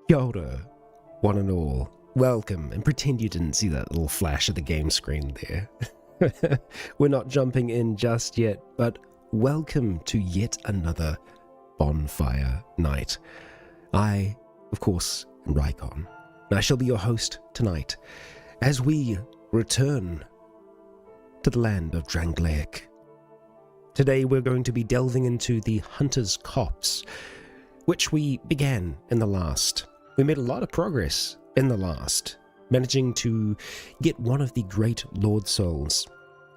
Kia ora, one and all. Welcome, and pretend you didn't see that little flash of the game screen there. We're not jumping in just yet, but welcome to yet another Bonfire Night. I, of course, am Rycon, and I shall be your host tonight as we return to the land of Drangleic. Today we're going to be delving into the Hunter's Copse, which we began in the last. We made a lot of progress in the last, managing to get one of the great Lord Souls,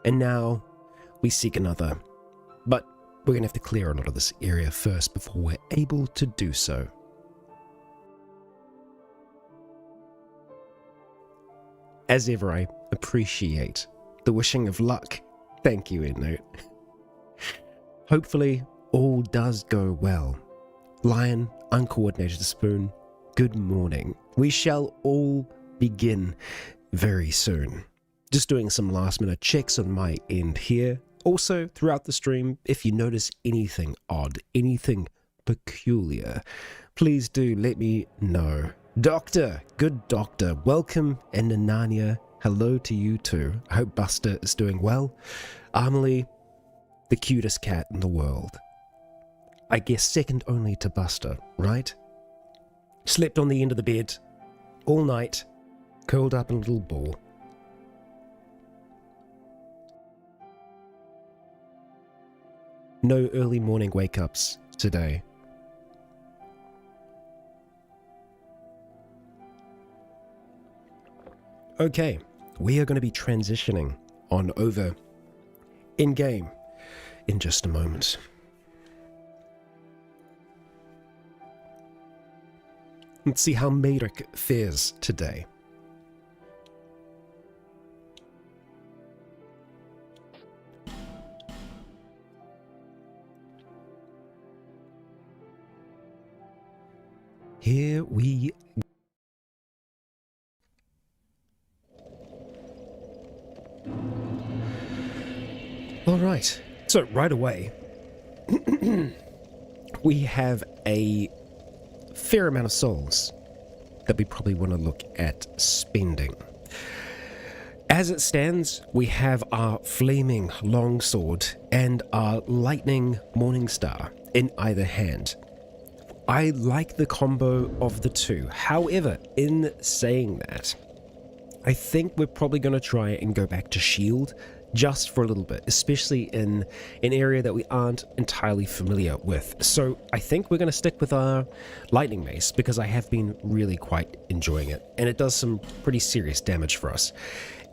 and now we seek another. But we're going to have to clear a lot of this area first before we're able to do so. As ever, I appreciate the wishing of luck. Thank you, EndNote. Hopefully, all does go well. Lion, Uncoordinated Spoon, good morning. We shall all begin very soon. Just doing some last minute checks on my end here. Also, throughout the stream, if you notice anything odd, anything peculiar, please do let me know. Doctor, good doctor, welcome, and Nanania, hello to you too. I hope Buster is doing well. Amelie, the cutest cat in the world. I guess second only to Buster, right? Slept on the end of the bed all night, curled up in a little ball. No early morning wake-ups today. Okay, we are going to be transitioning on over in-game in just a moment. Let's see how Marik fares today. Here we go. All right, so right away, we have a fair amount of souls that we probably want to look at spending. As it stands, we have our flaming longsword and our lightning morningstar in either hand. I like the combo of the two. However, in saying that, I think we're probably going to try and go back to shield just for a little bit, especially in an area that we aren't entirely familiar with. So I think we're going to stick with our lightning mace because I have been really quite enjoying it, and it does some pretty serious damage for us.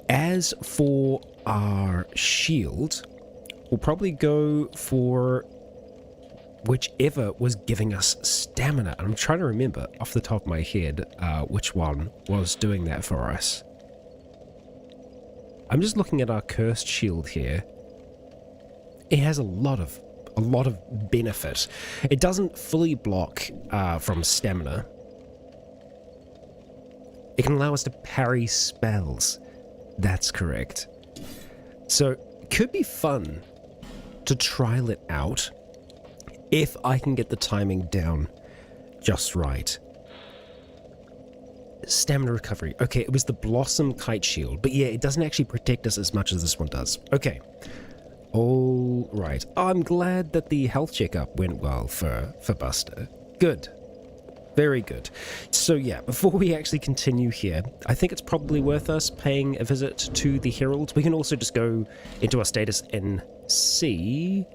As for our shield, we'll probably go for whichever was giving us stamina. I'm trying to remember off the top of my head which one was doing that for us. I'm just looking at our cursed shield here. It has a lot of benefit. It doesn't fully block from stamina. It can allow us to parry spells. That's correct. So it could be fun to trial it out if I can get the timing down just right. Stamina recovery. Okay, it was the Blossom Kite Shield, but yeah, it doesn't actually protect us as much as this one does. Okay. All right. I'm glad that the health checkup went well for Buster. Good. Very good. So yeah, before we actually continue here, I think it's probably worth us paying a visit to the Herald. We can also just go into our status and see.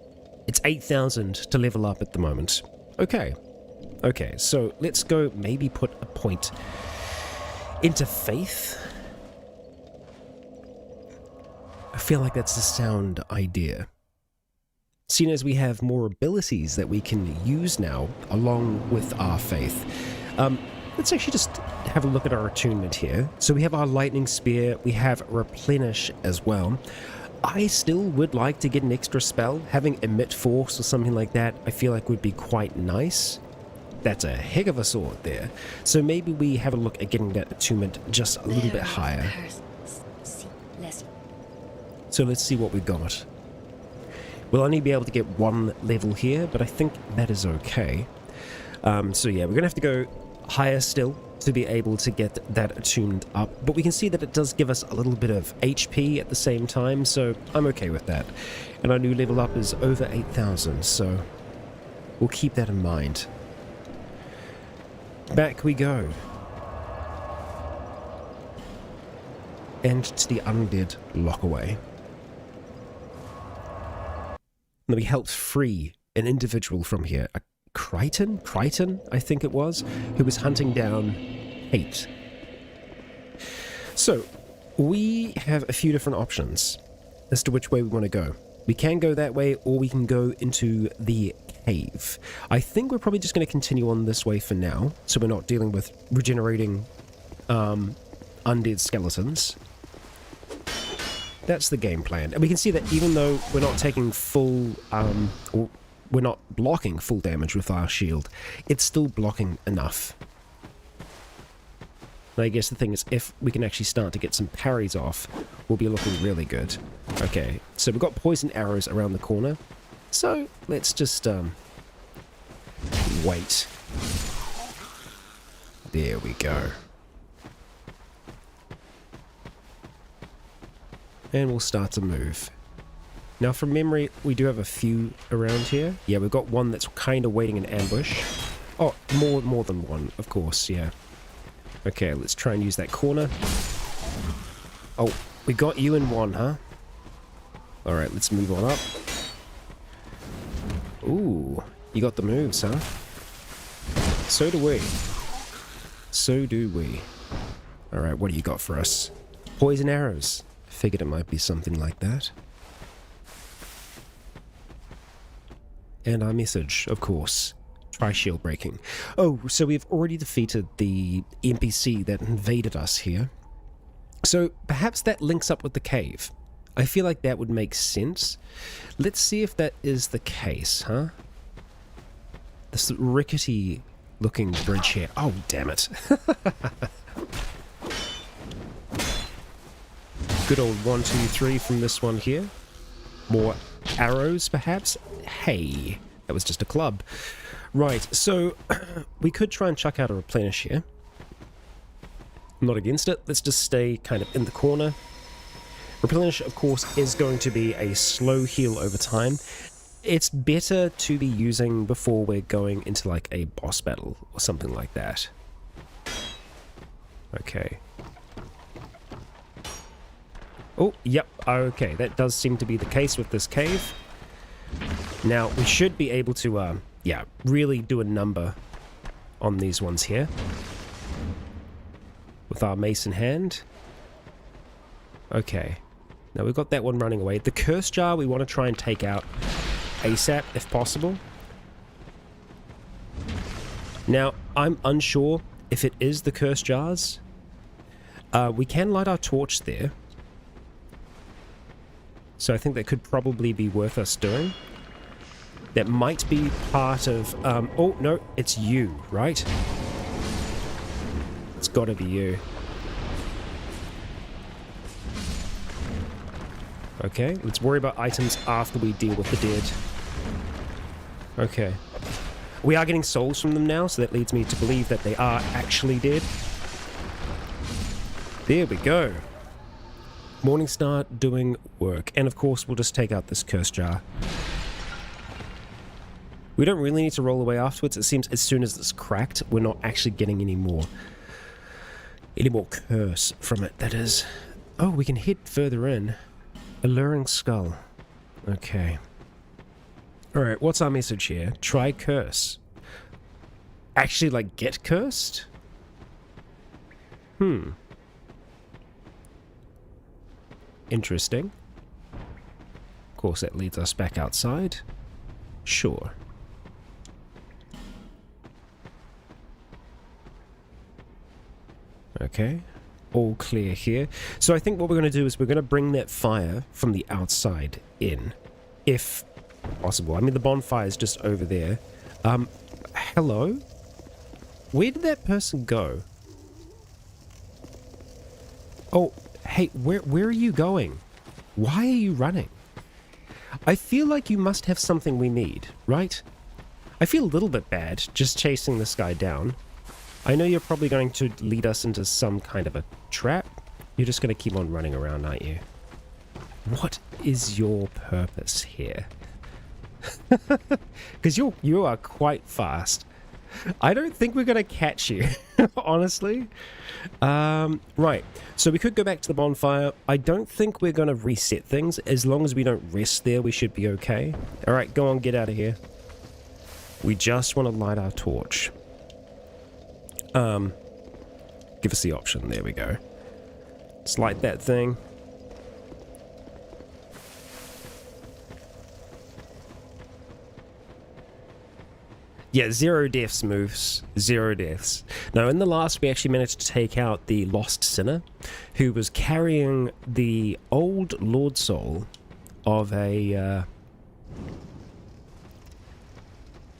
It's 8,000 to level up at the moment. Okay. Okay, so let's go maybe put a point into faith. I feel like that's a sound idea. Seeing as we have more abilities that we can use now along with our faith. Let's actually just have a look at our attunement here. So we have our lightning spear, we have replenish as well. I still would like to get an extra spell. Having emit force or something like that I feel like would be quite nice. That's a heck of a sword there. So maybe we have a look at getting that attunement just a little bit higher. So let's see what we've got. We'll only be able to get one level here, but I think that is okay. So yeah, we're going to have to go higher still to be able to get that tuned up, but we can see that it does give us a little bit of HP at the same time, so I'm okay with that. And our new level up is over 8,000, so we'll keep that in mind. Back we go. And to the undead lockaway. And we helped free an individual from here, a Crichton, I think it was, who was hunting down hate. So, we have a few different options as to which way we want to go. We can go that way, or we can go into the cave. I think we're probably just going to continue on this way for now, so we're not dealing with regenerating undead skeletons. That's the game plan. And we can see that even though we're not taking full, or we're not blocking full damage with our shield, it's still blocking enough. And I guess the thing is, if we can actually start to get some parries off, we'll be looking really good. Okay, so we've got poison arrows around the corner. So, let's just, wait. There we go. And we'll start to move. Now, from memory, we do have a few around here. Yeah, we've got one that's kind of waiting in ambush. Oh, more than one, of course, yeah. Okay, let's try and use that corner. Oh, we got you in one, huh? Alright, let's move on up. Ooh, you got the moves, huh? So do we. So do we. Alright, what do you got for us? Poison arrows. Figured it might be something like that. And our message, of course. Try shield breaking. Oh, so we've already defeated the NPC that invaded us here. So perhaps that links up with the cave. I feel like that would make sense. Let's see if that is the case, huh? This rickety looking bridge here. Oh, damn it. Good old 1, 2, 3 from this one here. More arrows, perhaps? Hey, that was just a club. Right, so we could try and chuck out a replenish here. I'm not against it. Let's just stay kind of in the corner. Replenish, of course, is going to be a slow heal over time. It's better to be using before we're going into like a boss battle or something like that. Okay. Oh, yep, okay, that does seem to be the case with this cave. Now, we should be able to, yeah, really do a number on these ones here. With our mace in hand. Okay. Now, we've got that one running away. The curse jar we want to try and take out ASAP, if possible. Now, I'm unsure if it is the curse jars. We can light our torch there. So I think that could probably be worth us doing. That might be part of... oh, no, it's you, right? It's gotta be you. Okay, let's worry about items after we deal with the dead. Okay. We are getting souls from them now, so that leads me to believe that they are actually dead. There we go. Morningstar doing work. And of course, we'll just take out this curse jar. We don't really need to roll away afterwards. It seems as soon as it's cracked, we're not actually getting any more curse from it, that is. Oh, we can head further in. Alluring skull. Okay. Alright, what's our message here? Try curse. Actually, like, get cursed? Interesting. Of course, that leads us back outside. Sure. Okay. All clear here. So I think what we're going to do is we're going to bring that fire from the outside in. If possible. I mean, the bonfire is just over there. Hello? Where did that person go? Oh, hey, where are you going? Why are you running? I feel like you must have something we need, right? I feel a little bit bad just chasing this guy down. I know you're probably going to lead us into some kind of a trap. You're just going to keep on running around, aren't you? What is your purpose here? Because you are quite fast. I don't think we're going to catch you, honestly. Right, so we could go back to the bonfire. I don't think we're going to reset things. As long as we don't rest there, we should be okay. All right, go on, get out of here. We just want to light our torch. Give us the option. There we go. Let's light that thing. Yeah, 0 deaths moves. 0 deaths. Now, in the last, we actually managed to take out the Lost Sinner, who was carrying the old Lord Soul of a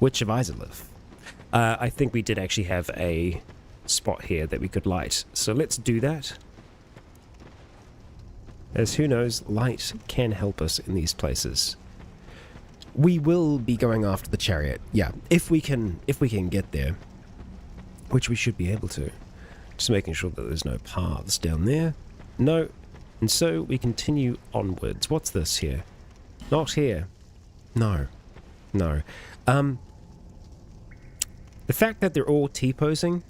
Witch of Izalith. I think we did actually have a spot here that we could light. So let's do that. As who knows, light can help us in these places. We will be going after the chariot. Yeah, if we can get there, which we should be able to. Just making sure that there's no paths down there. No. And so we continue onwards. What's this here? Not here. No. No. The fact that they're all T-posing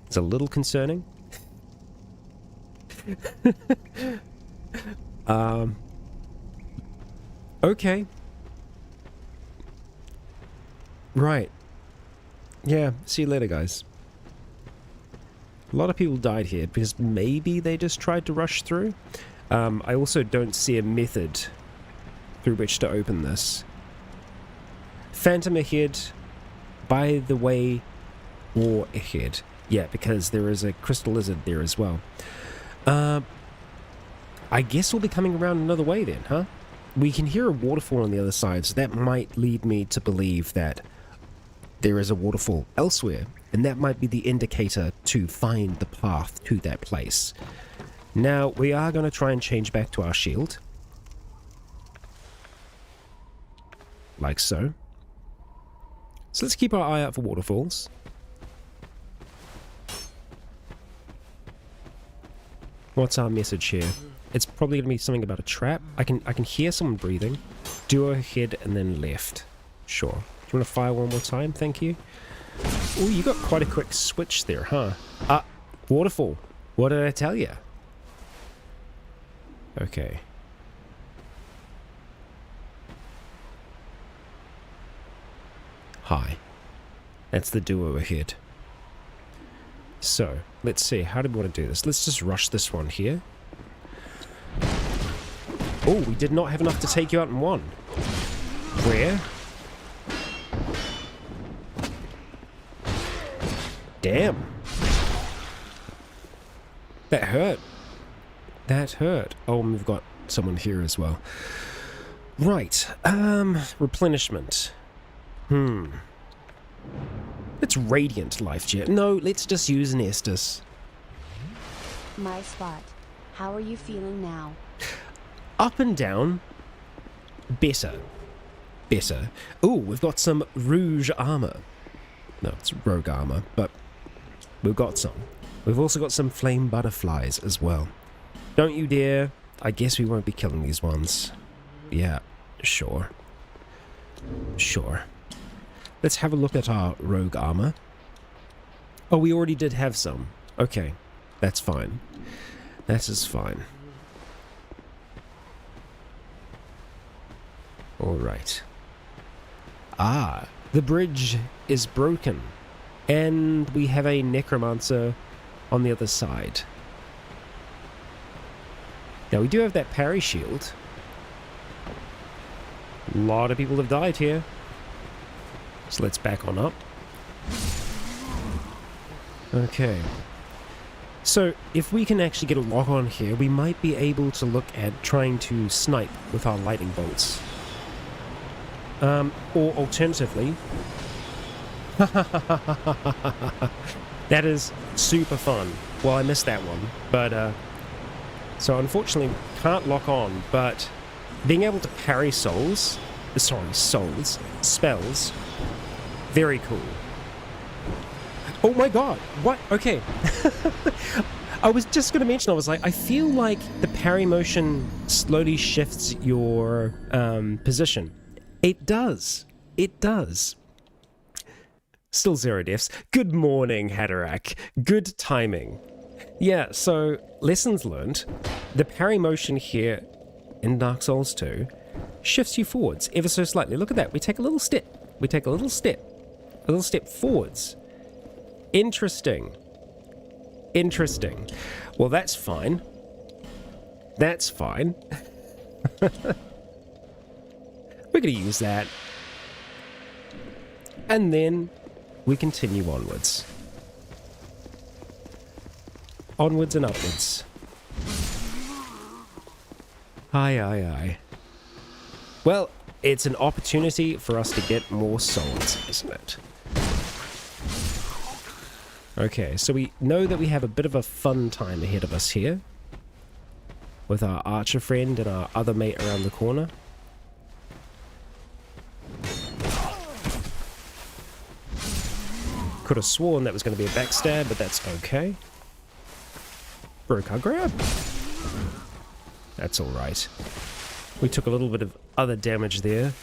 is a little concerning. Okay. Right. Yeah, see you later, guys. A lot of people died here because maybe they just tried to rush through. I also don't see a method through which to open this. Phantom ahead, by the way, or ahead. Yeah, because there is a crystal lizard there as well. I guess we'll be coming around another way then, huh? We can hear a waterfall on the other side, so that might lead me to believe that there is a waterfall elsewhere, and that might be the indicator to find the path to that place. Now, we are going to try and change back to our shield. Like so. So let's keep our eye out for waterfalls. What's our message here? It's probably going to be something about a trap. I can hear someone breathing. Duo ahead and then left. Sure. Do you want to fire one more time? Thank you. Oh, you got quite a quick switch there, huh? Waterfall. What did I tell you? Okay. Hi. That's the duo ahead. So, let's see. How do we want to do this? Let's just rush this one here. Oh, we did not have enough to take you out in one. Where? Damn. That hurt. That hurt. Oh, and we've got someone here as well. Right. Replenishment. Let's Radiant Life Jet. No, let's just use an Estus. My spot. How are you feeling now? Up and down. Better. Better. Ooh, we've got some Rouge armor. No, it's Rogue armor, but we've got some. We've also got some Flame Butterflies as well. Don't you dare. I guess we won't be killing these ones. Yeah, sure. Sure. Let's have a look at our Rogue armor. Oh, we already did have some. Okay, that's fine. That is fine. Alright. Ah, the bridge is broken. And we have a Necromancer on the other side. Now we do have that parry shield. A lot of people have died here. So let's back on up. Okay. So if we can actually get a lock on here, we might be able to look at trying to snipe with our lightning bolts. Or alternatively... That is super fun. Well, I missed that one. But, so unfortunately, can't lock on, but being able to parry spells, very cool. Oh my god, what? Okay. I was just going to mention, I was like, I feel like the parry motion slowly shifts your position. It does. It does. Still 0 deaths. Good morning, Hatterack. Good timing. Yeah, so lessons learned. The parry motion here in Dark Souls 2 shifts you forwards ever so slightly. Look at that. We take a little step. We take a little step forwards. Interesting. Interesting. Well, that's fine. That's fine. We're going to use that. And then we continue onwards. Onwards and upwards. Aye, aye, aye. Well, it's an opportunity for us to get more souls, isn't it? Okay, so we know that we have a bit of a fun time ahead of us here. With our archer friend and our other mate around the corner. Could have sworn that was going to be a backstab, but that's okay. Broke our grab. That's alright. We took a little bit of other damage there.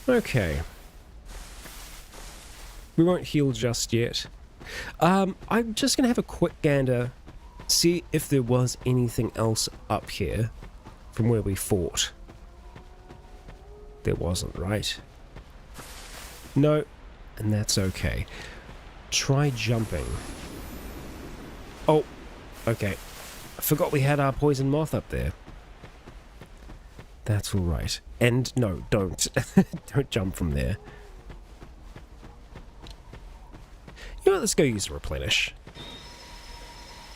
Okay. We won't heal just yet. I'm just going to have a quick gander, see if there was anything else up here from where we fought. There wasn't, right? No, and that's okay. Try jumping. Oh, okay. I forgot we had our poison moth up there. That's alright. And no, don't. Don't jump from there. You know what, let's go use the replenish.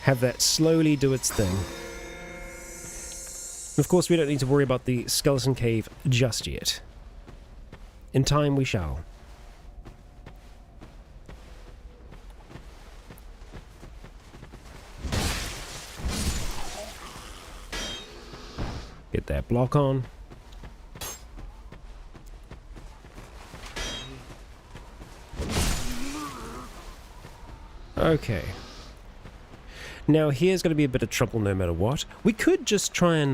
Have that slowly do its thing. Of course, we don't need to worry about the skeleton cave just yet. In time we shall. Get that block on. Okay. Now here's going to be a bit of trouble no matter what. We could just try and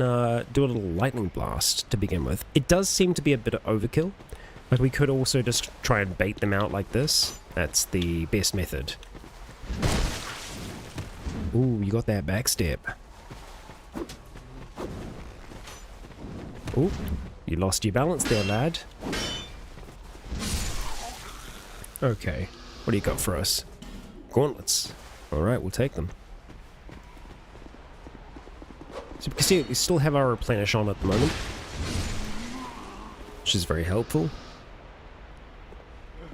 do a little lightning blast to begin with. It does seem to be a bit of overkill, but we could also just try and bait them out like this. That's the best method. Ooh, you got that backstep. Ooh, you lost your balance there, lad. Okay, what do you got for us? Gauntlets. Alright, we'll take them. So you can see we still have our replenish on at the moment, which is very helpful.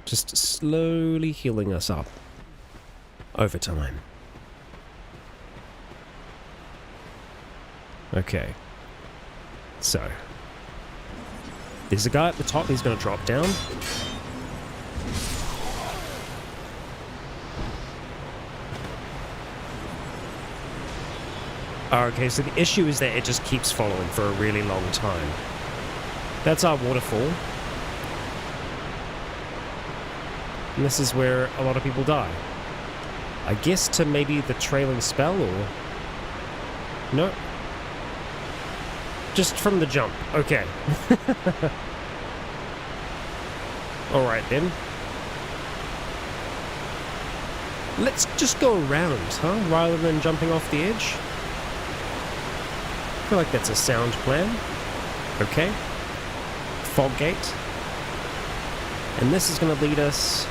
Just slowly healing us up over time. Okay. So, there's a guy at the top, he's going to drop down. Okay, so the issue is that it just keeps following for a really long time. That's our waterfall. And this is where a lot of people die. I guess to maybe the trailing spell, or... No. Just from the jump. Okay. Alright then. Let's just go around, huh? Rather than jumping off the edge. I feel like that's a sound plan. Okay. Fog gate. And this is going to lead us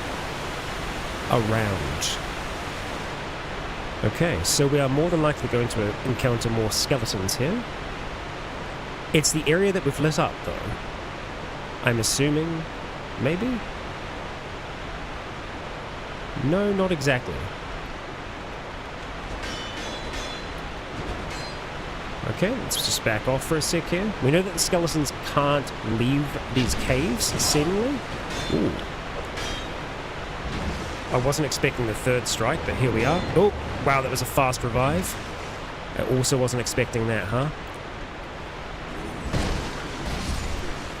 around. Okay, so we are more than likely going to encounter more skeletons here. It's the area that we've lit up, though. I'm assuming, maybe? No, not exactly. Okay, let's just back off for a sec here. We know that the skeletons can't leave these caves, seemingly. Ooh. I wasn't expecting the third strike, but here we are. Oh, wow, that was a fast revive. I also wasn't expecting that, huh?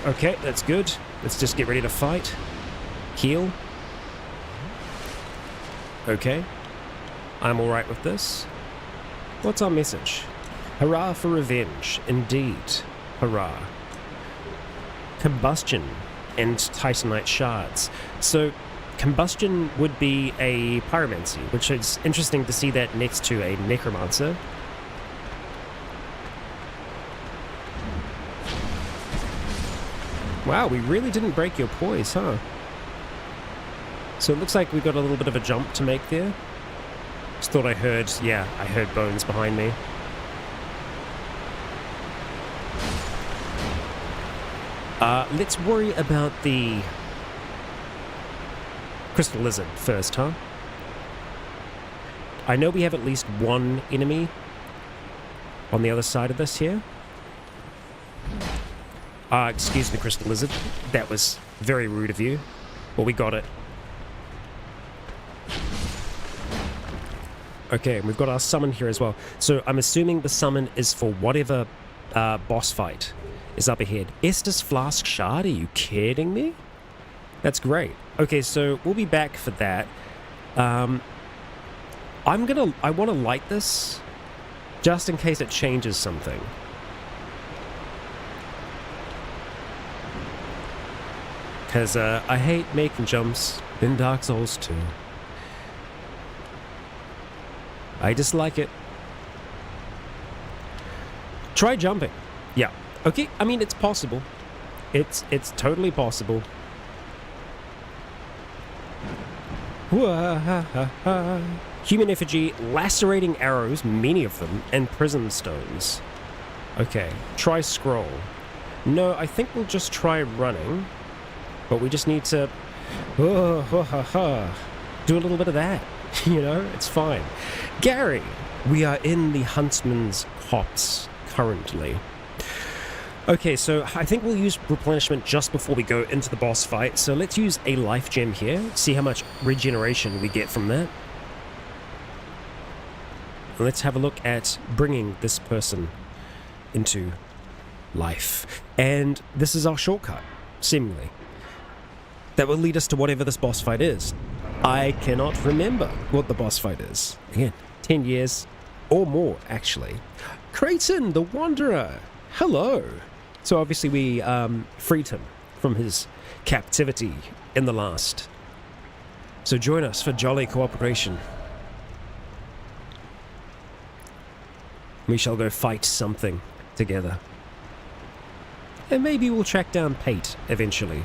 Okay, that's good. Let's just get ready to fight. Heal. Okay. I'm alright with this. What's our message? Hurrah for revenge. Indeed. Hurrah. Combustion and titanite shards. So, combustion would be a pyromancy, which is interesting to see that next to a necromancer. Wow, we really didn't break your poise, huh? So it looks like we got a little bit of a jump to make there. Just thought I heard, yeah, I heard bones behind me. Let's worry about the crystal lizard first, huh? I know we have at least one enemy on the other side of this here. Excuse me, crystal lizard. That was very rude of you. Well, we got it. Okay, we've got our summon here as well. So I'm assuming the summon is for whatever boss fight is up ahead. Estus Flask Shard, are you kidding me? That's great. Okay, so we'll be back for that. I want to light this just in case it changes something. Because I hate making jumps in Dark Souls 2. I dislike it. Try jumping. Yeah. Okay, I mean, it's possible. It's totally possible. Human effigy, lacerating arrows, many of them, and prism stones. Okay, try scroll. No, I think we'll just try running. But we just need to do a little bit of that. You know, it's fine. Gary, we are in the Huntsman's Copse currently. Okay, so I think we'll use replenishment just before we go into the boss fight. So let's use a life gem here, see how much regeneration we get from that. Let's have a look at bringing this person into life. And this is our shortcut, seemingly. That will lead us to whatever this boss fight is. I cannot remember what the boss fight is. Again, 10 years or more, actually. Creighton, the Wanderer. Hello. So obviously we freed him from his captivity in the last. So join us for jolly cooperation. We shall go fight something together. And maybe we'll track down Pate eventually.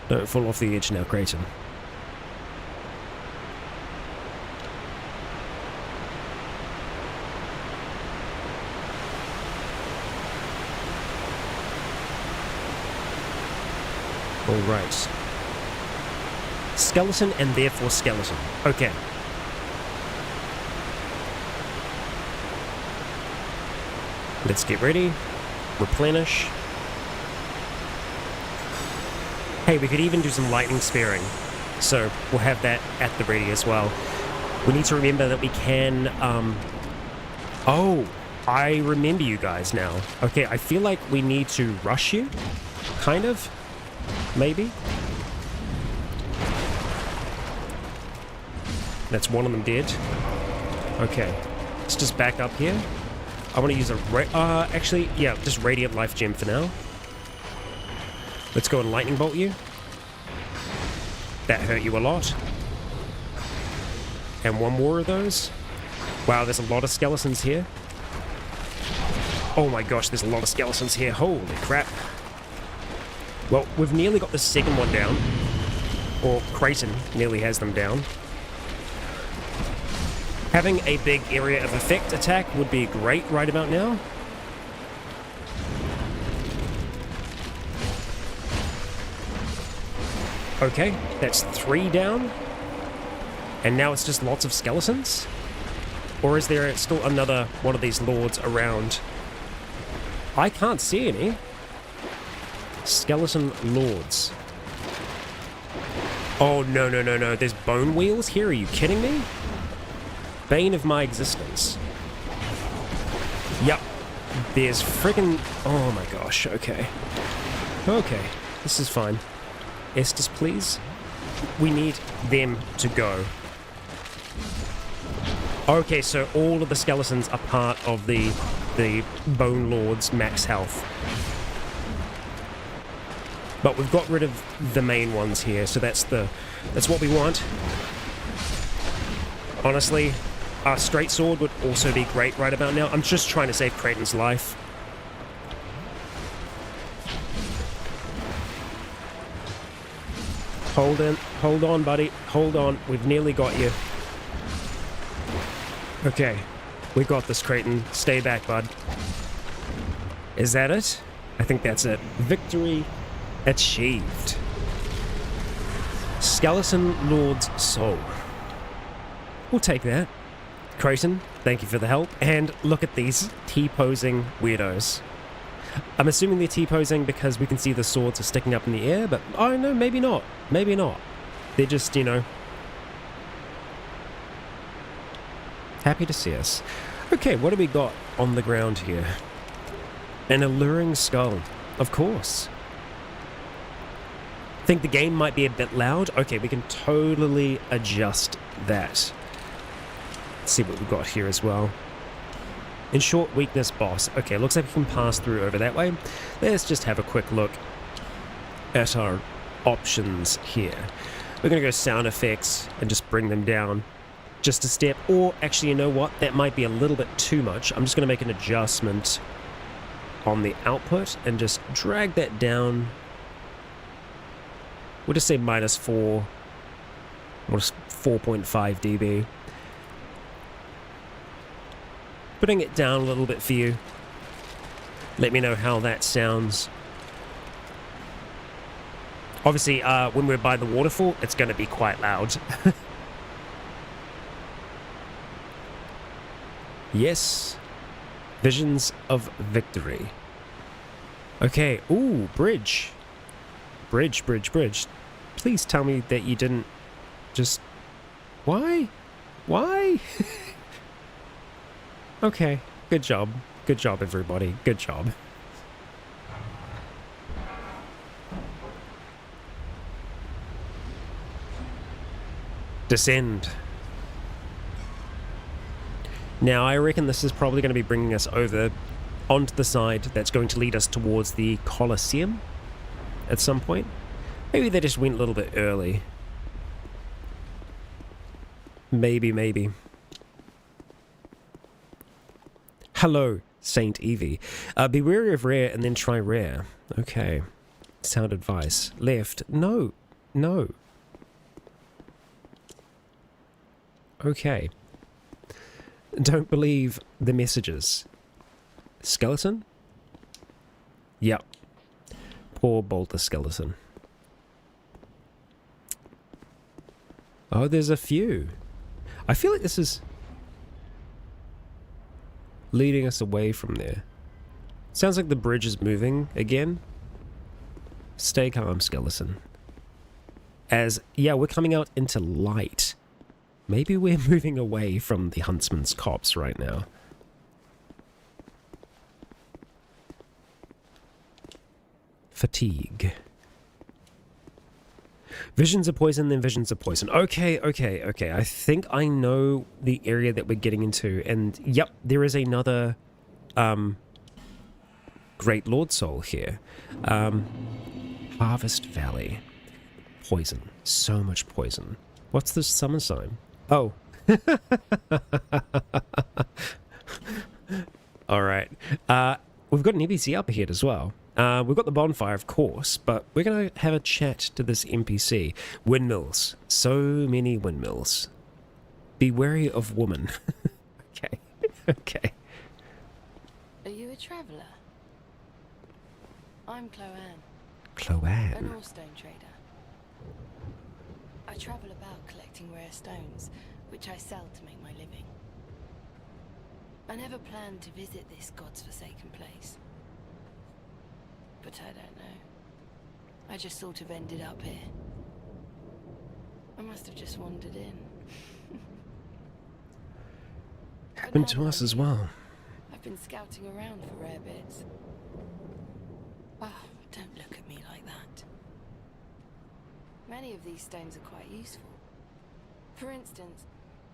Don't fall off the edge now, Creighton. Alright. Skeleton and therefore skeleton. Okay. Let's get ready. Replenish. Hey, we could even do some lightning sparing. So we'll have that at the ready as well. We need to remember that we can... Oh, I remember you guys now. Okay, I feel like we need to rush you. Kind of. Maybe. That's one of them dead. Okay. Let's just back up here. I want to use a... actually, yeah, just Radiant Life Gem for now. Let's go and Lightning Bolt you. That hurt you a lot. And one more of those. Wow, there's a lot of skeletons here. Oh my gosh, there's a lot of skeletons here. Holy crap. Well, we've nearly got the second one down. Or Creighton nearly has them down. Having a big area of effect attack would be great right about now. Okay, that's 3 down. And now it's just lots of skeletons? Or is there still another one of these lords around? I can't see any. Skeleton lords. Oh, no, no, no, no. There's bone wheels here? Are you kidding me? Bane of my existence. Yup. There's friggin... Oh my gosh, okay. Okay, this is fine. Estus, please. We need them to go. Okay, so all of the skeletons are part of the Bone Lord's max health. But we've got rid of the main ones here, so that's what we want. Honestly, our straight sword would also be great right about now. I'm just trying to save Creighton's life. Hold on, buddy. Hold on. We've nearly got you. Okay. We got this, Creighton. Stay back, bud. Is that it? I think that's it. Victory achieved. Skeleton Lord's Soul. We'll take that. Creighton, thank you for the help. And look at these T-posing weirdos. I'm assuming they're T-posing because we can see the swords are sticking up in the air, but oh no, maybe not. Maybe not. They're just, you know, happy to see us. Okay, what do we got on the ground here? An alluring skull, of course. Think the game might be a bit loud? Okay, we can totally adjust that. Let's see what we've got here as well. In short, weakness boss. Okay, looks like we can pass through over that way. Let's just have a quick look at our options here. We're going to go sound effects and just bring them down just a step. Or actually, you know what? That might be a little bit too much. I'm just going to make an adjustment on the output and just drag that down. We'll just say -4 or 4.5 dB. Putting it down a little bit for you. Let me know how that sounds. Obviously, when we're by the waterfall, it's going to be quite loud. Yes. Visions of victory. Okay. Ooh, bridge. Bridge. Please tell me that you didn't just... Why? Why? Okay, good job. Good job, everybody. Good job. Descend. Now, I reckon this is probably going to be bringing us over onto the side that's going to lead us towards the Colosseum at some point. Maybe they just went a little bit early. Maybe. Hello, Saint Evie. Be wary of rare and then try rare. Okay. Sound advice. Left. No. Okay. Don't believe the messages. Skeleton? Yep. Poor boulder skeleton. Oh, there's a few. I feel like this is leading us away from there. Sounds like the bridge is moving again. Stay calm, skeleton. Yeah, we're coming out into light. Maybe we're moving away from the Huntsman's Copse right now. Fatigue. Visions of poison, then visions of poison. Okay. I think I know the area that we're getting into. And yep, there is another Great Lord Soul here. Harvest Valley. Poison. So much poison. What's the summer sign? Oh. Alright. We've got an NPC up ahead as well. We've got the bonfire, of course, but we're going to have a chat to this NPC. Windmills. So many windmills. Be wary of woman. Okay. Are you a traveller? I'm Chloanne. Chloanne. An ore-stone trader. I travel about collecting rare stones, which I sell to make my living. I never planned to visit this god's forsaken place. But I don't know. I just sort of ended up here. I must have just wandered in. Happened to us as well. I've been scouting around for rare bits. Oh, don't look at me like that. Many of these stones are quite useful. For instance,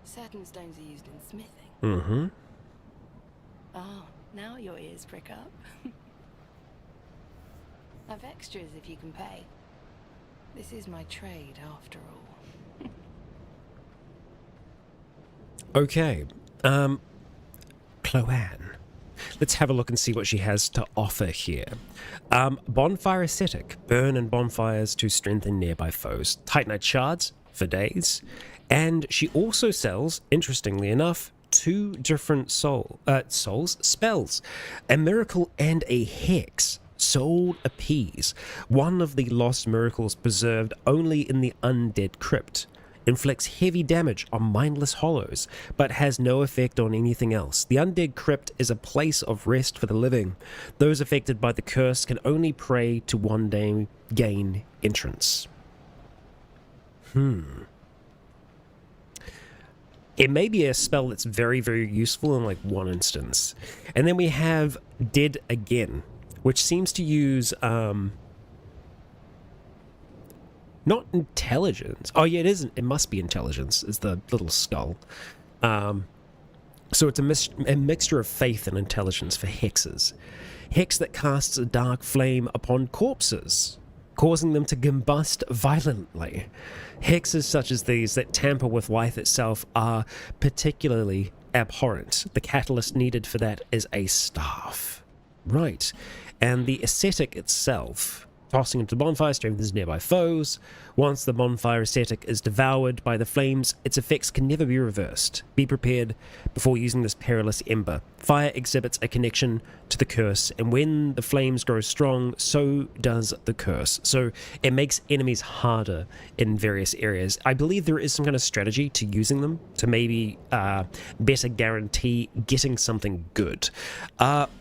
Certain stones are used in smithing. Mm-hmm. Oh, now your ears prick up. I've extras if you can pay. This is my trade, after all. Okay. Chloanne. Let's have a look and see what she has to offer here. Bonfire Ascetic. Burn in bonfires to strengthen nearby foes. Titanite shards for days. And she also sells, interestingly enough, 2 different spells. A miracle and a hex. Sold a piece. One of the lost miracles preserved only in the undead crypt. Inflicts heavy damage on mindless hollows, but has no effect on anything else. The undead crypt is a place of rest for the living. Those affected by the curse can only pray to one day gain entrance. It may be a spell that's very, very useful in like one instance. And then we have Dead Again, which seems to use not intelligence. Oh yeah, it must be intelligence, is the little skull. So it's a mixture of faith and intelligence for hexes. Hex that casts a dark flame upon corpses, causing them to combust violently. Hexes such as these that tamper with life itself are particularly abhorrent. The catalyst needed for that is a staff. Right. And the ascetic itself, tossing into the bonfire, strengthens nearby foes. Once the bonfire ascetic is devoured by the flames, its effects can never be reversed. Be prepared before using this perilous ember. Fire exhibits a connection to the curse, and when the flames grow strong, so does the curse. So it makes enemies harder in various areas. I believe there is some kind of strategy to using them to maybe better guarantee getting something good.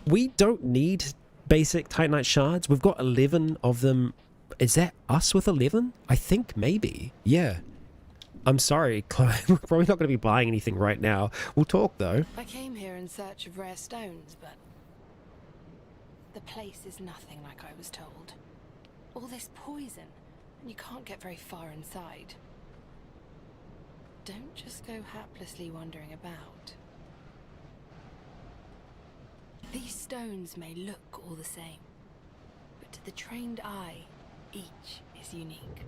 We don't need basic Titanite shards. We've got 11 of them. Is that us with 11? I think maybe. Yeah. I'm sorry, Chloe. We're probably not going to be buying anything right now. We'll talk though. I came here in search of rare stones, but the place is nothing like I was told. All this poison, and you can't get very far inside. Don't just go haplessly wandering about. These stones may look all the same, but to the trained eye, each is unique.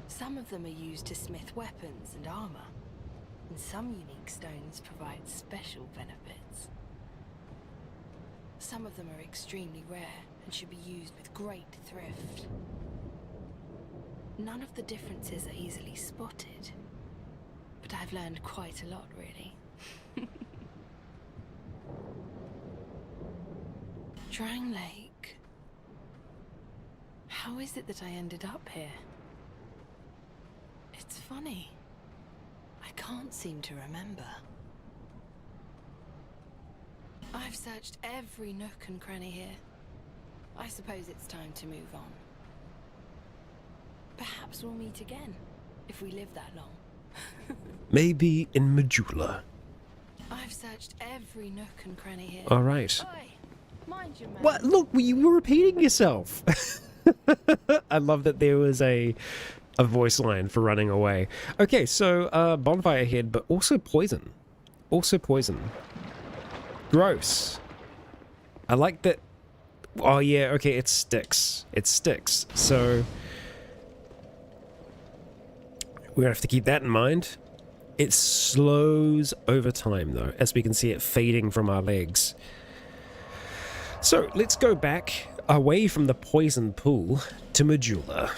Some of them are used to smith weapons and armor, and some unique stones provide special benefits. Some of them are extremely rare and should be used with great thrift. None of the differences are easily spotted, but I've learned quite a lot, really. Drang Lake. How is it that I ended up here? It's funny. I can't seem to remember. I've searched every nook and cranny here. I suppose it's time to move on. Perhaps we'll meet again, if we live that long. Maybe in Majula. I've searched every nook and cranny here. All right. Oi, mind your manners. What? Look, you were repeating yourself. I love that there was a voice line for running away. Okay, so bonfire head, but also poison. Also poison. Gross. I like that. Oh yeah, okay, it sticks. It sticks. So we're gonna have to keep that in mind. It slows over time though, as we can see it fading from our legs. So let's go back away from the poison pool to Majula.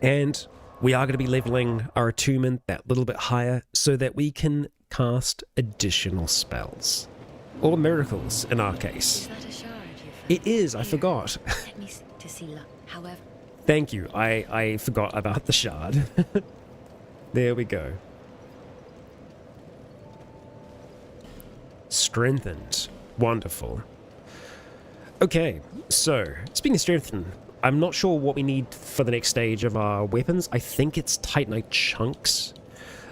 And we are going to be leveling our attunement that little bit higher so that we can cast additional spells. Or miracles, in our case. Is that a shard It is, I forgot. Let me to see luck. However, Thank you, I forgot about the shard. There we go. Strengthened. Wonderful. Okay, so, speaking of strengthened, I'm not sure what we need for the next stage of our weapons. I think it's Titanite chunks.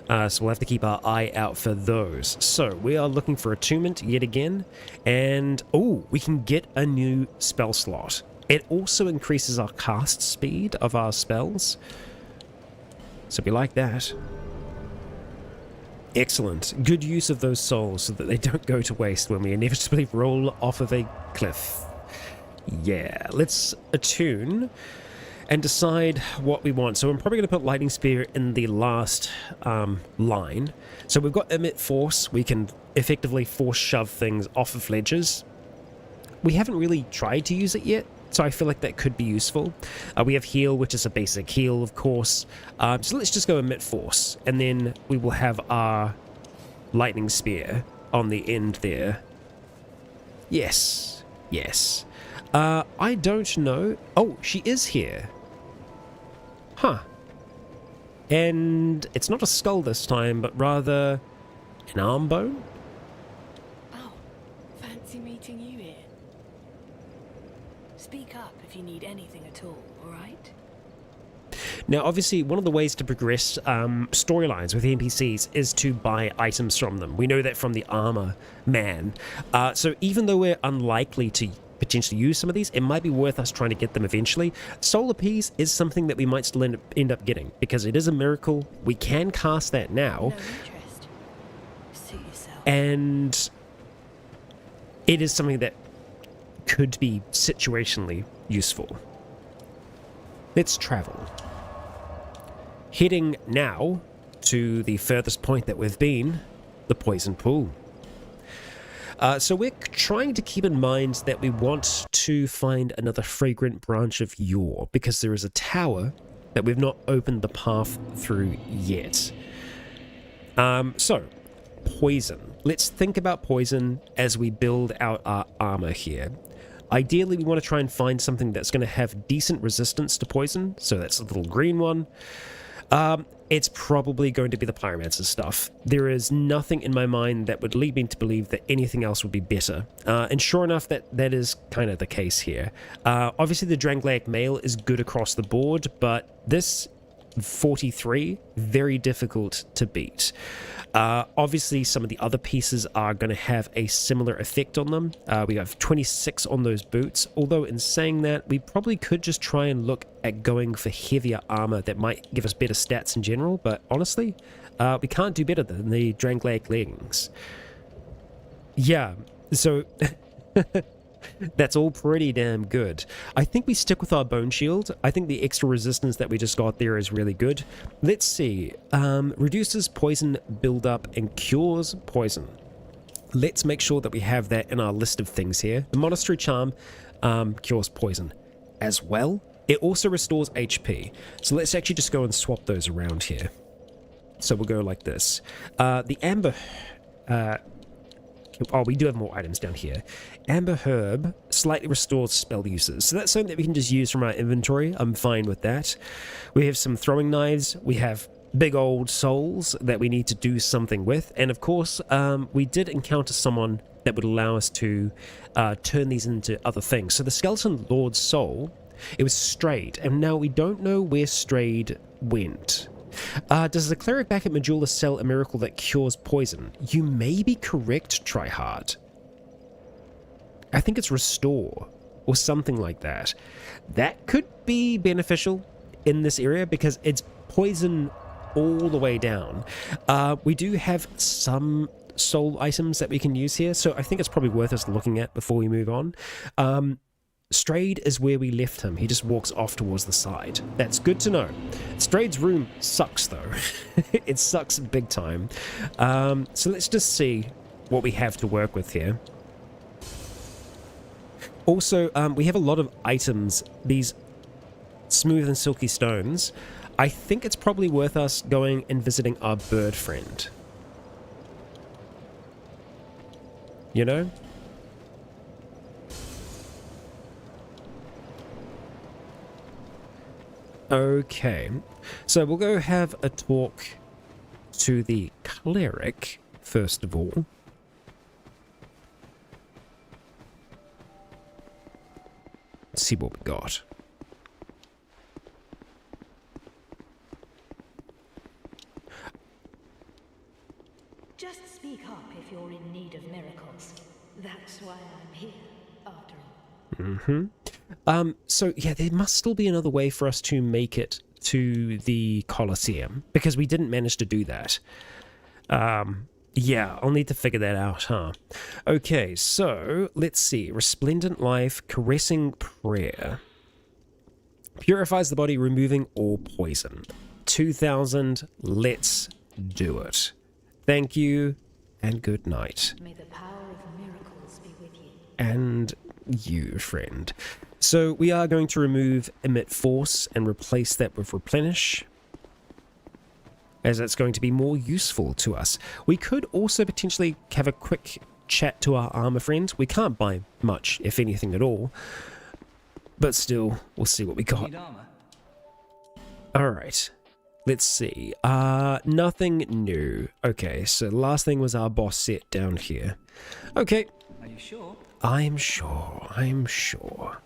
So we'll have to keep our eye out for those. So we are looking for attunement yet again. And, oh, we can get a new spell slot. It also increases our cast speed of our spells. So we like that. Excellent. Good use of those souls so that they don't go to waste when we inevitably roll off of a cliff. Yeah, let's attune and decide what we want. So I'm probably going to put Lightning Spear in the last line. So we've got Emit Force. We can effectively force shove things off of ledges. We haven't really tried to use it yet, so I feel like that could be useful. We have Heal, which is a basic heal, of course. So let's just go Emit Force, and then we will have our Lightning Spear on the end there. Yes, yes. I don't know. Oh, she is here. Huh. And it's not a skull this time, but rather an arm bone? Oh, fancy meeting you here. Speak up if you need anything at all, alright? Now, obviously, one of the ways to progress storylines with NPCs is to buy items from them. We know that from the armor man. So even though we're unlikely to potentially use some of these, it might be worth us trying to get them eventually. Solar Piece is something that we might still end up getting, because it is a miracle. We can cast that now. No interest. Suit yourself. And it is something that could be situationally useful. Let's travel. Heading now to the furthest point that we've been, the Poison Pool. So we're trying to keep in mind that we want to find another fragrant branch of yore, because there is a tower that we've not opened the path through yet. So, poison. Let's think about poison as we build out our armor here. Ideally, we want to try and find something that's going to have decent resistance to poison, so that's the little green one. It's probably going to be the pyromancer stuff. There is nothing in my mind that would lead me to believe that anything else would be better. And sure enough, that is kind of the case here. Obviously, the Dranglaic Mail is good across the board, but this 43, very difficult to beat. Obviously, some of the other pieces are going to have a similar effect on them. We have 26 on those boots, although in saying that, we probably could just try and look at going for heavier armor that might give us better stats in general, but honestly, we can't do better than the Dranglaic leggings. Yeah, so that's all pretty damn good. I think we stick with our bone shield. I think the extra resistance that we just got there is really good. Let's see. Reduces poison buildup and cures poison. Let's make sure that we have that in our list of things here. The Monastery Charm cures poison as well. It also restores HP. So let's actually just go and swap those around here. So we'll go like this. The Amber... oh, we do have more items down here. Amber Herb slightly restores spell uses. So that's something that we can just use from our inventory. I'm fine with that. We have some throwing knives. We have big old souls that we need to do something with. And of course, we did encounter someone that would allow us to turn these into other things. So the Skeleton Lord's soul, it was strayed. And now we don't know where strayed went. Does the cleric back at Majula sell a miracle that cures poison? You may be correct, Tryhard. I think it's restore or something like that. That could be beneficial in this area because it's poison all the way down. We do have some soul items that we can use here, so I think it's probably worth us looking at before we move on. Strayed is where we left him. He just walks off towards the side. That's good to know. Strayed's room sucks, though. It sucks big time. So let's just see what we have to work with here. Also, we have a lot of items, these smooth and silky stones. I think it's probably worth us going and visiting our bird friend. You know? Okay, so we'll go have a talk to the cleric, first of all. Let's see what we got. Just speak up if you're in need of miracles. That's why I'm here, after all. Mm-hmm. So yeah, there must still be another way for us to make it to the Colosseum, because we didn't manage to do that. Yeah, I'll need to figure that out, huh? Okay, so let's see. Resplendent Life, Caressing Prayer. Purifies the body, removing all poison. 2,000. Let's do it. Thank you, and good night. May the power of miracles be with you. And you, friend. So we are going to remove Emit Force and replace that with Replenish, as it's going to be more useful to us. We could also potentially have a quick chat to our armor friends. We can't buy much, if anything at all, but still, we'll see what we got. Alright, let's see. Nothing new. Okay, so the last thing was our boss set down here. Okay. Are you sure? I'm sure.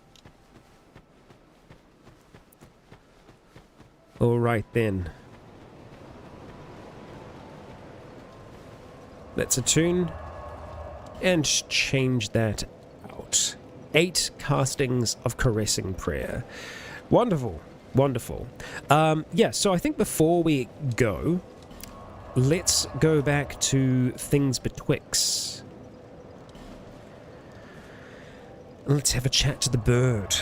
Alright then. Let's attune and change that out. 8 castings of Caressing Prayer. Wonderful, wonderful. Yeah, so I think before we go, let's go back to things betwixt. Let's have a chat to the bird.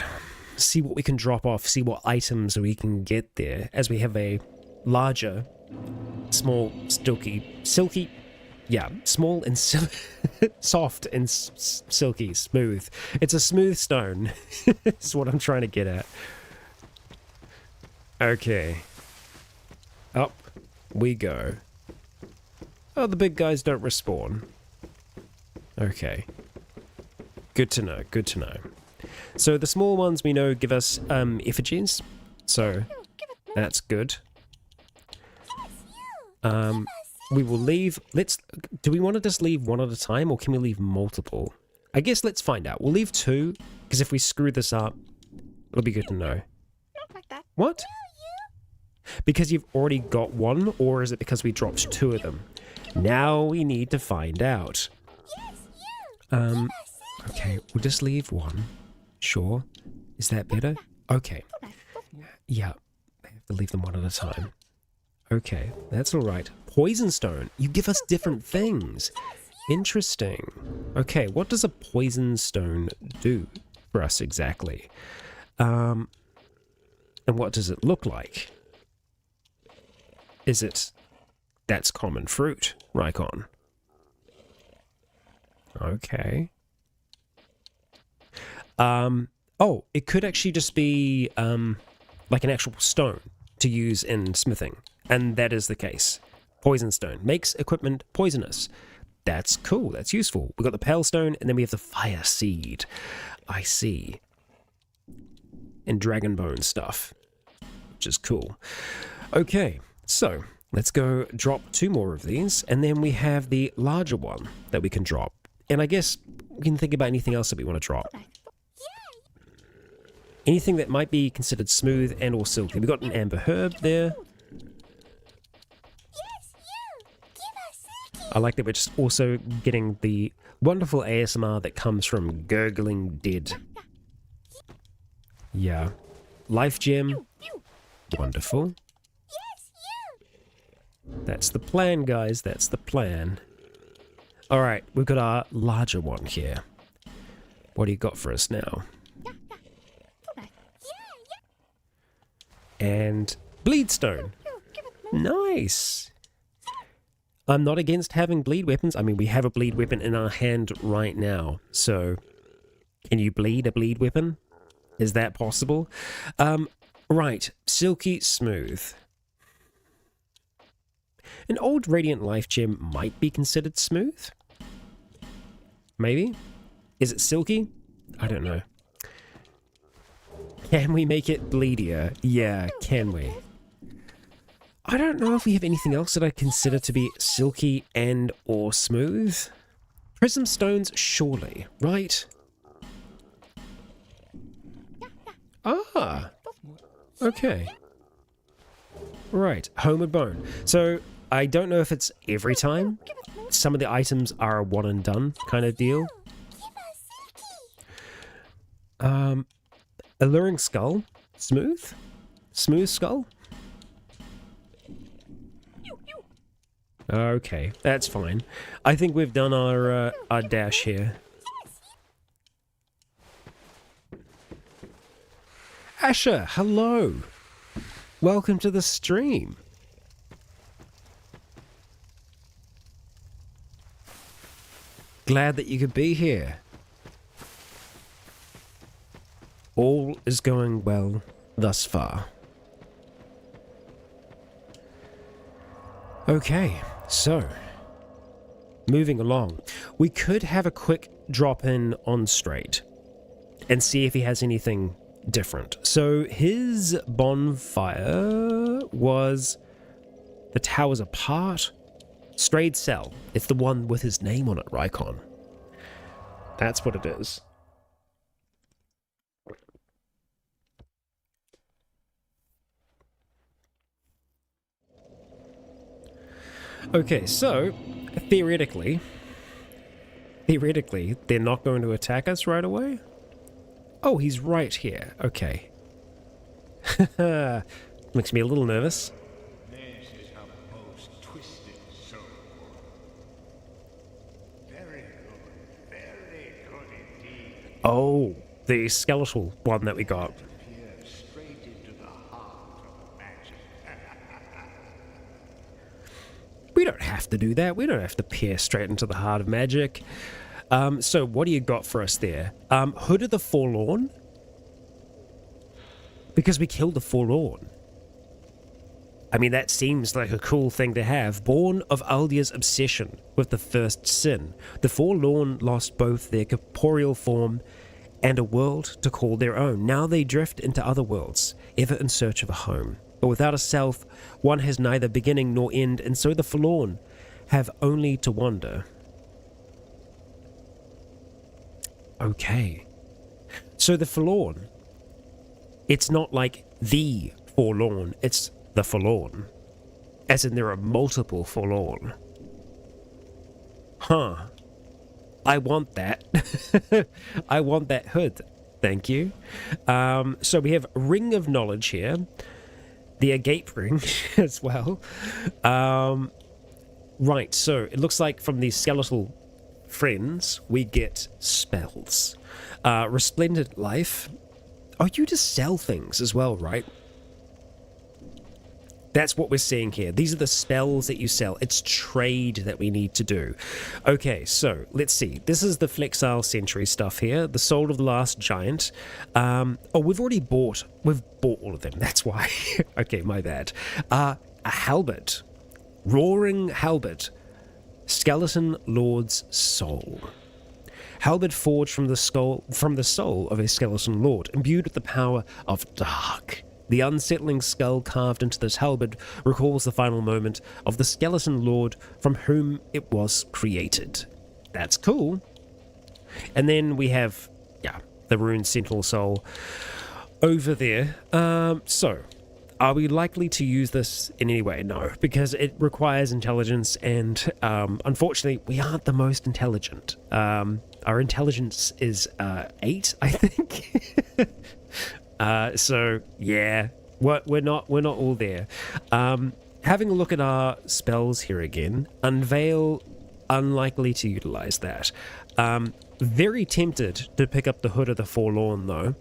See what we can drop off, see what items we can get there, as we have a larger, small, silky, yeah, small and soft and silky, smooth. It's a smooth stone. That's what I'm trying to get at. Okay. Up we go. Oh, the big guys don't respawn. Okay. Good to know, good to know. So the small ones we know give us effigies. So that's good. We will leave. Do we want to just leave one at a time, or can we leave multiple? I guess let's find out. We'll leave 2, because if we screw this up, it'll be good to know. Not like that. What? Because you've already got 1, or is it because we dropped 2 of them? Now we need to find out. Okay, we'll just leave 1. Sure. Is that better? Okay. Yeah, I have to leave them 1 at a time. Okay, that's alright. Poison Stone. You give us different things. Interesting. Okay, what does a Poison Stone do for us exactly? And what does it look like? Is it... That's common fruit, Rycon. Okay. Oh, it could actually just be like an actual stone to use in smithing. And that is the case. Poison Stone makes equipment poisonous. That's cool. That's useful. We've got the Pale Stone, and then we have the Fire Seed. I see. And Dragon Bone stuff, which is cool. Okay, so let's go drop 2 more of these, and then we have the larger one that we can drop. And I guess we can think about anything else that we want to drop. Anything that might be considered smooth and or silky. We've got an Amber Herb there. I like that we're just also getting the wonderful ASMR that comes from gurgling dead. Yeah. Life Gem. Wonderful. That's the plan, guys. That's the plan. Alright, we've got our larger one here. What do you got for us now? And Bleedstone. Nice. I'm not against having bleed weapons. I mean, we have a bleed weapon in our hand right now. So, can you bleed a bleed weapon? Is that possible? Right. Silky Smooth. An old Radiant Life Gem might be considered smooth. Maybe? Is it silky? I don't know. Can we make it bleedier? Yeah, can we? I don't know if we have anything else that I consider to be silky and or smooth. Prism Stones, surely, right? Ah, okay. Right, Homeward Bone. So, I don't know if it's every time. Some of the items are a one and done kind of deal. Alluring Skull. Smooth? Smooth Skull? Okay, that's fine. I think we've done our dash here. Asher, hello. Welcome to the stream. Glad that you could be here. All is going well thus far. Okay, so moving along. We could have a quick drop in on Straight and see if he has anything different. So his bonfire was the towers apart. Strayed cell. It's the one with his name on it, Rycon. That's what it is. Okay, so theoretically, they're not going to attack us right away? Oh, he's right here. Okay. Makes me a little nervous. This is a most twisted soul. Very good indeed. Oh, the skeletal one that we got. Peer straight into the heart of magic. We don't have to do that. We don't have to peer straight into the heart of magic. So what do you got for us there? Hood of the Forlorn? Because we killed the Forlorn. I mean, that seems like a cool thing to have. Born of Aldia's obsession with the first sin, the Forlorn lost both their corporeal form and a world to call their own. Now they drift into other worlds, ever in search of a home. But without a self, one has neither beginning nor end, and so the Forlorn have only to wander. Okay. So the Forlorn, it's not like the Forlorn, it's the Forlorn. As in there are multiple Forlorn. Huh. I want that. I want that hood. Thank you. So we have Ring of Knowledge here. The Agape Ring as well. Right, so it looks like from these skeletal friends, we get spells. Resplendent Life. Oh, you just sell things as well, right? That's what we're seeing here. These are the spells that you sell. It's trade that we need to do. Okay, so let's see. This is the Flexile Sentry stuff here. The Soul of the Last Giant. Oh, we've bought all of them. That's why. Okay, my bad. A halberd. Roaring halberd. Skeleton Lord's Soul. Halberd forged from the soul of a skeleton lord, imbued with the power of dark. The unsettling skull carved into this halberd recalls the final moment of the skeleton lord from whom it was created. That's cool. And then we have, the Rune Sentinel Soul over there. So, are we likely to use this in any way? No, because it requires intelligence, and unfortunately, we aren't the most intelligent. Our intelligence is 8, I think. So yeah, we're not all there. Having a look at our spells here again. Unveil, unlikely to utilize that. Very tempted to pick up the Hood of the Forlorn though.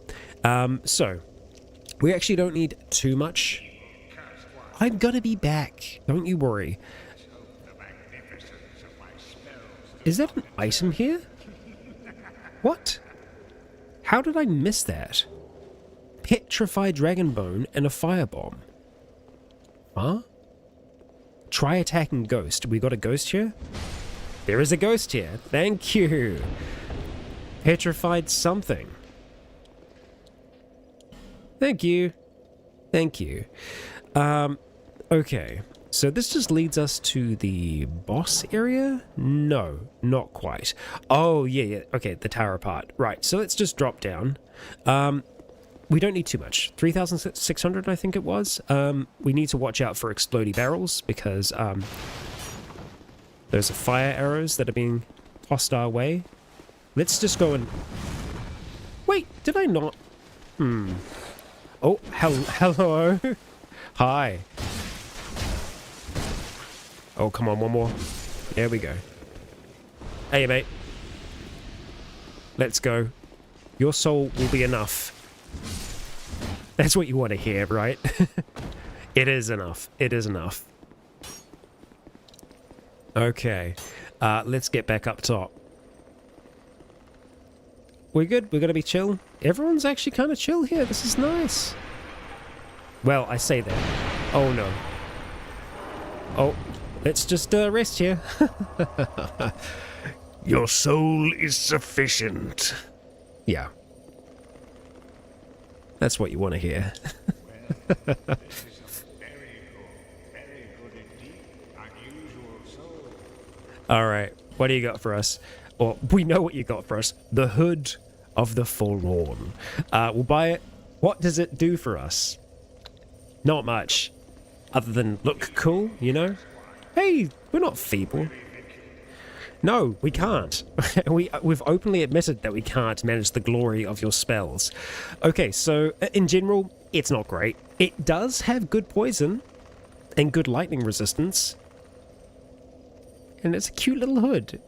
So we actually don't need too much. I'm gonna be back, don't you worry. Is that an item here? What? How did I miss that? Petrified Dragon Bone and a Firebomb. Huh? Try attacking Ghost. We got a ghost here? There is a ghost here. Thank you. Petrified something. Thank you. Thank you. Okay. So this just leads us to the boss area? No, not quite. Oh, yeah. Okay, the tower part. Right, so let's just drop down. We don't need too much. 3,600, I think it was. We need to watch out for explodey barrels because those are fire arrows that are being tossed our way. Let's just go and... Wait, did I not? Oh, hello. Hi. Oh, come on, one more. There we go. Hey, mate. Let's go. Your soul will be enough. That's what you want to hear, right? It is enough. It is enough. Okay. Let's get back up top. We good? We're gonna be chill? Everyone's actually kind of chill here. This is nice. Well, I say that. Oh, no. Oh, let's just rest here. Your soul is sufficient. Yeah. That's what you want to hear. This is a very good indeed. Unusual soul. Alright, what do you got for us? Or, we know what you got for us. The Hood of the Forlorn. We'll buy it. What does it do for us? Not much. Other than look cool, you know? Hey, we're not feeble. No, we can't. We've openly admitted that we can't manage the glory of your spells. Okay, so in general, it's not great. It does have good poison and good lightning resistance. And it's a cute little hood.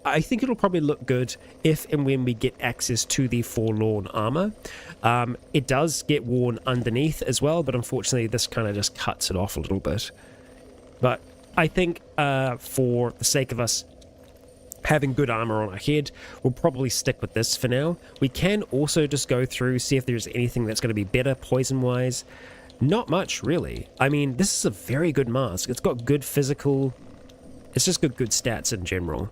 I think it'll probably look good if and when we get access to the Forlorn armor. It does get worn underneath as well, but unfortunately this kind of just cuts it off a little bit. But I think for the sake of us having good armor on our head, we'll probably stick with this for now. We can also just go through, see if there's anything that's going to be better poison-wise. Not much, really. I mean, this is a very good mask. It's got good physical... It's just got good stats in general.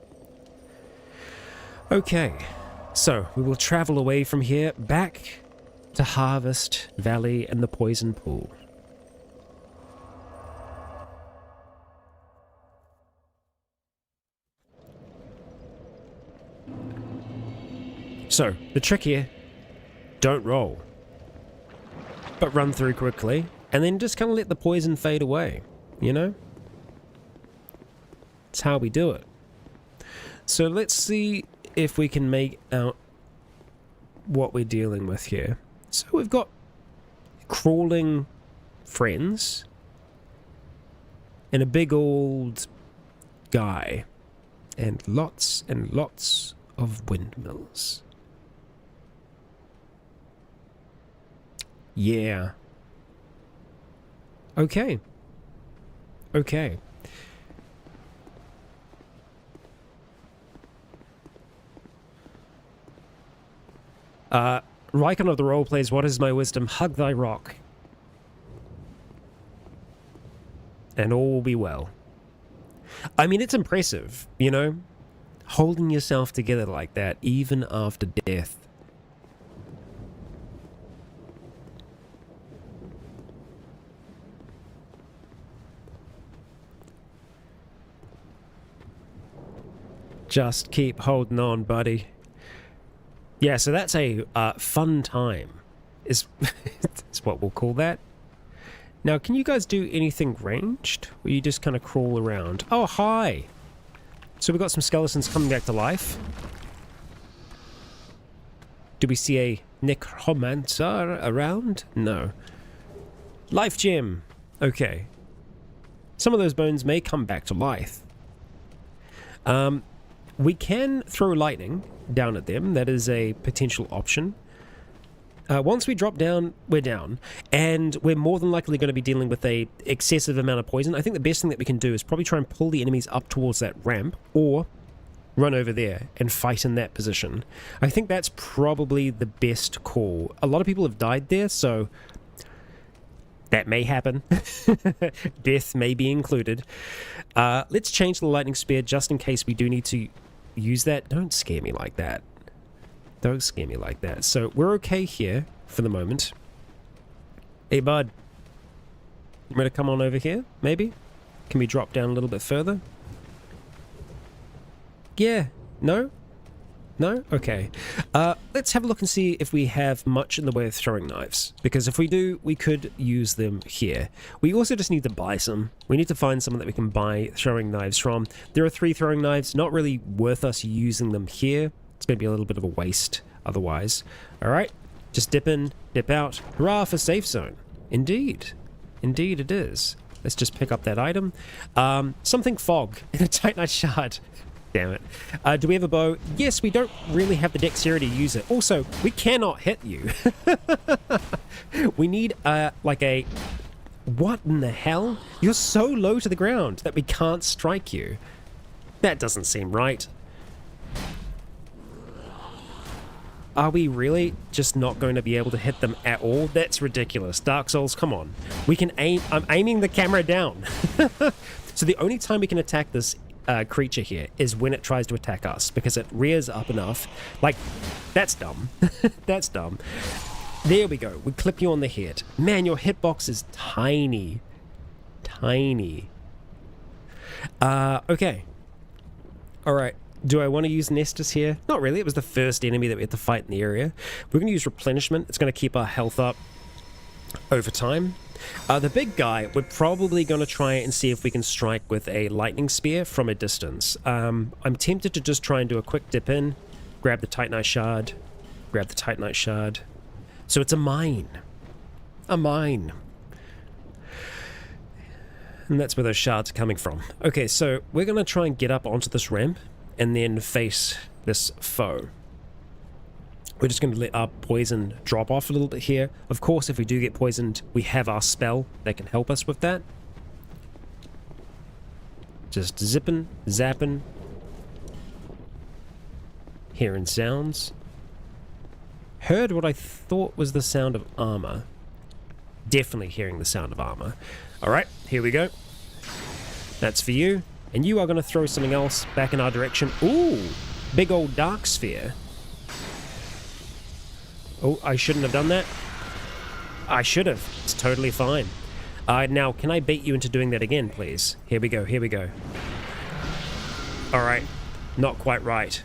Okay, so we will travel away from here back to Harvest Valley and the Poison Pool. So, the trick here, don't roll, but run through quickly, and then just kind of let the poison fade away, you know? That's how we do it. So let's see if we can make out what we're dealing with here. So we've got crawling friends and a big old guy and lots of windmills. Yeah. Okay. Okay. Rycon of the Roleplays, what is my wisdom? Hug thy rock. And all will be well. I mean, it's impressive, you know? Holding yourself together like that, even after death. Just keep holding on, buddy. Yeah, so that's a fun time, is what we'll call that. Now, can you guys do anything ranged? Or you just kind of crawl around? Oh, hi! So we've got some skeletons coming back to life. Do we see a necromancer around? No. Life gem! Okay. Some of those bones may come back to life. We can throw lightning down at them. That is a potential option. Once we drop down, we're down. And we're more than likely going to be dealing with a excessive amount of poison. I think the best thing that we can do is probably try and pull the enemies up towards that ramp, or run over there and fight in that position. I think that's probably the best call. A lot of people have died there, so that may happen. Death may be included. Let's change the lightning spear just in case we do need to use that. Don't scare me like that. Don't scare me like that. So we're okay here for the moment. Hey, bud. You ready to come on over here, maybe? Can we drop down a little bit further? Yeah. No? No? Okay. Let's have a look and see if we have much in the way of throwing knives. Because if we do, we could use them here. We also just need to buy some. We need to find someone that we can buy throwing knives from. There are 3 throwing knives. Not really worth us using them here. It's going to be a little bit of a waste otherwise. Alright. Just dip in, dip out. Hurrah for safe zone. Indeed. Indeed it is. Let's just pick up that item. Something fog and a Titanite shard. Damn it. Do we have a bow? Yes, we don't really have the dexterity to use it. Also, we cannot hit you. We need like a... What in the hell? You're so low to the ground that we can't strike you. That doesn't seem right. Are we really just not going to be able to hit them at all? That's ridiculous. Dark Souls, come on. We can aim... I'm aiming the camera down. So the only time we can attack this creature here is when it tries to attack us, because it rears up enough. Like, that's dumb. That's dumb. There we go. We clip you on the head. Man, your hitbox is tiny. Tiny. Okay. Alright. Do I want to use Nestus here? Not really. It was the first enemy that we had to fight in the area. We're going to use replenishment. It's going to keep our health up over time. The big guy, we're probably going to try and see if we can strike with a lightning spear from a distance. I'm tempted to just try and do a quick dip in, grab the Titanite shard, grab the Titanite shard. So it's a mine. A mine. And that's where those shards are coming from. Okay, so we're going to try and get up onto this ramp and then face this foe. We're just going to let our poison drop off a little bit here. Of course, if we do get poisoned, we have our spell that can help us with that. Just zipping, zapping. Hearing sounds. Heard what I thought was the sound of armor. Definitely hearing the sound of armor. Alright, here we go. That's for you. And you are going to throw something else back in our direction. Ooh, big old dark sphere. Oh, I shouldn't have done that. I should have. It's totally fine. Now, can I bait you into doing that again, please? Here we go, here we go. Alright, not quite right.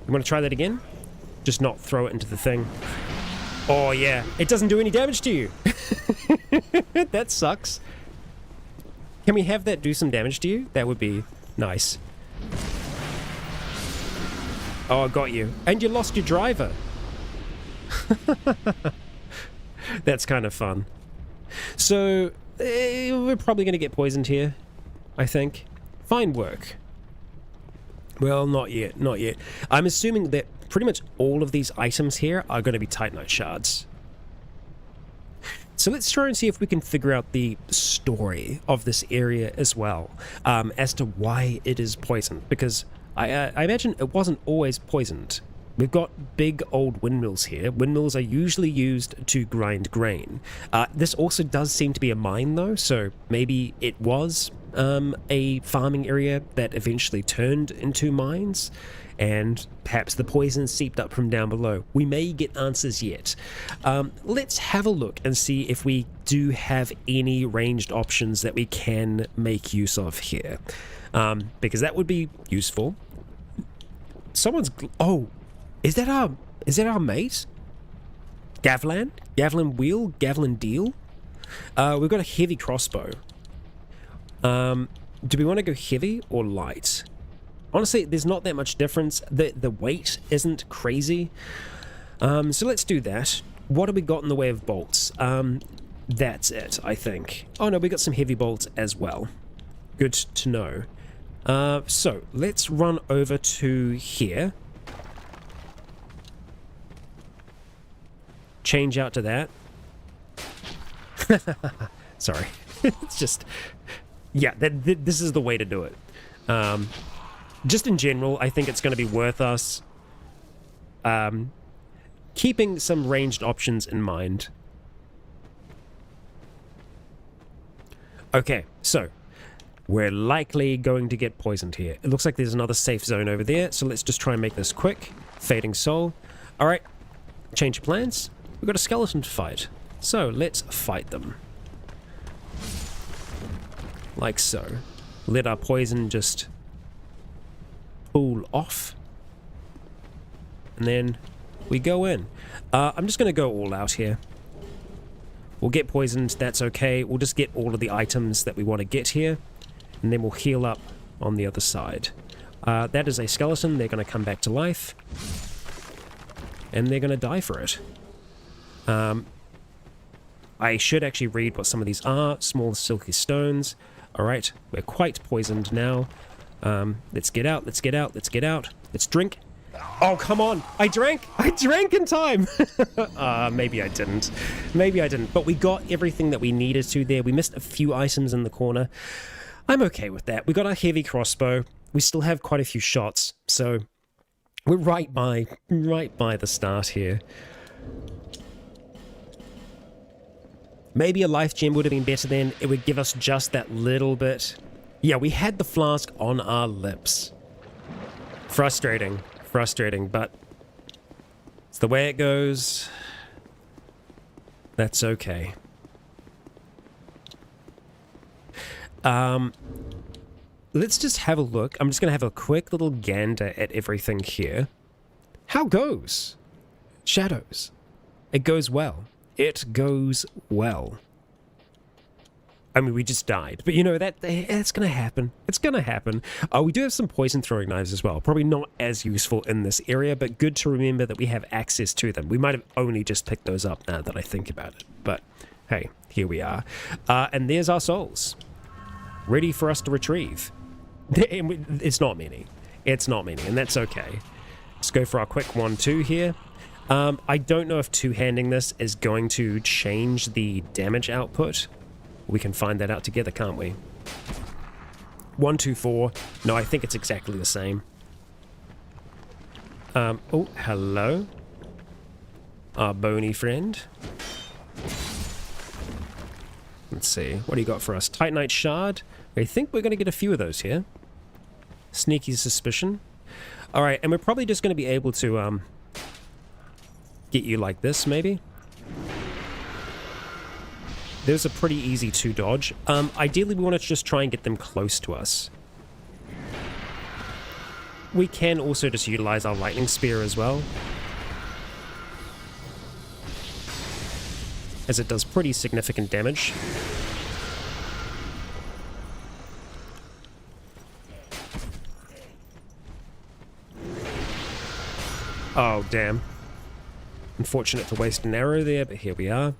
You want to try that again? Just not throw it into the thing. Oh, yeah. It doesn't do any damage to you. That sucks. Can we have that do some damage to you? That would be nice. Oh, I got you. And you lost your driver. That's kind of fun. So, we're probably going to get poisoned here, I think. Fine work. Well, not yet, not yet. I'm assuming that pretty much all of these items here are going to be Titanite shards. So let's try and see if we can figure out the story of this area as well, as to why it is poisoned, because I imagine it wasn't always poisoned. We've got big old windmills here. Windmills are usually used to grind grain. This also does seem to be a mine though, so maybe it was a farming area that eventually turned into mines, and perhaps the poison seeped up from down below. We may get answers yet. Let's have a look and see if we do have any ranged options that we can make use of here, because that would be useful. Someone's... Oh, is that our mate? Gavlan? Gavlan wheel? Gavlan deal? We've got a heavy crossbow. Do we want to go heavy or light? Honestly, there's not that much difference. The weight isn't crazy. So let's do that. What have we got in the way of bolts? That's it, I think. Oh no, we got some heavy bolts as well. Good to know. So let's run over to here. Change out to that. Sorry. It's just... Yeah, this is the way to do it. Just in general, I think it's going to be worth us keeping some ranged options in mind. Okay, so we're likely going to get poisoned here. It looks like there's another safe zone over there, so let's just try and make this quick. Fading soul. Alright, change of plans. We've got a skeleton to fight, so let's fight them. Like so. Let our poison just cool off. And then we go in. I'm just going to go all out here. We'll get poisoned, that's okay. We'll just get all of the items that we want to get here. And then we'll heal up on the other side. That is a skeleton. They're going to come back to life. And they're going to die for it. I should actually read what some of these are. Small silky stones. Alright, we're quite poisoned now. Let's get out, let's get out, let's get out. Let's drink. Oh, come on. I drank in time. Maybe I didn't. Maybe I didn't. But we got everything that we needed to there. We missed a few items in the corner. I'm okay with that. We got our heavy crossbow. We still have quite a few shots. So we're right by the start here. Maybe a life gem would have been better then. It would give us just that little bit. Yeah, we had the flask on our lips. Frustrating, but it's the way it goes. That's okay. Let's just have a look. I'm just going to have a quick little gander at everything here. How goes? Shadows. It goes well. It goes well. I mean, we just died. But, you know, that's going to happen. It's going to happen. We do have some poison throwing knives as well. Probably not as useful in this area, but good to remember that we have access to them. We might have only just picked those up now that I think about it. But, hey, here we are. And there's our souls. Ready for us to retrieve. It's not many. It's not many, and that's okay. Let's go for our quick 1-2 here. I don't know if two-handing this is going to change the damage output. We can find that out together, can't we? 1, 2, 4. No, I think it's exactly the same. Oh, hello. Our bony friend. Let's see. What do you got for us? Titanite shard. I think we're going to get a few of those here. Sneaky suspicion. Alright, and we're probably just going to be able to get you like this, maybe. There's a pretty easy to dodge. Ideally, we want to just try and get them close to us. We can also just utilize our lightning spear as well, as it does pretty significant damage. Oh, damn. Unfortunate to waste an arrow there, but here we are.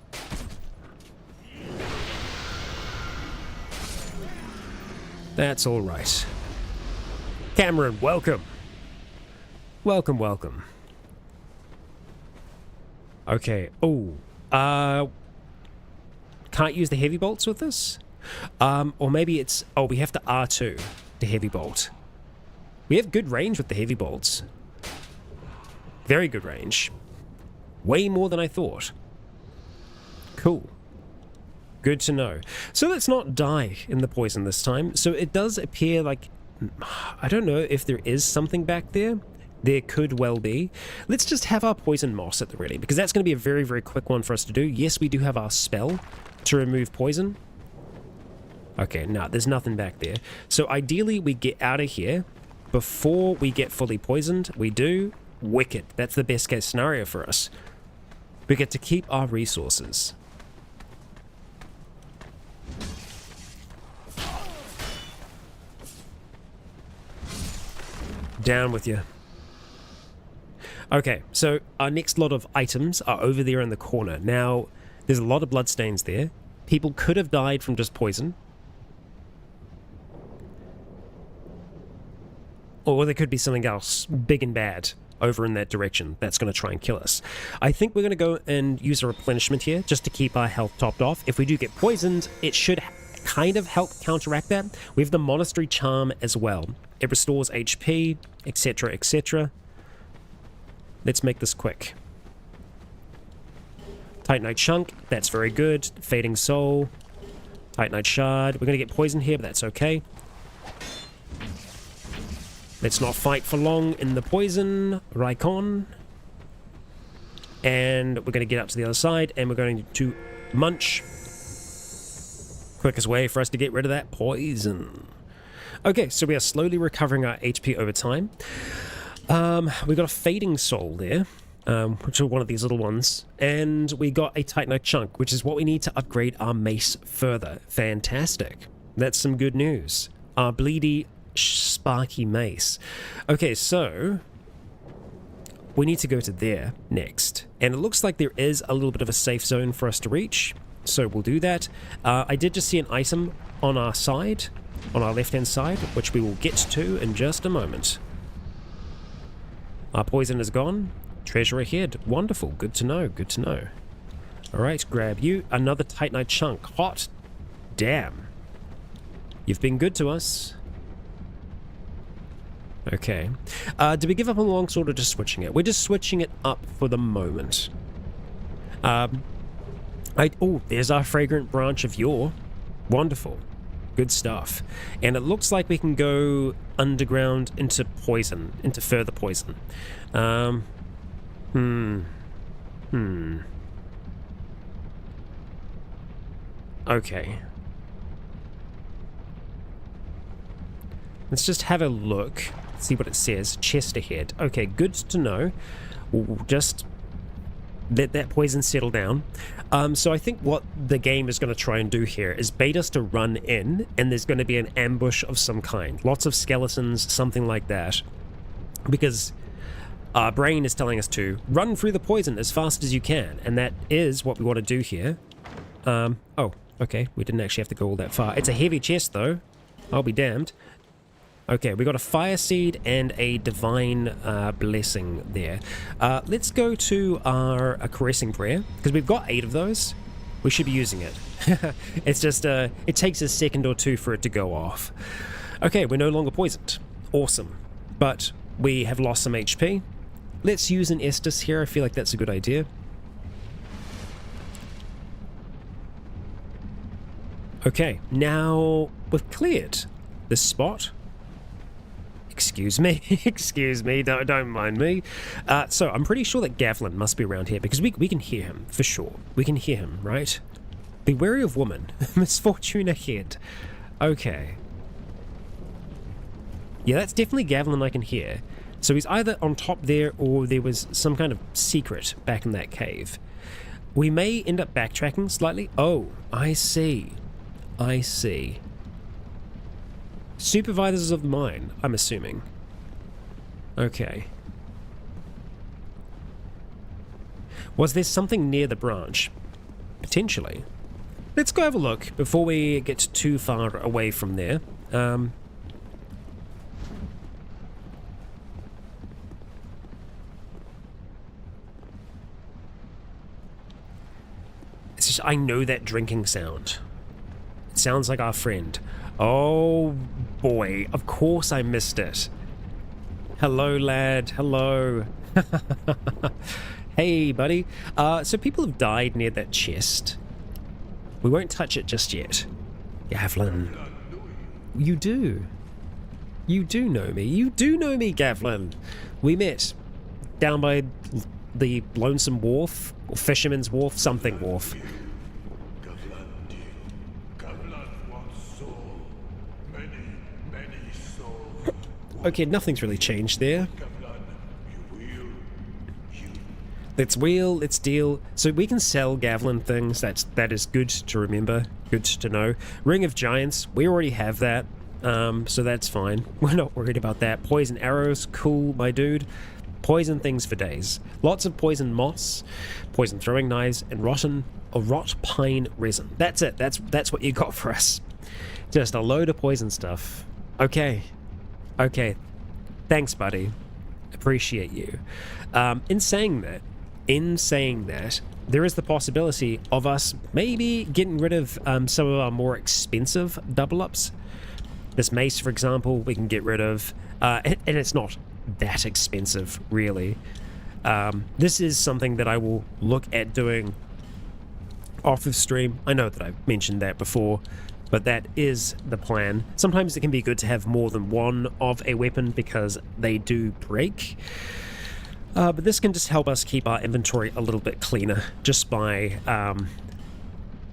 That's all right. Cameron, welcome. Welcome, welcome. Okay. Oh, can't use the heavy bolts with this? Or maybe it's... Oh, we have to R2 to heavy bolt. We have good range with the heavy bolts. Very good range. Way more than I thought. Cool. Good to know. So let's not die in the poison this time. So it does appear like... I don't know if there is something back there. There could well be. Let's just have our poison moss at the ready, because that's going to be a very, very quick one for us to do. Yes, we do have our spell to remove poison. Okay, no, there's nothing back there. So ideally, we get out of here before we get fully poisoned. We do. Wicked. That's the best case scenario for us. We get to keep our resources. Down with you. Okay, so our next lot of items are over there in the corner. Now, there's a lot of bloodstains there. People could have died from just poison. Or there could be something else big and bad over in that direction that's going to try and kill us. I think we're going to go and use a replenishment here just to keep our health topped off. If we do get poisoned, it should kind of help counteract that. We have the Monastery Charm as well. It restores HP, etc., etc. Let's make this quick. Titanite Chunk, that's very good. Fading Soul. Titanite Shard. We're going to get poisoned here, but that's okay. Let's not fight for long in the poison. Rycon. And we're going to get up to the other side, and we're going to munch. Quickest way for us to get rid of that poison. Okay, so we are slowly recovering our HP over time. We got a Fading Soul there, which are one of these little ones. And we got a Titanite Chunk, which is what we need to upgrade our mace further. Fantastic. That's some good news. Our Bleedy Sparky Mace. Okay, so we need to go to there next. And it looks like there is a little bit of a safe zone for us to reach. So we'll do that. I did just see an item on our side, on our left-hand side, which we will get to in just a moment. Our poison is gone. Treasure ahead. Wonderful. Good to know. Good to know. Alright, grab you. Another Titanite chunk. Hot damn. You've been good to us. Okay. Did we give up on longsword or just switching it? We're just switching it up for the moment. Oh, there's our fragrant branch of yore. Wonderful. Good stuff. And it looks like we can go underground into poison, into further poison. Okay. Let's just have a look, see what it says. Chest ahead. Okay, good to know. We'll just let that poison settle down. So I think what the game is going to try and do here is bait us to run in, and there's going to be an ambush of some kind. Lots of skeletons, something like that. Because our brain is telling us to run through the poison as fast as you can, and that is what we want to do here. Oh, okay, we didn't actually have to go all that far. It's a heavy chest, though. I'll be damned. Okay, we got a fire seed and a divine blessing there. Let's go to our caressing prayer, because we've got 8 of those. We should be using it. It's just, it takes a second or two for it to go off. Okay, we're no longer poisoned. Awesome. But we have lost some HP. Let's use an Estus here. I feel like that's a good idea. Okay, now we've cleared this spot. Excuse me, excuse me, don't mind me. So I'm pretty sure that Gavlan must be around here, because we can hear him, for sure. We can hear him, right? Be wary of woman. Misfortune ahead. Okay. Yeah, that's definitely Gavlan I can hear. So he's either on top there, or there was some kind of secret back in that cave. We may end up backtracking slightly. Oh, I see. I see. Supervisors of the mine, I'm assuming. Okay. Was there something near the branch? Potentially. Let's go have a look before we get too far away from there. It's just, I know that drinking sound. It sounds like our friend. Oh boy, of course I missed it. Hello, lad. Hello. Hey, buddy. So people have died near that chest. We won't touch it just yet. Gavlan. You do. You do know me. You do know me, Gavlan. We met down by the Lonesome Wharf, or Fisherman's Wharf, something wharf. Okay, nothing's really changed there. Let's wheel, let's deal. So we can sell Gavlan things. That is good to remember, good to know. Ring of Giants, we already have that, so that's fine. We're not worried about that. Poison arrows, cool, my dude. Poison things for days. Lots of poison moss, poison throwing knives, and rot pine resin. That's it. That's what you got for us. Just a load of poison stuff. Okay. Okay, thanks, buddy. Appreciate you. In saying that, there is the possibility of us maybe getting rid of some of our more expensive double-ups. This mace, for example, we can get rid of, and it's not that expensive, really. This is something that I will look at doing off of stream. I know that I've mentioned that before, but that is the plan. Sometimes it can be good to have more than one of a weapon because they do break. But this can just help us keep our inventory a little bit cleaner just by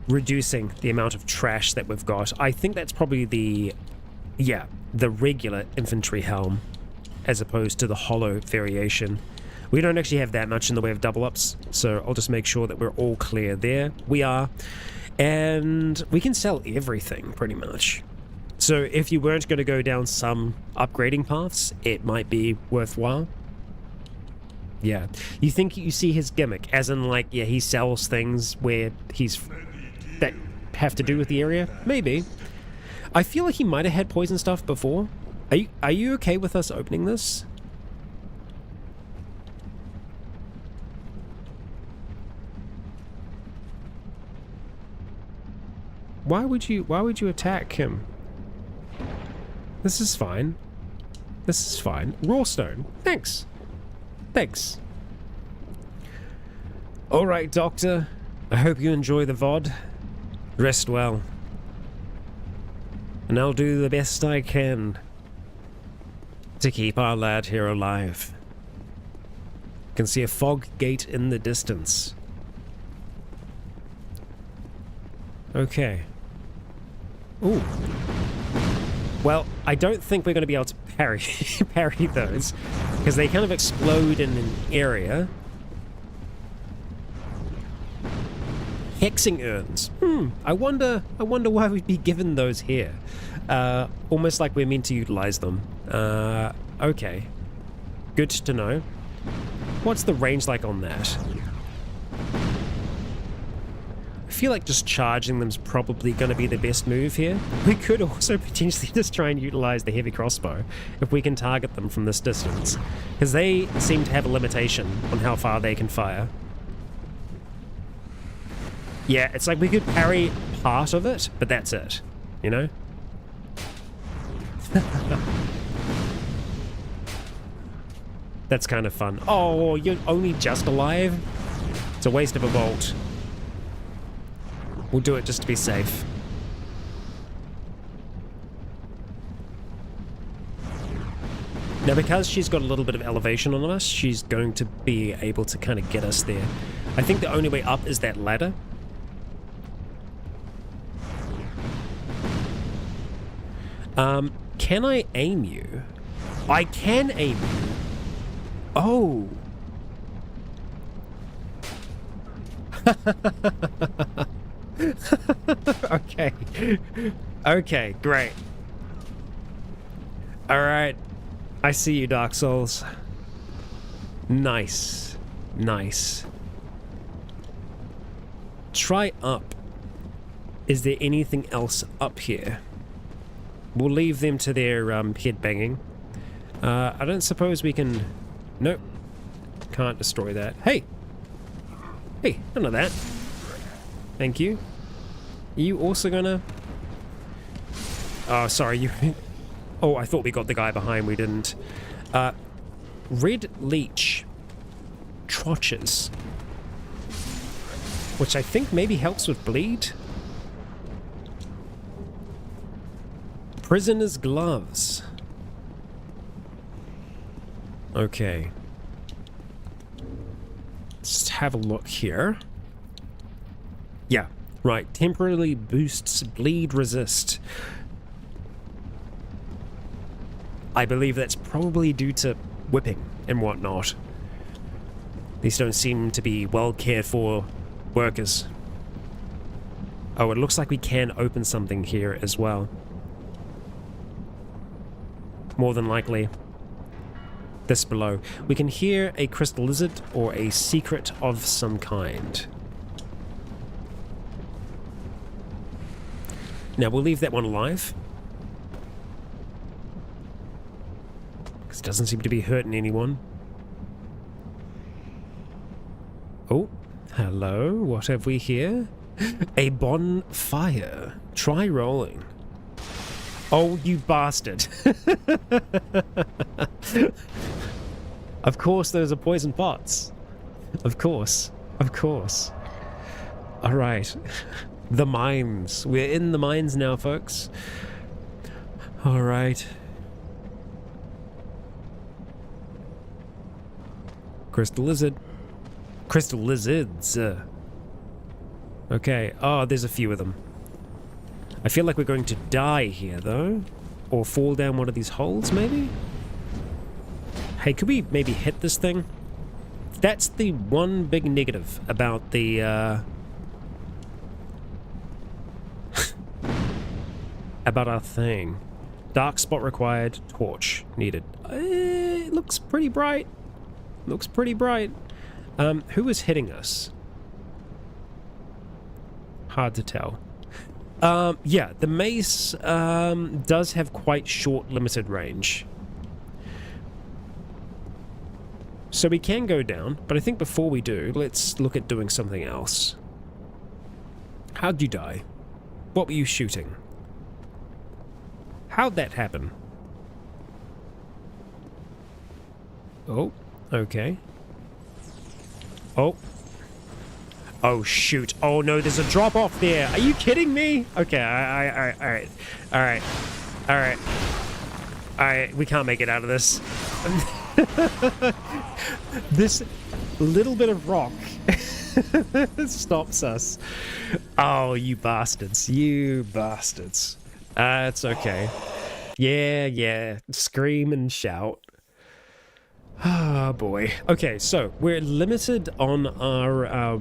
reducing the amount of trash that we've got. I think that's probably the regular infantry helm as opposed to the hollow variation. We don't actually have that much in the way of double-ups, so I'll just make sure that we're all clear there. We are. And we can sell everything, pretty much. So if you weren't going to go down some upgrading paths, it might be worthwhile. Yeah. You think you see his gimmick, as in, like, yeah, he sells things where he's... have to do with the area? Maybe. I feel like he might have had poison stuff before. Are you okay with us opening this? Why would you attack him? This is fine. This is fine. Raw stone. Thanks. Thanks. Alright, Doctor. I hope you enjoy the VOD. Rest well. And I'll do the best I can to keep our lad here alive. Can see a fog gate in the distance. Okay. Ooh. Well, I don't think we're going to be able to parry those, because they kind of explode in an area. Hexing urns. I wonder why we'd be given those here. Almost like we're meant to utilize them. Okay. Good to know. What's the range like on that? I feel like just charging them's probably going to be the best move here. We could also potentially just try and utilize the heavy crossbow if we can target them from this distance, because they seem to have a limitation on how far they can fire. Yeah, it's like we could parry part of it, but that's it, you know? That's kind of fun. Oh, you're only just alive? It's a waste of a bolt. We'll do it just to be safe. Now, because she's got a little bit of elevation on us, she's going to be able to kind of get us there. I think the only way up is that ladder. Can I aim you? I can aim you. Oh. Okay. Okay, great. Alright. I see you, Dark Souls. Nice. Nice. Try up. Is there anything else up here? We'll leave them to their head banging. I don't suppose we can... Nope. Can't destroy that. Hey! Hey, none of that. Thank you. Are you also gonna... Oh, sorry, you... Oh, I thought we got the guy behind, we didn't. Red Leech. Trotches. Which I think maybe helps with bleed. Prisoner's gloves. Okay. Let's have a look here. Yeah, right. Temporarily boosts bleed resist. I believe that's probably due to whipping and whatnot. These don't seem to be well cared for workers. Oh, it looks like we can open something here as well. More than likely. This below. We can hear a crystal lizard or a secret of some kind. Now we'll leave that one alive. Because it doesn't seem to be hurting anyone. Oh, hello. What have we here? A bonfire. Try rolling. Oh, you bastard. Of course those are poison pots. Of course. Of course. Alright. The mines. We're in the mines now, folks. Alright. Crystal lizard. Crystal lizards. Okay. Oh, there's a few of them. I feel like we're going to die here, though. Or fall down one of these holes, maybe? Hey, could we maybe hit this thing? That's the one big negative about the, about our thing. Dark spot required, torch needed. It looks pretty bright. Looks pretty bright. Who is hitting us? Hard to tell. Yeah, the mace does have quite short, limited range. So we can go down, but I think before we do, let's look at doing something else. How'd you die? What were you shooting? How'd that happen? Oh, okay. Oh. Oh, shoot. Oh, no, there's a drop off there. Are you kidding me? Okay, alright. Alright. Alright. Alright, we can't make it out of this. This little bit of rock stops us. Oh, you bastards. You bastards. It's okay. Yeah. Scream and shout. Ah, boy. Okay, so we're limited on our,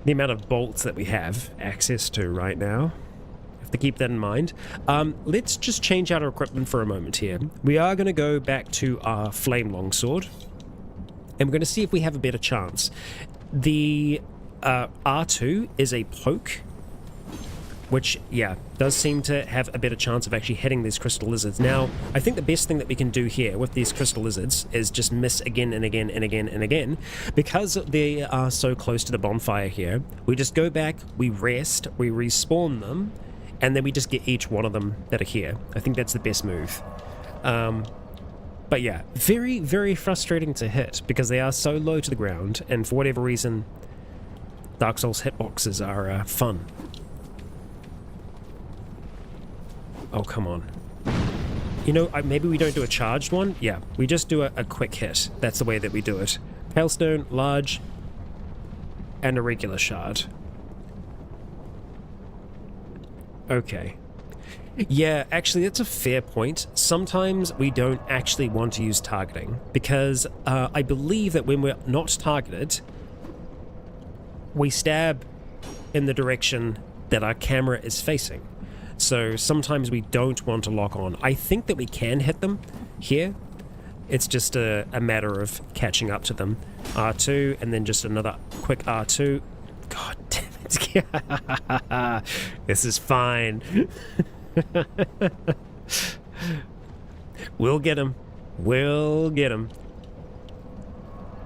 the amount of bolts that we have access to right now. Have to keep that in mind. Let's just change out our equipment for a moment here. We are going to go back to our flame longsword, and we're going to see if we have a better chance. The R2 is a poke, which, yeah, does seem to have a better chance of actually hitting these crystal lizards. Now, I think the best thing that we can do here with these crystal lizards is just miss again and again and again and again. Because they are so close to the bonfire here, we just go back, we rest, we respawn them, and then we just get each one of them that are here. I think that's the best move. But yeah, very, very frustrating to hit because they are so low to the ground, and for whatever reason, Dark Souls hitboxes are fun. Oh, come on. You know, maybe we don't do a charged one? Yeah, we just do a quick hit. That's the way that we do it. Hailstone, large, and a regular shard. Okay. Yeah, actually, that's a fair point. Sometimes we don't actually want to use targeting, because I believe that when we're not targeted, we stab in the direction that our camera is facing. So sometimes we don't want to lock on. I think that we can hit them here. It's just a matter of catching up to them. R2, and then just another quick R2. God damn it. This is fine. We'll get him. We'll get him.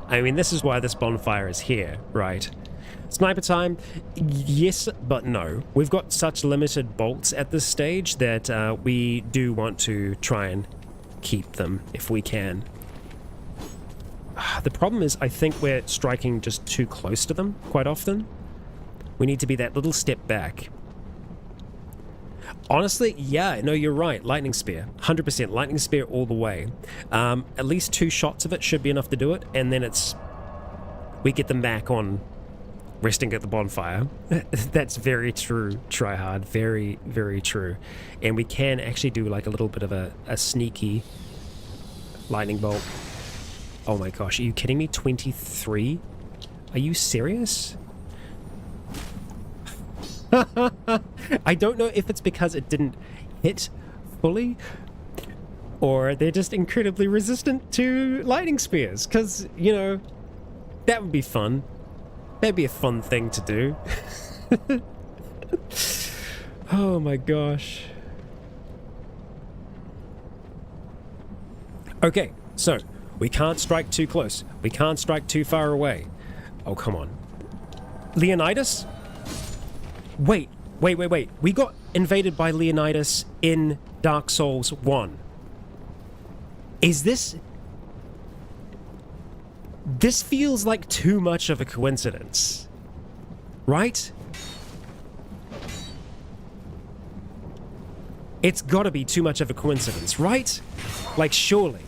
I mean, this is why this bonfire is here, right? Sniper time, yes, but no. We've got such limited bolts at this stage that we do want to try and keep them if we can. The problem is, I think we're striking just too close to them quite often. We need to be that little step back. Honestly, yeah, no, you're right. Lightning Spear, 100%. Lightning Spear all the way. At least 2 shots of it should be enough to do it, and then we get them back on resting at the bonfire. That's very true, tryhard. Very, very true. And we can actually do like a little bit of a sneaky lightning bolt. Oh my gosh, are you kidding me? 23? Are you serious? I don't know if it's because it didn't hit fully, or they're just incredibly resistant to lightning spears, because, you know, that would be fun. That'd be a fun thing to do. Oh my gosh. Okay, so we can't strike too close. We can't strike too far away. Oh, come on. Leonidas? Wait. We got invaded by Leonidas in Dark Souls 1. Is this... This feels like too much of a coincidence, right? It's gotta be too much of a coincidence, right? Like, surely.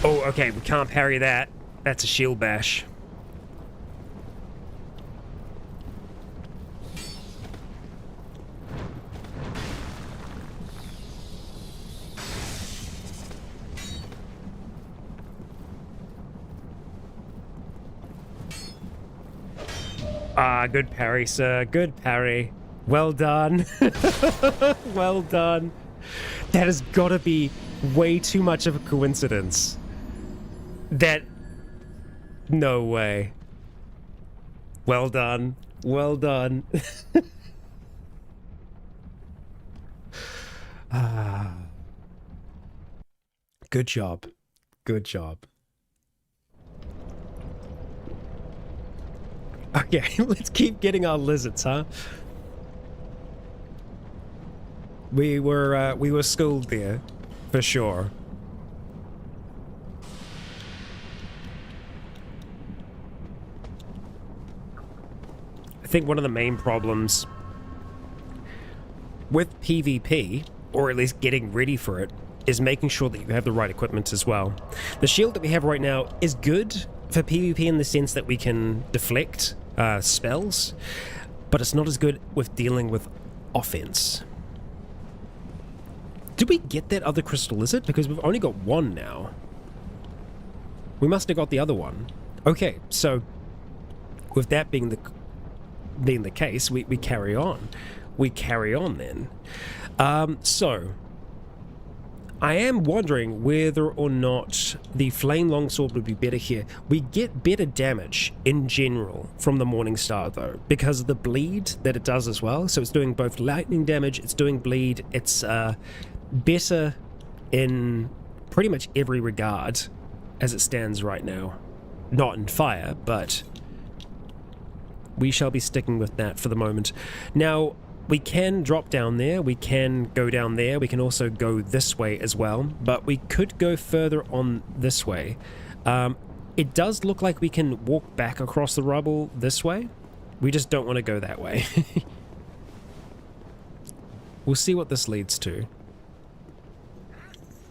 Oh, okay, we can't parry that. That's a shield bash. Ah, good parry, sir. Good parry. Well done. Well done. That has got to be way too much of a coincidence. That... No way. Well done. Well done. Good job. Good job. Okay, let's keep getting our lizards, huh? We were schooled there, for sure. I think one of the main problems with PvP, or at least getting ready for it, is making sure that you have the right equipment as well. The shield that we have right now is good for PvP in the sense that we can deflect spells, but it's not as good with dealing with offense. Did we get that other crystal lizard? Because we've only got one now. We must have got the other one. Okay, so with that being the case, we carry on. We carry on then. So I am wondering whether or not the flame longsword would be better here. We get better damage in general from the Morning Star though, because of the bleed that it does as well. So it's doing both lightning damage, it's doing bleed, it's better in pretty much every regard as it stands right now. Not in fire, but we shall be sticking with that for the moment. Now, we can drop down there, we can go down there, we can also go this way as well, but we could go further on this way. It does look like we can walk back across the rubble this way. We just don't want to go that way. We'll see what this leads to.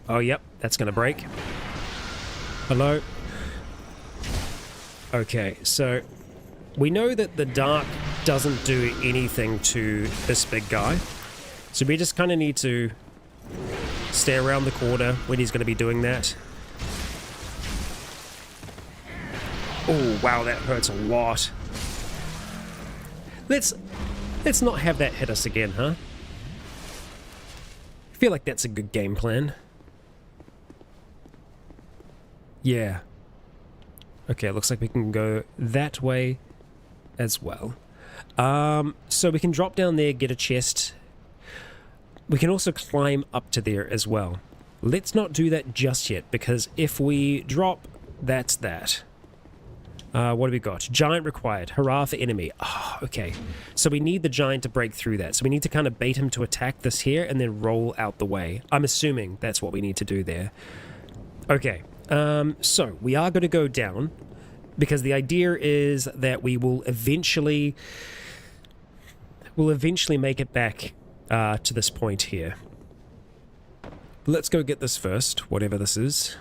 Oh, yep, that's gonna break. Hello? Okay, so we know that the dark doesn't do anything to this big guy, so we just kind of need to stay around the corner when he's going to be doing that. Oh wow, that hurts a lot. Let's not have that hit us again, huh? I feel like that's a good game plan. Yeah. Okay, it looks like we can go that way as well. So we can drop down there, get a chest. We can also climb up to there as well. Let's not do that just yet, because if we drop, that's that. What do we got? Giant required. Hurrah for enemy. Oh, okay. So we need the giant to break through that. So we need to kind of bait him to attack this here and then roll out the way. I'm assuming that's what we need to do there. Okay. So we are going to go down, because the idea is that we will eventually make it back to this point here. Let's go get this first, whatever this is.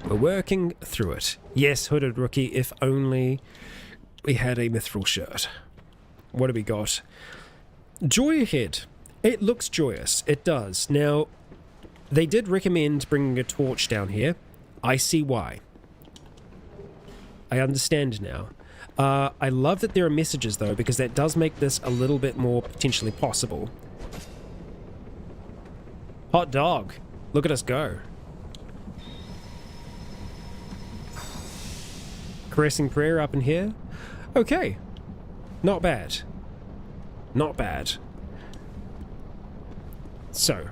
We're working through it. Yes, hooded rookie, if only we had a mithril shirt. What do we got? Joy ahead. It looks joyous. It does. Now, they did recommend bringing a torch down here. I see why. I understand now. I love that there are messages though, because that does make this a little bit more potentially possible. Hot dog. Look at us go. Caressing prayer up in here. Okay. Not bad. Not bad. So,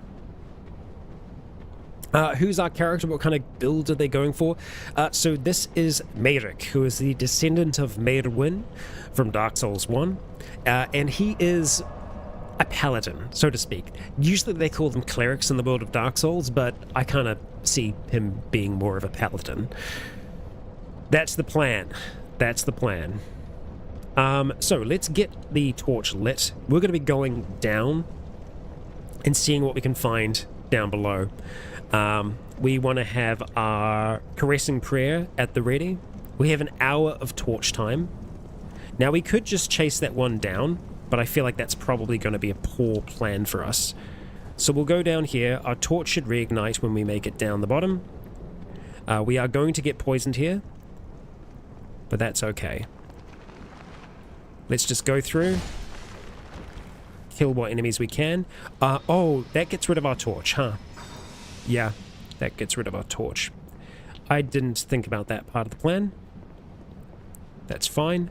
who's our character? What kind of build are they going for? So this is Meyric, who is the descendant of Meirwin from Dark Souls 1. And he is a paladin, so to speak. Usually they call them clerics in the world of Dark Souls, but I kind of see him being more of a paladin. That's the plan. That's the plan. So let's get the torch lit. We're going to be going down and seeing what we can find down below. We want to have our caressing prayer at the ready. We have an hour of torch time. Now we could just chase that one down, but I feel like that's probably going to be a poor plan for us. So we'll go down here. Our torch should reignite when we make it down the bottom. We are going to get poisoned here, but that's okay. Let's just go through. Kill what enemies we can. Oh, that gets rid of our torch, huh? Yeah, that gets rid of our torch. I didn't think about that part of the plan. That's fine.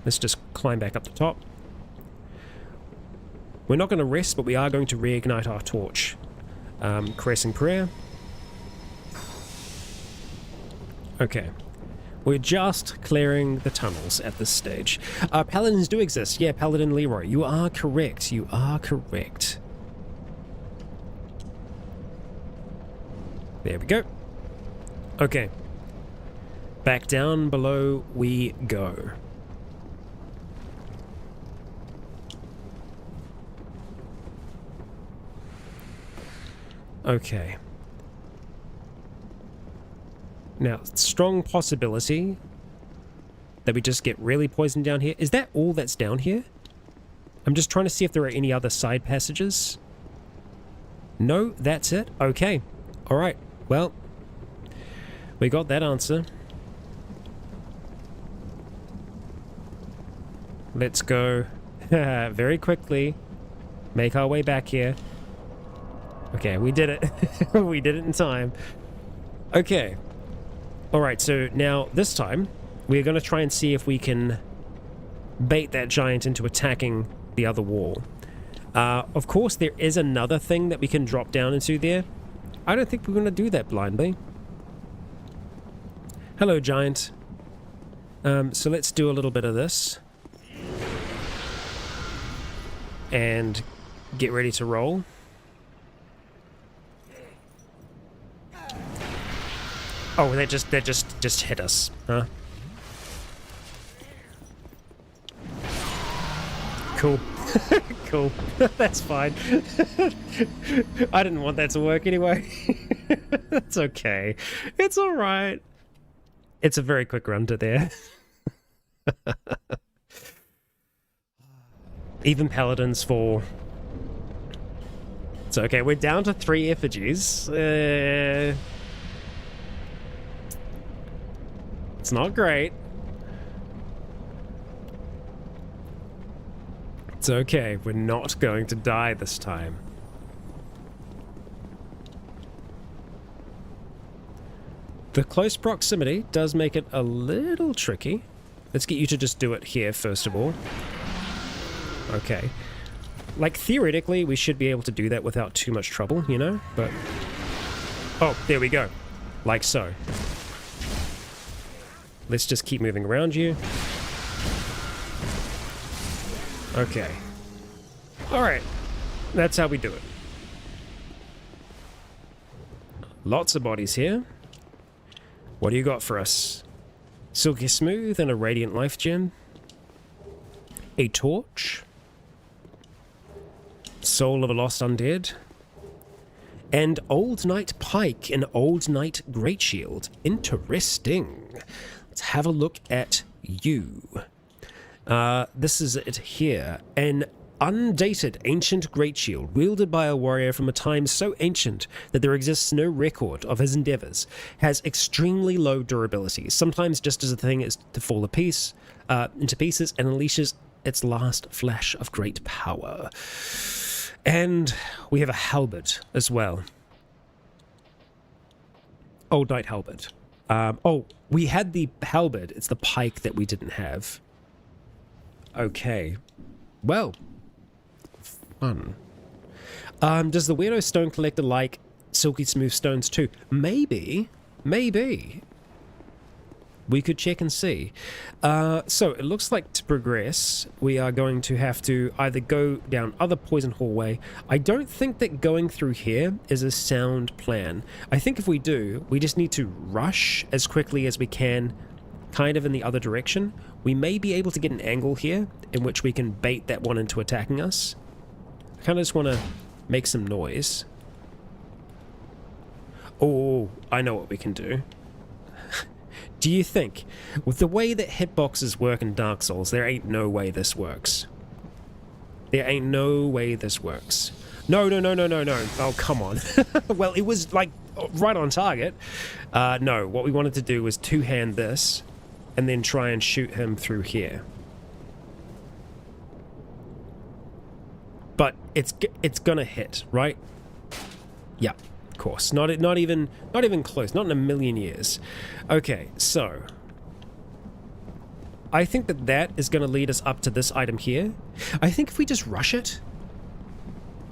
Let's just climb back up the top. We're not going to rest, but we are going to reignite our torch. Caressing prayer. Okay. We're just clearing the tunnels at this stage. Paladins do exist. Yeah, Paladin Leroy. You are correct. You are correct. There we go. Okay. Back down below we go. Okay. Now, strong possibility that we just get really poisoned down here. Is that all that's down here? I'm just trying to see if there are any other side passages. No, that's it? Okay. Alright. Well, we got that answer. Let's go very quickly. Make our way back here. Okay, we did it. We did it in time. Okay. Alright, so now this time we're going to try and see if we can bait that giant into attacking the other wall. Of course, there is another thing that we can drop down into there. I don't think we're going to do that blindly. Hello, giant. So let's do a little bit of this. And get ready to roll. Oh, that just hit us, huh? Cool. Cool. That's fine. I didn't want that to work anyway. That's okay. It's alright. It's a very quick run to there. Even paladins fall. It's okay. We're down to 3 effigies. It's not great. It's okay. We're not going to die this time. The close proximity does make it a little tricky. Let's get you to just do it here first of all. Okay. Like, theoretically, we should be able to do that without too much trouble, you know? But... oh, there we go. Like so. Let's just keep moving around you. Okay. Alright. That's how we do it. Lots of bodies here. What do you got for us? Silky Smooth and a Radiant Life Gem. A torch. Soul of a Lost Undead. And Old Knight Pike and Old Knight Great Shield. Interesting. Let's have a look at you. This is it here. An undated ancient great shield wielded by a warrior from a time so ancient that there exists no record of his endeavors, has extremely low durability, sometimes just as a thing is to fall into pieces, and unleashes its last flash of great power. And we have a halberd as well. Old Knight halberd. Oh, we had the halberd. It's the pike that we didn't have. Okay. Well. Fun. Does the Weirdo Stone Collector like Silky Smooth stones too? Maybe. Maybe. We could check and see. So, it looks like to progress, we are going to have to either go down other poison hallway. I don't think that going through here is a sound plan. I think if we do, we just need to rush as quickly as we can, kind of in the other direction. We may be able to get an angle here in which we can bait that one into attacking us. I kind of just want to make some noise. Oh, I know what we can do. Do you think, with the way that hitboxes work in Dark Souls, there ain't no way this works? There ain't no way this works. No, no, no, no, no, no. Oh, come on. Well, it was, like, right on target. No, what we wanted to do was two-hand this, and then try and shoot him through here. But it's gonna hit, right? Yeah. Course, not even close, not in a million years. Okay, so I think that that is going to lead us up to this item here. I think if we just rush it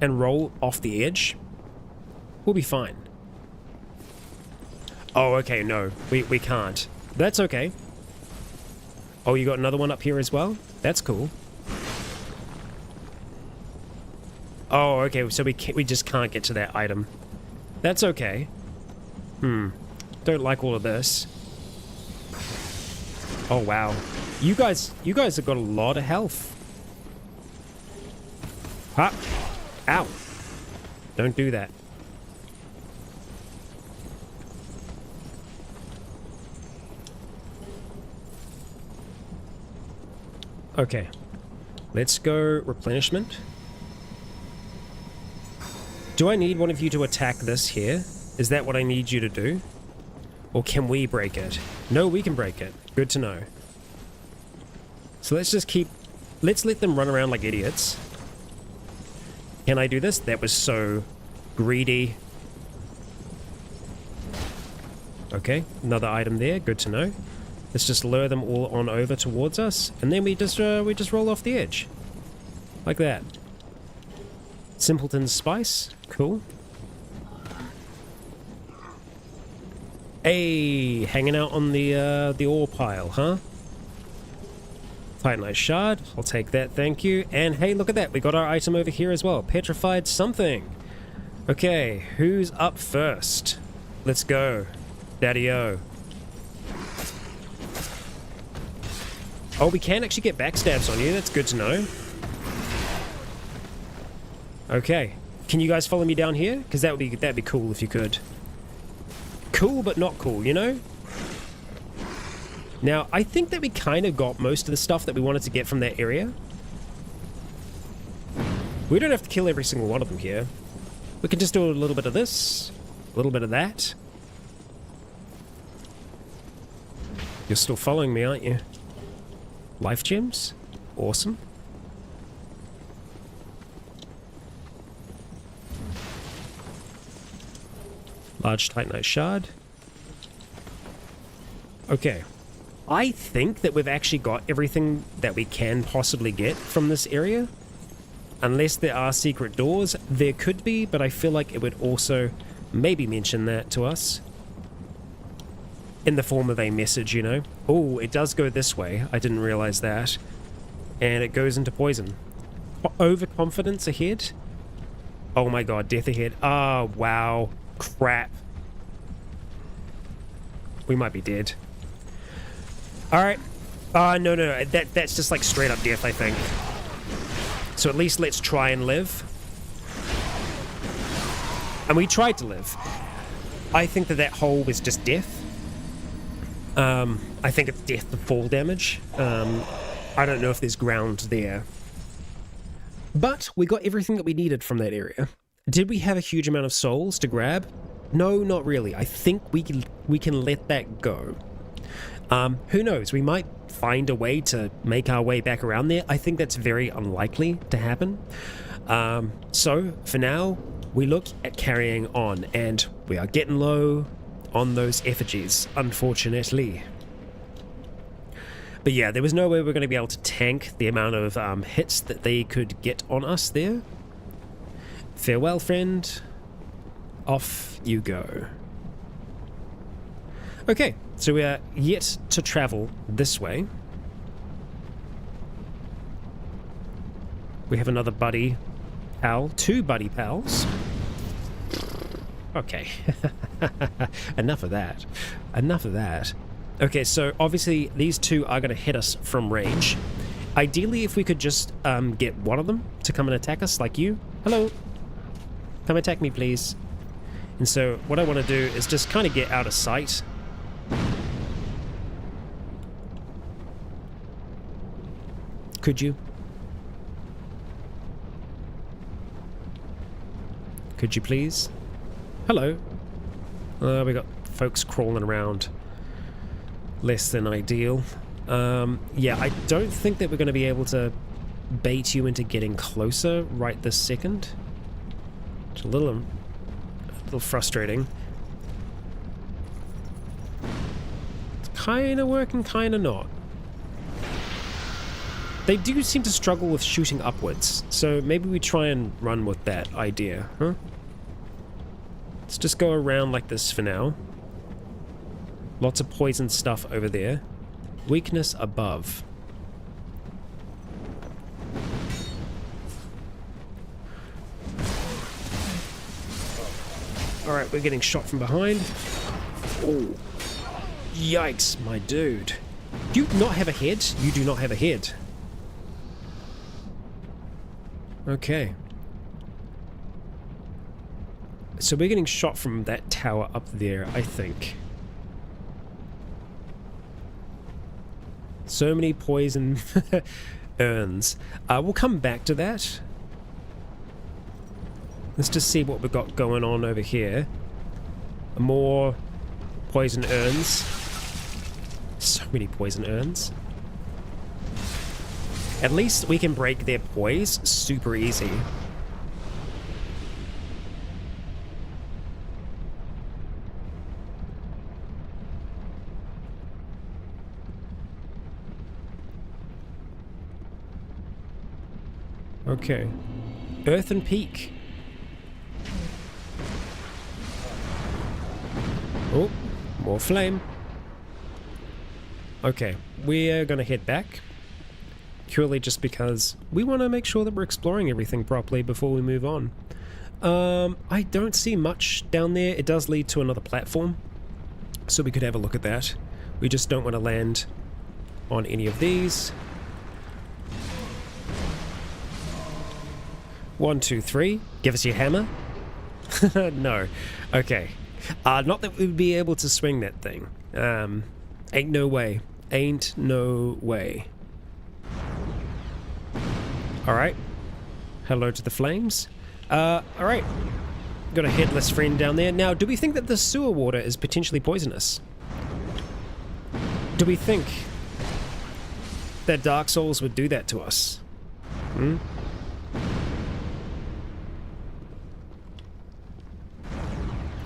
and roll off the edge, we'll be fine. Oh, okay, no, we can't. That's okay. Oh, you got another one up here as well? That's cool. Oh, okay, so we just can't get to that item. That's okay. Don't like all of this. Oh, wow. You guys have got a lot of health. Ha! Ow! Don't do that. Okay. Let's go replenishment. Do I need one of you to attack this here? Is that what I need you to do? Or can we break it? No, we can break it. Good to know. So let's just let's let them run around like idiots. Can I do this? That was so greedy. Okay, another item there. Good to know. Let's just lure them all on over towards us, and then we just roll off the edge. Like that. Simpleton's Spice. Cool. Hey, hanging out on the ore pile, huh? Titanite Shard. I'll take that, thank you. And hey, look at that. We got our item over here as well. Petrified something. Okay, who's up first? Let's go. Daddy-o. Oh, we can actually get backstabs on you. That's good to know. Okay. Can you guys follow me down here? Because that'd be cool if you could. Cool, but not cool, you know? Now, I think that we kind of got most of the stuff that we wanted to get from that area. We don't have to kill every single one of them here. We can just do a little bit of this, a little bit of that. You're still following me, aren't you? Life gems? Awesome. Large Titanite Shard. Okay. I think that we've actually got everything that we can possibly get from this area. Unless there are secret doors. There could be, but I feel like it would also maybe mention that to us. In the form of a message, you know. Oh, it does go this way. I didn't realize that. And it goes into poison. Overconfidence ahead? Oh my god, death ahead. Ah, oh, wow. Crap. We might be dead. Alright. No. That's just like straight up death, I think. So at least let's try and live. And we tried to live. I think that hole was just death. I think it's death to fall damage. I don't know if there's ground there. But we got everything that we needed from that area. Did we have a huge amount of souls to grab? No, not really. I think we can let that go. Who knows? We might find a way to make our way back around there. I think that's very unlikely to happen. So, for now, we look at carrying on, and we are getting low on those effigies, unfortunately. But yeah, there was no way we're going to be able to tank the amount of hits that they could get on us there. Farewell, friend. Off you go. Okay, so we are yet to travel this way. We have another buddy pal, 2 buddy pals. Okay. Enough of that. Enough of that. Okay, so obviously these 2 are going to hit us from range. Ideally, if we could just get one of them to come and attack us, like you. Hello. Come attack me, please. And so what I want to do is just kind of get out of sight. Could you? Could you please? Hello. We got folks crawling around. Less than ideal. Yeah, I don't think that we're going to be able to bait you into getting closer right this second. It's a little frustrating. It's kind of working, kind of not. They do seem to struggle with shooting upwards, so maybe we try and run with that idea, huh? Let's just go around like this for now. Lots of poison stuff over there. Weakness above. Alright, we're getting shot from behind. Oh, yikes, my dude. Do you not have a head? You do not have a head. Okay. So we're getting shot from that tower up there, I think. So many poison urns. We'll come back to that. Let's just see what we've got going on over here. More poison urns. So many poison urns. At least we can break their poise super easy. Okay. Earthen Peak. Oh, more flame. Okay, we're gonna head back. Purely just because we want to make sure that we're exploring everything properly before we move on. I don't see much down there. It does lead to another platform, so we could have a look at that. We just don't want to land on any of these. 1, 2, 3. Give us your hammer. No. Okay. Not that we'd be able to swing that thing. Ain't no way. Ain't no way. Alright. Hello to the flames. Alright. Got a headless friend down there. Now, do we think that the sewer water is potentially poisonous? Do we think that Dark Souls would do that to us? Hmm?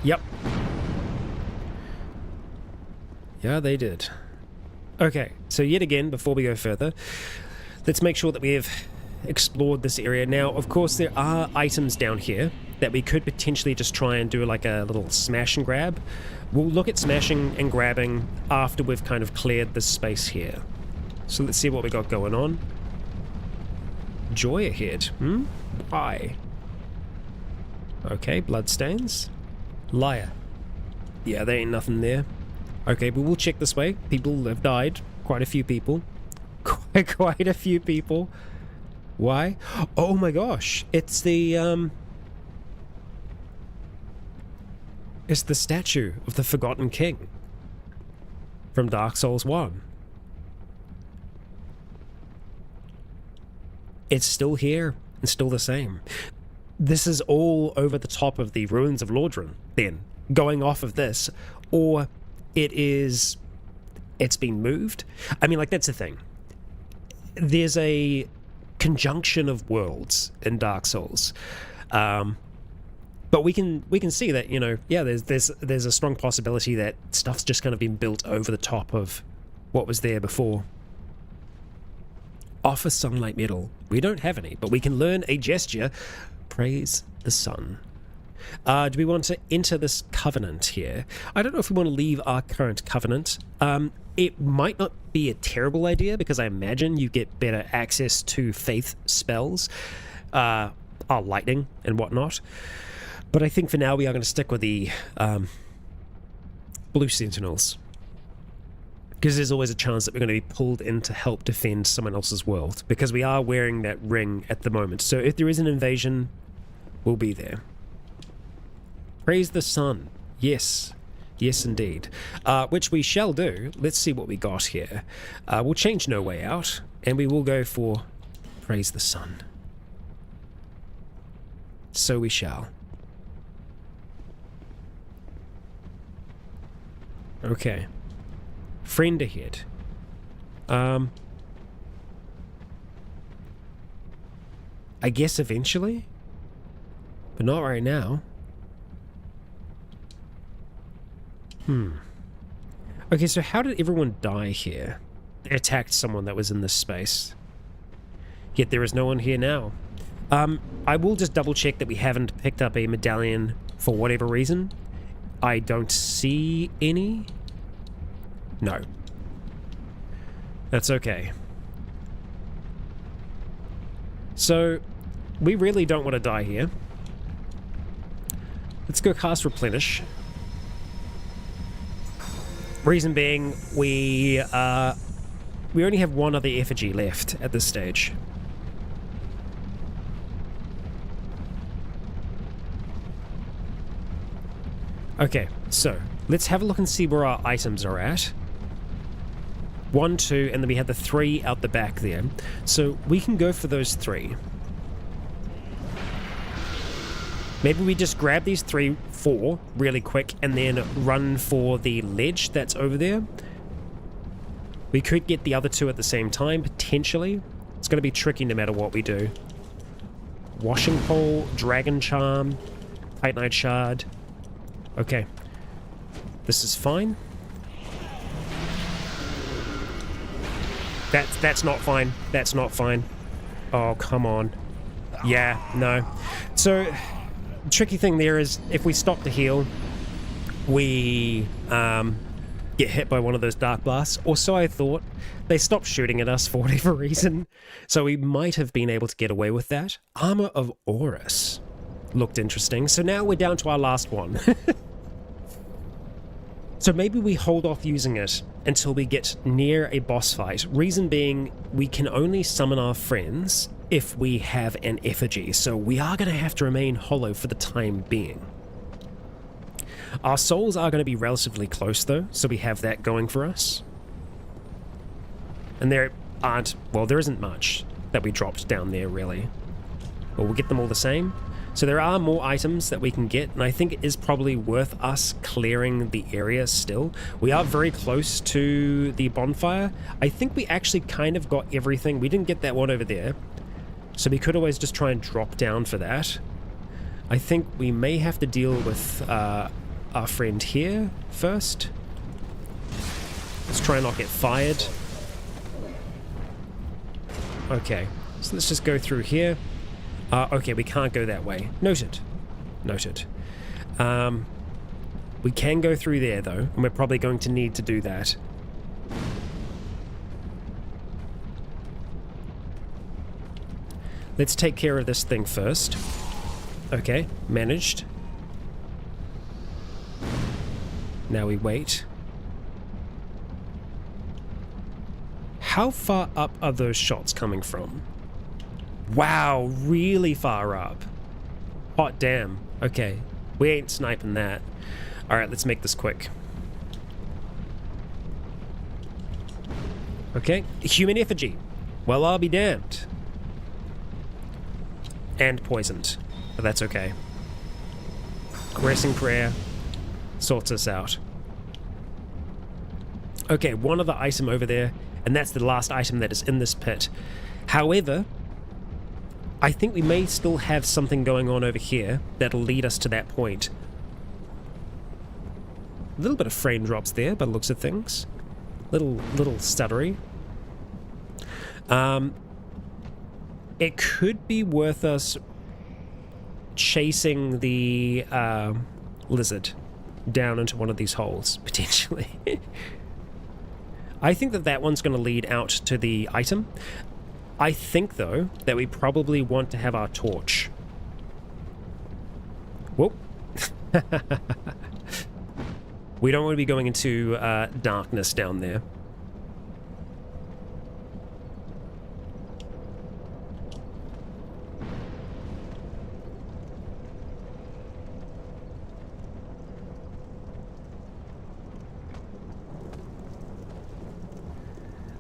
Yep. Yeah, they did. Okay, so yet again, before we go further, let's make sure that we have explored this area. Now, of course, there are items down here that we could potentially just try and do like a little smash and grab. We'll look at smashing and grabbing after we've kind of cleared this space here. So let's see what we got going on. Joy ahead. Hmm? Why? Okay, bloodstains. Liar. Yeah, there ain't nothing there. Okay, but we'll check this way. People have died. Quite a few people. Quite a few people. Why? Oh my gosh. It's the, it's the statue of the Forgotten King from Dark Souls 1. It's still here and still the same. This is all over the top of the ruins of Lordran, then, going off of this, or it's been moved. I mean, like, that's the thing. There's a conjunction of worlds in Dark Souls, but we can see that, you know, yeah, there's a strong possibility that stuff's just kind of been built over the top of what was there before. Offer sunlight metal. We don't have any, but we can learn a gesture. Praise the sun. Do we want to enter this covenant here? I don't know if we want to leave our current covenant. It might not be a terrible idea because I imagine you get better access to faith spells, lightning and whatnot. But I think for now we are going to stick with the blue sentinels, because there's always a chance that we're going to be pulled in to help defend someone else's world, because we are wearing that ring at the moment. So if there is an invasion, we'll be there. Praise the sun. Yes. Yes, indeed. Which we shall do. Let's see what we got here. We'll change No Way Out, and we will go for Praise the Sun. So we shall. Okay. Friend ahead. I guess eventually, but not right now. Okay, so how did everyone die here? They attacked someone that was in this space. Yet there is no one here now. I will just double check that we haven't picked up a medallion for whatever reason. I don't see any. No. That's okay. So, we really don't want to die here. Let's go cast Replenish. Reason being, we only have one other effigy left at this stage. Okay, so let's have a look and see where our items are at. 1, 2, and then we have the 3 out the back there. So we can go for those 3. Maybe we just grab these 3, 4 really quick and then run for the ledge that's over there. We could get the other 2 at the same time, potentially. It's going to be tricky no matter what we do. Washing Pole, Dragon Charm, Titanite Shard. Okay. This is fine. That's not fine. That's not fine. Oh, come on. Yeah, no. So, the tricky thing there is, if we stop to heal, we get hit by one of those dark blasts. Or so I thought. They stopped shooting at us for whatever reason. So we might have been able to get away with that. Armor of Horus. Looked interesting. So now we're down to our last one. So maybe we hold off using it until we get near a boss fight. Reason being, we can only summon our friends if we have an effigy, so we are going to have to remain hollow for the time being. Our souls are going to be relatively close though, so we have that going for us. And there isn't much that we dropped down there really. But we'll get them all the same. So there are more items that we can get, and I think it is probably worth us clearing the area still. We are very close to the bonfire. I think we actually kind of got everything. We didn't get that one over there, so we could always just try and drop down for that. I think we may have to deal with our friend here first. Let's try and not get fired. Okay, so let's just go through here. Okay, we can't go that way. Noted. Noted. We can go through there, though, and we're probably going to need to do that. Let's take care of this thing first. Okay, managed. Now we wait. How far up are those shots coming from? Wow, really far up. Hot damn. Okay, we ain't sniping that. Alright, let's make this quick. Okay, human effigy. Well, I'll be damned. And poisoned. But that's okay. Caressing prayer sorts us out. Okay, one other item over there, and that's the last item that is in this pit. However, I think we may still have something going on over here that'll lead us to that point. A little bit of frame drops there by the looks of things. Little stuttery. It could be worth us chasing the lizard down into one of these holes, potentially. I think that one's going to lead out to the item. I think, though, that we probably want to have our torch. Whoop. We don't want to be going into darkness down there.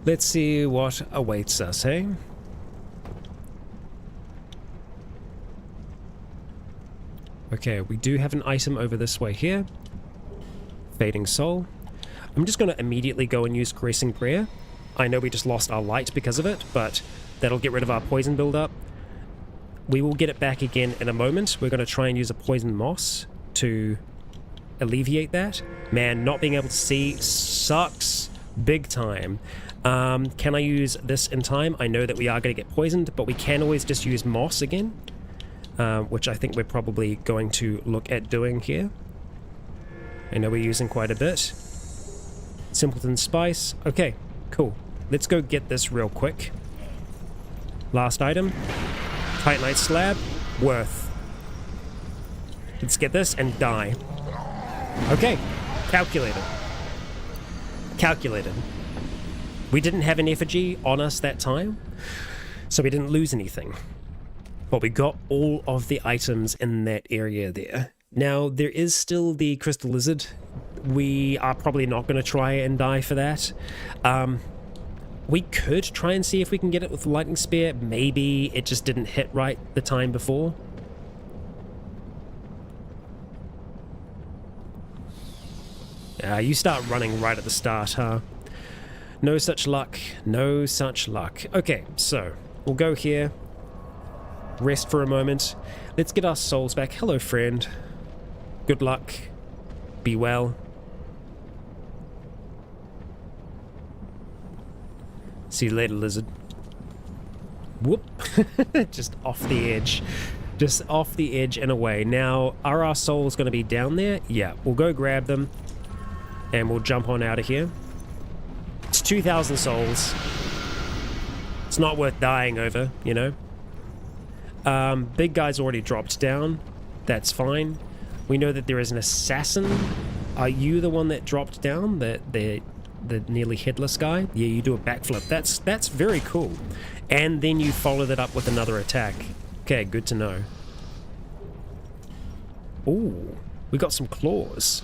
Let's see what awaits us, hey? Okay, we do have an item over this way here. Fading Soul. I'm just going to immediately go and use Caressing Prayer. I know we just lost our light because of it, but that'll get rid of our poison buildup. We will get it back again in a moment. We're going to try and use a Poison Moss to alleviate that. Man, not being able to see sucks big time. Can I use this in time? I know that we are going to get poisoned, but we can always just use moss again, which I think we're probably going to look at doing here. I know we're using quite a bit. Simpleton Spice. Okay, cool. Let's go get this real quick. Last item. Titanite Slab. Worth. Let's get this and die. Okay. Calculated. Calculated. We didn't have an effigy on us that time, so we didn't lose anything. But we got all of the items in that area there. Now, there is still the Crystal Lizard. We are probably not going to try and die for that. We could try and see if we can get it with the Lightning Spear. Maybe it just didn't hit right the time before. You start running right at the start, huh? No such luck. No such luck. Okay, so we'll go here. Rest for a moment. Let's get our souls back. Hello, friend. Good luck. Be well. See you later, lizard. Whoop. Just off the edge. Just off the edge and away. Now, are our souls going to be down there? Yeah, we'll go grab them. And we'll jump on out of here. It's 2,000 souls. It's not worth dying over, you know. Big guy's already dropped down. That's fine. We know that there is an assassin. Are you the one that dropped down? The nearly headless guy? Yeah, you do a backflip. That's very cool. And then you follow that up with another attack. Okay, good to know. Ooh, we got some claws.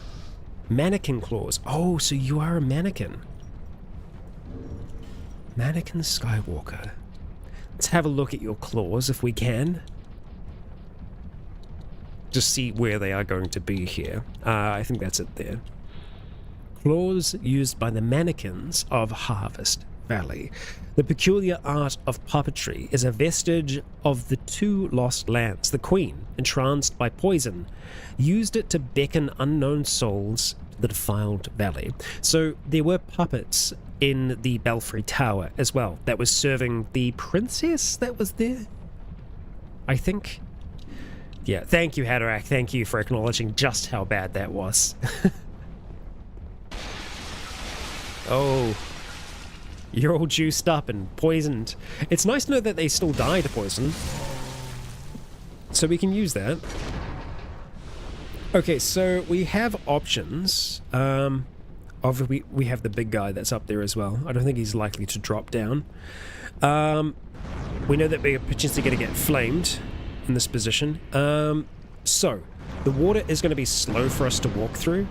Mannequin claws. Oh, so you are a mannequin. Mannequin Skywalker. Let's have a look at your claws if we can. Just see where they are going to be here. I think that's it there. Claws used by the mannequins of Harvest Valley. The peculiar art of puppetry is a vestige of the two lost lands. The Queen, entranced by poison, used it to beckon unknown souls to the defiled valley. So there were puppets in the Belfry Tower as well that was serving the princess that was there, I think. Yeah, thank you, Haderach. Thank you for acknowledging just how bad that was. Oh, you're all juiced up and poisoned. It's nice to know that they still die to poison, so we can use that. Okay, so we have options. Obviously, we have the big guy that's up there as well. I don't think he's likely to drop down. We know that we're potentially going to get flamed in this position. So, the water is going to be slow for us to walk through.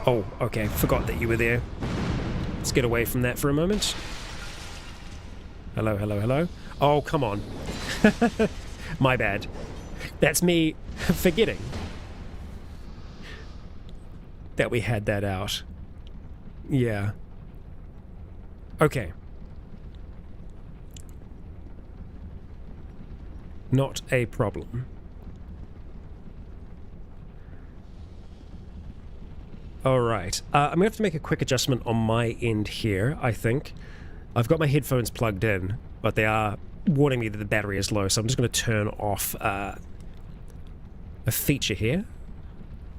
Oh, okay, forgot that you were there. Let's get away from that for a moment. Hello, hello, hello. Oh, come on. My bad. That's me forgetting that we had that out. Yeah. Okay. Not a problem. Alright, I'm going to have to make a quick adjustment on my end here, I think. I've got my headphones plugged in, but they are warning me that the battery is low, so I'm just going to turn off a feature here.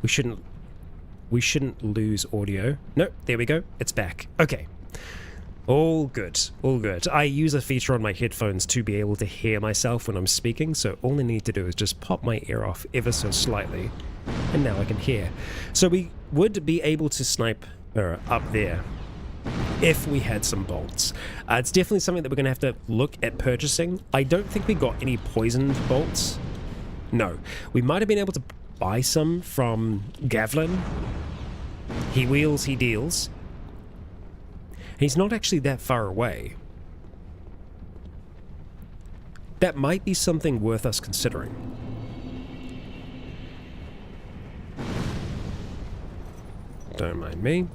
We shouldn't lose audio. Nope, there we go, it's back. Okay. All good, all good. I use a feature on my headphones to be able to hear myself when I'm speaking, so all I need to do is just pop my ear off ever so slightly, and now I can hear. So we would be able to snipe her up there if we had some bolts. It's definitely something that we're going to have to look at purchasing. I don't think we got any poisoned bolts. No. We might have been able to buy some from Gavlan. He wheels, he deals. He's not actually that far away. That might be something worth us considering. Don't mind me.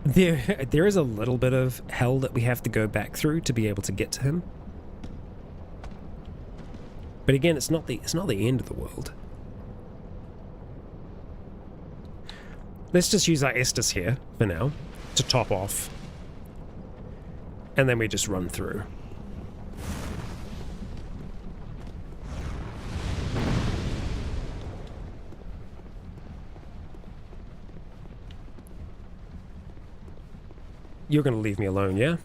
There is a little bit of hell that we have to go back through to be able to get to him. But again, it's not the end of the world. let's just use our Estus here for now to top off. And then we just run through. You're gonna leave me alone, yeah?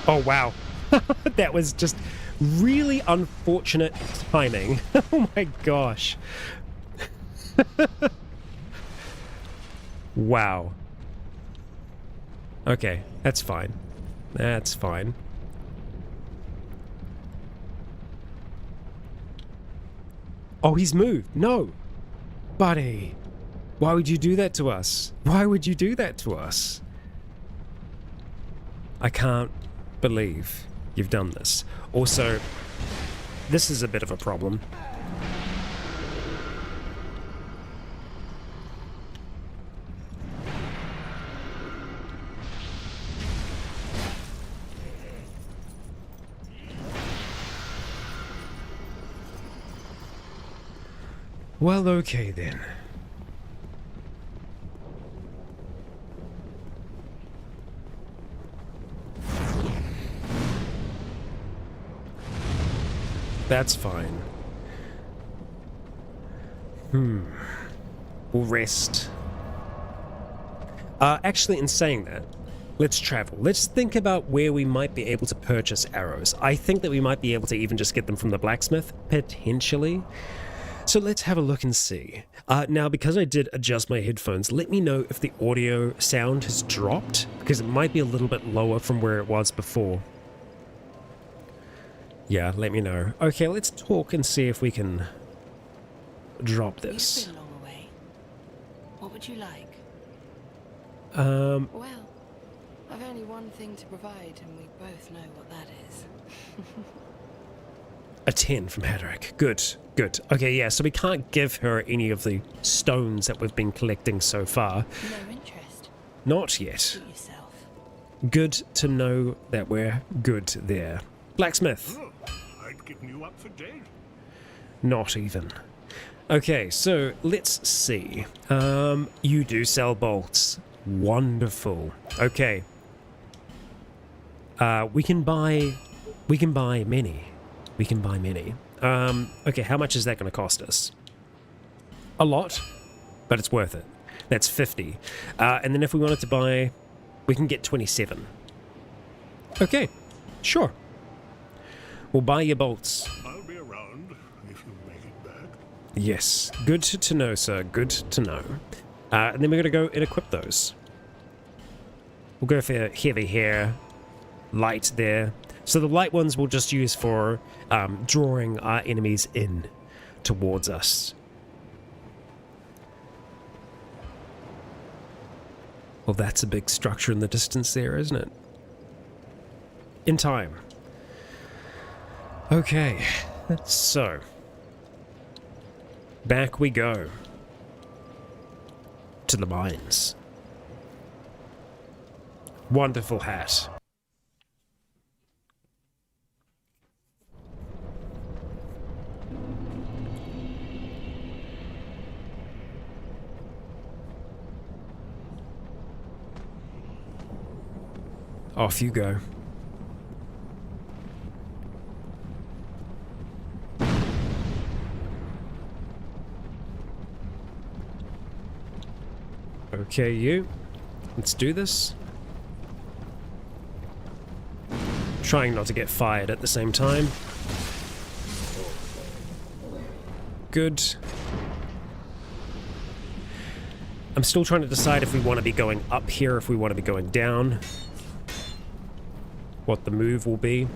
Oh, wow. That was just really unfortunate timing. Oh my gosh. Wow. Okay, that's fine. That's fine. Oh, he's moved. No. Buddy. Why would you do that to us? Why would you do that to us? I can't believe you've done this. Also, this is a bit of a problem. Well, okay then. That's fine. We'll rest. Actually, in saying that, let's travel. Let's think about where we might be able to purchase arrows. I think that we might be able to even just get them from the blacksmith, potentially. So let's have a look and see. Now, because I did adjust my headphones, let me know if the audio sound has dropped, because it might be a little bit lower from where it was before. Yeah, let me know. Okay, let's talk and see if we can drop this. You've been long away. What would you like? Um, Well, I've only one thing to provide, and we both know what that is. a 10 from Hedrick. Good, good. Okay, yeah, so we can't give her any of the stones that we've been collecting so far. No interest. Not yet. Suit yourself. Good to know that we're good there. Blacksmith. Oh, I'd given you up for dead. Not even. Okay, so let's see. You do sell bolts. Wonderful. Okay. We can buy many. We can buy many. Okay, how much is that going to cost us? A lot, but it's worth it. That's 50. And then if we wanted to buy, we can get 27. Okay, sure. We'll buy your bolts. I'll be around if you make it back. Yes, good to know, sir. Good to know. And then we're going to go and equip those. We'll go for heavy hair, light there. So the light ones we'll just use for drawing our enemies in towards us. Well, that's a big structure in the distance there, isn't it? In time. Okay, so back we go to the mines. Wonderful hat. Off you go. Okay, you. Let's do this. Trying not to get fired at the same time. Good. I'm still trying to decide if we want to be going up here, if we want to be going down. What the move will be.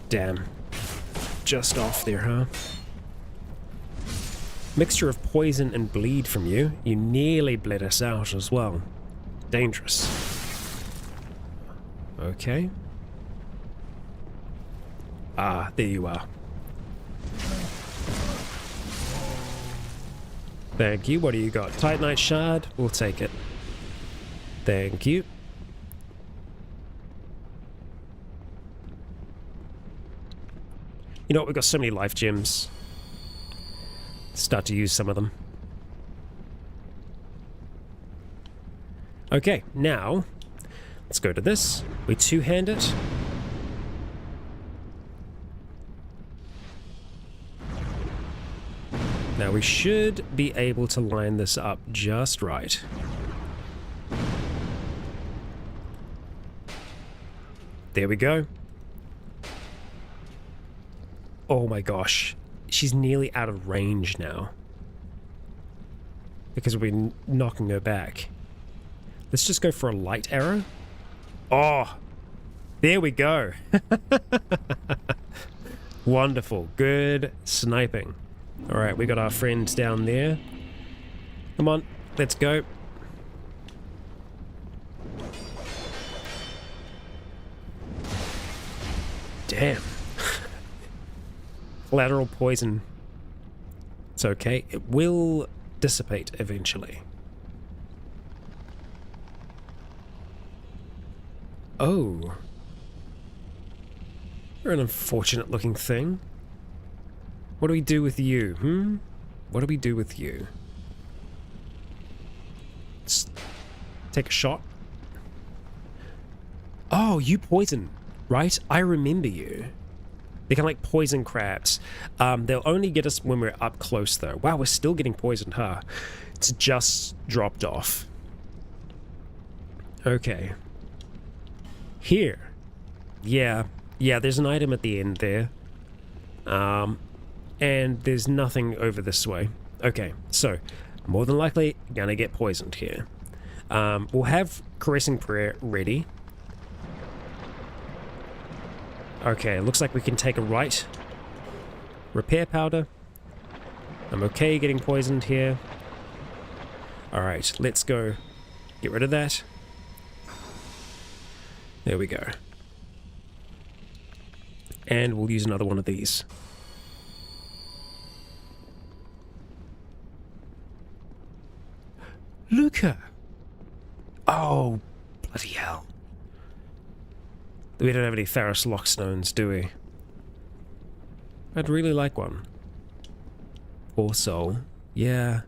Damn. Just off there, huh? Mixture of poison and bleed from you. You nearly bled us out as well. Dangerous. Okay. Ah, there you are. Thank you. What do you got? Titanite shard? We'll take it. Thank you. You know what? We've got so many life gems. start to use some of them. Okay, now let's go to this. We two-hand it. Now we should be able to line this up just right. There we go. Oh my gosh. She's nearly out of range now. Because we've been knocking her back. Let's just go for a light arrow. Oh! There we go. Wonderful. Good sniping. Alright, we got our friends down there. Come on, let's go. Damn. Lateral poison. It's okay. It will dissipate eventually. Oh. You're an unfortunate looking thing. What do we do with you, What do we do with you? Let's take a shot. Oh, you poison, right? I remember you. They're kind of like poison crabs. They'll only get us when we're up close, though. Wow, we're still getting poisoned, huh? It's just dropped off. Okay. Here. Yeah, there's an item at the end there. And there's nothing over this way. Okay, so more than likely gonna get poisoned here. We'll have Caressing Prayer ready. Okay, looks like we can take a right. Repair Powder. I'm okay getting poisoned here. Alright, let's go get rid of that. There we go. And we'll use another one of these. Luca! Oh, bloody hell. We don't have any Ferrous Lockstones, do we? I'd really like one. Poor soul. Yeah.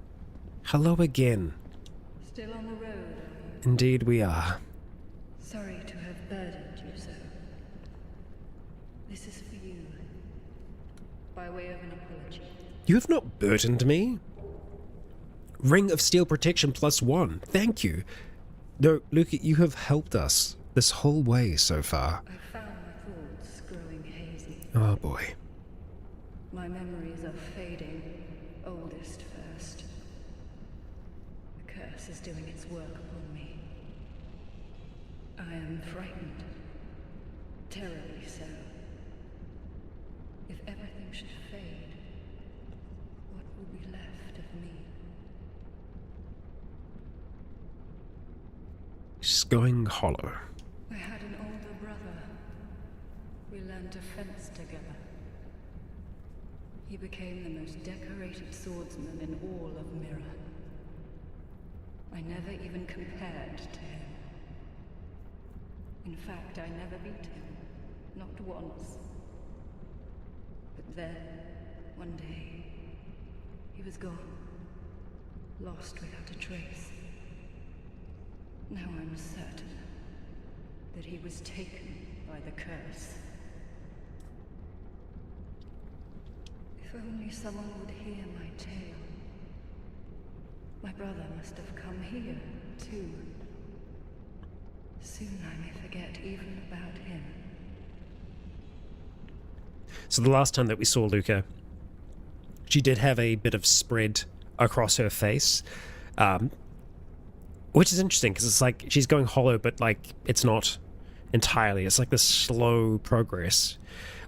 Hello again. Still on the road? Indeed we are. Sorry to have burdened you so. This is for you. By way of an apology. You have not burdened me. Ring of Steel Protection +1. Thank you. No, Luca, you have helped us this whole way so far. I found my thoughts growing hazy. Oh boy. My memories are fading, oldest first. The curse is doing its work upon me. I am frightened. Terribly so. If everything should fade, what will be left of me? She's going hollow. I had an older brother. We learned to fence together. He became the most decorated swordsman in all of Mirror. I never even compared to him. In fact, I never beat him. Not once. But then, one day, he was gone. Lost without a trace. Now I'm certain that he was taken by the curse. If only someone would hear my tale. My brother must have come here, too. Soon I may forget even about him. So the last time that we saw Luca, she did have a bit of spread across her face. Which is interesting, because it's like she's going hollow, but like it's not entirely. It's like this slow progress.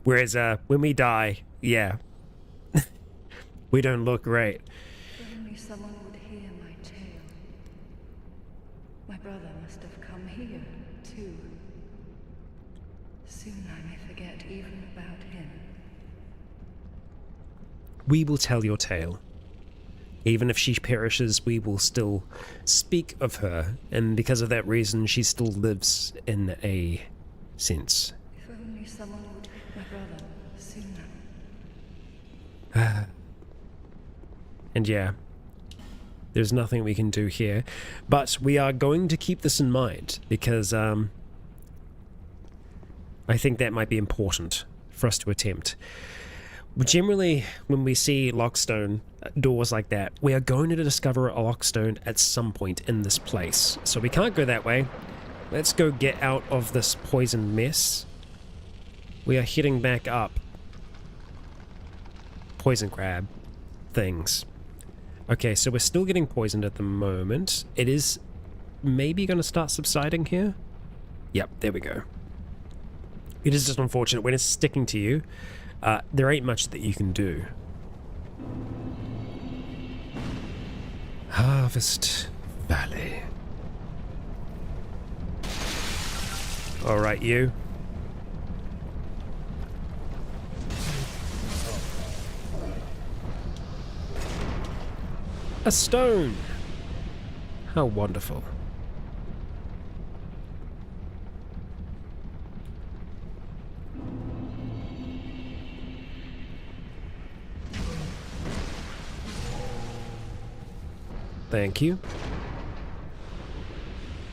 Whereas when we die, yeah, we don't look great. If only someone would hear my tale. My brother must have come here, too. Soon I may forget even about him. We will tell your tale. Even if she perishes, we will still speak of her, and because of that reason, she still lives in a sense. If only someone would hit my brother sooner. And yeah, there's nothing we can do here. But we are going to keep this in mind, because I think that might be important for us to attempt. Generally, when we see lockstone doors like that, we are going to discover a lockstone at some point in this place. So we can't go that way. Let's go get out of this poison mess. We are heading back up. Poison crab things. Okay, so we're still getting poisoned at the moment. It is maybe going to start subsiding here. Yep, there we go. It is just unfortunate when it's sticking to you. There ain't much that you can do. Harvest Valley. Alright, you. A stone! How wonderful. Thank you.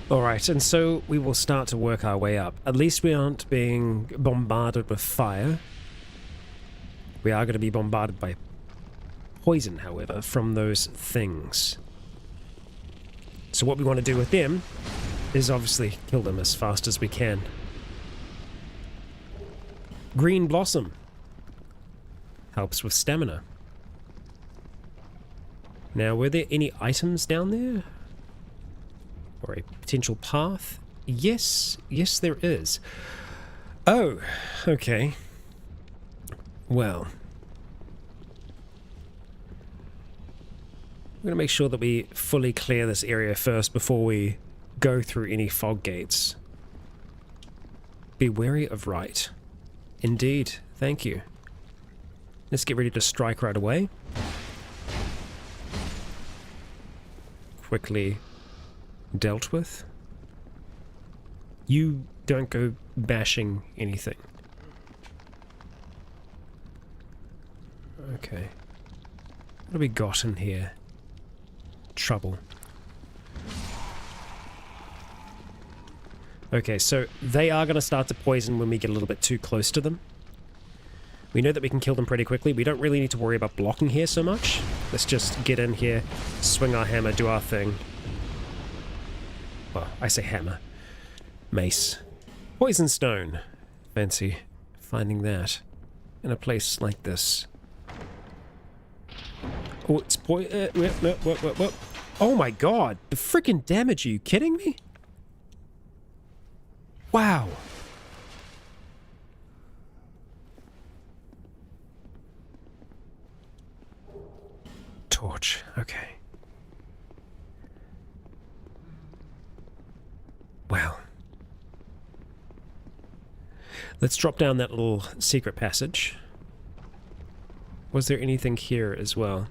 Alright, and so we will start to work our way up. At least we aren't being bombarded with fire. We are going to be bombarded by poison, however, from those things. So what we want to do with them is obviously kill them as fast as we can. Green Blossom helps with stamina. Now, were there any items down there? Or a potential path? Yes, yes there is. Oh, okay. Well, I'm going to make sure that we fully clear this area first before we go through any fog gates. Be wary of right. Indeed, thank you. Let's get ready to strike right away. Quickly dealt with. You don't go bashing anything. Okay. What have we got in here? Trouble. Okay, so they are going to start to poison when we get a little bit too close to them. We know that we can kill them pretty quickly. We don't really need to worry about blocking here so much. Let's just get in here, swing our hammer, do our thing. Well, I say hammer. Mace. Poison stone. Fancy finding that in a place like this. Oh, it's oh my god! The freaking damage, are you kidding me? Wow. Torch, okay. Well. Let's drop down that little secret passage. Was there anything here as well?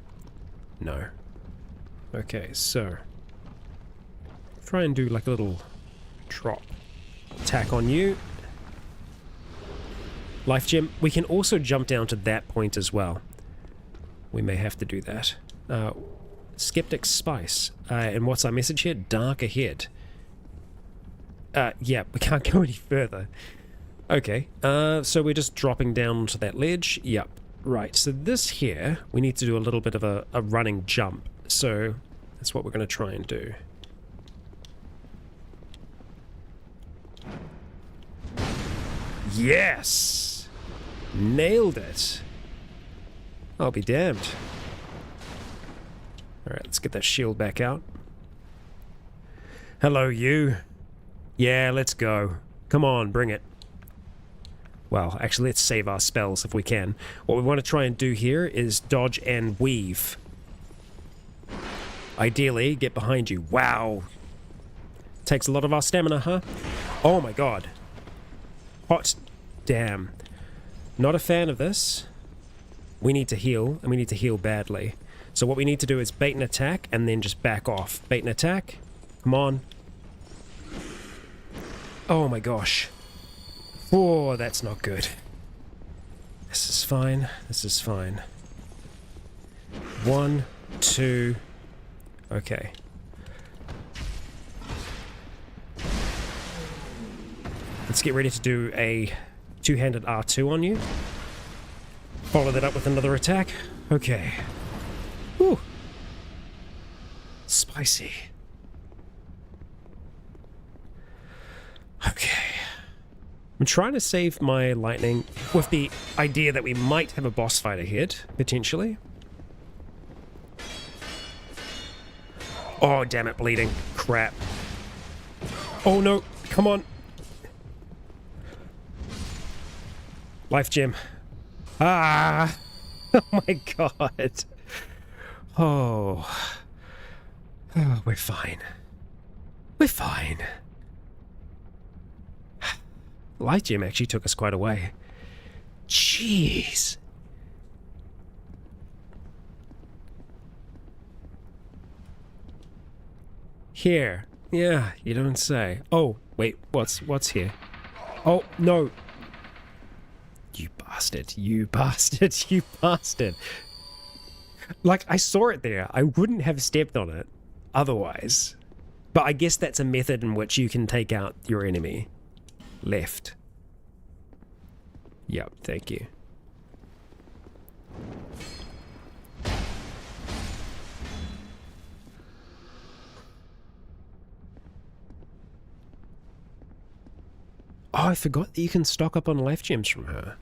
No. Okay, so try and do like a little drop attack on you. Life gem. We can also jump down to that point as well. We may have to do that. Skeptic Spice. And what's our message here? Dark ahead. Yeah, we can't go any further. Okay, so we're just dropping down onto that ledge. Yep. Right, so this here, we need to do a little bit of a running jump. So that's what we're going to try and do. Yes! Nailed it! I'll be damned. Alright, let's get that shield back out. Hello, you. Yeah, let's go. Come on, bring it. Well, actually, let's save our spells if we can. What we want to try and do here is dodge and weave. Ideally, get behind you. Wow. Takes a lot of our stamina, huh? Oh my god. Hot damn. Not a fan of this. We need to heal, and we need to heal badly. So what we need to do is bait an attack, and then just back off. Bait an attack. Come on. Oh my gosh. Oh, that's not good. This is fine. This is fine. 1, R2. Okay. Let's get ready to do a two-handed R2 on you. Follow that up with another attack. Okay. Whew. Spicy. Okay. I'm trying to save my lightning with the idea that we might have a boss fight ahead, potentially. Oh, damn it, bleeding. Crap. Oh no, come on. Life gem. Ah! Oh my god. Oh. Oh, we're fine. We're fine. Life gem actually took us quite a way. Jeez. Here. Yeah, you don't say. Oh, wait, what's here? Oh, no. You bastard, you bastard, you bastard. Like, I saw it there. I wouldn't have stepped on it otherwise. But I guess that's a method in which you can take out your enemy. Left. Yep, thank you. Oh, I forgot that you can stock up on life gems from her.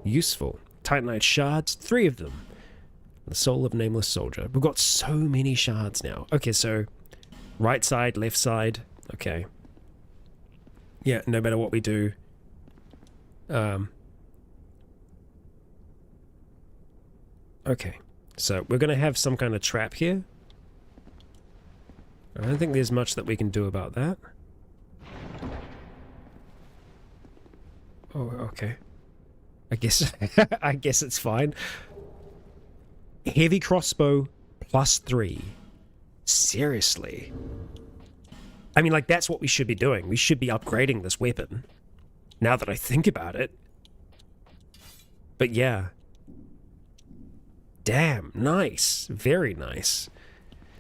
Useful. Titanite shards, 3 of them. The soul of nameless soldier. We've got so many shards now. Okay, so right side, left side. Okay. Yeah, no matter what we do. Okay, so we're going to have some kind of trap here. I don't think there's much that we can do about that. Oh, okay. I guess I guess it's fine. Heavy crossbow +3. Seriously. I mean, like, that's what we should be doing. We should be upgrading this weapon. Now that I think about it. But yeah. Damn, nice. Very nice.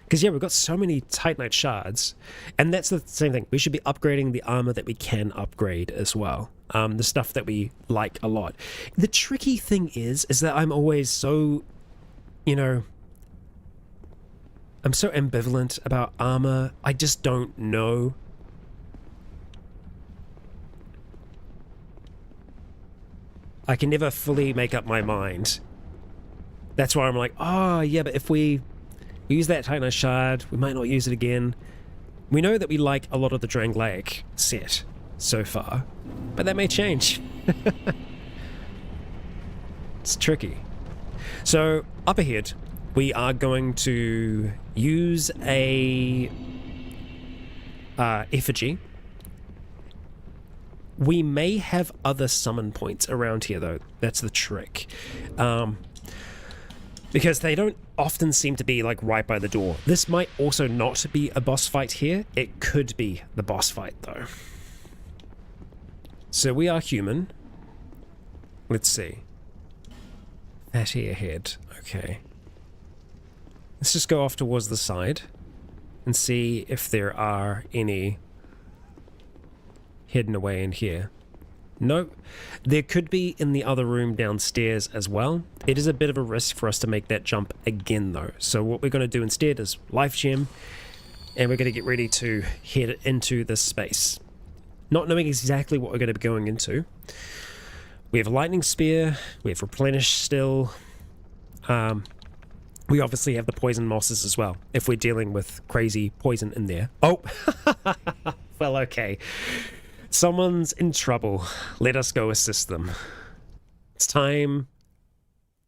Because, yeah, we've got so many Titanite shards. And that's the same thing. We should be upgrading the armor that we can upgrade as well. The stuff that we like a lot. The tricky thing is that I'm always so, you know, I'm so ambivalent about armor. I just don't know. I can never fully make up my mind. That's why I'm like, oh, yeah, but if we use that Titanite shard, we might not use it again. We know that we like a lot of the Dranglaic set so far, but that may change. It's tricky. So, up ahead, we are going to use a effigy. We may have other summon points around here, though. That's the trick. Because they don't often seem to be, like, right by the door. This might also not be a boss fight here. It could be the boss fight, though. So we are human. Let's see. Fatty ahead. Okay. Let's just go off towards the side and see if there are any hidden away in here. Nope. There could be in the other room downstairs as well. It is a bit of a risk for us to make that jump again, though. So what we're going to do instead is life gem, and we're going to get ready to head into this space. Not knowing exactly what we're going to be going into. We have a lightning spear. We have replenish still. We obviously have the poison mosses as well, if we're dealing with crazy poison in there. Oh! Well, okay. Someone's in trouble. Let us go assist them. It's time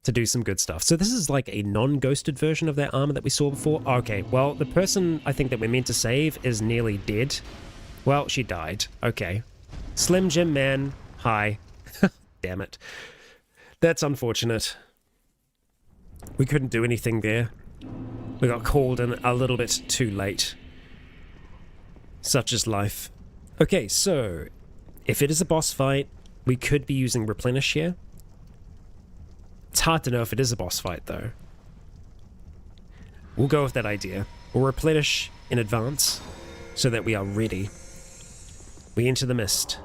to do some good stuff. So this is like a non-ghosted version of that armor that we saw before. Okay, well, the person I think that we're meant to save is nearly dead. Well, she died. Okay. Slim Jim Man, hi. Damn it. That's unfortunate. We couldn't do anything there. We got called in a little bit too late. Such is life. Okay, so if it is a boss fight, we could be using replenish here. It's hard to know if it is a boss fight, though. We'll go with that idea. We'll replenish in advance so that we are ready. We enter the mist.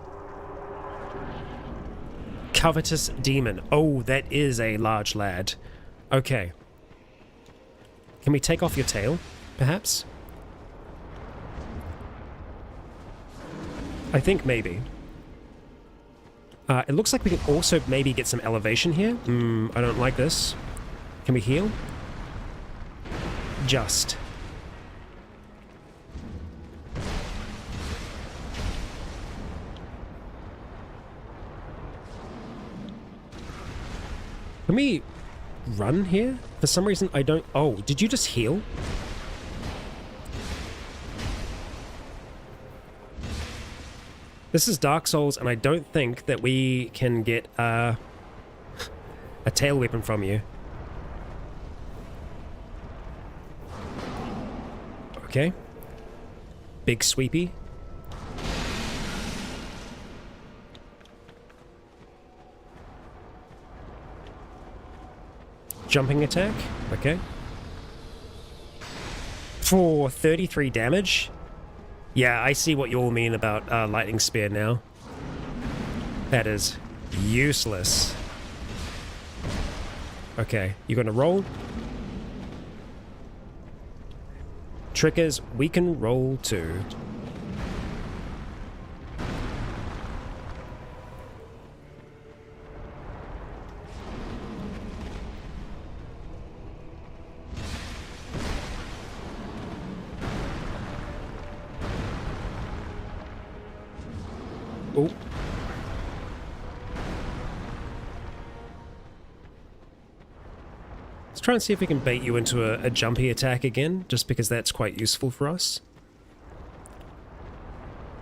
Covetous Demon. Oh, that is a large lad. Okay. Can we take off your tail, perhaps? I think maybe. It looks like we can also maybe get some elevation here. I don't like this. Can we heal? Just. Can we run here? For some reason I don't... Oh, did you just heal? This is Dark Souls, and I don't think that we can get a tail weapon from you. Okay. Big sweepy. Jumping attack. Okay. For 33 damage. Yeah, I see what you all mean about lightning spear now. That is useless. Okay, you're gonna roll. Trick is, we can roll too. Oh. Let's try and see if we can bait you into a jumpy attack again, just because that's quite useful for us.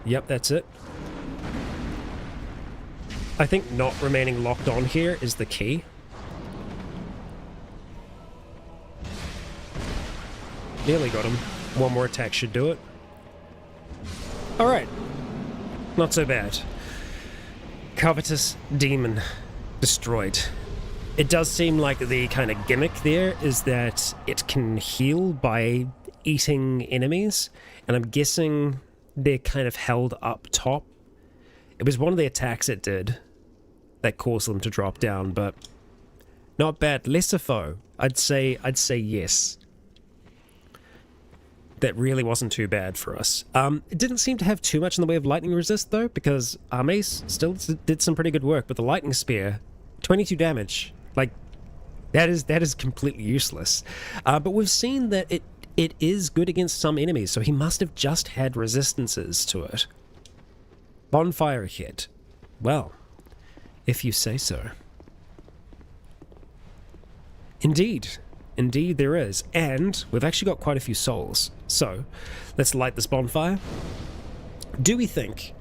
Yep, that's it. I think not remaining locked on here is the key. Nearly got him. One more attack should do it. Alright. Not so bad. Covetous Demon destroyed. It does seem like the kind of gimmick there is that it can heal by eating enemies, and I'm guessing they're kind of held up top. It was one of the attacks it did that caused them to drop down, but not bad. Lesser foe. I'd say yes. That really wasn't too bad for us. It didn't seem to have too much in the way of lightning resist, though, because our mace still did some pretty good work, but the lightning spear, 22 damage. Like, that is completely useless. But we've seen that it is good against some enemies, so he must have just had resistances to it. Bonfire hit. Well, if you say so. Indeed. Indeed there is, and we've actually got quite a few souls. So, let's light this bonfire. Do we think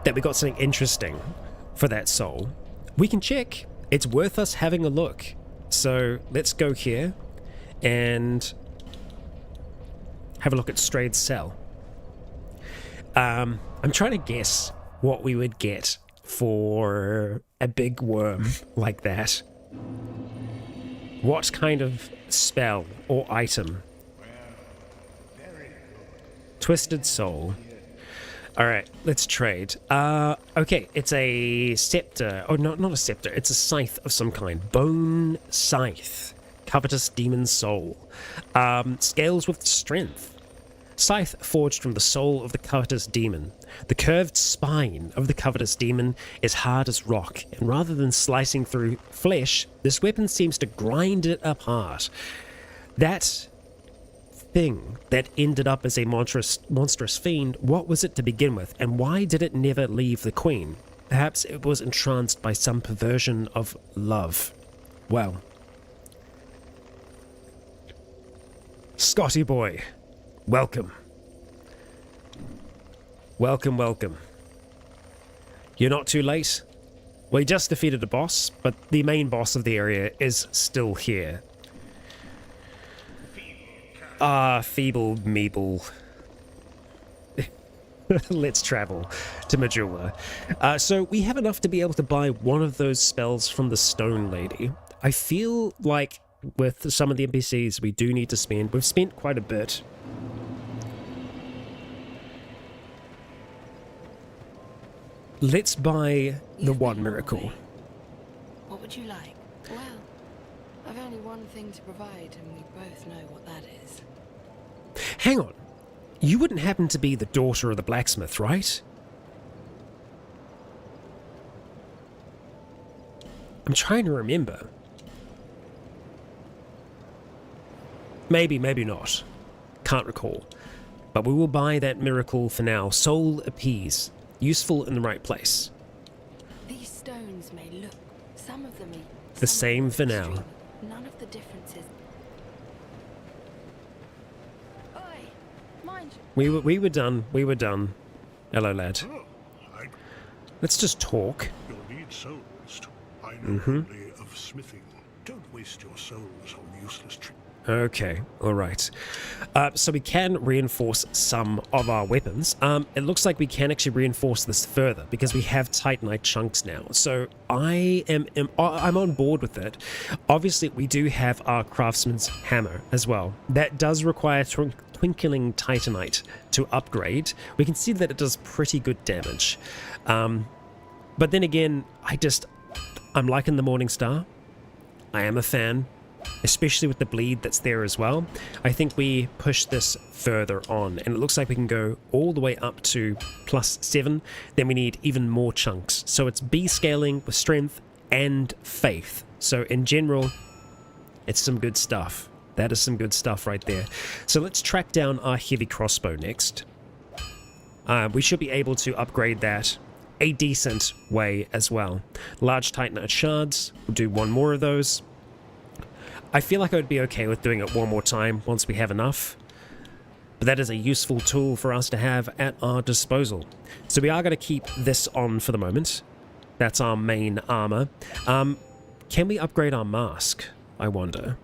that we got something interesting for that soul? We can check. It's worth us having a look. So, let's go here and have a look at Strayd's cell. I'm trying to guess what we would get for a big worm like that. What kind of spell or item? Twisted Soul. Alright, let's trade. Okay, it's a scepter. Oh, not a scepter. It's a scythe of some kind. Bone Scythe. Covetous Demon Soul. Scales with strength. Scythe forged from the soul of the Covetous Demon. The curved spine of the Covetous Demon is hard as rock, and rather than slicing through flesh, this weapon seems to grind it apart. That thing that ended up as a monstrous fiend, what was it to begin with, and why did it never leave the Queen? Perhaps it was entranced by some perversion of love. Well. Scotty boy. Welcome. Welcome, welcome. You're not too late. We just defeated a boss, but the main boss of the area is still here. Feeble Meeble. Let's travel to Majula. So we have enough to be able to buy one of those spells from the Stone Lady. I feel like with some of the NPCs we do need to spend. We've spent quite a bit. Let's buy the one miracle. What would you like? Well, I've only one thing to provide, and we both know what that is. Hang on. You wouldn't happen to be the daughter of the blacksmith, right? I'm trying to remember. Maybe, maybe not. Can't recall. But we will buy that miracle for now. Soul Appease. Useful in the right place. These stones may look, some of them the same for now. None of the differences. Oi, mind you. We were done. We were done. Hello, lad. Oh, Let's just talk. you'll need souls. I know only of smithing. Don't waste your souls on useless tricks. Okay, all right. So we can reinforce some of our weapons. It looks like we can actually reinforce this further because we have Titanite chunks now. So I'm on board with it. Obviously, we do have our craftsman's hammer as well. That does require twinkling Titanite to upgrade. We can see that it does pretty good damage. But then again, I'm liking the Morning Star. I am a fan. Especially with the bleed that's there as well. I think we push this further on, and it looks like we can go all the way up to +7. Then we need even more chunks. So it's B scaling with strength and faith. So in general, it's some good stuff. That is some good stuff right there. So let's track down our heavy crossbow next. We should be able to upgrade that a decent way as well. Large Titanite shards. We'll do one more of those. I feel like I would be okay with doing it one more time once we have enough. But that is a useful tool for us to have at our disposal. So we are going to keep this on for the moment. That's our main armor. Can we upgrade our mask, I wonder?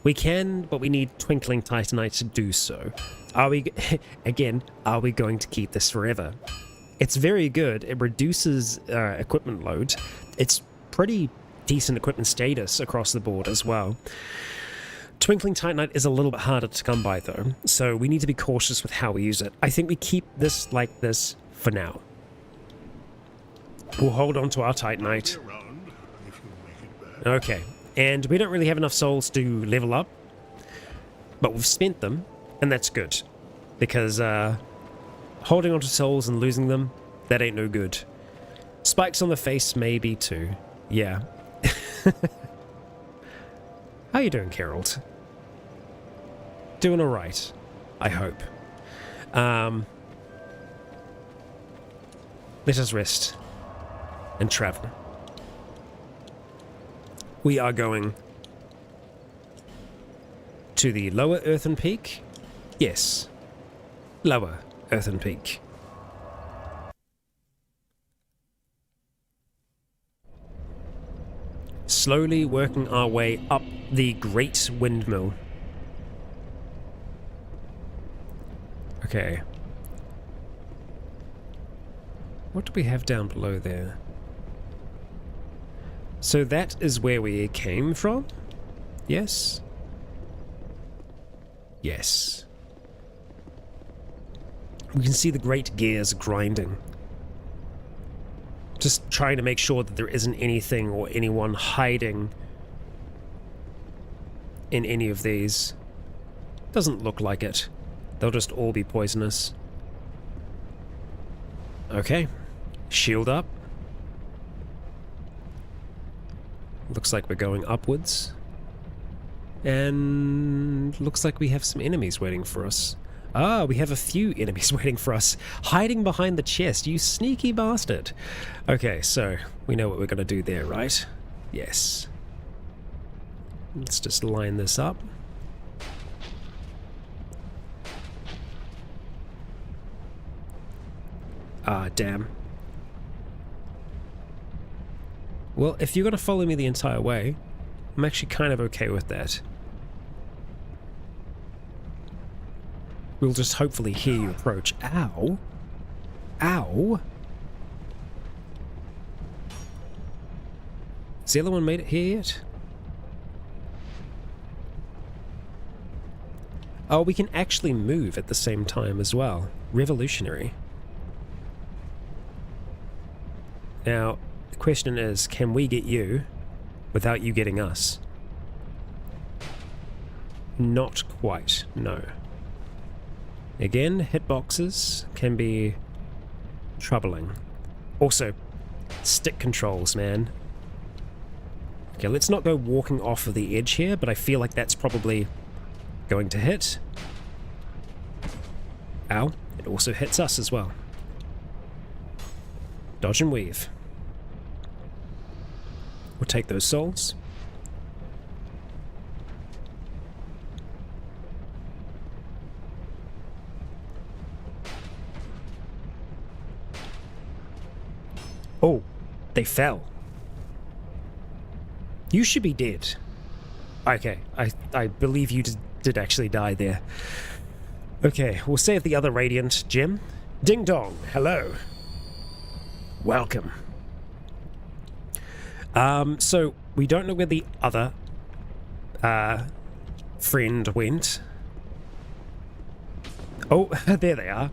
We can, but we need Twinkling Titanite to do so. Are we, again, are we going to keep this forever? It's very good. It reduces equipment load. It's pretty decent equipment status across the board as well. Twinkling Titanite is a little bit harder to come by though, so we need to be cautious with how we use it. I think we keep this like this for now. We'll hold on to our Titanite. Okay, and we don't really have enough souls to level up, but we've spent them, and that's good, because holding on to souls and losing them, that ain't no good. Spikes on the face maybe too. Yeah. How you doing, Geralt? Doing alright, I hope. Let us rest and travel. We are going to the lower Earthen Peak. Yes, lower Earthen Peak. Slowly working our way up the Great Windmill. Okay. What do we have down below there? So that is where we came from? Yes? Yes. We can see the great gears grinding. Just trying to make sure that there isn't anything or anyone hiding in any of these. Doesn't look like it. They'll just all be poisonous. Okay. Shield up. Looks like we're going upwards. And looks like we have some enemies waiting for us. Ah, we have a few enemies waiting for us, hiding behind the chest, you sneaky bastard. Okay, so we know what we're going to do there, right? Yes. Let's just line this up. Ah, damn. Well, if you're going to follow me the entire way, I'm actually kind of okay with that. We'll just hopefully hear you approach. Ow. Ow. Has the other one made it here yet? Oh, we can actually move at the same time as well. Revolutionary. Now, the question is, can we get you without you getting us? Not quite, no. Again, hitboxes can be troubling. Also, stick controls, man. Okay, let's not go walking off of the edge here, but I feel like that's probably going to hit. Ow, it also hits us as well. Dodge and weave. We'll take those souls. Oh, they fell. You should be dead. Okay, I believe you did actually die there. Okay, we'll save the other Radiant gem. Ding dong, hello. Welcome. So we don't know where the other friend went. Oh, there they are.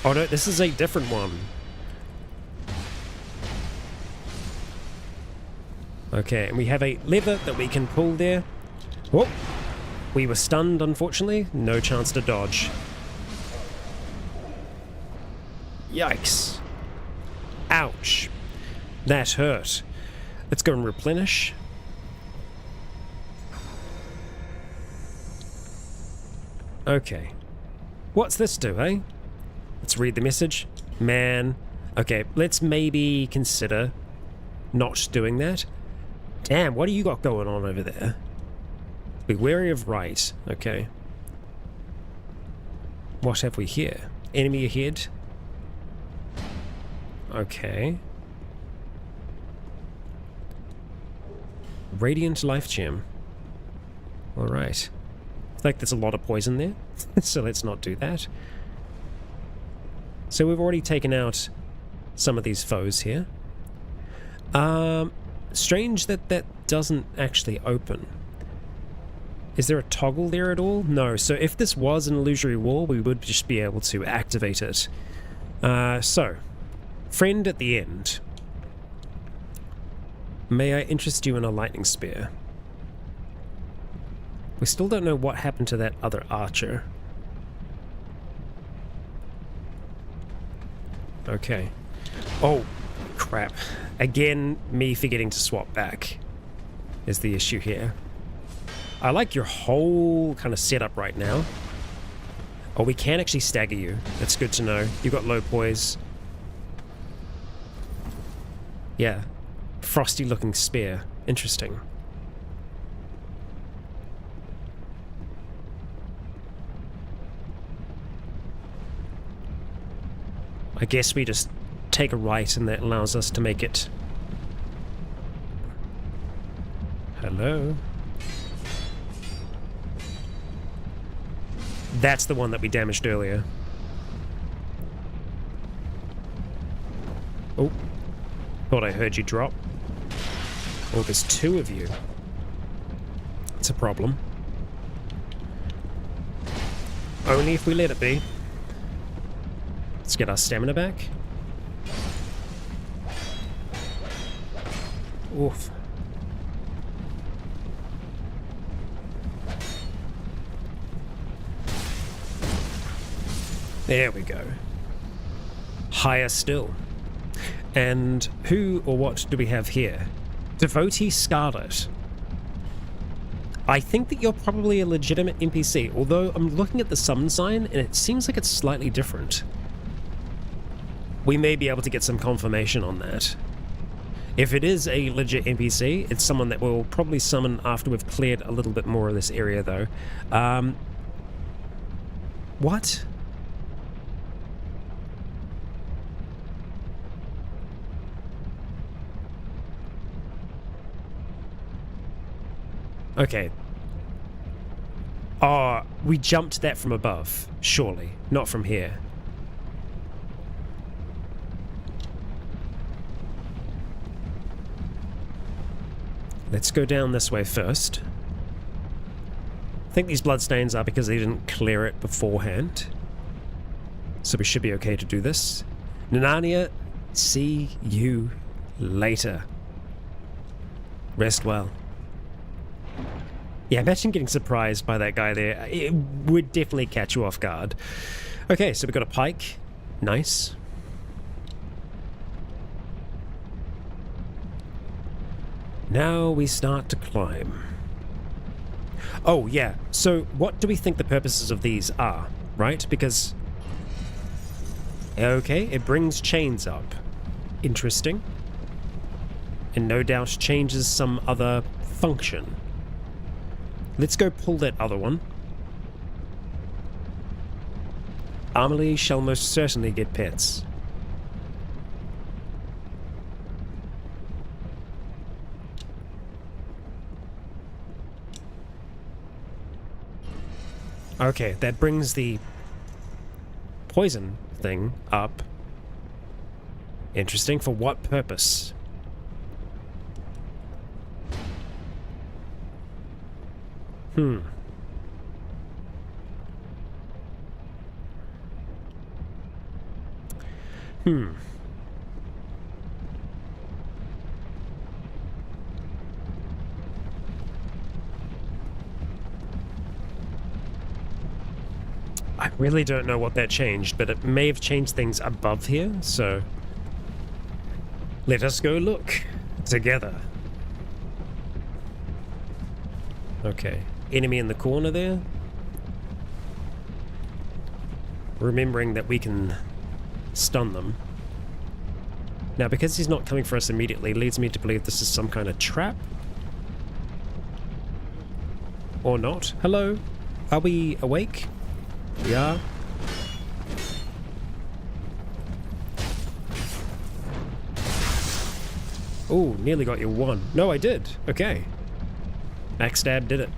Oh no, this is a different one. Okay, and we have a lever that we can pull there. Whoop! We were stunned, unfortunately. No chance to dodge. Yikes. Ouch. That hurt. Let's go and replenish. Okay. What's this do, eh? Let's read the message. Man. Okay, let's maybe consider not doing that. Damn, what do you got going on over there? Be wary of right. Okay. What have we here? Enemy ahead. Okay. Radiant Life Gem. Alright. I think there's a lot of poison there, so let's not do that. So we've already taken out some of these foes here. Strange that that doesn't actually open. Is there a toggle there at all? No, so if this was an illusory wall, we would just be able to activate it. So, friend at the end. May I interest you in a lightning spear? We still don't know what happened to that other archer. Okay. Oh, crap. Again, me forgetting to swap back is the issue here. I like your whole kind of setup right now. Oh, we can actually stagger you. That's good to know. You've got low poise. Yeah. Frosty looking spear. Interesting. I guess we just take a right and that allows us to make it. Hello? That's the one that we damaged earlier. Oh. Thought I heard you drop. Oh, there's two of you. It's a problem. Only if we let it be. Let's get our stamina back. Oof. There we go. Higher still. And who or what do we have here? Devotee Scarlet. I think that you're probably a legitimate NPC, although I'm looking at the summon sign and it seems like it's slightly different. We may be able to get some confirmation on that. If it is a legit NPC, it's someone that we'll probably summon after we've cleared a little bit more of this area, though. What? Okay. Oh, we jumped that from above, surely, not from here. Let's go down this way first. think these bloodstains are because they didn't clear it beforehand. So we should be okay to do this. Nanania, see you later. Rest well. Yeah, imagine getting surprised by that guy there. It would definitely catch you off guard. Okay, so we got a pike. Nice. Now we start to climb. Oh, yeah. So what do we think the purposes of these are, right? Because... okay, it brings chains up. Interesting. And no doubt changes some other function. Let's go pull that other one. Amelie shall most certainly get pets. Okay, that brings the poison thing up. Interesting. For what purpose? Hmm. I really don't know what that changed, but it may have changed things above here, so... let us go look together. Okay. Enemy in the corner there. Remembering that we can stun them. Now, because he's not coming for us immediately, leads me to believe this is some kind of trap. Or not. Hello? Are we awake? We are. Oh, nearly got you one. No, I did. Okay. Backstab did it.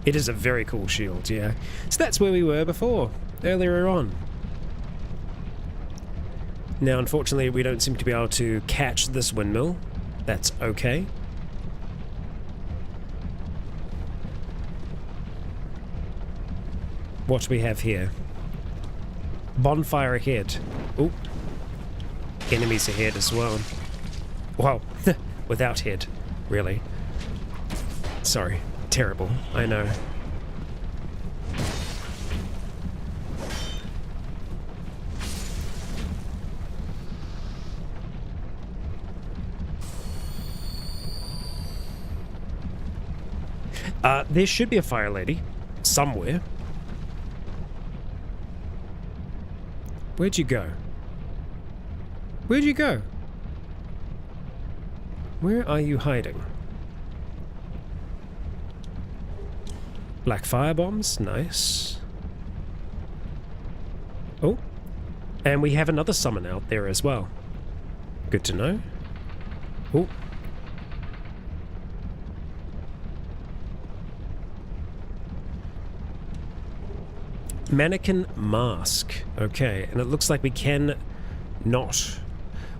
It is a very cool shield, yeah. So that's where we were before, earlier on. Now, unfortunately, we don't seem to be able to catch this windmill. That's okay. What do we have here? Bonfire ahead. Oh. Enemies ahead as well. Wow. Without head, really. Sorry. Terrible. I know. There should be a fire lady. Somewhere. Where'd you go? Where'd you go? Where are you hiding? Black fire bombs, nice. Oh, and we have another summon out there as well. Good to know. Oh. Mannequin mask. Okay, and it looks like we can not.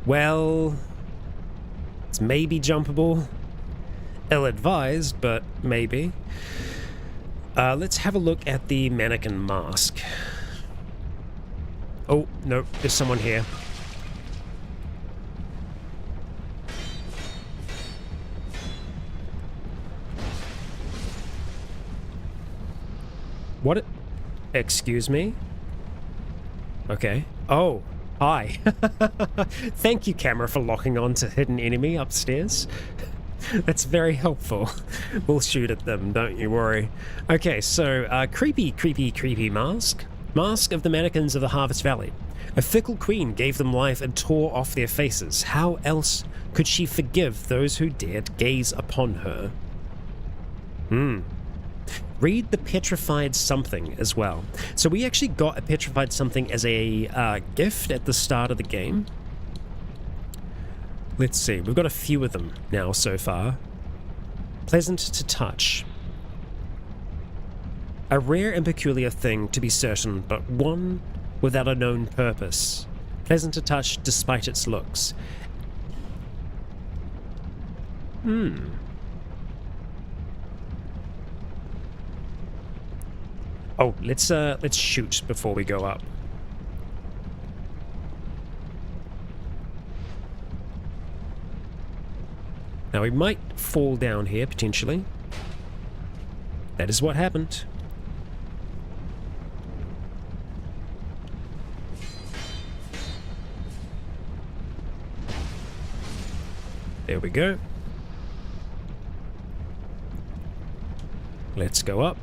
Well, it's maybe jumpable. Ill-advised, but maybe. Let's have a look at the mannequin mask. Oh, no, there's someone here. What? Excuse me? Okay. Oh, hi. Thank you, camera, for locking on to hidden enemy upstairs. That's very helpful. We'll shoot at them, don't you worry. Okay, so, creepy mask. Mask of the mannequins of the Harvest Valley. A fickle queen gave them life and tore off their faces. How else could she forgive those who dared gaze upon her? Read the petrified something as well. So we actually got a petrified something as a gift at the start of the game. Let's see, we've got a few of them now so far. Pleasant to touch. A rare and peculiar thing, to be certain, but one without a known purpose. Pleasant to touch despite its looks. Oh, let's shoot before we go up. Now we might fall down here, potentially. That is what happened. There we go. Let's go up.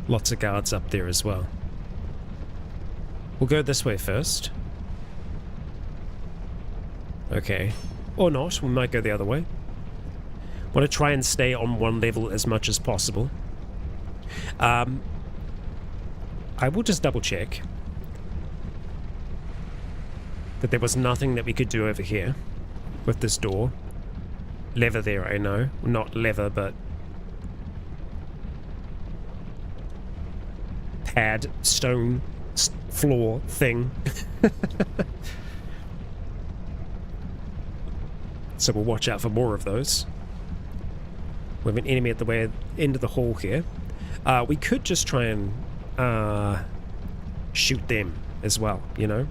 Lots of guards up there as well. We'll go this way first. Okay. Or not, we might go the other way. Want to try and stay on one level as much as possible. I will just double check that there was nothing that we could do over here with this door. Lever there, I know. Not lever, but pad, stone, floor thing. So we'll watch out for more of those. We have an enemy at the end of the hall here. We could just try and shoot them as well, you know?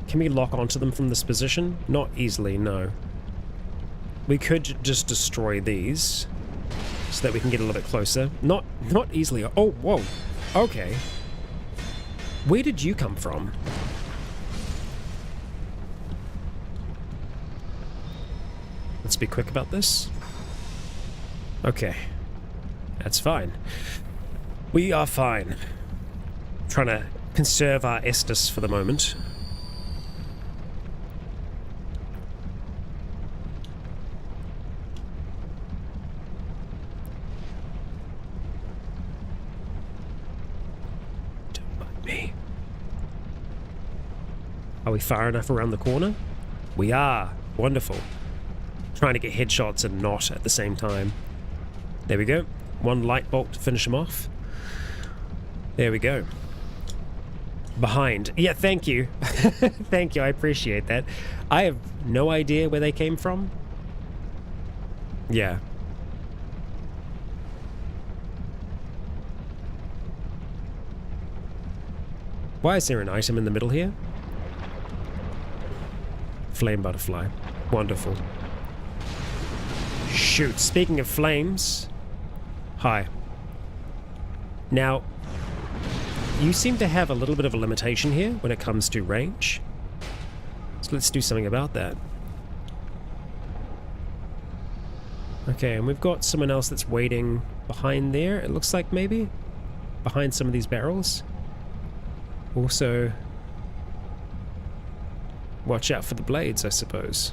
Can we lock onto them from this position? Not easily, no. We could just destroy these so that we can get a little bit closer. Not easily. Oh, whoa. Okay. Where did you come from? Let's be quick about this. Okay. That's fine. We are fine. Trying to conserve our Estus for the moment. Don't mind me. Are we far enough around the corner? We are. Wonderful. Trying to get headshots and not at the same time. There we go. One light bolt to finish him off. There we go. Behind. Yeah, thank you. Thank you, I appreciate that. I have no idea where they came from. Yeah. Why is there an item in the middle here? Flame butterfly. Wonderful. Shoot, speaking of flames... Hi. Now, you seem to have a little bit of a limitation here when it comes to range. So let's do something about that. Okay, and we've got someone else that's waiting behind there, it looks like maybe? Behind some of these barrels. Also, watch out for the blades, I suppose.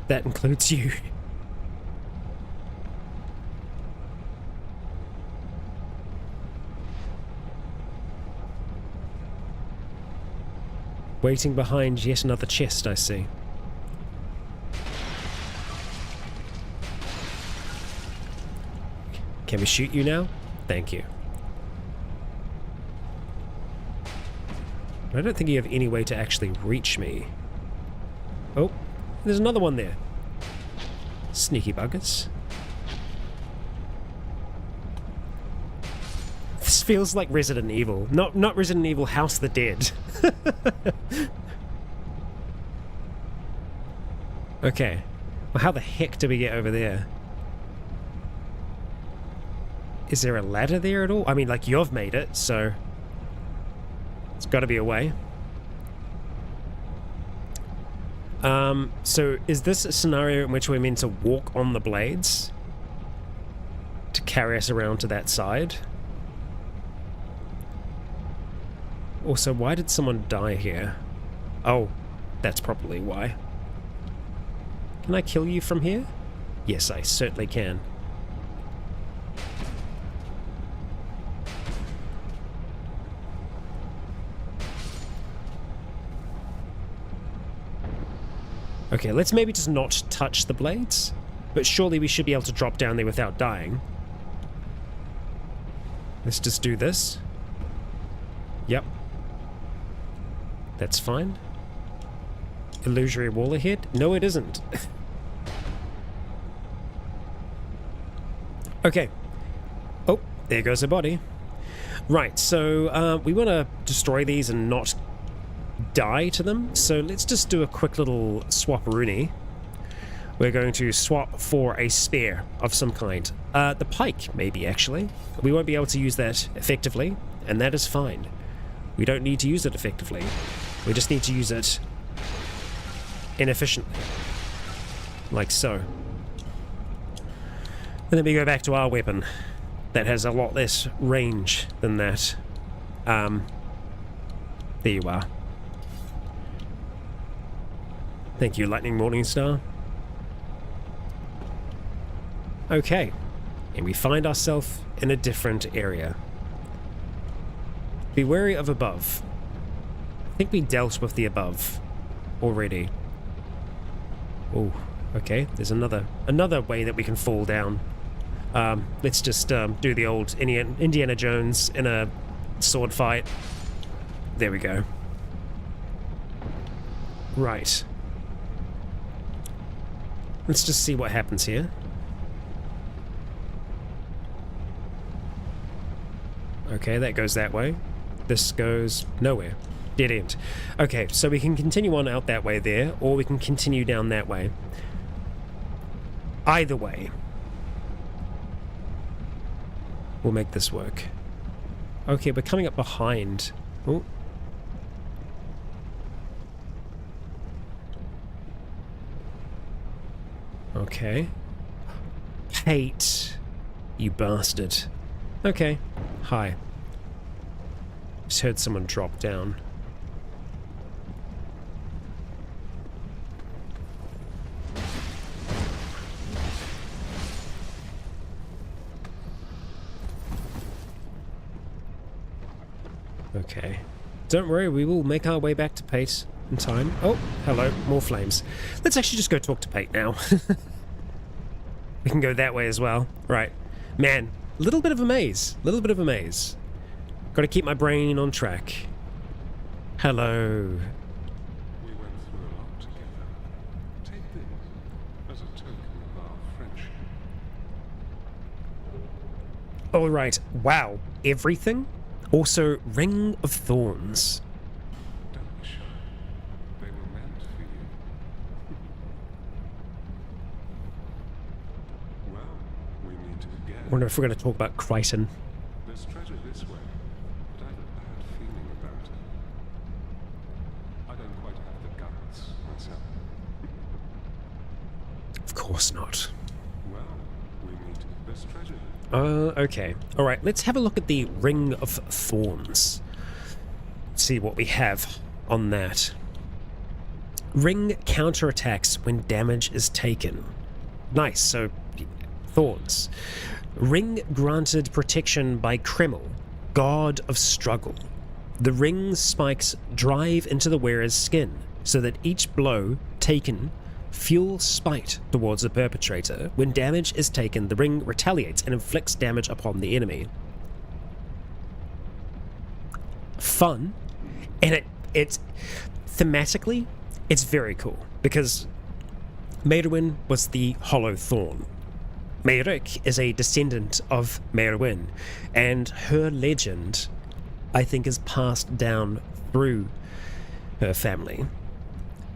That includes you. Waiting behind yet another chest, I see. Can we shoot you now? Thank you. I don't think you have any way to actually reach me. Oh, there's another one there. Sneaky buggers. This feels like Resident Evil. Not Resident Evil House of the Dead. Okay. Well, how the heck do we get over there? Is there a ladder there at all? I mean, like, you've made it, so... It's got to be a way. So is this a scenario in which we're meant to walk on the blades to carry us around to that side? Also, why did someone die here? Oh, that's probably why. Can I kill you from here? Yes, I certainly can. Okay, let's maybe just not touch the blades, but surely we should be able to drop down there without dying. Let's just do this. Yep. That's fine. illusory wall ahead? No, it isn't. Okay. Oh, there goes her body. Right, so we want to destroy these and not die to them. So let's just do a quick little swap-a-rooney. We're going to swap for a spear of some kind. The pike, maybe, actually. We won't be able to use that effectively, and that is fine. We don't need to use it effectively. We just need to use it inefficiently. Like so. And then we go back to our weapon. That has a lot less range than that. There you are. Thank you, Lightning Morningstar. Okay. And we find ourselves in a different area. Be wary of above. I think we dealt with the above already. Oh, okay. There's another way that we can fall down. Let's just do the old Indiana Jones in a sword fight. There we go. Right. Let's just see what happens here. Okay, that goes that way. This goes nowhere. Dead end. Okay, so we can continue on out that way there, or we can continue down that way. Either way, we'll make this work. Okay, we're coming up behind. Oh. Okay. Hate, you bastard. Okay. Hi. Just heard someone drop down. Okay. Don't worry, we will make our way back to Pate in time. Oh, hello, more flames. Let's actually just go talk to Pate now. We can go that way as well. Right. Man, little bit of a maze. Little bit of a maze. Gotta keep my brain on track. Hello. We went through a lot together. Take this as a token of our friendship. All right. Wow. Everything? Also, Ring of Thorns. Don't be shy. They were meant for you. Well, we meet again. I wonder if we're going to talk about Crichton. There's treasure this way, but I have a bad feeling about it. I don't quite have the guts myself. Of course not. Well, we meet. There's treasure. Okay. Alright, let's have a look at the Ring of Thorns. See what we have on that. Ring counterattacks when damage is taken. Nice, so thorns. Ring granted protection by Kreml, god of struggle. The ring's spikes drive into the wearer's skin, so that each blow taken fuels spite towards the perpetrator. When damage is taken, the ring retaliates and inflicts damage upon the enemy. Fun, and it's thematically, it's very cool, because Merwin was the Hollow Thorn. Meyrick is a descendant of Merwin, and her legend, I think, is passed down through her family.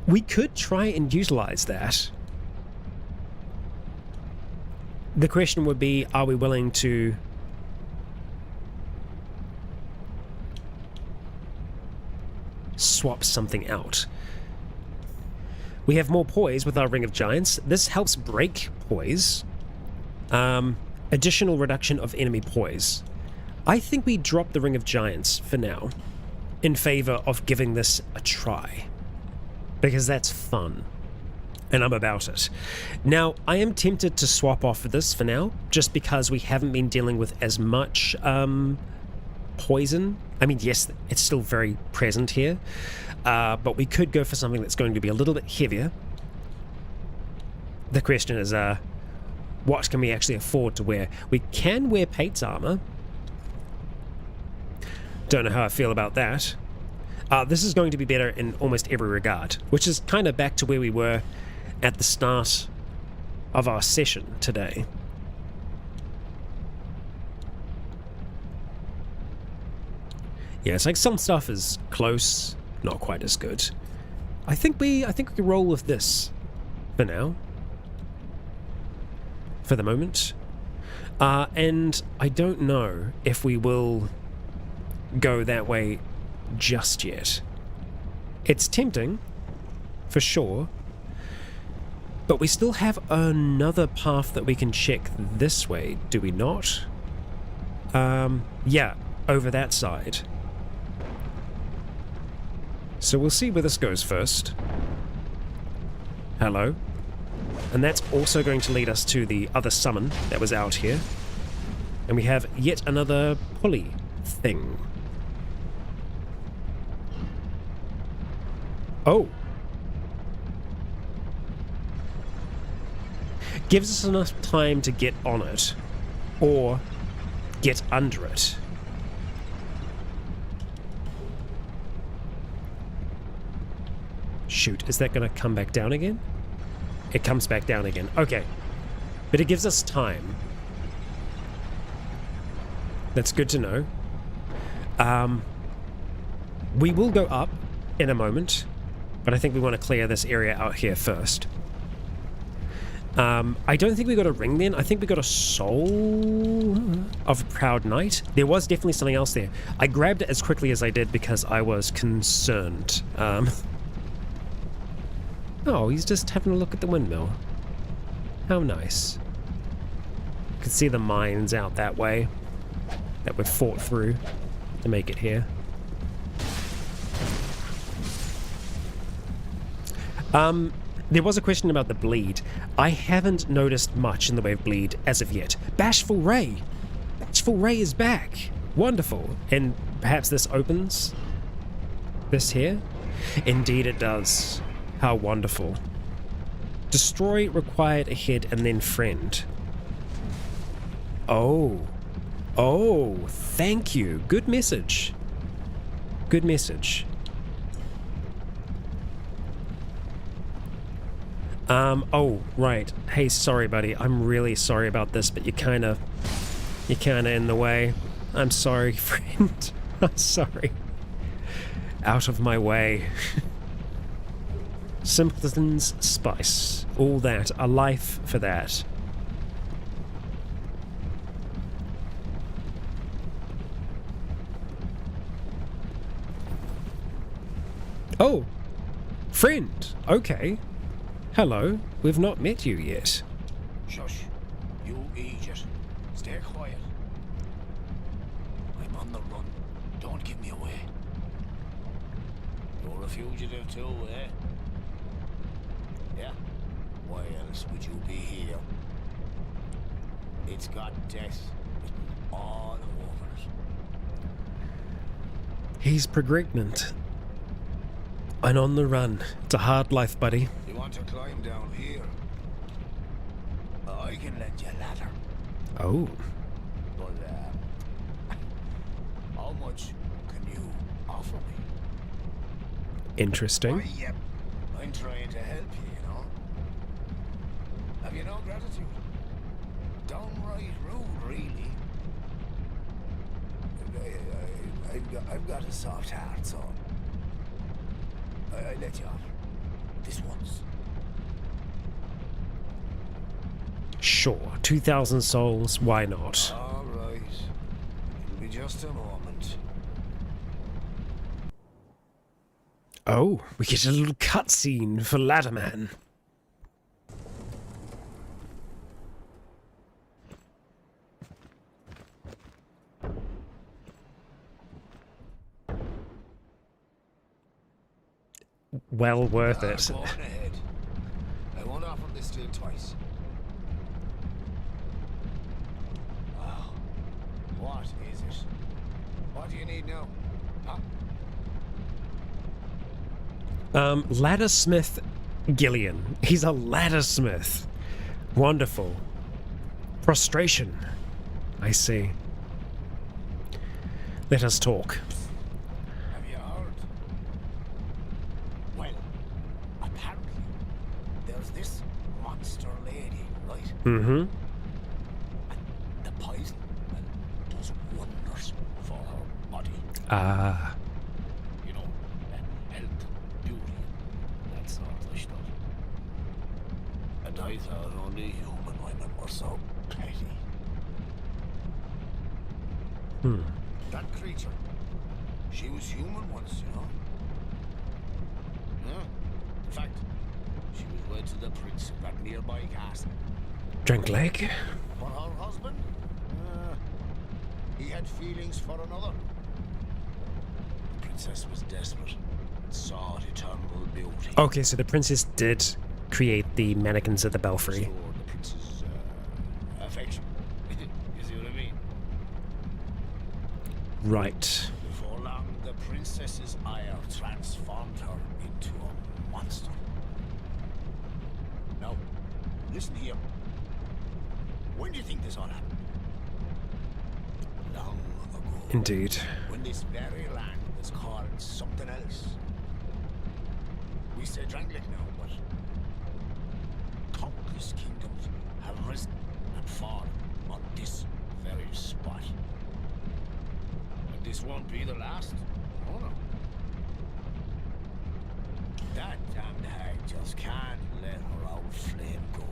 We could try and utilize that. The question would be, are we willing to swap something out? We have more poise with our Ring of Giants. This helps break poise. Additional reduction of enemy poise. I think we drop the Ring of Giants for now in favor of giving this a try, because that's fun and I'm about it. Now, I am tempted to swap off of this for now, just because we haven't been dealing with as much poison. I mean, yes, it's still very present here, but we could go for something that's going to be a little bit heavier. The question is, what can we actually afford to wear? We can wear Pate's armor. Don't know how I feel about that. This is going to be better in almost every regard, which is kind of back to where we were at the start of our session today. Yeah, it's like some stuff is close, not quite as good. I think we can roll with this for now. For the moment. And I don't know if we will go that way just yet. It's tempting, for sure, but we still have another path that we can check this way, do we not? Yeah, over that side. So we'll see where this goes first. Hello. And that's also going to lead us to the other summon that was out here. And we have yet another pulley thing. Oh. Gives us enough time to get on it. Or get under it. Shoot, is that going to come back down again? It comes back down again. Okay. But it gives us time. That's good to know. We will go up in a moment, but I think we want to clear this area out here first. I don't think we got a ring then. I think we got a soul of a proud knight. There was definitely something else there. I grabbed it as quickly as I did because I was concerned. Oh, he's just having a look at the windmill. How nice. You can see the mines out that way that we've fought through to make it here. There was a question about the bleed. I haven't noticed much in the way of bleed as of yet. Bashful Ray! Bashful Ray is back! Wonderful. And perhaps this opens this here? Indeed it does. How wonderful. Destroy required ahead and then friend. Oh. Oh, thank you. Good message. Good message. Oh, right. Hey, sorry, buddy. I'm really sorry about this, but you're kinda in the way. I'm sorry, friend. I'm sorry. Out of my way. Simpleton's spice. All that. A life for that. Oh. Friend. Okay. Hello. We've not met you yet. Shush. You idiot. Stay quiet. I'm on the run. Don't give me away. You're a fugitive too, eh? Yeah. Why else would you be here? It's got death written all over it. He's pregnant. And on the run. It's a hard life, buddy. You want to climb down here? I can lend you a ladder. Oh. But, how much can you offer me? Interesting. I'm trying to help you, you know? Have you no gratitude? Downright rude, really. I've got a soft heart, so I let you off. This once. Sure. 2,000 souls. Why not? All right. It'll be just a moment. Oh, we get a little cutscene for Ladderman. Well worth it. Go on ahead. I won't offer this to you twice. Oh, what is it? What do you need now? Huh? Laddersmith Gilligan. He's a laddersmith. Wonderful. Prostration. I see. Let us talk. Have you heard? there's this monster lady, right? Mm-hmm. And the poison does wonders for her body. Ah. You know, health, beauty, that sort of stuff. And I thought only human women were so petty. That creature, she was human once, you know? Yeah. In fact, she was wed to the prince of that nearby castle. Drink leg. But her husband, he had feelings for another. The princess was desperate and sought eternal beauty. Okay, so the princess did create the mannequins at the belfry. Restored the prince's affection. You see what I mean? Right. Before long, the princess's ire transformed her into a monster. Now, listen here. When do you think this all happened? Long ago. Indeed. When this very land was called something else. We say Drangleic now, but countless kingdoms have risen and fallen on this very spot. And this won't be the last. Oh no. That damned hag just can't let her old flame go.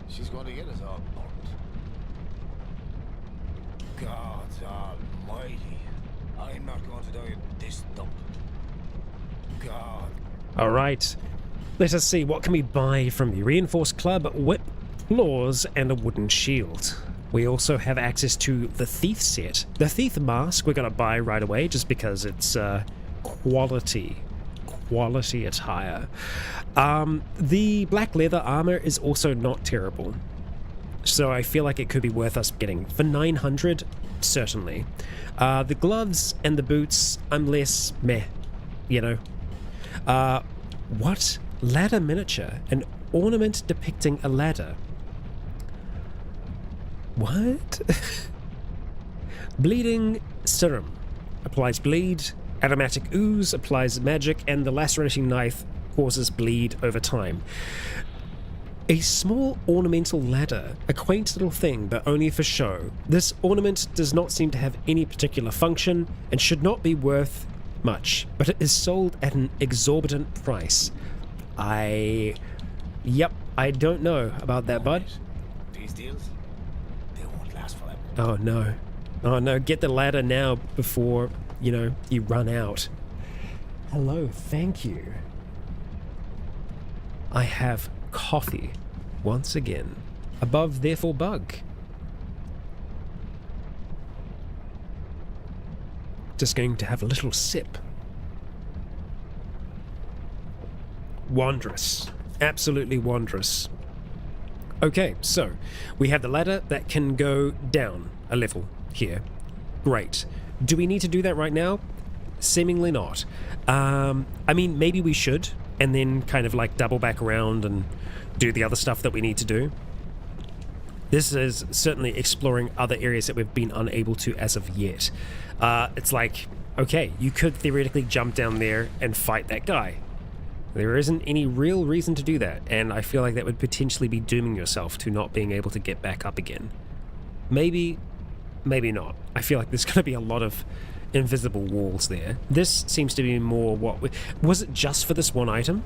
She's going to get us all burnt. God almighty. I'm not going to die in this dump. God. All right. Let us see. What can we buy from you? Reinforced club, whip, claws, and a wooden shield. We also have access to the thief set. The thief mask we're going to buy right away just because it's quality attire. The black leather armor is also not terrible. So I feel like it could be worth us getting. For 900, certainly. The gloves and the boots, I'm less meh, you know. What? Ladder miniature. An ornament depicting a ladder. What? Bleeding serum. Applies bleed. Aromatic ooze applies magic, and the lacerating knife causes bleed over time. A small ornamental ladder, a quaint little thing, but only for show. This ornament does not seem to have any particular function and should not be worth much, but it is sold at an exorbitant price. Yep, I don't know about that, bud. These deals, they won't last forever. Oh no. Oh no, get the ladder now before, you know, you run out. Hello, thank you. I have coffee once again. Above, therefore bug. Just going to have a little sip. Wondrous. Absolutely wondrous. Okay, so we have the ladder that can go down a level here. Great. Do we need to do that right now? Seemingly not. I mean, maybe we should, and then kind of like double back around and do the other stuff that we need to do. This is certainly exploring other areas that we've been unable to as of yet. It's like, okay, you could theoretically jump down there and fight that guy. There isn't any real reason to do that, and I feel like that would potentially be dooming yourself to not being able to get back up again. Maybe, maybe not. I feel like there's going to be a lot of invisible walls there. This seems to be more what... Was it just for this one item?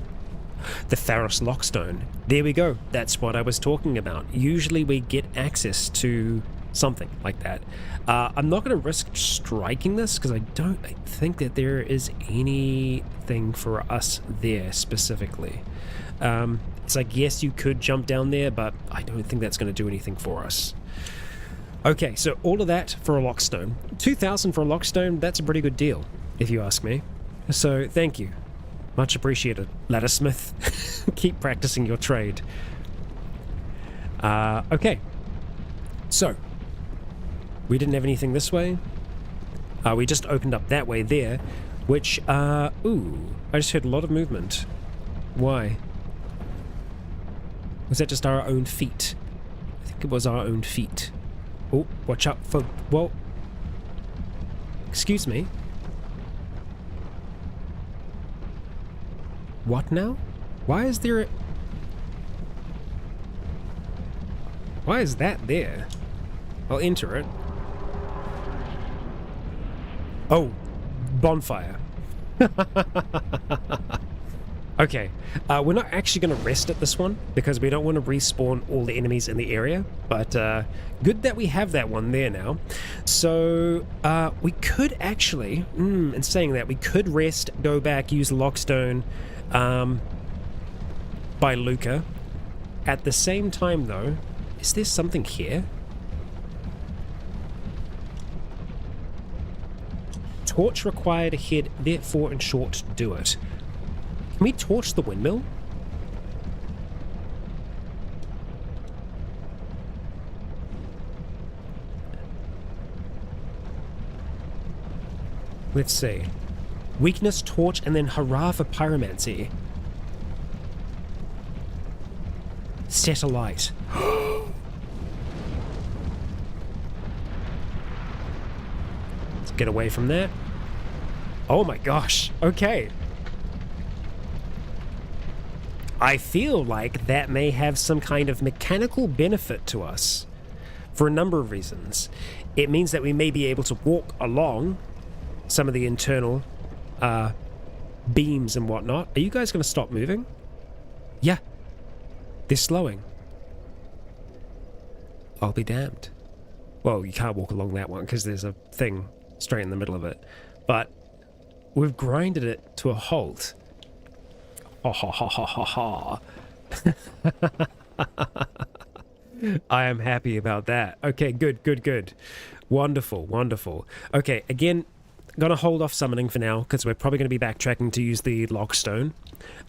The Pharos Lockstone. There we go. That's what I was talking about. Usually we get access to something like that. I'm not going to risk striking this because I don't think that there is anything for us there specifically. It's like, yes, you could jump down there, but I don't think that's going to do anything for us. Okay, so all of that for a lockstone. 2,000 for a lockstone, that's a pretty good deal, if you ask me. So, thank you. Much appreciated, Laddersmith. Keep practicing your trade. Okay. So, we didn't have anything this way. We just opened up that way there, which, ooh, I just heard a lot of movement. Why? Was that just our own feet? I think it was our own feet. Oh, watch out for... Whoa. Excuse me. What now? Why is there... Why is that there? I'll enter it. Oh, bonfire. Okay, we're not actually going to rest at this one because we don't want to respawn all the enemies in the area, but good that we have that one there now. So we could actually, in saying that, we could rest, go back, use Lockstone by Luca. At the same time though, is there something here? Torch required ahead, therefore in short, do it. Can we torch the windmill? Let's see. Weakness, torch, and then hurrah for pyromancy. Set alight. Let's get away from that. Oh my gosh. Okay. I feel like that may have some kind of mechanical benefit to us for a number of reasons. It means that we may be able to walk along some of the internal beams and whatnot. Are you guys going to stop moving? Yeah. They're slowing. I'll be damned. Well, you can't walk along that one because there's a thing straight in the middle of it. But we've grinded it to a halt. Ha ha ha ha ha ha. I am happy about that. Okay, good, good, good. Wonderful, wonderful. Okay, again, gonna hold off summoning for now because we're probably gonna be backtracking to use the Lockstone.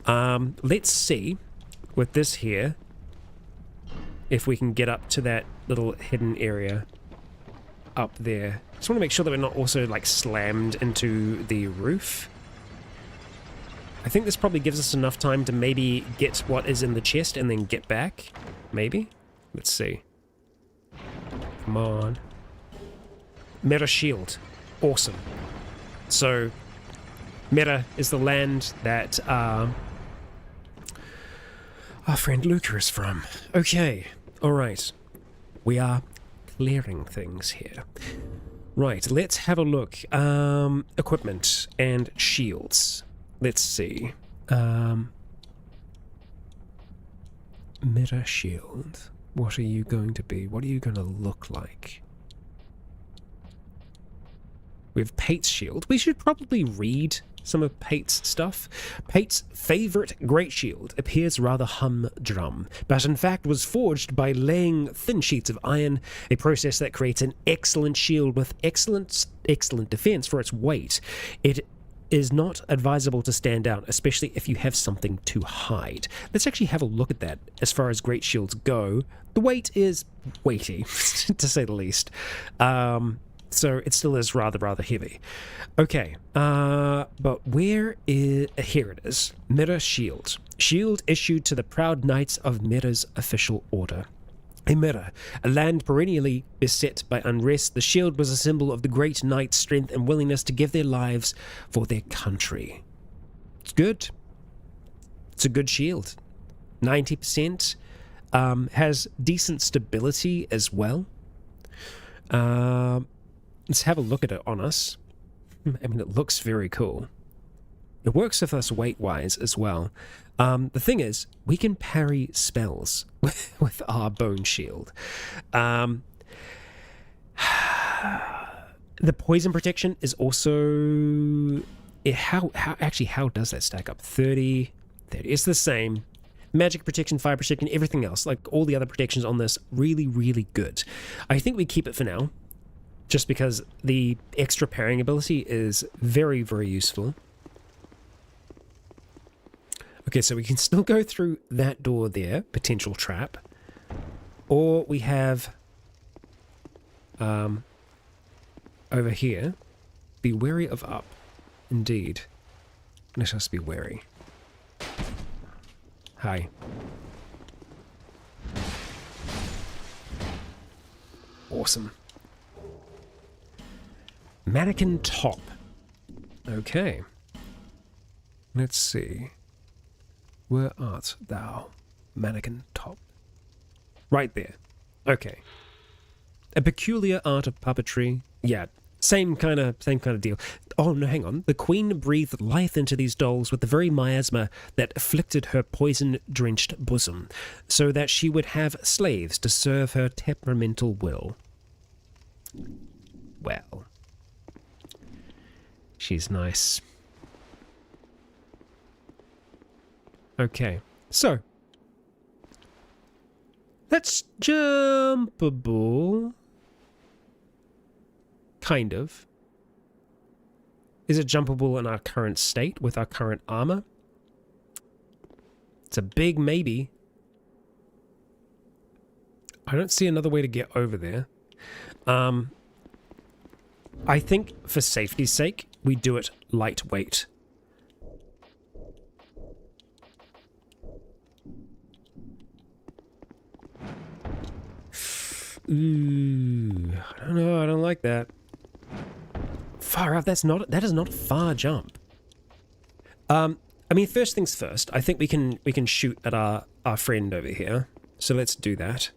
Let's see with this here if we can get up to that little hidden area up there. Just want to make sure that we're not also like slammed into the roof. I think this probably gives us enough time to maybe get what is in the chest and then get back. Maybe? Let's see. Come on. Meta shield. Awesome. So, Meta is the land that our friend Luca is from. Okay. Alright. We are clearing things here. Right, let's have a look. Equipment and shields. Let's see. Meta shield. What are you going to be? What are you going to look like? We have Pate's shield. We should probably read some of Pate's stuff. Pate's favorite great shield appears rather humdrum, but in fact was forged by laying thin sheets of iron, a process that creates an excellent shield with excellent defense for its weight. It is not advisable to stand out, especially if you have something to hide. Let's actually have a look at that. As far as great shields go, the weight is weighty, to say the least. So it still is rather heavy. Okay, but where is... Here it is. Meta Shield. Shield issued to the proud knights of Meta's official order. A Meta, a land perennially beset by unrest, the shield was a symbol of the great knights' strength and willingness to give their lives for their country. It's good. It's a good shield. 90%. Has decent stability as well. Let's have a look at it on us. I mean, it looks very cool. It works with us weight-wise as well. The thing is, we can parry spells with our bone shield. The poison protection is also... How does that stack up? 30... It's the same. Magic protection, fire protection, everything else. Like, all the other protections on this, really good. I think we keep it for now. Just because the extra parrying ability is very useful. Okay, so we can still go through that door there, potential trap. Or we have over here, be wary of up. Indeed. Let us be wary. Hi. Awesome. Mannequin top. Okay. Let's see. Where art thou, mannequin top? Right there. Okay. A peculiar art of puppetry. Yeah, same kind of deal. Oh no, hang on. The queen breathed life into these dolls with the very miasma that afflicted her poison-drenched bosom, so that she would have slaves to serve her temperamental will. Well, she's nice. Okay, so that's jumpable. Kind of. Is it jumpable in our current state with our current armor? It's a big maybe. I don't see another way to get over there. I think for safety's sake, we do it lightweight. Ooh, I don't know, I don't like that. Far out, that is not a far jump. I mean, first things first, I think we can shoot at our friend over here. So let's do that.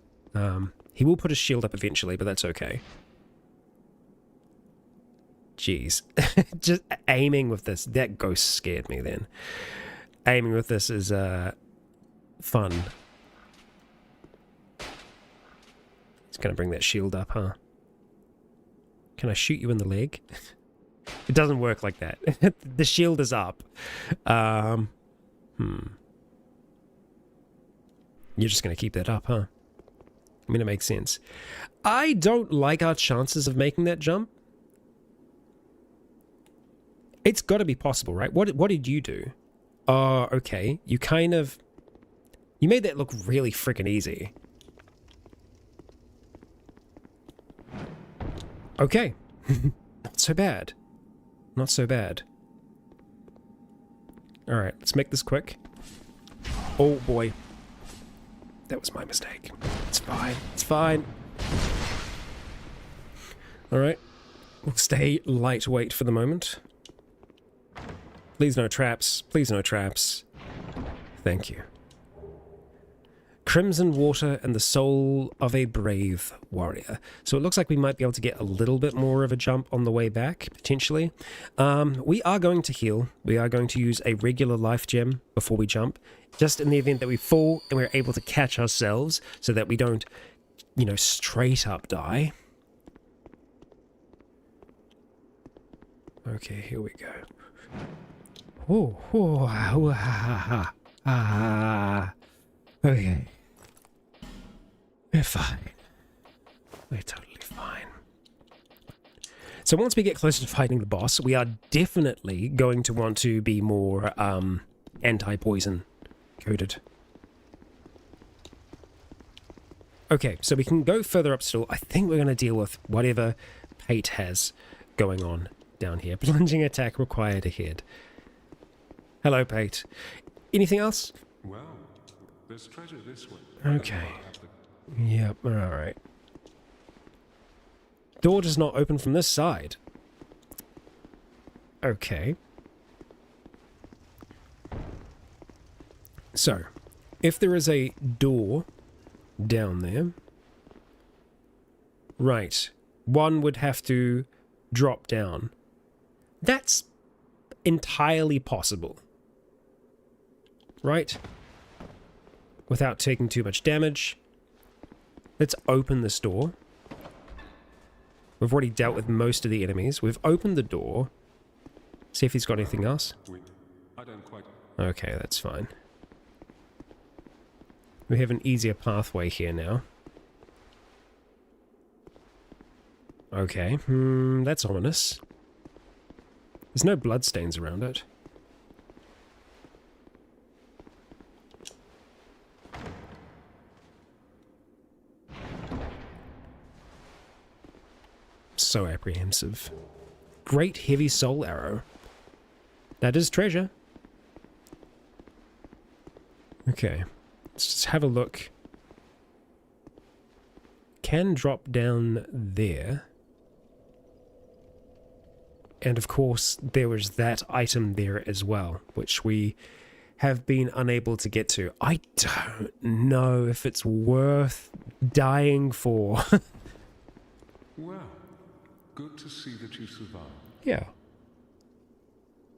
He will put his shield up eventually, but that's okay. Jeez. Just aiming with this, that ghost scared me then. Aiming with this is fun. It's gonna bring that shield up, huh? Can I shoot you in the leg? It doesn't work like that. The shield is up. You're just going to keep that up, huh? I mean, it makes sense. I don't like our chances of making that jump. It's got to be possible, right? What did you do? Oh, okay. You made that look really freaking easy. Okay. Not so bad. Not so bad. Alright, let's make this quick. Oh boy. That was my mistake. It's fine. It's fine. Alright. We'll stay lightweight for the moment. Please no traps. Please no traps. Thank you. Crimson water and the soul of a brave warrior. So it looks like we might be able to get a little bit more of a jump on the way back, potentially. We are going to heal. We are going to use a regular life gem before we jump, just in the event that we fall and we're able to catch ourselves so that we don't, you know, straight up die. Okay, here we go. Oh, oh, ah, ah, ah. Okay. We're fine. We're totally fine. So once we get closer to fighting the boss, we are definitely going to want to be more anti-poison coated. Okay, so we can go further up still. I think we're going to deal with whatever Pate has going on down here. Plunging attack required ahead. Hello, Pate. Anything else? Well, there's treasure this way. Okay. Yep, alright. Door does not open from this side. Okay. So, if there is a door down there, right, one would have to drop down. That's entirely possible. Right? Without taking too much damage. Let's open this door. We've already dealt with most of the enemies. We've opened the door. See if he's got anything else. I don't quite... Okay, that's fine. We have an easier pathway here now. Okay, that's ominous. There's no bloodstains around it. So apprehensive. Great heavy soul arrow. That is treasure. Okay, let's just have a look. Can drop down there. And of course, there was that item there as well, which we have been unable to get to. I don't know if it's worth dying for. Well, good to see that you survived. Yeah.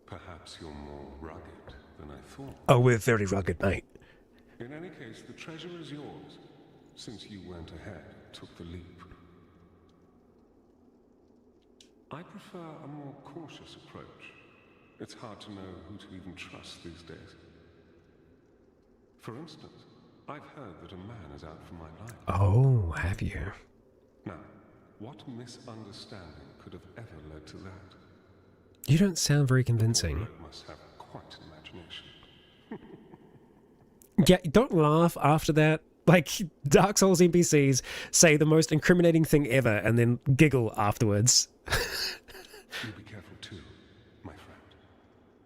Perhaps you're more rugged than I thought. Oh, we're very rugged, mate. In any case, the treasure is yours, since you went ahead, took the leap. I prefer a more cautious approach. It's hard to know who to even trust these days. For instance, I've heard that a man is out for my life. Oh, have you? Now, what misunderstanding could have ever led to that? You don't sound very convincing. It must have quite an imagination. Yeah, don't laugh after that. Like, Dark Souls NPCs say the most incriminating thing ever and then giggle afterwards. You be careful too, my friend.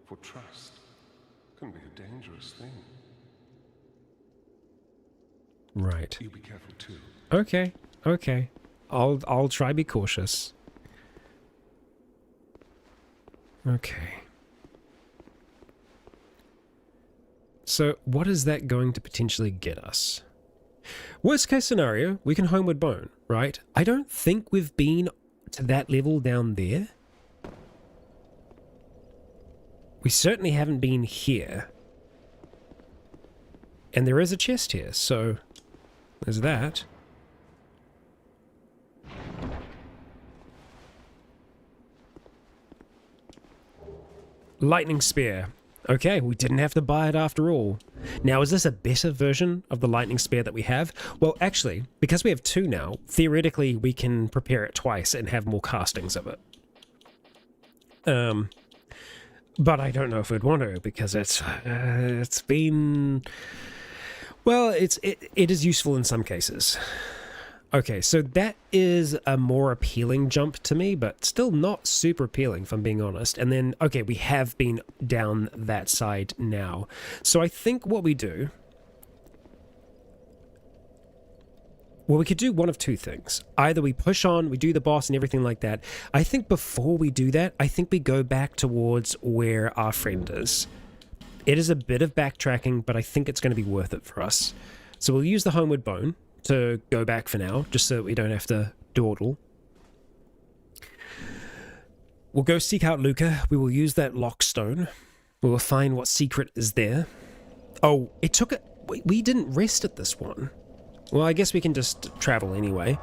For trust can be a dangerous thing. Right. You be careful too. Okay, okay. I'll try be cautious. Okay. So, what is that going to potentially get us? Worst case scenario, we can Homeward Bone, right? I don't think we've been to that level down there. We certainly haven't been here. And there is a chest here, so there's that. Lightning Spear. Okay, we didn't have to buy it after all. Now, is this a better version of the lightning spear that we have? Well, actually, because we have two now, theoretically we can prepare it twice and have more castings of it. But I don't know if we'd want to, because it's been... Well, it is useful in some cases. Okay, so that is a more appealing jump to me, but still not super appealing, if I'm being honest. And then, okay, we have been down that side now. So I think what we do... Well, we could do one of two things. Either we push on, we do the boss and everything like that. I think before we do that, I think we go back towards where our friend is. It is a bit of backtracking, but I think it's going to be worth it for us. So we'll use the Homeward Bone to go back for now, just so we don't have to dawdle. We'll go seek out Luca. We will use that lockstone. We will find what secret is there. Oh, it took it. We didn't rest at this one. Well, I guess we can just travel anyway.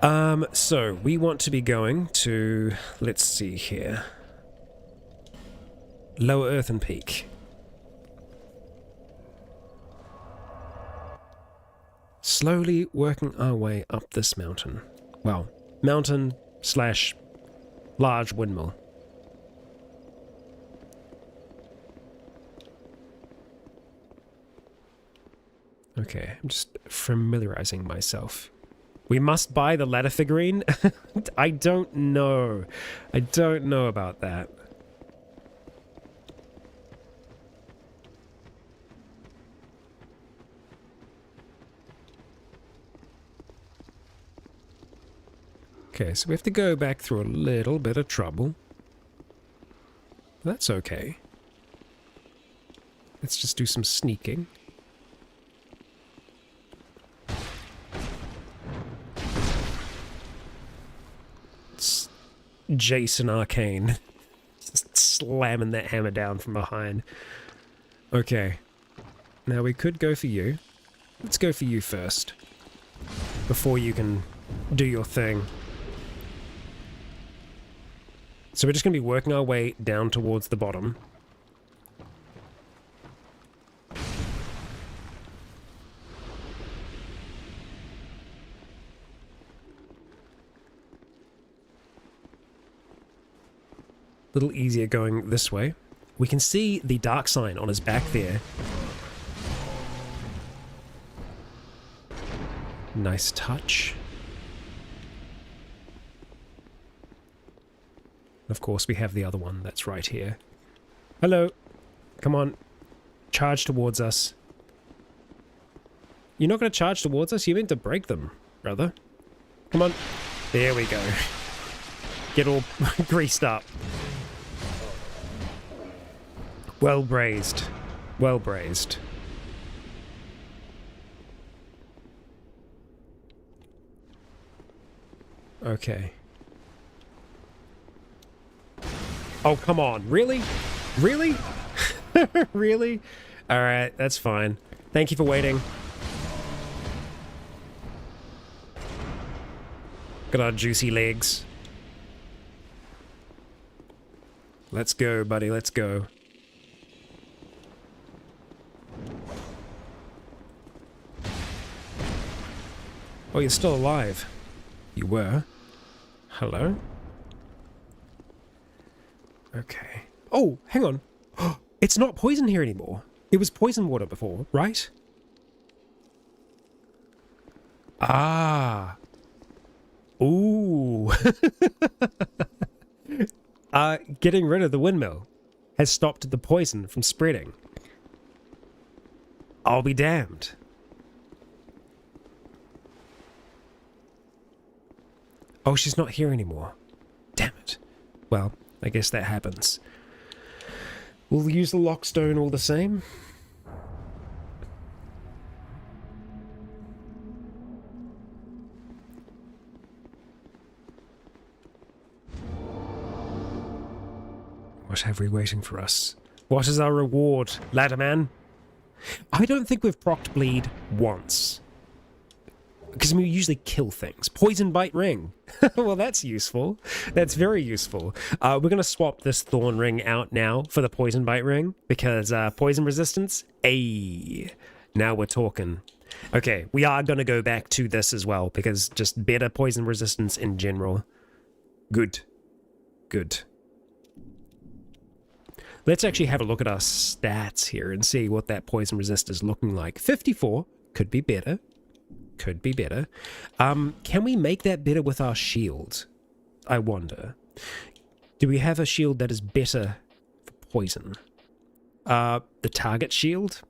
So we want to be going to, let's see here, Lower Earthen Peak. Slowly working our way up this mountain. Well, mountain slash large windmill. Okay, I'm just familiarizing myself. We must buy the ladder figurine? I don't know. I don't know about that. Okay, so we have to go back through a little bit of trouble. That's okay. Let's just do some sneaking. It's Jason Arcane. Just slamming that hammer down from behind. Okay. Now we could go for you. Let's go for you first. Before you can do your thing. So we're just going to be working our way down towards the bottom. A little easier going this way. We can see the dark sign on his back there. Nice touch. Of course, we have the other one that's right here. Hello. Come on. Charge towards us. You're not going to charge towards us? You meant to break them, brother. Come on. There we go. Get all greased up. Well braised. Well braised. Okay. Oh, come on. Really? Really? Really? Alright, that's fine. Thank you for waiting. Got our juicy legs. Let's go, buddy. Let's go. Oh, you're still alive. You were. Hello? Okay. Oh, hang on. It's not poison here anymore. It was poison water before, right? Ah. Ooh. Getting rid of the windmill has stopped the poison from spreading. I'll be damned. Oh, she's not here anymore. Damn it. Well, I guess that happens. We'll use the lockstone all the same. What have we waiting for us? What is our reward, Ladderman? I don't think we've procced bleed once. Because we usually kill things. Poison bite ring. Well, that's useful. That's very useful. We're going to swap this thorn ring out now for the poison bite ring. Because poison resistance, now we're talking. Okay, we are going to go back to this as well. Because just better poison resistance in general. Good. Good. Let's actually have a look at our stats here and see what that poison resist is looking like. 54. Could be better. Could be better. Can we make that better with our shield? I wonder. Do we have a shield that is better for poison? The target shield?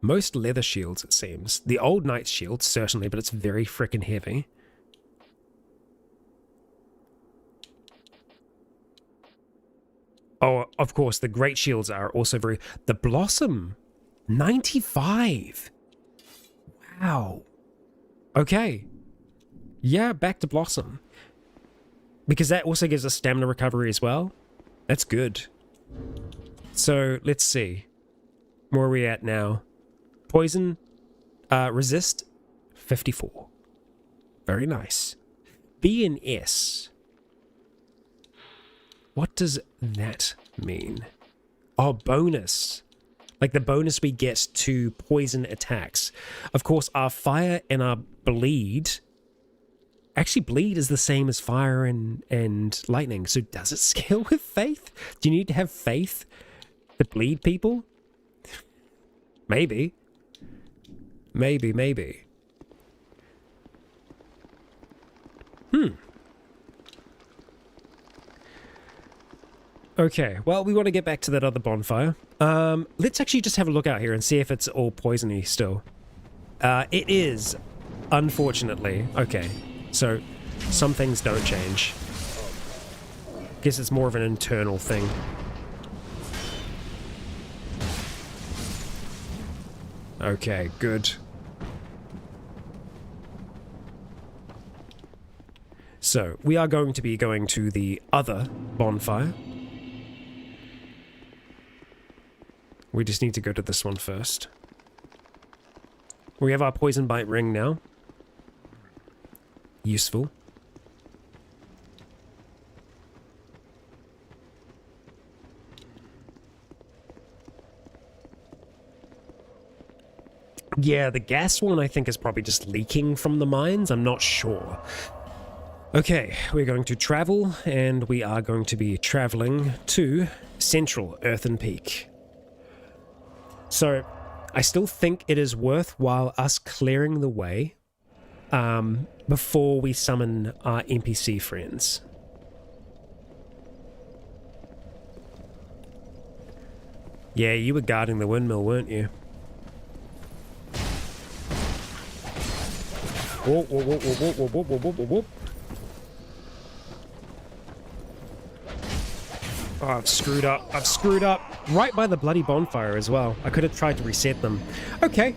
Most leather shields, it seems. The old knight's shield, certainly, but it's very frickin' heavy. Oh, of course, the great shields are also very... The blossom! 95! Wow. Okay. Yeah, back to blossom. Because that also gives us stamina recovery as well. That's good. So, let's see. Where are we at now? Poison, resist, 54. Very nice. B and S. What does that mean? Oh, bonus. Like the bonus we get to poison attacks. Of course, our fire and our bleed... Actually, bleed is the same as fire and lightning. So does it scale with faith? Do you need to have faith to bleed people? Maybe. Maybe. Okay, well, we want to get back to that other bonfire. Let's actually just have a look out here and see if it's all poisony still. It is, unfortunately. Okay, so some things don't change. Guess it's more of an internal thing. Okay, good. So, we are going to be going to the other bonfire. We just need to go to this one first. We have our poison bite ring now. Useful. Yeah, the gas one I think is probably just leaking from the mines. I'm not sure. Okay, we're going to travel, and we are going to be traveling to Central Earthen Peak. So, I still think it is worthwhile us clearing the way before we summon our NPC friends. Yeah, you were guarding the windmill, weren't you? Whoa, whoa, whoa, whoa, whoa, whoa, whoa, whoa, whoa, whoa. Oh, I've screwed up. I've screwed up. Right by the bloody bonfire as well. I could have tried to reset them. Okay.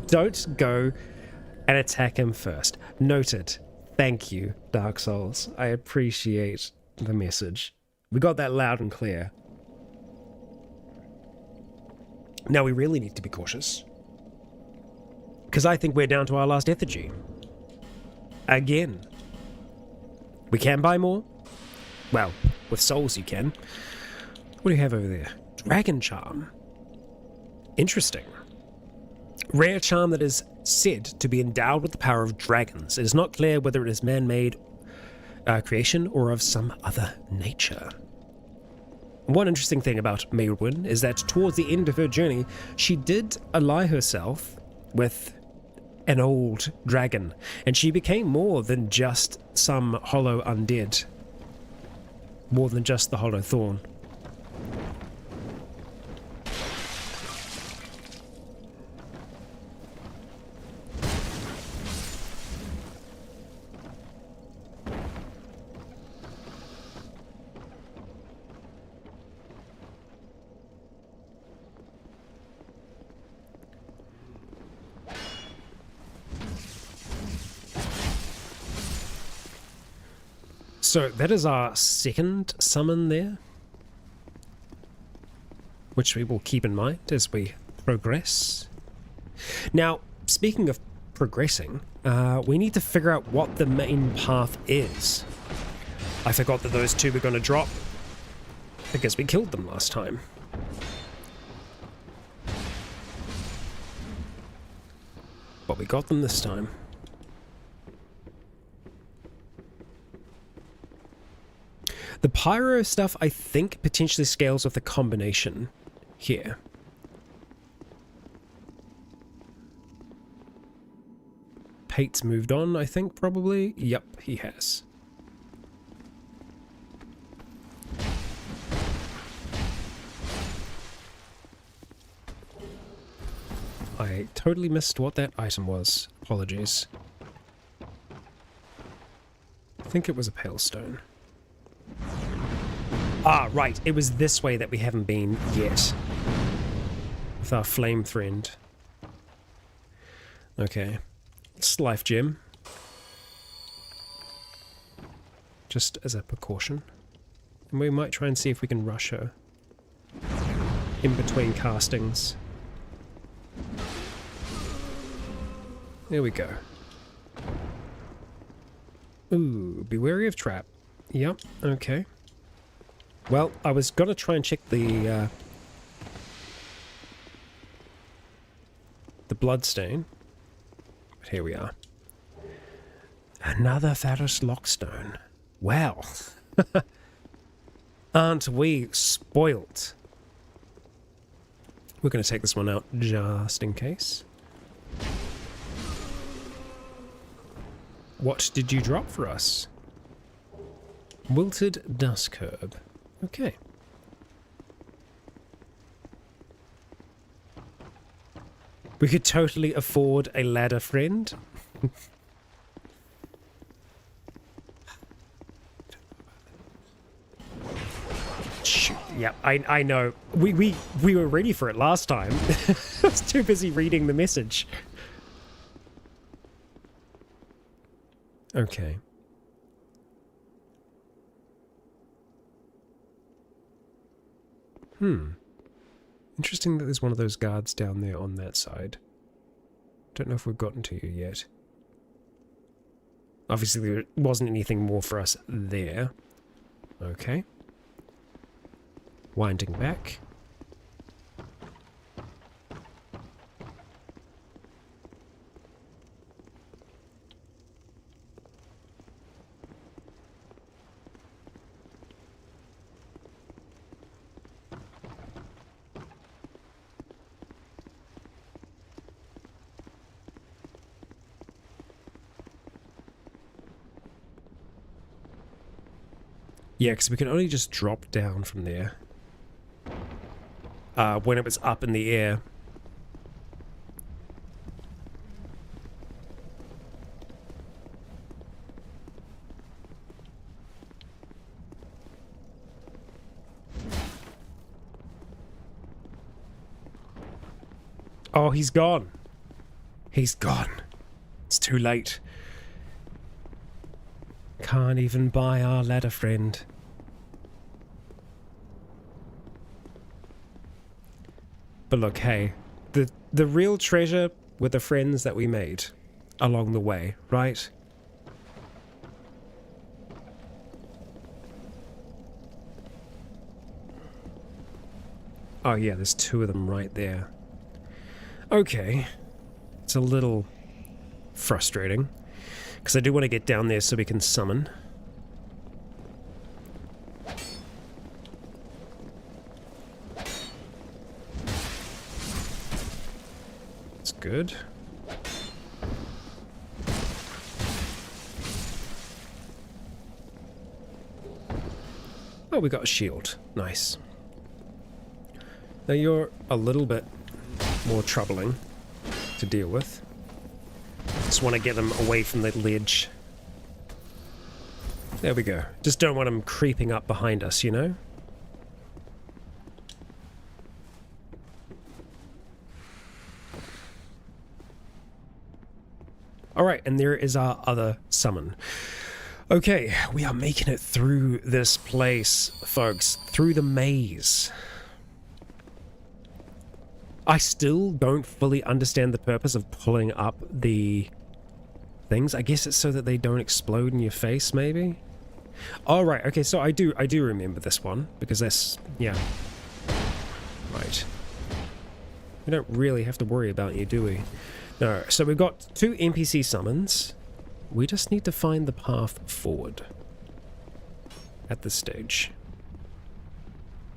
Don't go and attack him first. Noted. Thank you, Dark Souls. I appreciate the message. We got that loud and clear. Now we really need to be cautious. Because I think we're down to our last effigy. Again. We can buy more. Well, with souls you can. What do you have over there? Dragon Charm. Interesting. Rare charm that is said to be endowed with the power of dragons. It is not clear whether it is man-made creation or of some other nature. One interesting thing about Maywin is that towards the end of her journey, she did ally herself with an old dragon, and she became more than just some hollow undead. More than just the hollow thorn. So that is our second summon there, which we will keep in mind as we progress. Now, speaking of progressing, we need to figure out what the main path is. I forgot that those two were going to drop because we killed them last time. But we got them this time. The pyro stuff, I think, potentially scales with the combination here. Pate's moved on, I think, probably. Yep, he has. I totally missed what that item was. Apologies. I think it was a pale stone. Ah, right. It was this way that we haven't been yet. With our flame friend. Okay. It's life gem. Just as a precaution. And we might try and see if we can rush her. In between castings. There we go. Ooh, be wary of trap. Yep, okay. Well, I was gonna try and check the bloodstain, but here we are. Another Ferrous Lockstone. Wow. Aren't we spoilt? We're gonna take this one out just in case. What did you drop for us? Wilted Dusk Herb. Okay. We could totally afford a ladder friend. Shoot. Yeah, I know. We were ready for it last time. I was too busy reading the message. Okay. Interesting that there's one of those guards down there on that side. Don't know if we've gotten to you yet. Obviously there wasn't anything more for us there. Okay. Winding back. Yeah, because we can only just drop down from there. When it was up in the air. Oh, he's gone. He's gone. It's too late. Can't even buy our ladder friend. But look, hey, the real treasure were the friends that we made along the way, right? Oh yeah, there's two of them right there. Okay. It's a little frustrating, because I do want to get down there so we can summon. It's good. Oh, we got a shield. Nice. Now you're a little bit more troubling to deal with. Just want to get them away from the ledge. There we go. Just don't want them creeping up behind us, you know? Alright, and there is our other summon. Okay, we are making it through this place, folks. Through the maze. I still don't fully understand the purpose of pulling up the things. I guess it's so that they don't explode in your face, maybe? Oh, right. Okay, so I do remember this one, because that's... yeah. Right. We don't really have to worry about you, do we? No. So we've got 2 NPC summons. We just need to find the path forward at this stage.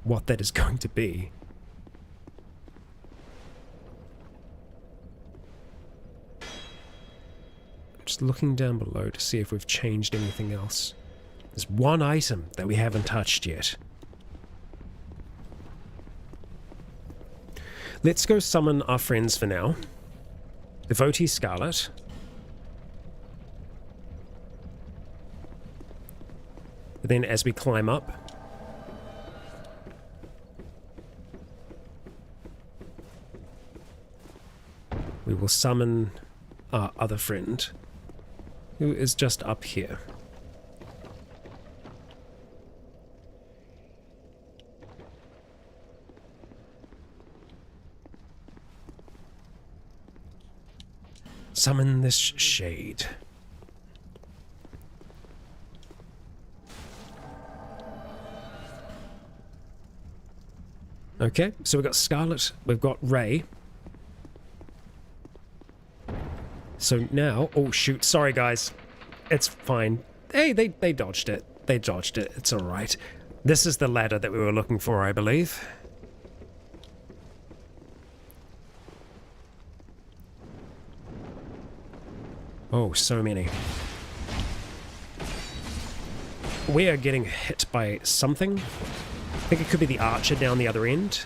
What that is going to be. Just looking down below to see if we've changed anything else. There's one item that we haven't touched yet. Let's go summon our friends for now. Devotee Scarlet. But then as we climb up, we will summon our other friend, who is just up here. Summon this shade. Okay, so we've got Scarlet, we've got Ray. So now, oh shoot, sorry guys. It's fine. Hey, they dodged it. They dodged it. It's alright. This is the ladder that we were looking for, I believe. Oh, so many. We are getting hit by something. I think it could be the archer down the other end.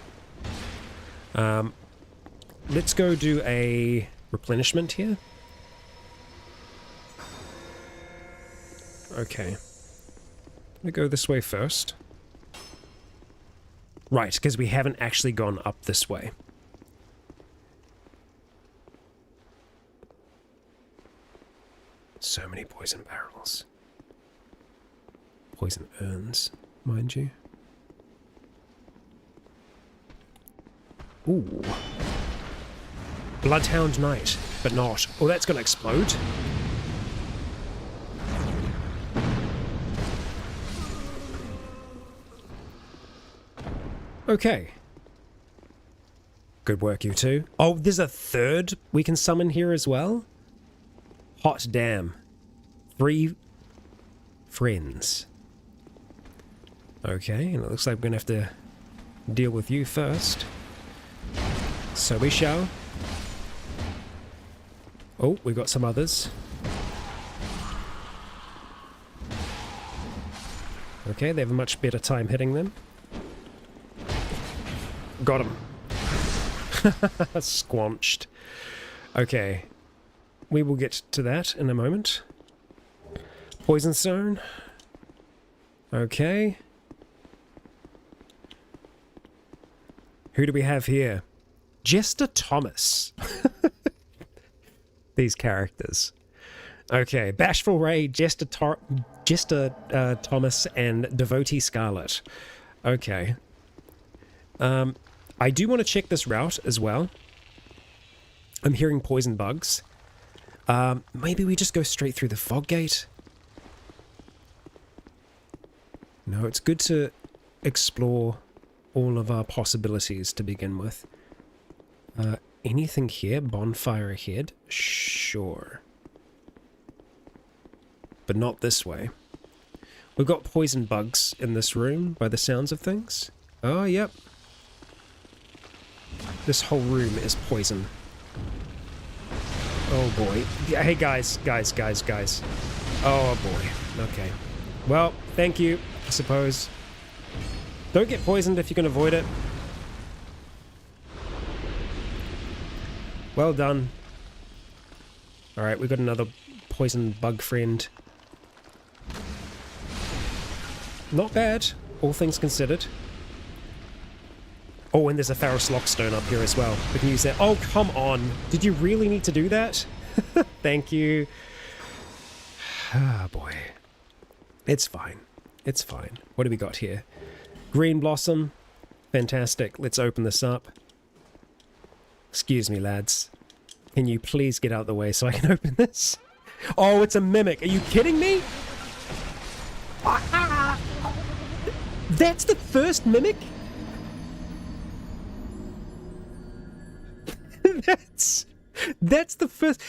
Let's go do a replenishment here. Okay. Let me go this way first. Right, because we haven't actually gone up this way. So many poison barrels. Poison urns, mind you. Ooh. Bloodhound Knight, but not. Oh, that's gonna explode. Okay. Good work, you two. Oh, there's a third we can summon here as well? Hot damn. 3 friends. Okay, and it looks like we're gonna have to deal with you first. So we shall. Oh, we got some others. Okay, they have a much better time hitting them. Got him. Squanched. Okay. We will get to that in a moment. Poison Stone. Okay. Who do we have here? Jester Thomas. These characters. Okay, Bashful Ray, Jester Thomas, and Devotee Scarlet. Okay. I do want to check this route as well. I'm hearing poison bugs. Maybe we just go straight through the fog gate? No, it's good to explore all of our possibilities to begin with. Anything here? Bonfire ahead? Sure. But not this way. We've got poison bugs in this room by the sounds of things. Oh, yep. This whole room is poison. Oh boy. Yeah, hey guys. Oh boy. Okay. Well, thank you, I suppose. Don't get poisoned if you can avoid it. Well done. Alright, we've got another poison bug friend. Not bad, all things considered. Oh, and there's a Pharos Lockstone up here as well. We can use that. Oh, come on. Did you really need to do that? Thank you. Ah, boy. It's fine. It's fine. What do we got here? Green Blossom. Fantastic. Let's open this up. Excuse me, lads. Can you please get out of the way so I can open this? Oh, it's a mimic. Are you kidding me? That's the first mimic? That's the first.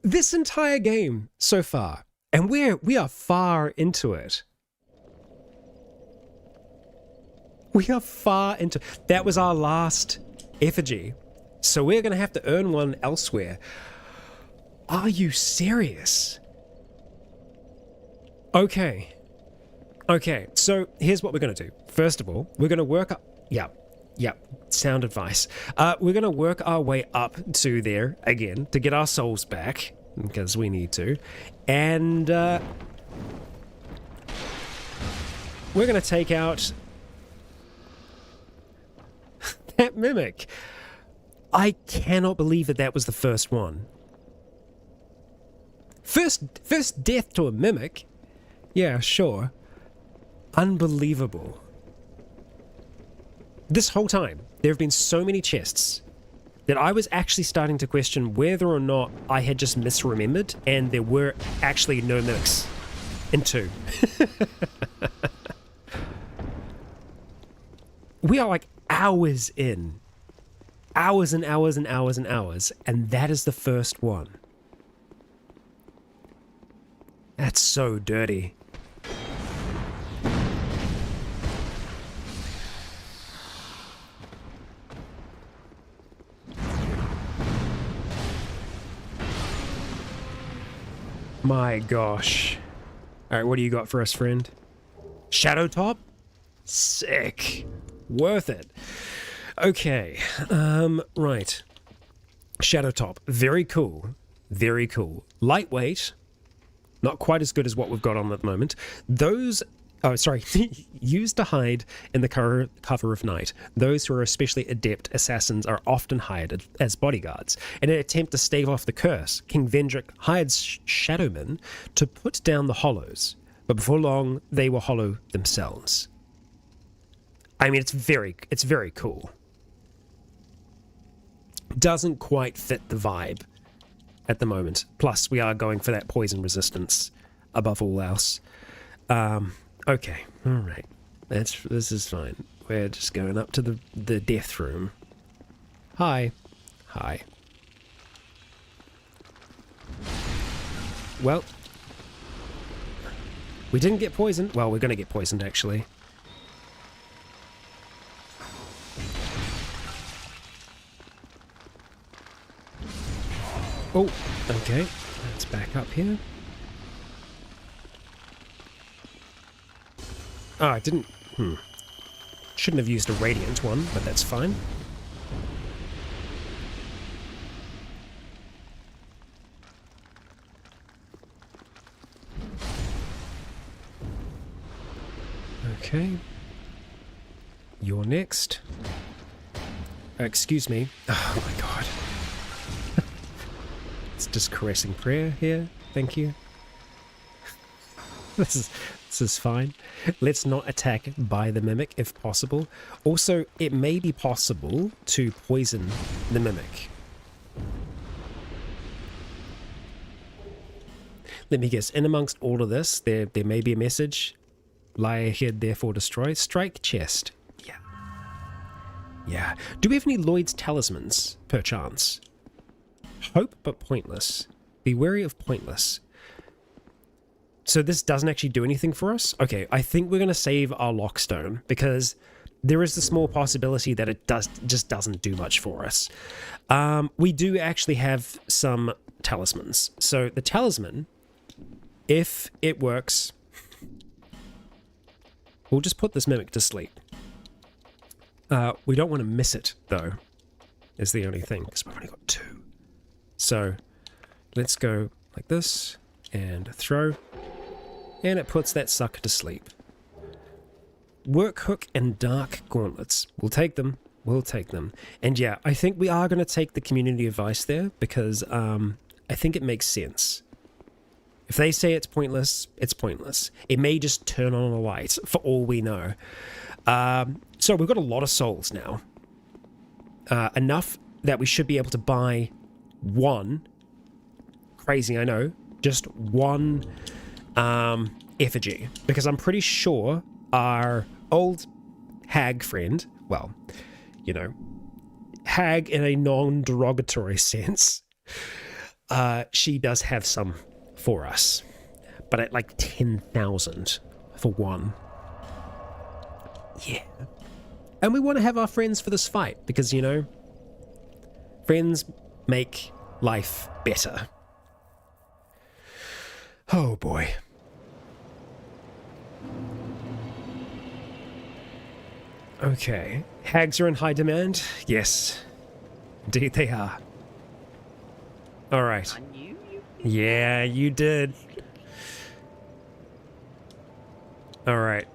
This entire game so far, and we are far into it. We are far into. That was our last effigy, so we're gonna have to earn one elsewhere. Are you serious? Okay. Okay, so here's what we're gonna do. First of all, we're gonna work up. Yeah, sound advice. We're going to work our way up to there, again, to get our souls back, because we need to. And we're going to take out that mimic. I cannot believe that was the first one. First death to a mimic? Yeah, sure. Unbelievable. This whole time, there have been so many chests that I was actually starting to question whether or not I had just misremembered and there were actually no mimics in 2. We are like hours in. Hours and hours and hours and hours, and that is the first one. That's so dirty. My gosh. Alright, what do you got for us, friend? Shadow Top? Sick. Worth it. Okay. Right. Shadow Top. Very cool. Very cool. Lightweight. Not quite as good as what we've got on at the moment. Those... Oh, sorry. Used to hide in the cover of night. Those who are especially adept assassins are often hired as bodyguards. In an attempt to stave off the curse, King Vendrick hired Shadowmen to put down the hollows. But before long, they were hollow themselves. I mean, it's very cool. Doesn't quite fit the vibe at the moment. Plus, we are going for that poison resistance above all else. Okay, alright. This is fine. We're just going up to the death room. Hi. Hi. Well, we didn't get poisoned. Well, we're going to get poisoned, actually. Oh, okay. Let's back up here. Oh, I didn't... Shouldn't have used a radiant one, but that's fine. Okay. You're next. excuse me. Oh my god. It's just caressing prayer here. Thank you. This is fine. Let's not attack by the mimic if possible. Also, it may be possible to poison the mimic. Let me guess, in amongst all of this, there may be a message. Lie ahead, therefore destroy. Strike chest. Yeah. Yeah. Do we have any Lloyd's talismans, perchance? Hope, but pointless. Be wary of pointless. So this doesn't actually do anything for us? Okay, I think we're going to save our lockstone, because there is the small possibility that it just doesn't do much for us. We do actually have some talismans. So the talisman, if it works, we'll just put this mimic to sleep. We don't want to miss it, though, is the only thing, because we've only got 2. So let's go like this, and throw, and it puts that sucker to sleep. Work hook and dark gauntlets. We'll take them. We'll take them. And yeah, I think we are going to take the community advice there, because I think it makes sense. If they say it's pointless, it's pointless. It may just turn on a light, for all we know. So we've got a lot of souls now. Enough that we should be able to buy one. Crazy, I know. Just one effigy. Because I'm pretty sure our old hag friend, well, you know, hag in a non-derogatory sense, she does have some for us, but at like 10,000 for one. Yeah. And we want to have our friends for this fight, because, you know, friends make life better. Oh boy. Okay. Hags are in high demand? Yes. Indeed they are. Alright. Yeah, you did. Alright.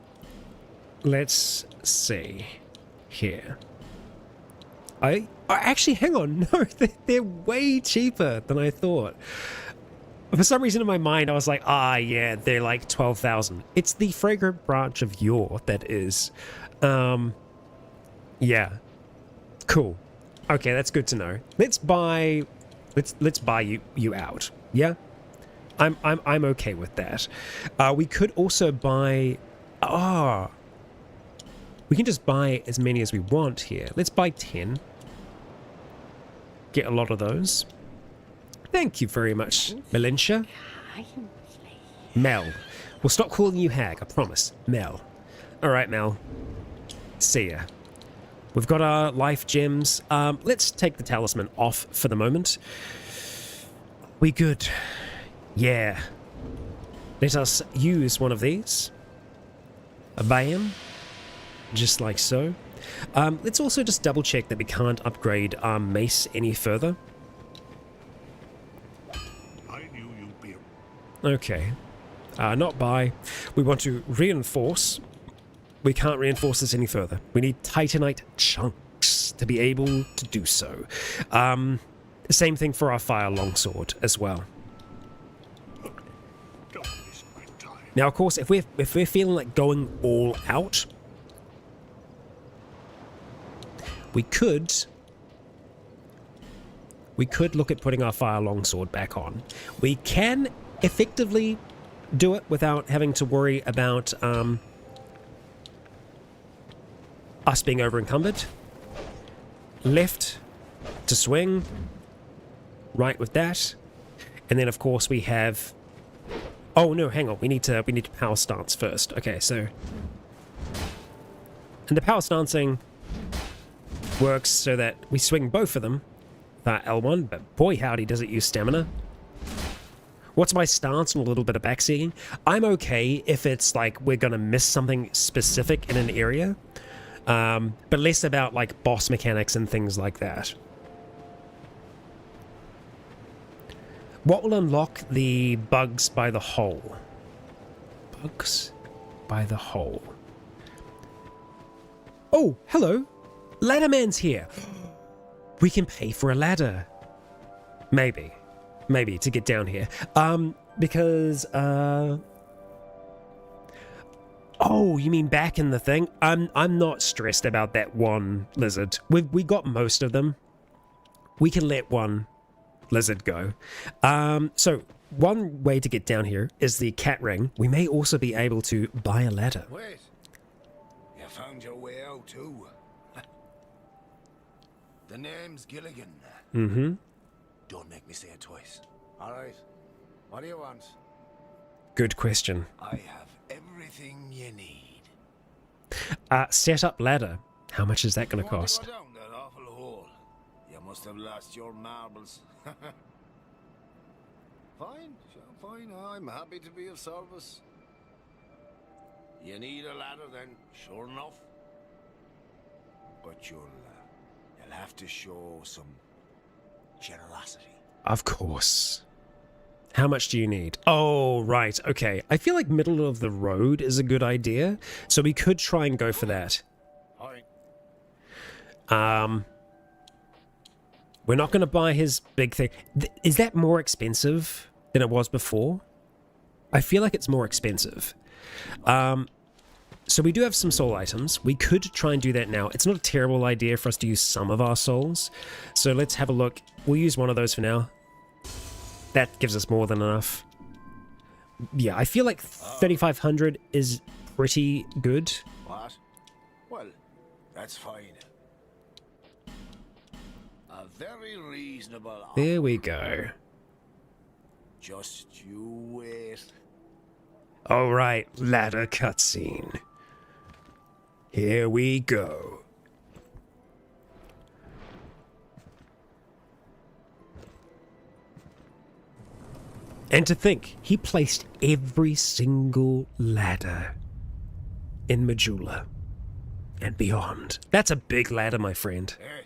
Let's see here. Actually, hang on. No, they're way cheaper than I thought. For some reason in my mind, I was like, yeah, they're like 12,000. It's the fragrant branch of yore that is. Yeah. Cool. Okay, that's good to know. Let's buy you out. Yeah? I'm okay with that. We could also buy we can just buy as many as we want here. Let's buy 10. Get a lot of those. Thank you very much, Melintia. Mel. We'll stop calling you Hag, I promise. Mel. Alright, Mel. See ya. We've got our life gems. Let's take the talisman off for the moment. We good? Yeah. Let us use one of these. Bam. Just like so. Let's also just double check that we can't upgrade our mace any further. I knew you'd be. Okay. Not buy. We want to reinforce. We can't reinforce this any further. We need Titanite chunks to be able to do so. Same thing for our fire longsword as well. Don't waste my time. Now, of course, if we're feeling like going all out, we could look at putting our fire longsword back on. We can effectively do it without having to worry about us being over encumbered. Left to swing, right with that, and then of course we have. Oh no, hang on. We need to power stance first. Okay, so and the power stancing works so that we swing both of them with our L1, but boy howdy does it use stamina. What's my stance on a little bit of backseeing? I'm okay if it's like we're gonna miss something specific in an area, but less about like boss mechanics and things like that. What will unlock the bugs by the hole? Bugs by the hole. Oh, hello. Ladderman's here. We can pay for a ladder. Maybe. Maybe, to get down here. Because, oh, you mean back in the thing? I'm not stressed about that one lizard. We got most of them. We can let one lizard go. So one way to get down here is the cat ring. We may also be able to buy a ladder. Wait. You found your way out too. The name's Gilligan. Mm-hmm. Don't make me say it twice. All right. What do you want? Good question. I have everything you need. Set up ladder. How much is that going to cost? Go down that awful hole. You must have lost your marbles. Fine, sure, fine. I'm happy to be of service. You need a ladder then, sure enough. But you'll have to show some generosity. Of course. How much do you need? Oh, right. Okay. I feel like middle of the road is a good idea. So we could try and go for that. Fine. We're not going to buy his big thing. Is that more expensive than it was before? I feel like it's more expensive. So we do have some soul items. We could try and do that now. It's not a terrible idea for us to use some of our souls. So let's have a look. We'll use one of those for now. That gives us more than enough. Yeah, I feel like 3,500 is pretty good. What? Well, that's fine. A very reasonable offer. There we go. Just you wait. All right, ladder cutscene. Here we go. And to think, he placed every single ladder in Majula and beyond. That's a big ladder, my friend. Hey,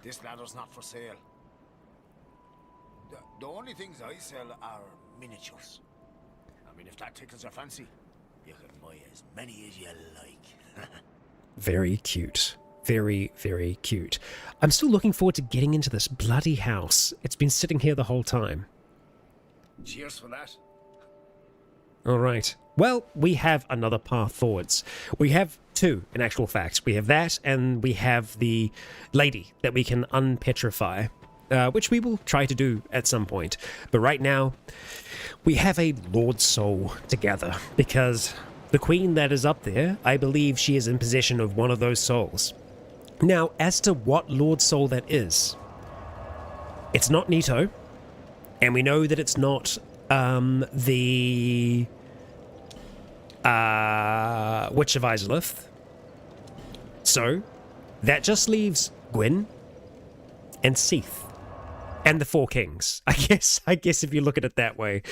this ladder's not for sale. The only things I sell are miniatures. I mean, if that tickles your fancy, you can buy as many as you like. Very cute. Very, very cute. I'm still looking forward to getting into this bloody house. It's been sitting here the whole time. Cheers for that. All right. Well, we have another path forwards. We have two, in actual fact. We have that, and we have the lady that we can unpetrify, which we will try to do at some point. But right now, we have a Lord Soul to gather, because the queen that is up there, I believe she is in possession of one of those souls. Now, as to what Lord Soul that is, it's not Nito, and we know that it's not the Witch of Izalith. So, that just leaves Gwyn and Seath. And the Four Kings. I guess if you look at it that way.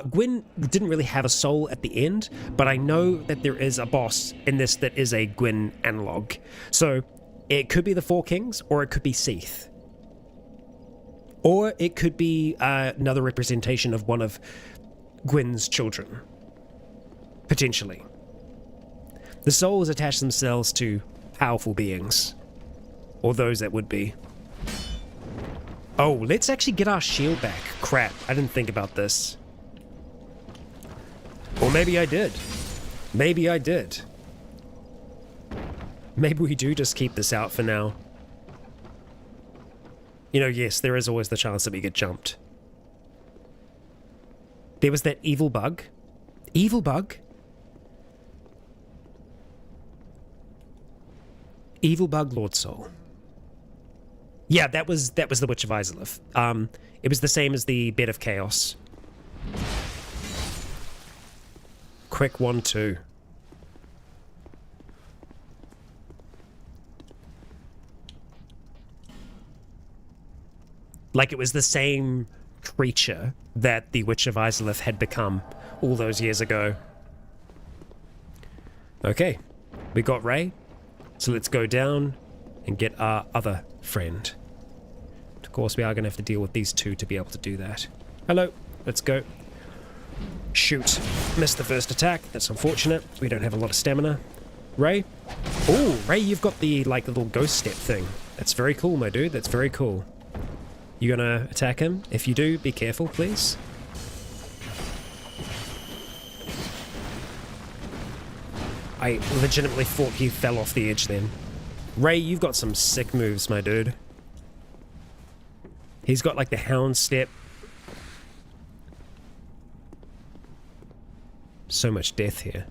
Gwyn didn't really have a soul at the end, but I know that there is a boss in this that is a Gwyn analog. So, it could be the Four Kings, or it could be Seath. Or it could be another representation of one of Gwyn's children. Potentially. The souls attach themselves to powerful beings. Or those that would be. Oh, let's actually get our shield back. Crap, I didn't think about this. Or maybe I did. Maybe I did. Maybe we do just keep this out for now. You know, yes, there is always the chance that we get jumped. There was that evil bug. Evil bug? Evil bug Lord Soul. Yeah, that was the Witch of Izalith. It was the same as the Bed of Chaos. Quick 1-2. Like it was the same creature that the Witch of Izalith had become all those years ago. Okay, we got Ray, so let's go down and get our other friend. Of course, we are going to have to deal with these two to be able to do that. Hello, let's go. Shoot, missed the first attack. That's unfortunate. We don't have a lot of stamina. Ray? Oh, Ray, you've got the, like, little ghost step thing. That's very cool, my dude. That's very cool. You gonna attack him? If you do, be careful, please. I legitimately thought he fell off the edge then. Ray, you've got some sick moves, my dude. He's got like the hound step. So much death here.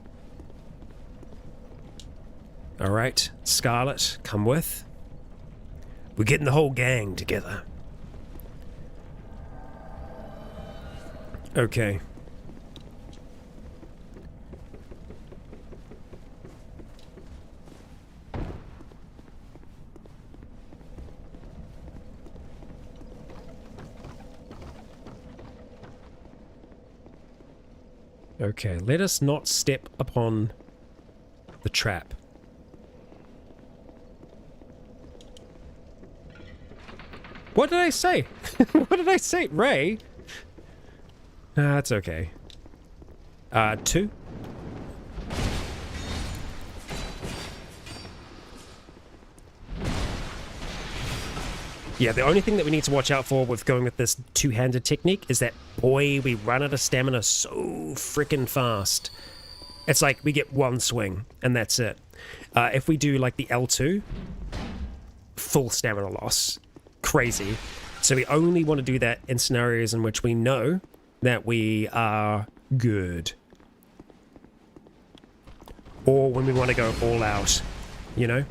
Alright, Scarlet, come with. We're getting the whole gang together. Okay. Okay, let us not step upon the trap. What did I say? What did I say? Ray? That's okay. 2? Yeah, the only thing that we need to watch out for with going with this two-handed technique is that, boy, we run out of stamina so freaking fast. It's like we get one swing, and that's it. If we do, like, the L2, full stamina loss. Crazy. So we only want to do that in scenarios in which we know that we are good. Or when we want to go all out, you know?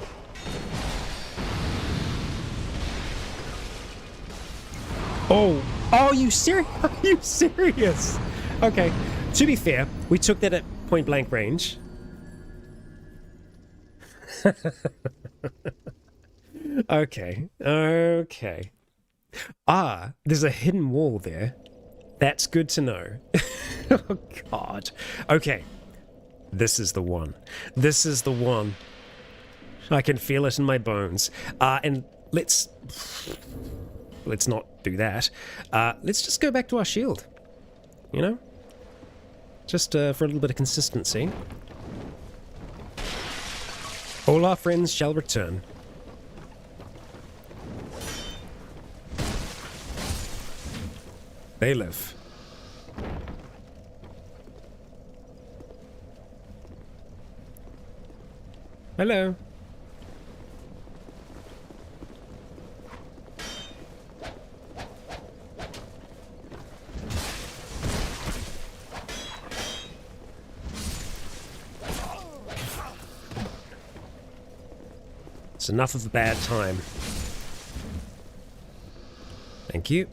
Oh, are you serious? Are you serious? Okay, to be fair, we took that at point blank range. Okay, okay. Ah, there's a hidden wall there. That's good to know. Oh, God. Okay, this is the one. This is the one. I can feel it in my bones. And let's not do that. Let's just go back to our shield. You know? Just for a little bit of consistency. All our friends shall return. They live. Hello. It's enough of a bad time. Thank you.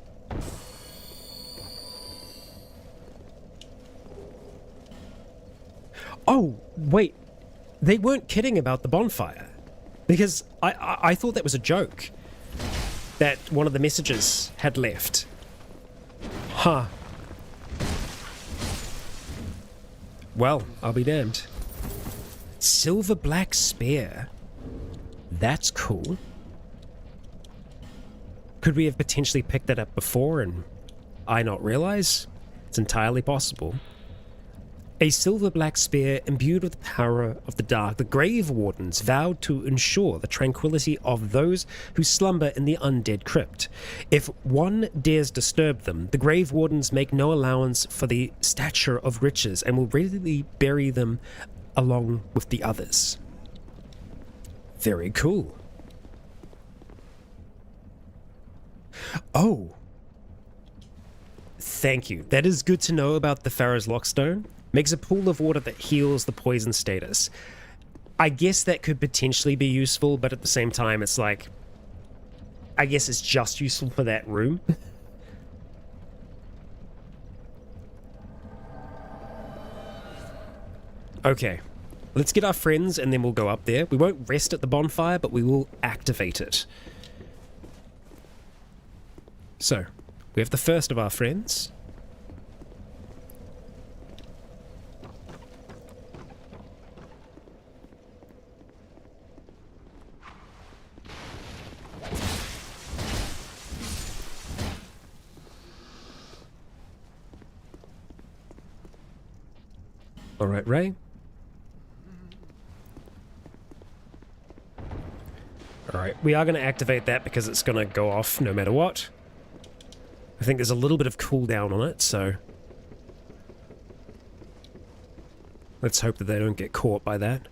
Oh, wait. They weren't kidding about the bonfire. Because I thought that was a joke. That one of the messages had left. Huh. Well, I'll be damned. Silver black spear. That's cool. Could we have potentially picked that up before and I not realize? It's entirely possible. A silver black spear imbued with the power of the dark, the grave wardens vowed to ensure the tranquility of those who slumber in the undead crypt. If one dares disturb them, the grave wardens make no allowance for the stature of riches and will readily bury them along with the others. Very cool. Oh. Thank you. That is good to know about the Pharaoh's Lockstone. Makes a pool of water that heals the poison status. I guess that could potentially be useful, but at the same time, it's like... I guess it's just useful for that room. Okay. Let's get our friends and then we'll go up there. We won't rest at the bonfire, but we will activate it. So, we have the first of our friends. All right, Ray. Alright, we are going to activate that because it's going to go off no matter what. I think there's a little bit of cooldown on it, so... let's hope that they don't get caught by that.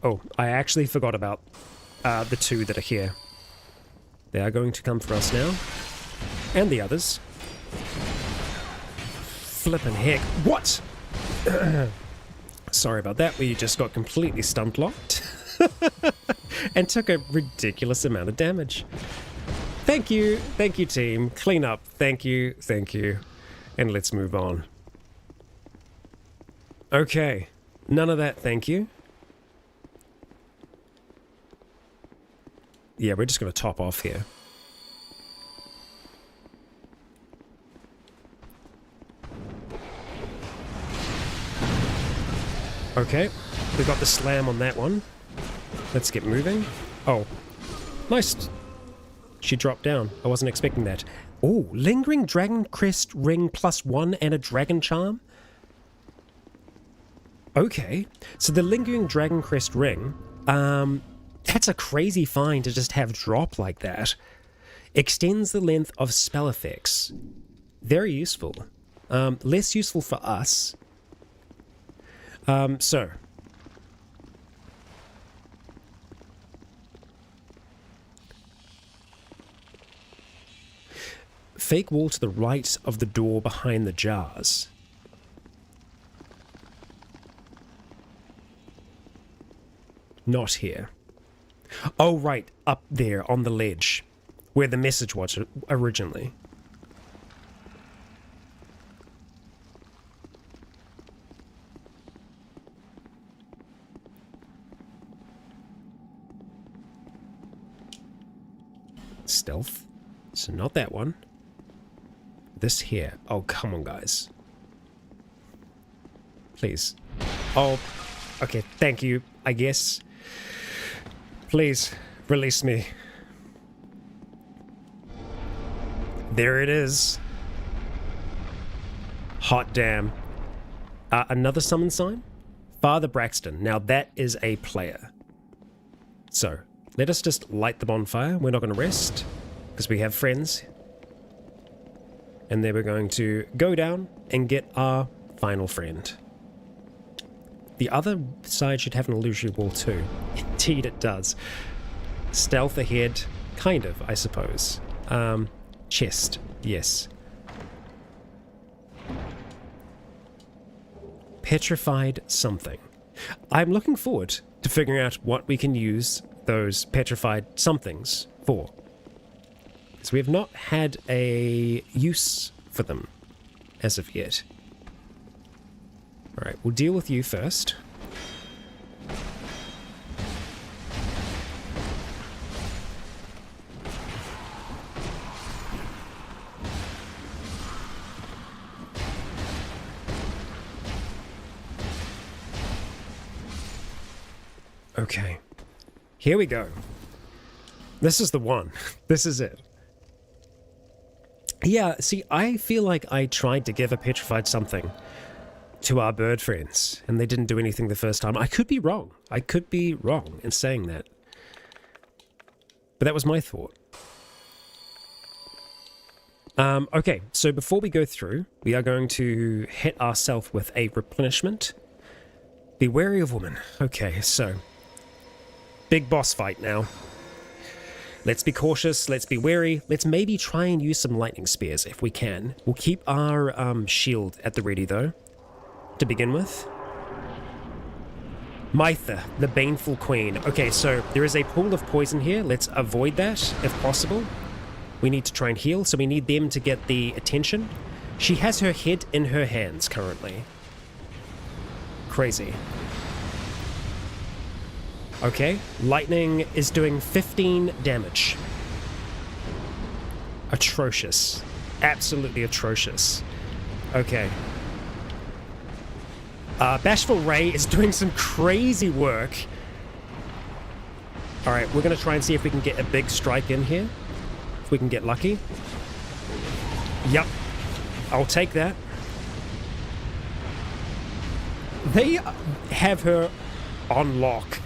Oh, I actually forgot about the two that are here. They are going to come for us now. And the others. Flippin' heck. What? Sorry about that. We just got completely stump locked. And took a ridiculous amount of damage. Thank you. Thank you, team. Clean up. Thank you. Thank you. And let's move on. Okay. None of that, thank you. Yeah, we're just going to top off here. Okay, we got the slam on that one. Let's get moving. Oh, nice. She dropped down. I wasn't expecting that. Oh, lingering dragon crest ring +1 and a dragon charm. Okay, so the lingering dragon crest ring, that's a crazy find to just have drop like that. Extends the length of spell effects. Very useful. Less useful for us. So. Fake wall to the right of the door behind the jars. Not here. Oh, right, up there on the ledge, where the message was originally. Stealth. So not that one. This here. Oh, come on, guys. Please. Oh, okay, thank you, I guess. Please, release me. There it is. Hot damn. Another summon sign? Father Braxton. Now that is a player. So, let us just light the bonfire. We're not going to rest, because we have friends. And then we're going to go down and get our final friend. The other side should have an illusory wall too. Indeed it does. Stealth ahead, kind of, I suppose. Chest, yes. Petrified something. I'm looking forward to figuring out what we can use those petrified somethings for. Because we have not had a use for them as of yet. Alright, we'll deal with you first. Okay. Here we go. This is the one. This is it. Yeah, see, I feel like I tried to give a petrified something to our bird friends, and they didn't do anything the first time. I could be wrong. I could be wrong in saying that. But that was my thought. Okay, so before we go through, we are going to hit ourselves with a replenishment. Be wary of woman. Okay, so big boss fight now. Let's be cautious, let's be wary, let's maybe try and use some lightning spears if we can. We'll keep our shield at the ready though, to begin with. Mytha, the Baneful Queen. Okay, so there is a pool of poison here, let's avoid that if possible. We need to try and heal, so we need them to get the attention. She has her head in her hands currently. Crazy. Okay, lightning is doing 15 damage. Atrocious. Absolutely atrocious. Okay. Bashful Ray is doing some crazy work. Alright, we're going to try and see if we can get a big strike in here. If we can get lucky. Yep. I'll take that. They have her on lock.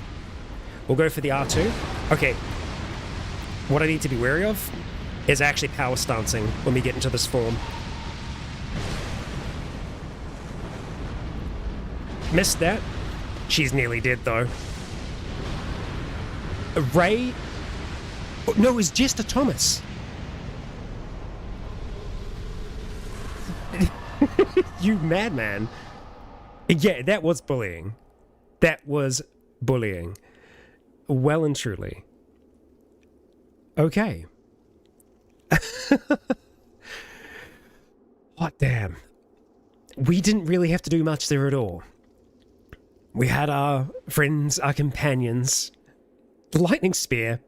We'll go for the R2. Okay. What I need to be wary of is actually power stancing when we get into this form. Missed that. She's nearly dead, though. Ray... Oh, no, it was just a Thomas. You madman. Yeah, that was bullying. That was bullying. Well and truly. Okay. Hot damn. We didn't really have to do much there at all. We had our friends, our companions. The lightning spear.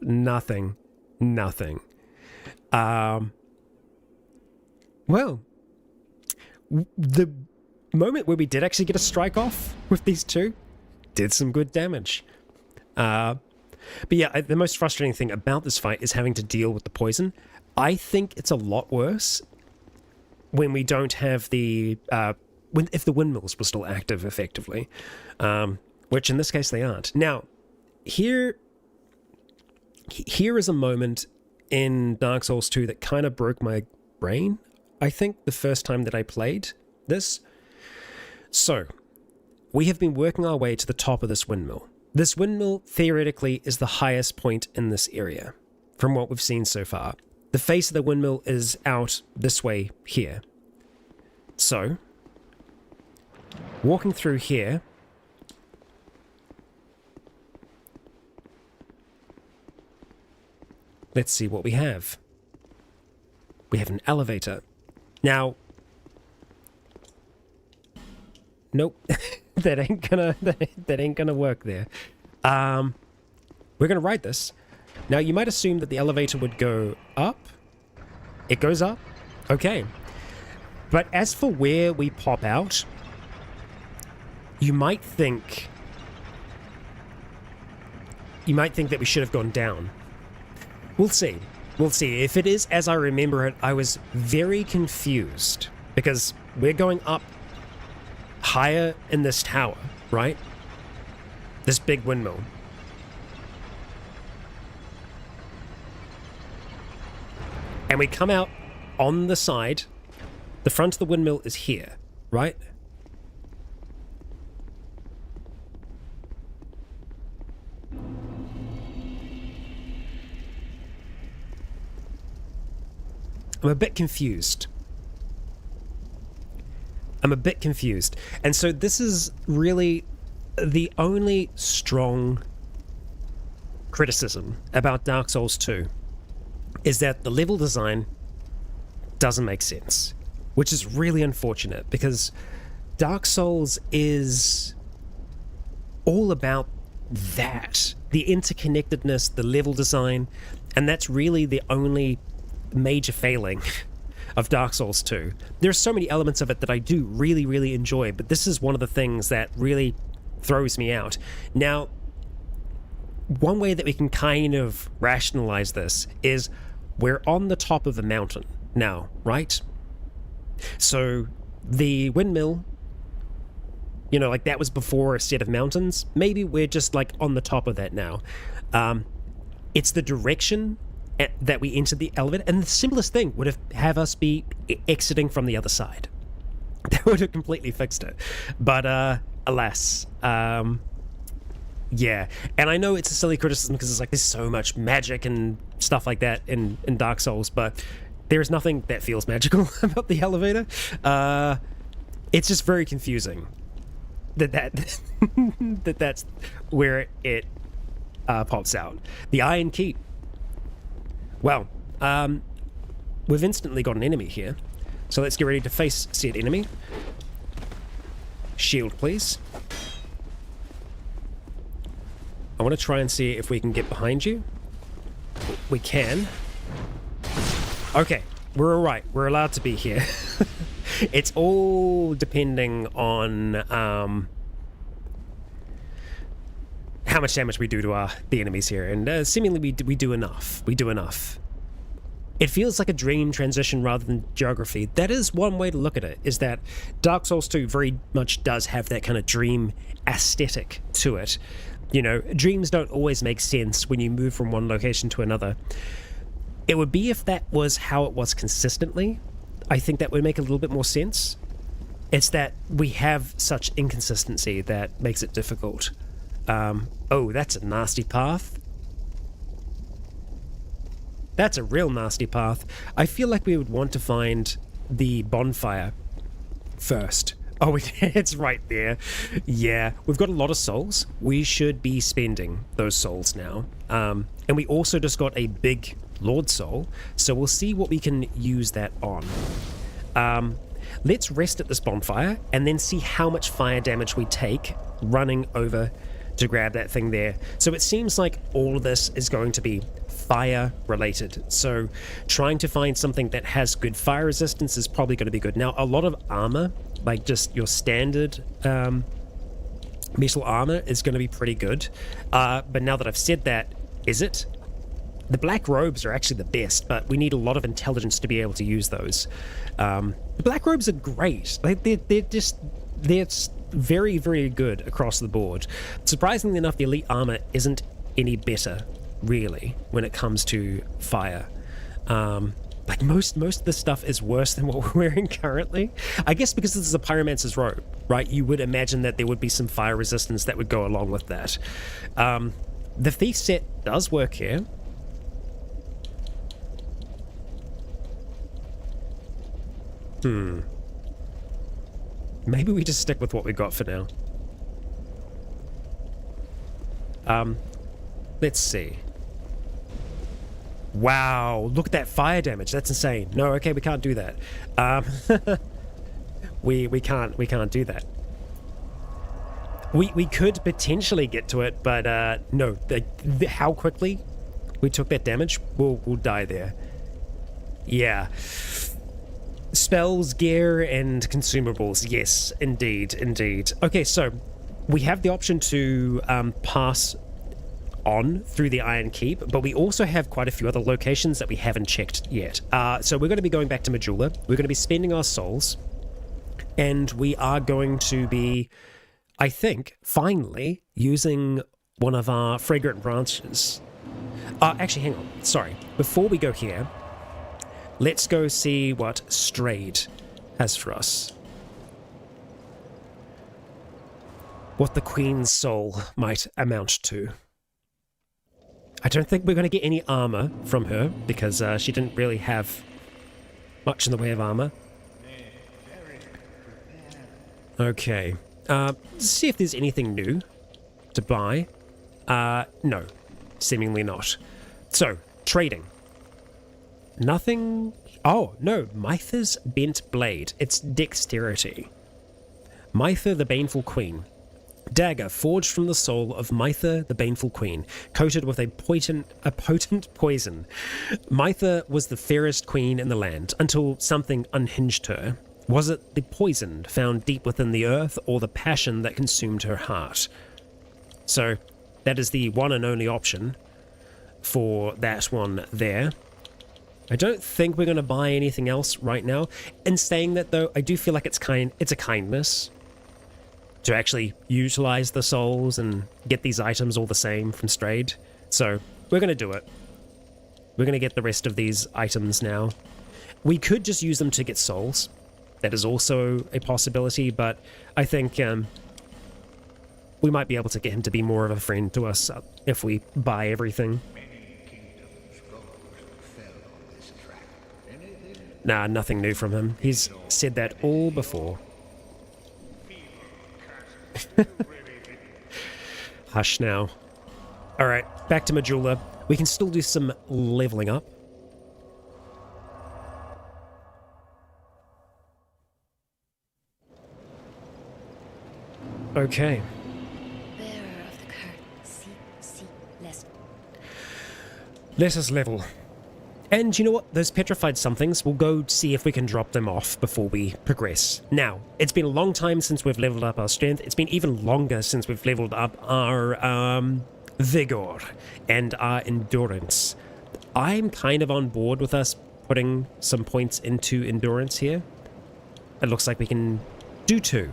Nothing. Nothing. Well, the moment where we did actually get a strike off with these two did some good damage. But yeah, the most frustrating thing about this fight is having to deal with the poison. I think it's a lot worse when we don't have the... if the windmills were still active effectively. Which in this case they aren't. Now, here is a moment in Dark Souls 2 that kind of broke my brain, I think, the first time that I played this. So, we have been working our way to the top of this windmill. This windmill, theoretically, is the highest point in this area, from what we've seen so far. The face of the windmill is out this way here. So, walking through here... Let's see what we have. We have an elevator. Now... Nope. that ain't gonna work there. We're gonna ride this. Now, you might assume that the elevator would go up. It goes up. Okay. But as for where we pop out, you might think that we should have gone down. We'll see. We'll see. If it is as I remember it, I was very confused because we're going up higher in this tower, right? This big windmill. And we come out on the side. The front of the windmill is here, right? I'm a bit confused. And so this is really the only strong criticism about Dark Souls 2 is that the level design doesn't make sense, which is really unfortunate because Dark Souls is all about that, the interconnectedness, the level design, and that's really the only major failing of Dark Souls 2. There's so many elements of it that I do really, really enjoy, but this is one of the things that really throws me out. Now, one way that we can kind of rationalize this is we're on the top of a mountain now, right? So the windmill, you know, like that was before a set of mountains. Maybe we're just like on the top of that now. It's the direction that we entered the elevator, and the simplest thing would have us be exiting from the other side. That would have completely fixed it. But alas, yeah. And I know it's a silly criticism because it's like there's so much magic and stuff like that in Dark Souls, but there's nothing that feels magical about the elevator. It's just very confusing that's where it pops out. The Iron Keep. Well, we've instantly got an enemy here. So let's get ready to face said enemy. Shield, please. I want to try and see if we can get behind you. We can. Okay, we're alright. We're allowed to be here. It's all depending on how much damage we do to the enemies here, and seemingly we do enough. We do enough. It feels like a dream transition rather than geography. That is one way to look at it, is that Dark Souls 2 very much does have that kind of dream aesthetic to it. You know, dreams don't always make sense when you move from one location to another. It would be if that was how it was consistently. I think that would make a little bit more sense. It's that we have such inconsistency that makes it difficult. Oh, that's a nasty path. That's a real nasty path. I feel like we would want to find the bonfire first. Oh, it's right there. Yeah, we've got a lot of souls. We should be spending those souls now. And we also just got a big Lord Soul, so we'll see what we can use that on. Let's rest at this bonfire and then see how much fire damage we take running over to grab that thing there. So it seems like all of this is going to be fire related. So trying to find something that has good fire resistance is probably going to be good. Now, a lot of armor, like just your standard metal armor, is going to be pretty good. But now that I've said that, is it? The black robes are actually the best, but we need a lot of intelligence to be able to use those. The black robes are great. They're very, very good across the board. Surprisingly enough, the elite armor isn't any better, really, when it comes to fire. Like most of the stuff is worse than what we're wearing currently. I guess because this is a pyromancer's robe, right? You would imagine that there would be some fire resistance that would go along with that. The thief set does work here. Maybe we just stick with what we got for now. Let's see. Wow, look at that fire damage. That's insane. No, okay, we can't do that. we can't do that. We could potentially get to it, but no. How quickly we took that damage, we'll die there. Yeah. Spells, gear, and consumables. Yes, indeed. Okay, so we have the option to pass on through the Iron Keep, but we also have quite a few other locations that we haven't checked yet. So we're going to be going back to Majula. We're going to be spending our souls, and we are going to be, I think, finally using one of our fragrant branches. Actually, hang on. Sorry. Before we go here, let's go see what Strayed has for us. What the Queen's soul might amount to. I don't think we're going to get any armor from her, because she didn't really have much in the way of armor. Okay. See if there's anything new to buy. No. Seemingly not. So, trading. Nothing. Oh, no. Mytha's Bent Blade. It's dexterity. Mytha the Baneful Queen. Dagger forged from the soul of Mytha the Baneful Queen, coated with a potent poison. Mytha was the fairest queen in the land, until something unhinged her. Was it the poison found deep within the earth, or the passion that consumed her heart? So, that is the one and only option for that one there. I don't think we're going to buy anything else right now. In saying that, though, I do feel like it's a kindness to actually utilize the souls and get these items all the same from Strayed. So, we're going to do it. We're going to get the rest of these items now. We could just use them to get souls. That is also a possibility, but I think we might be able to get him to be more of a friend to us if we buy everything. Nah, nothing new from him. He's said that all before. Hush now. Alright, back to Majula. We can still do some leveling up. Okay. Bearer of the curtain, see, less. Let us level. And you know what? Those petrified somethings, we'll go see if we can drop them off before we progress. Now, it's been a long time since we've leveled up our strength. It's been even longer since we've leveled up our vigor and our endurance. I'm kind of on board with us putting some points into endurance here. It looks like we can do 2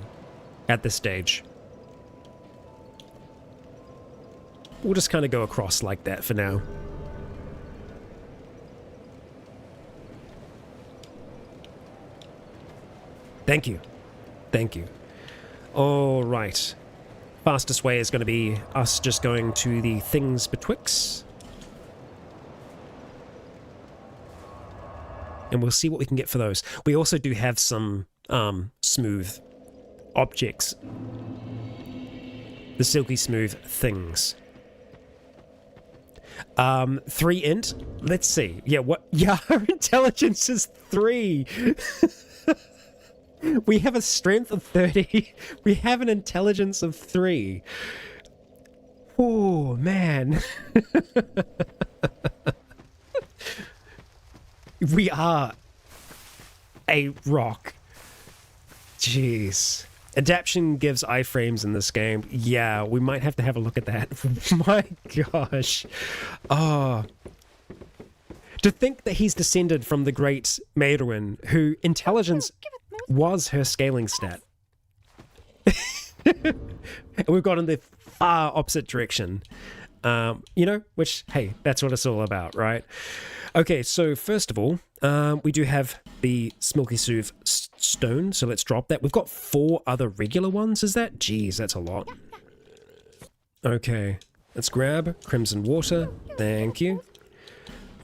at this stage. we'll just kind of go across like that for now. Thank you. Thank you. All right. Fastest way is going to be us just going to the things betwixt. And we'll see what we can get for those. We also do have some smooth objects. The silky smooth things. 3 int. Let's see. Yeah, what? Yeah, our intelligence is 3. We have a strength of 30. We have an intelligence of 3. Oh, man. We are a rock. Jeez. Adaption gives iframes in this game. Yeah, we might have to have a look at that. My gosh. Oh. To think that he's descended from the great Meruin, who intelligence was her scaling stat. And we've gone in the far opposite direction. You know, which, hey, that's what it's all about, right? Okay, so first of all, we do have the Smilky Soothe stone, so let's drop that. We've got 4 other regular ones, is that? Jeez, that's a lot. Okay, let's grab Crimson Water. Thank you.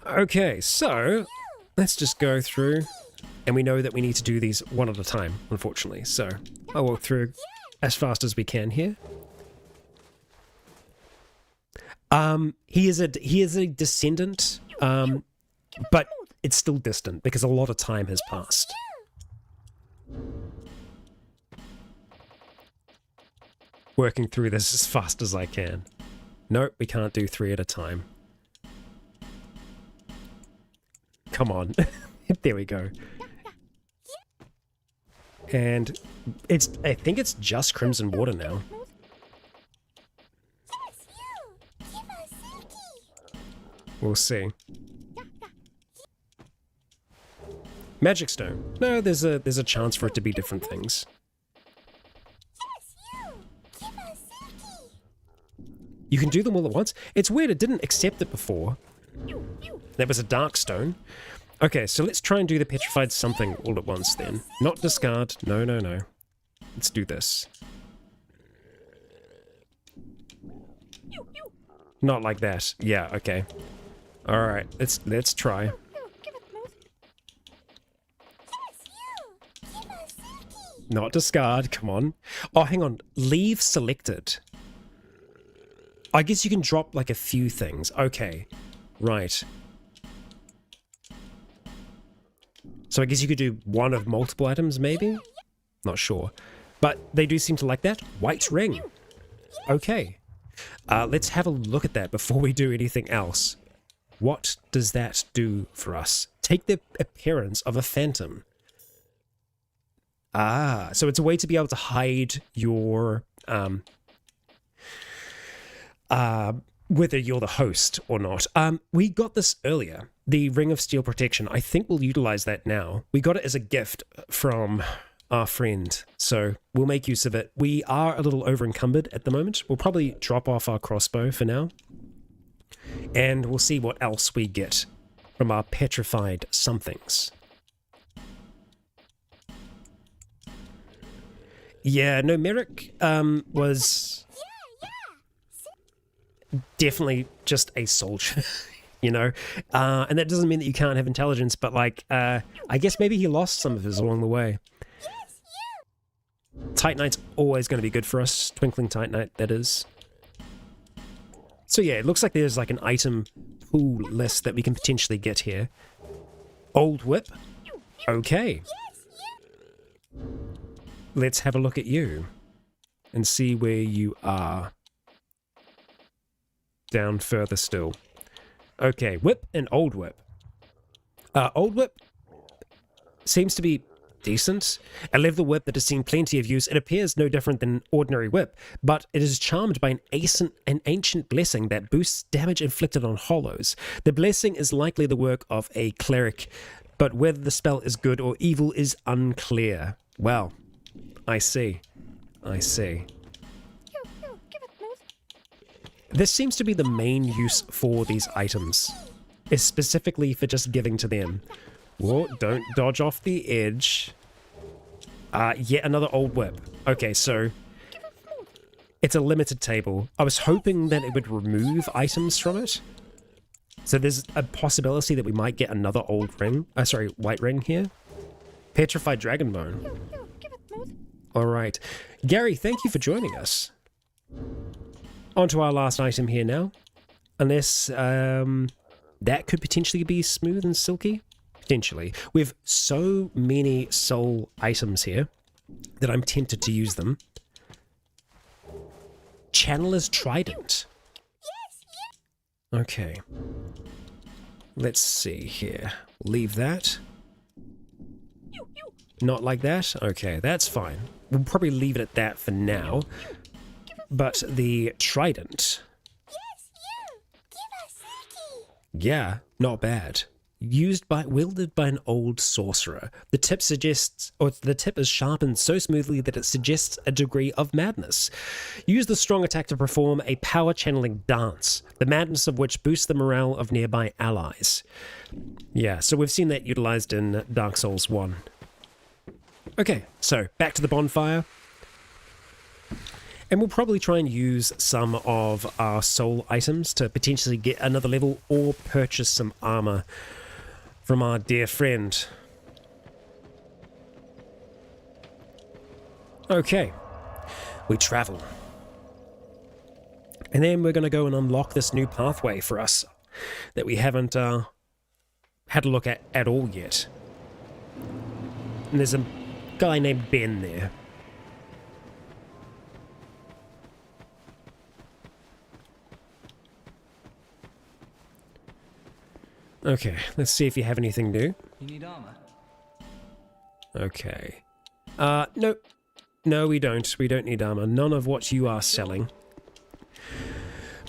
Okay, so let's just go through, and we know that we need to do these one at a time, unfortunately. So I'll walk through as fast as we can here. He is a descendant, but it's still distant because a lot of time has passed. Working through this as fast as I can. Nope, we can't do 3 at a time. Come on. There we go. And I think it's just Crimson Water now. We'll see. Magic Stone. No, there's a chance for it to be different things. You can do them all at once. It's weird, it didn't accept it before. That was a Dark Stone. Okay, so let's try and do the Petrified Something all at once then. Not discard. No, no, no. Let's do this. Not like that. Yeah, okay. Alright, let's try. Not discard, come on. Oh, hang on. Leave selected. I guess you can drop like a few things. Okay, right. So I guess you could do one of multiple items, maybe? Not sure. But they do seem to like that. White ring. Okay. Let's have a look at that before we do anything else. What does that do for us? Take the appearance of a phantom. Ah, so it's a way to be able to hide your... whether you're the host or not. We got this earlier. The Ring of Steel Protection. I think we'll utilize that now. We got it as a gift from our friend, so we'll make use of it. We are a little over encumbered at the moment. We'll probably drop off our crossbow for now. And we'll see what else we get from our petrified somethings. Yeah, no, Merrick was definitely just a soldier, you know? And that doesn't mean that you can't have intelligence, but like, I guess maybe he lost some of his along the way. Titanite's always going to be good for us. Twinkling Titanite, that is. So yeah, it looks like there's like an item pool list that we can potentially get here. Old Whip. Okay. Let's have a look at you and see where you are. Down further still. Okay, Whip and Old Whip. Old Whip seems to be decent. A leather whip that has seen plenty of use. It appears no different than ordinary whip, but it is charmed by an ancient blessing that boosts damage inflicted on hollows. The blessing is likely the work of a cleric, but whether the spell is good or evil is unclear. Well, I see. I see. This seems to be the main use for these items, is specifically for just giving to them. Whoa, don't dodge off the edge. Yet another old whip. Okay, so it's a limited table. I was hoping that it would remove items from it. So there's a possibility that we might get another old ring. White ring here. Petrified dragon bone. Alright. Gary, thank you for joining us. On to our last item here now. Unless that could potentially be smooth and silky. Potentially. We have so many soul items here that I'm tempted to use them. Channeler's Trident. Okay. Let's see here. Leave that. Not like that? Okay, that's fine. We'll probably leave it at that for now. But the Trident. Yeah, not bad. Wielded by an old sorcerer. The tip is sharpened so smoothly that it suggests a degree of madness. Use the strong attack to perform a power channeling dance, the madness of which boosts the morale of nearby allies. Yeah, so we've seen that utilized in Dark Souls 1. Okay, so back to the bonfire. And we'll probably try and use some of our soul items to potentially get another level or purchase some armor from our dear friend. Okay, we travel. And then we're going to go and unlock this new pathway for us that we haven't had a look at all yet. And there's a guy named Ben there. Okay, let's see if you have anything new. You need armor? Okay. Nope. No, we don't. We don't need armor. None of what you are selling.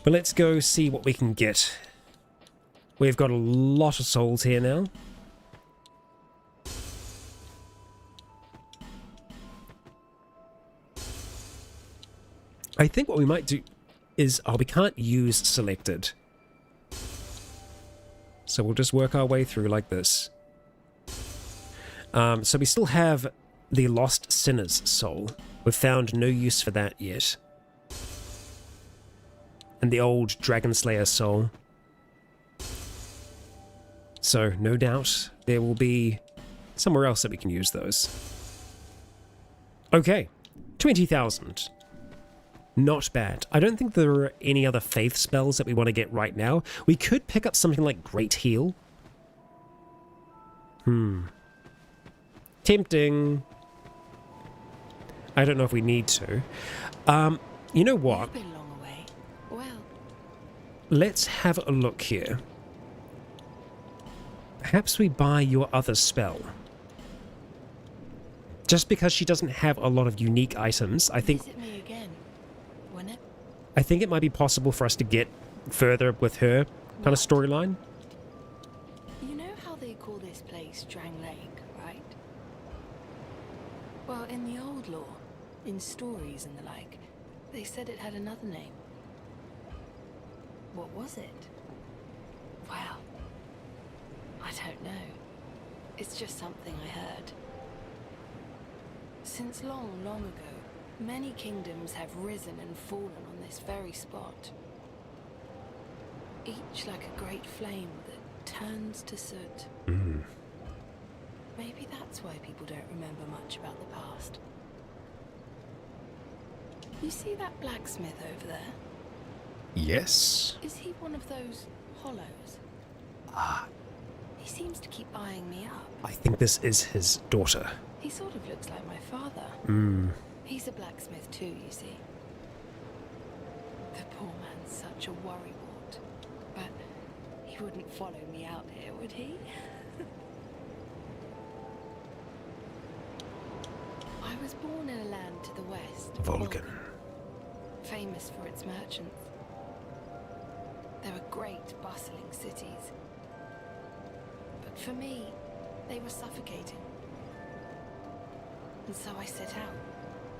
But let's go see what we can get. We've got a lot of souls here now. I think what we might do is... Oh, we can't use selected. So we'll just work our way through like this. So we still have the Lost Sinner's Soul. We've found no use for that yet. And the old Dragon Slayer Soul. So no doubt there will be somewhere else that we can use those. Okay, 20,000. Not bad. I don't think there are any other faith spells that we want to get right now. We could pick up something like Great Heal. Tempting. I don't know if we need to. You know what? You've been long away. Well, let's have a look here. Perhaps we buy your other spell. Just because she doesn't have a lot of unique items, I think... visit me again. Wouldn't it? I think it might be possible for us to get further with her kind of storyline. You know how they call this place Drang Lake, right? Well, in the old lore, in stories and the like, they said it had another name. What was it? Well, I don't know. It's just something I heard. Since long, long ago, many kingdoms have risen and fallen on this very spot. Each like a great flame that turns to soot. Maybe that's why people don't remember much about the past. You see that blacksmith over there? Yes. Is he one of those hollows? Ah. He seems to keep eyeing me up. I think this is his daughter. He sort of looks like my father. He's a blacksmith too, you see. The poor man's such a worrywart. But he wouldn't follow me out here, would he? I was born in a land to the west. Vulcan. Famous for its merchants. There were great, bustling cities. But for me, they were suffocating. And so I set out,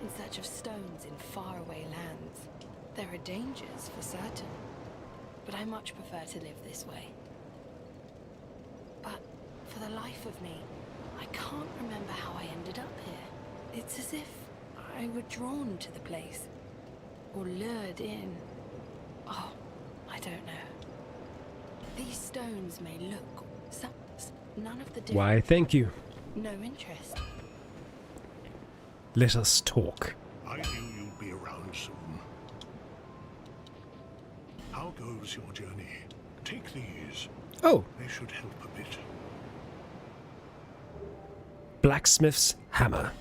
in search of stones in faraway lands. There are dangers, for certain, but I much prefer to live this way. But for the life of me, I can't remember how I ended up here. It's as if I were drawn to the place, or lured in. Oh, I don't know. These stones may look some, none of the different. Why, thank you. No interest. Let us talk. I knew you'd be around soon. How goes your journey? Take these. Oh, They should help a bit. blacksmith's hammer.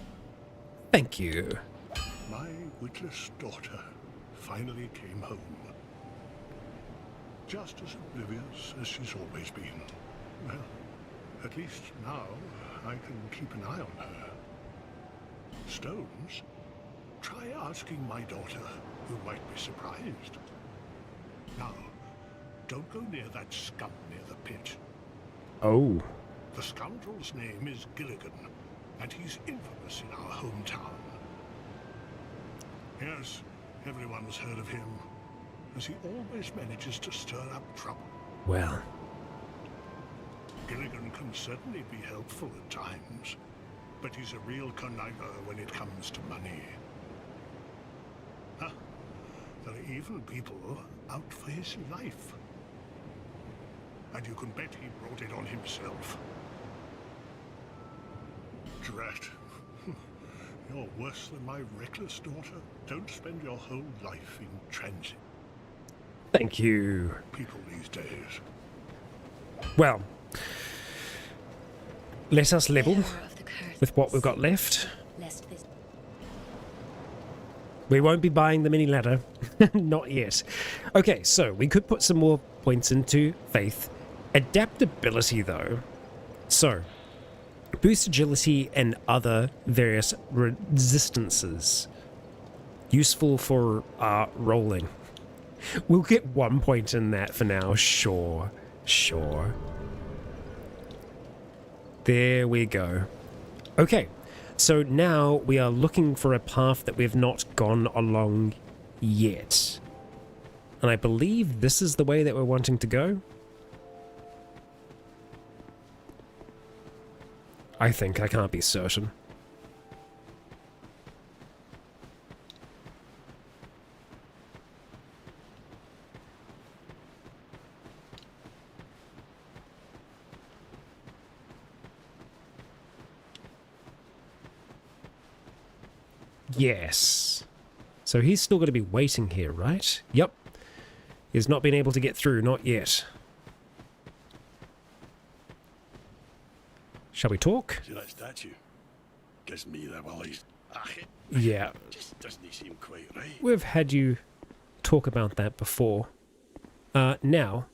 Thank you. My witless daughter finally came home. Just as oblivious as she's always been. Well, at least now I can keep an eye on her. Stones? Try asking my daughter, who might be surprised. Now, don't go near that scum near the pit. Oh, The scoundrel's name is Gilligan, and he's infamous in our hometown. Yes, everyone's heard of him, as he always manages to stir up trouble. well. Gilligan can certainly be helpful at times, but he's a real conniver when it comes to money. Huh. There are even people out for his life. And you can bet he brought it on himself. Drat. You're worse than my reckless daughter. Don't spend your whole life in transit. Thank you. People these days. Well, let us level Bearer of the curse, with what we've got left. lest this We won't be buying the mini ladder. Not yet. Okay, so we could put some more points into faith. Adaptability, though. So, boost agility and other various resistances. Useful for rolling. We'll get 1 point in that for now. Sure. Sure. There we go. Okay. So now we are looking for a path that we've not gone along yet. And I believe this is the way that we're wanting to go. I think. I can't be certain. Yes. So he's still going to be waiting here, right? Yep. He's not been able to get through, not yet. Shall we talk? See that statue? Gives me the willies. Yeah. Just doesn't seem quite right. We've had you talk about that before. Now,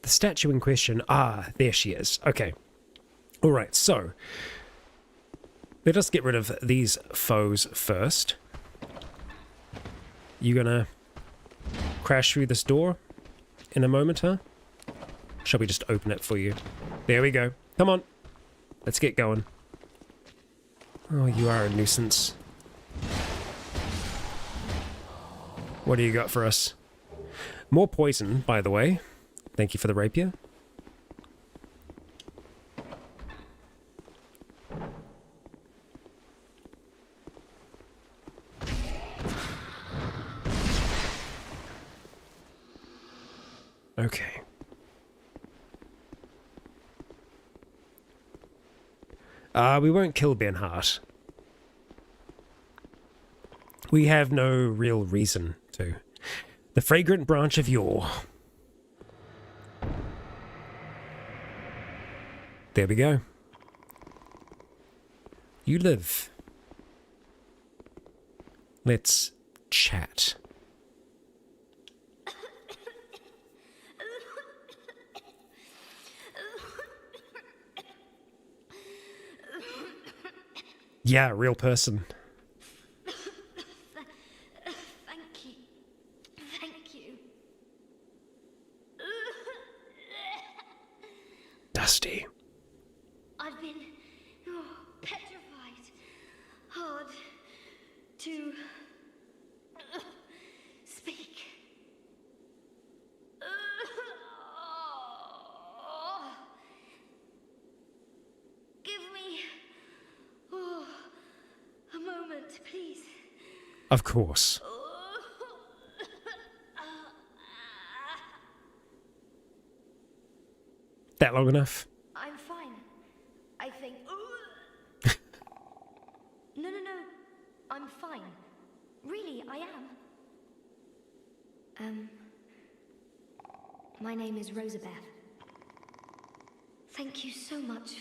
the statue in question. Ah, there she is. Okay. All right, so let us get rid of these foes first. You gonna crash through this door in a moment, huh? Shall we just open it for you? There we go. Come on. Let's get going. Oh, you are a nuisance. What do you got for us? More poison, by the way. Thank you for the rapier. Okay. We won't kill Bernhardt. We have no real reason to. The fragrant branch of yore. There we go. You live. Let's chat. Yeah, real person. Thank you. Thank you. Dusty. I've been petrified. Hard to Of course. That long enough? I'm fine. I think... No. I'm fine. Really, I am. My name is Rosabeth. Thank you so much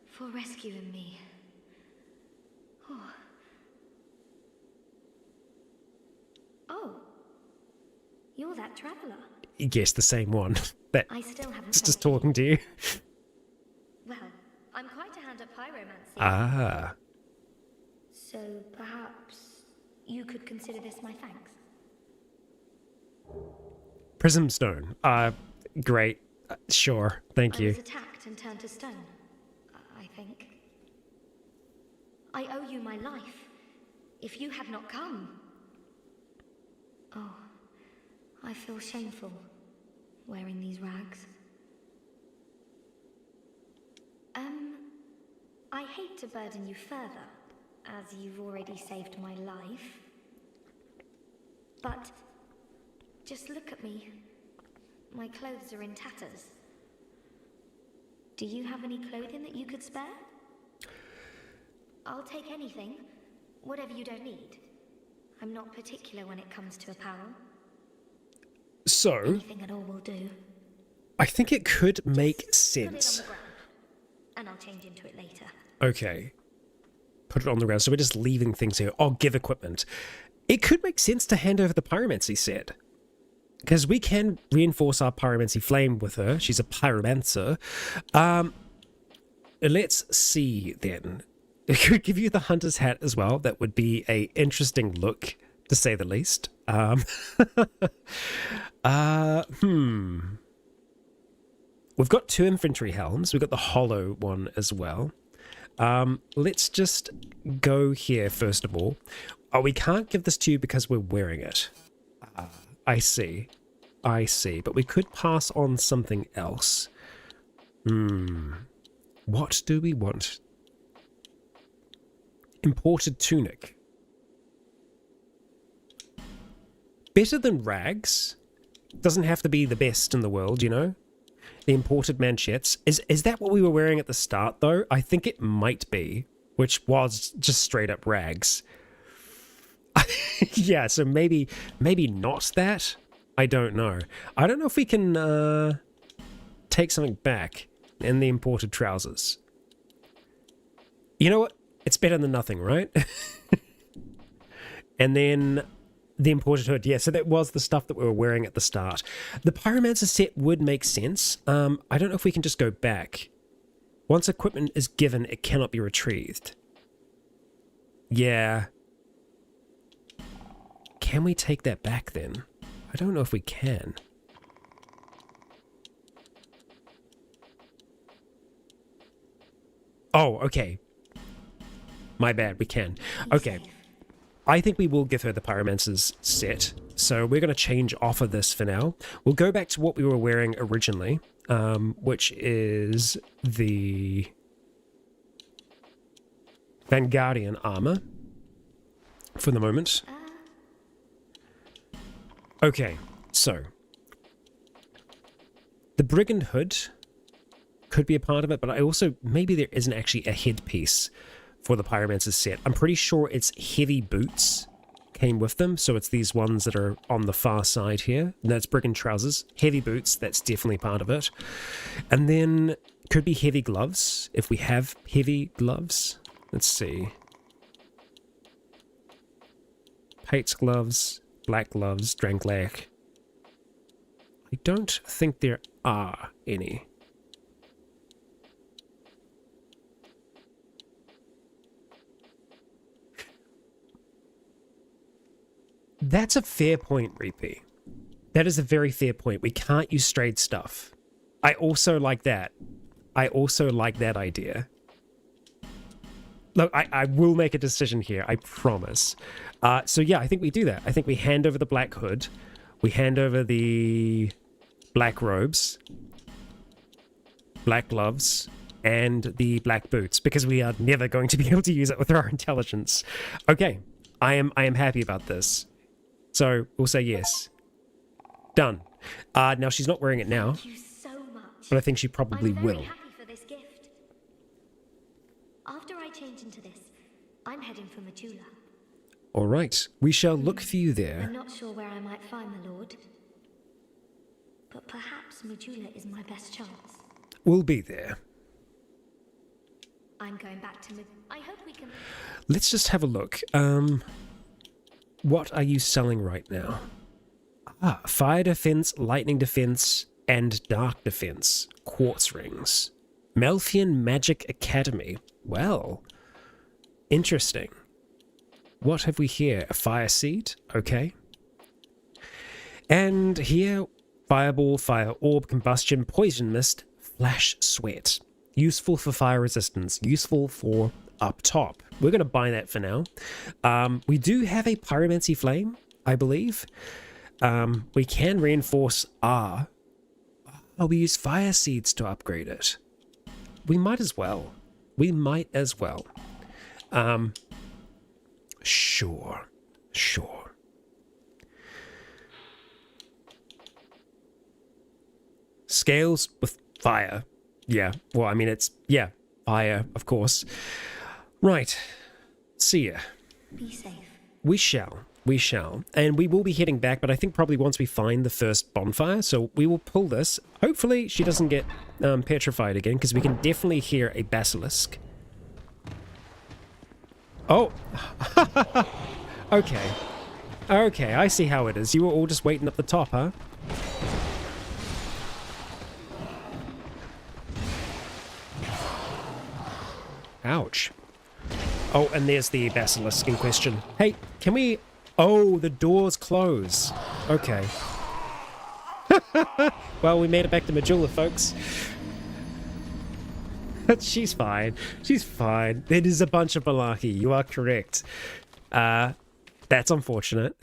for rescuing me. Oh. You're that traveler. Yes, the same one. That I still haven't it's just finished. talking to you. Well, I'm quite a hand at pyromancy. Ah. So perhaps you could consider this my thanks. Prism stone. Great. Sure. Thank I you. was attacked and turned to stone, I think. I owe you my life. If you had not come... Oh, I feel shameful wearing these rags. I hate to burden you further, as you've already saved my life. But just look at me. My clothes are in tatters. Do you have any clothing that you could spare? I'll take anything, whatever you don't need. I'm not particular when it comes to apparel. So, Anything at all will do. I think it could make Put it sense. on the ground, and I'll change into it later. Okay. Put it on the ground. So we're just leaving things here. Oh, give equipment. It could make sense to hand over the pyromancy set. Because we can reinforce our pyromancy flame with her. She's a pyromancer. Let's see then. It could give you the hunter's hat as well. That would be a interesting look, to say the least. We've got 2 infantry helms. We've got the hollow one as well. Let's just go here first of all. Oh, we can't give this to you because we're wearing it. I see. But we could pass on something else. What do we want? Imported tunic. Better than rags. Doesn't have to be the best in the world, you know? The imported manchettes. Is that what we were wearing at the start, though? I think it might be, which was just straight up rags. Yeah, so maybe not that. I don't know. I don't know if we can take something back in the imported trousers. You know what? It's better than nothing, right? And then the imported hood. Yeah, so that was the stuff that we were wearing at the start. The pyromancer set would make sense. I don't know if we can just go back. Once equipment is given, it cannot be retrieved. Yeah. Can we take that back then? I don't know if we can. Oh, okay. My bad, we can. Okay. I think we will give her the pyromancer's set. So we're going to change off of this for now. We'll go back to what we were wearing originally, which is the Vanguardian armor for the moment. Okay, so the Brigand hood could be a part of it, but I also, maybe there isn't actually a headpiece for the pyromancer's set. I'm pretty sure it's heavy boots came with them, so it's these ones that are on the far side here. And that's Brigand trousers. Heavy boots, that's definitely part of it. And then could be heavy gloves, if we have heavy gloves. Let's see. Pate's gloves, black gloves, Dranglach. I don't think there are any. That's a fair point, Reapy. That is a very fair point. We can't use strayed stuff. I also like that. I also like that idea. Look, I will make a decision here, I promise. So yeah, I think we do that. I think we hand over the black hood. We hand over the black robes, black gloves, and the black boots, because we are never going to be able to use it with our intelligence. Okay, I am happy about this. So we'll say yes. Done. Now she's not wearing it now, Thank you so much. but I think she probably I'm very will. happy for this gift. After I change into this, I'm heading for Majula. All right, we shall look for you I'm there. not sure where I might find the Lord, but perhaps Majula is my best chance. We'll be there. I'm going back to I hope we can... Let's just have a look. What are you selling right now? Fire defense, lightning defense, and dark defense. Quartz rings. Melfian Magic Academy. Well, interesting. What have we here? A fire seed? Okay. And here, fireball, fire orb, combustion, poison mist, flash sweat. Useful for fire resistance. Useful for up top. We're going to buy that for now. We do have a pyromancy flame, I believe. We can reinforce R. Oh, we use fire seeds to upgrade it. We might as well. We might as well. Sure. Scales with fire. Yeah, well, I mean, it's, yeah, fire, of course. Right. See ya. Be safe. We shall. And we will be heading back, but I think probably once we find the first bonfire, so we will pull this. Hopefully she doesn't get petrified again, because we can definitely hear a basilisk. Oh! Okay. Okay, I see how it is. You were all just waiting up the top, huh? Ouch. Oh, and there's the basilisk in question. Hey, can we... Oh, the doors close. Okay. Well, we made it back to Majula, folks. She's fine. She's fine. It is a bunch of malarkey. You are correct. That's unfortunate.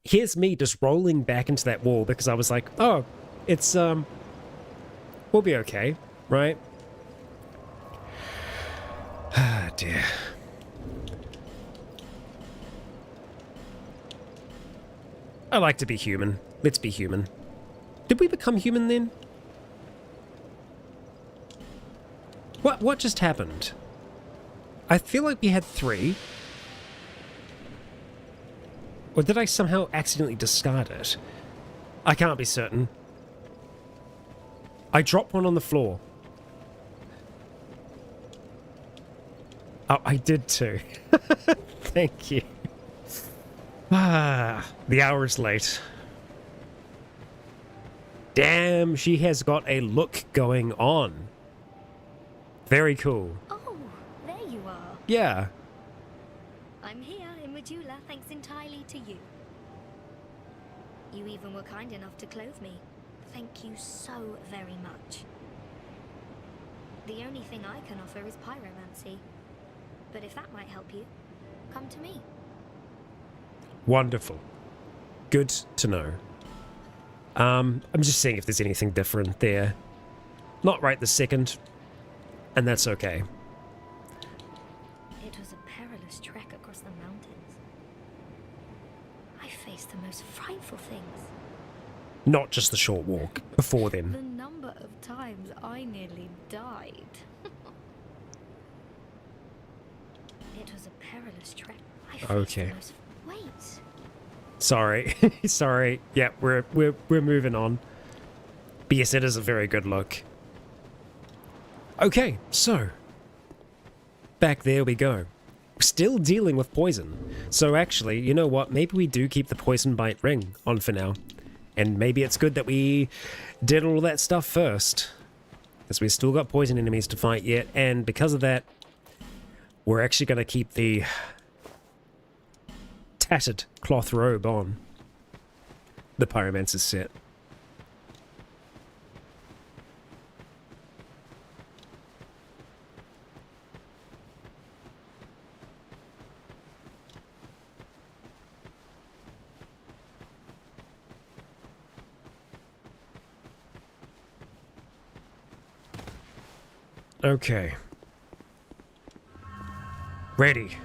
Here's me just rolling back into that wall because I was like, oh, it's, we'll be okay, right? Ah, dear. I like to be human. Let's be human. Did we become human then? What just happened? I feel like we had 3. Or did I somehow accidentally discard it? I can't be certain. I dropped one on the floor. Oh, I did too. Thank you. Ah, the hour is late. Damn, she has got a look going on. Very cool. Oh, there you are. Yeah. I'm here in Majula thanks entirely to you. You even were kind enough to clothe me. Thank you so very much. The only thing I can offer is pyromancy. But if that might help you, come to me. Wonderful. Good to know. I'm just seeing if there's anything different there. Not right this second. And that's okay. It was a perilous trek across the mountains. I faced the most frightful things. Not just the short walk before then. The number of times I nearly died. It was a perilous trek. I faced Okay. the most... Wait. Sorry. Sorry. Yeah, we're moving on. But yes, it is a very good look. Okay, so back there we go. Still dealing with poison. So actually, you know what? Maybe we do keep the poison bite ring on for now. And maybe it's good that we did all that stuff first. Because we've still got poison enemies to fight yet. And because of that, we're actually going to keep the tattered cloth robe on. The pyromancer's set. Okay. Ready.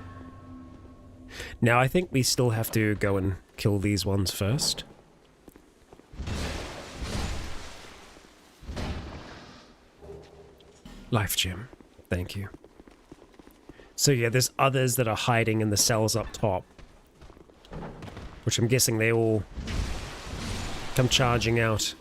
Now, I think we still have to go and kill these ones first. Life gem. Thank you. So yeah, there's others that are hiding in the cells up top. Which I'm guessing they all come charging out.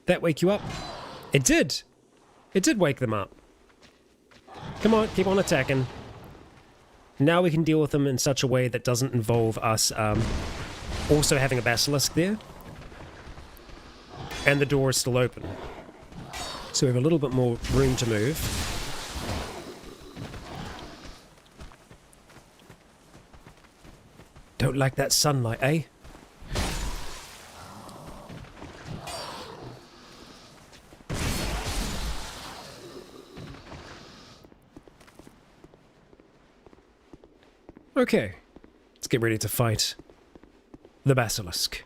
That wake you up? It did! It did wake them up. Come on, keep on attacking. Now we can deal with them in such a way that doesn't involve us also having a basilisk there. And the door is still open. So we have a little bit more room to move. Don't like that sunlight, eh? Okay, let's get ready to fight the basilisk.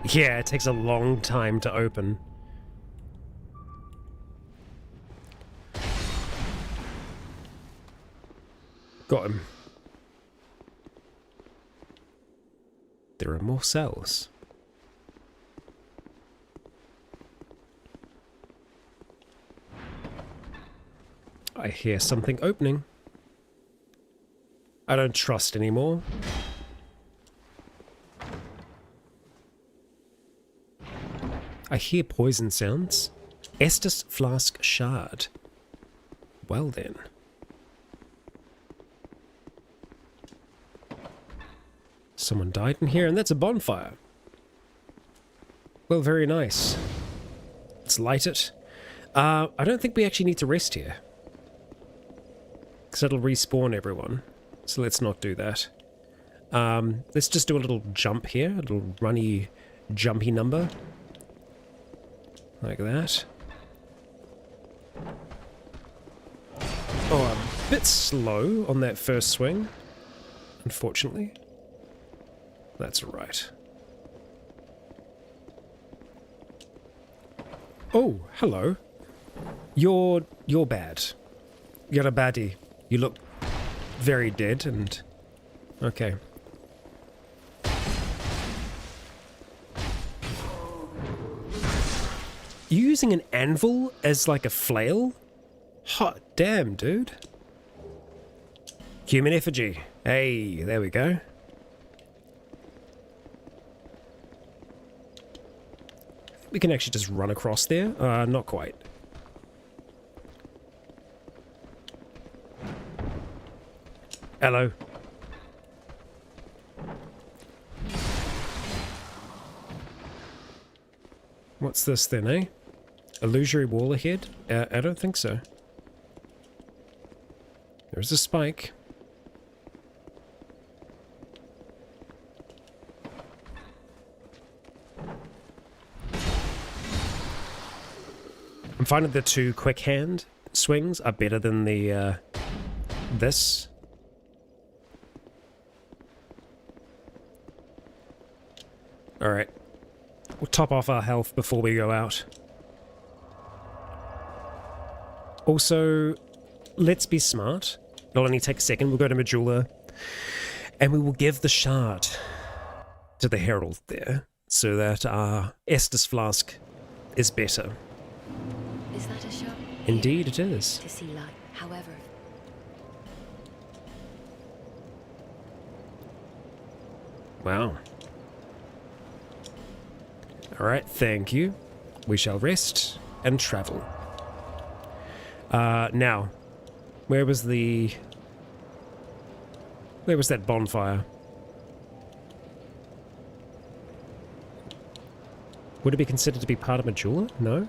Yeah, it takes a long time to open. Got him. There are more cells. I hear something opening. I don't trust anymore. I hear poison sounds. Estus Flask Shard. Well then. Someone died in here, and that's a bonfire. Well, very nice. Let's light it. I don't think we actually need to rest here. Because it'll respawn everyone. So let's not do that. Let's just do a little jump here. A little runny, jumpy number. Like that. Oh, a bit slow on that first swing. Unfortunately. That's right. Oh, hello. You're bad. You're a baddie. You look very dead and... Okay. You using an anvil as like a flail? Hot damn, dude. Human effigy. Hey, there we go. We can actually just run across there. Not quite. Hello. What's this then, eh? Illusory wall ahead? I don't think so. There's a spike. I'm finding the two quick hand swings are better than the, this. Alright. We'll top off our health before we go out. Also, let's be smart. It'll only take a second. We'll go to Majula. And we will give the shard to the herald there. So that our Estus Flask is better. Is that a shop? Indeed it is. To see light, however. Wow. Alright, thank you. We shall rest and travel. Now, where was that bonfire? Would it be considered to be part of Majula? No?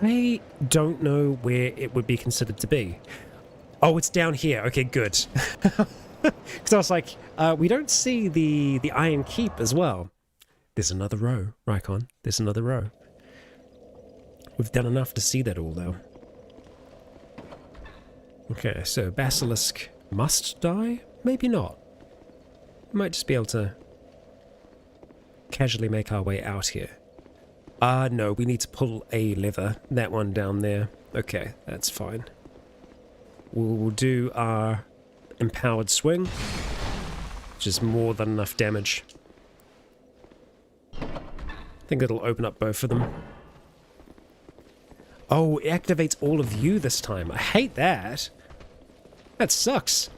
I don't know where it would be considered to be. Oh, it's down here. Okay, good. Because I was like, we don't see the Iron Keep as well. There's another row, Rycon. There's another row. We've done enough to see that all, though. Okay, so Basilisk must die? Maybe not. We might just be able to casually make our way out here. No, we need to pull a lever. That one down there. Okay, that's fine. We'll do our empowered swing, which is more than enough damage. I think it'll open up both of them. Oh, it activates all of you this time. I hate that. That sucks.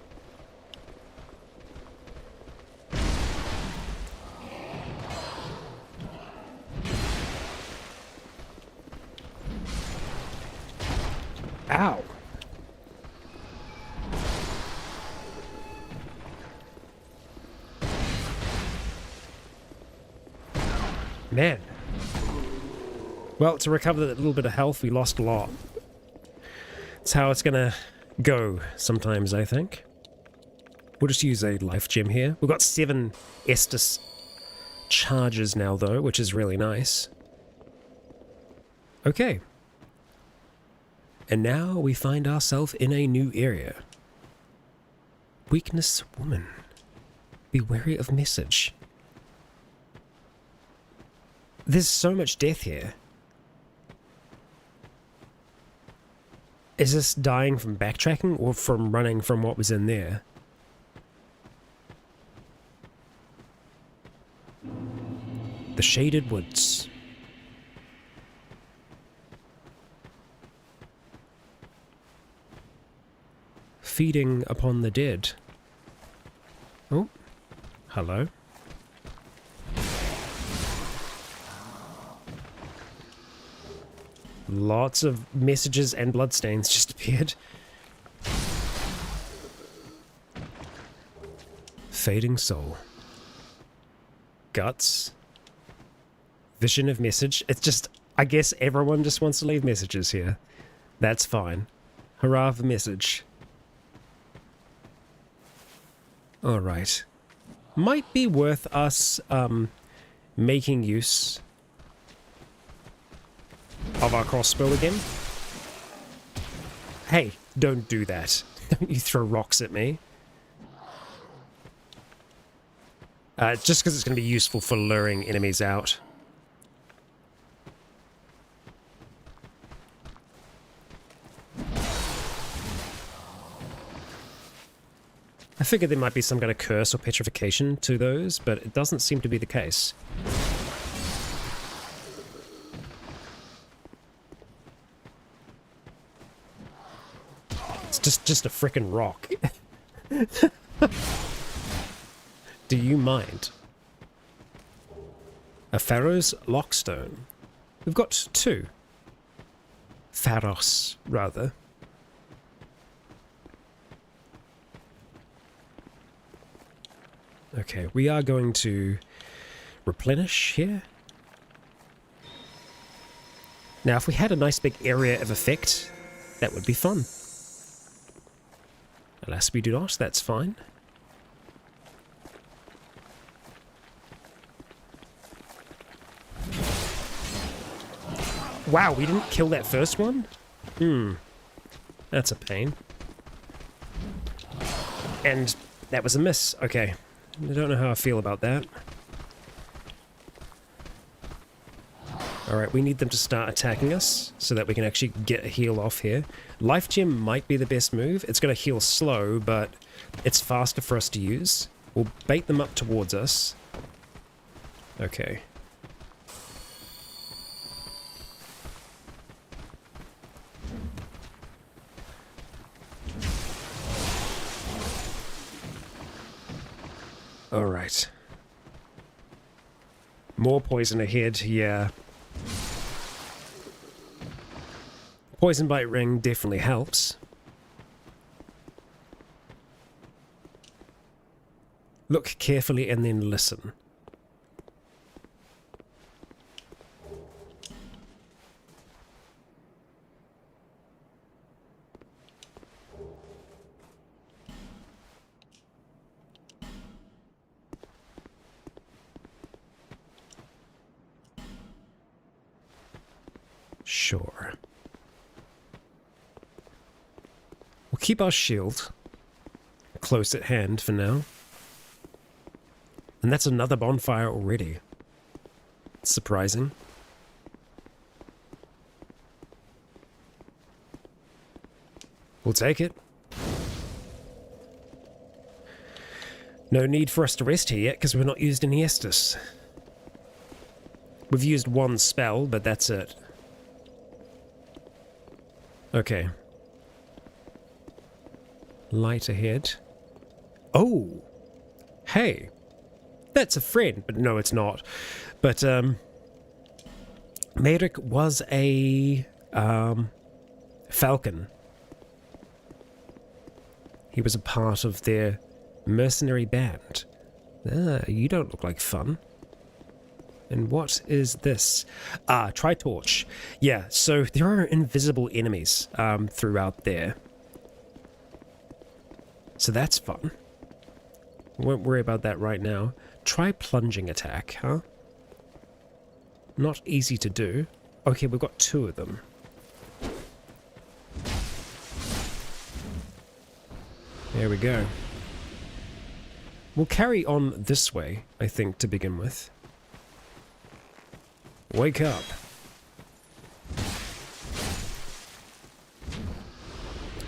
Ow. Man. Well, to recover that little bit of health, we lost a lot. That's how it's gonna go sometimes, I think. We'll just use a life gem here. We've got 7 Estus charges now, though, which is really nice. Okay. And now we find ourselves in a new area. Weakness woman. Be wary of message. There's so much death here. Is this dying from backtracking or from running from what was in there? The Shaded Woods. Feeding upon the dead. Oh, hello. Lots of messages and bloodstains just appeared. Fading soul. Guts. Vision of message. It's just, I guess everyone just wants to leave messages here. That's fine. Hurrah for message. Alright. Might be worth us making use of our crossbow again. Hey, don't do that. Don't you throw rocks at me. Just because it's going to be useful for luring enemies out. I figured there might be some kind of curse or petrification to those, but it doesn't seem to be the case. It's just a frickin' rock. Do you mind? A Pharaoh's Lockstone. We've got 2. Pharos, rather. Okay, we are going to replenish here. Now, if we had a nice big area of effect, that would be fun. Alas, we do not. That's fine. Wow, we didn't kill that first one? That's a pain. And that was a miss. Okay. I don't know how I feel about that. Alright, we need them to start attacking us so that we can actually get a heal off here. Life Gem might be the best move. It's going to heal slow, but it's faster for us to use. We'll bait them up towards us. Okay. Alright. More poison ahead, yeah. Poison Bite Ring definitely helps. Look carefully and then listen. Sure. We'll keep our shield close at hand for now. And that's another bonfire already. It's surprising. We'll take it. No need for us to rest here yet, because we've not used any Estus. We've used one spell, but that's it. Okay. Light ahead. Oh! Hey! That's a friend, but no, it's not. But, Merrick was a, falcon. He was a part of their mercenary band. Ah, you don't look like fun. And what is this? Ah, Tri-Torch. Yeah, so there are invisible enemies throughout there. So that's fun. Won't worry about that right now. Try plunging attack, huh? Not easy to do. Okay, we've got 2 of them. There we go. We'll carry on this way, I think, to begin with. Wake up.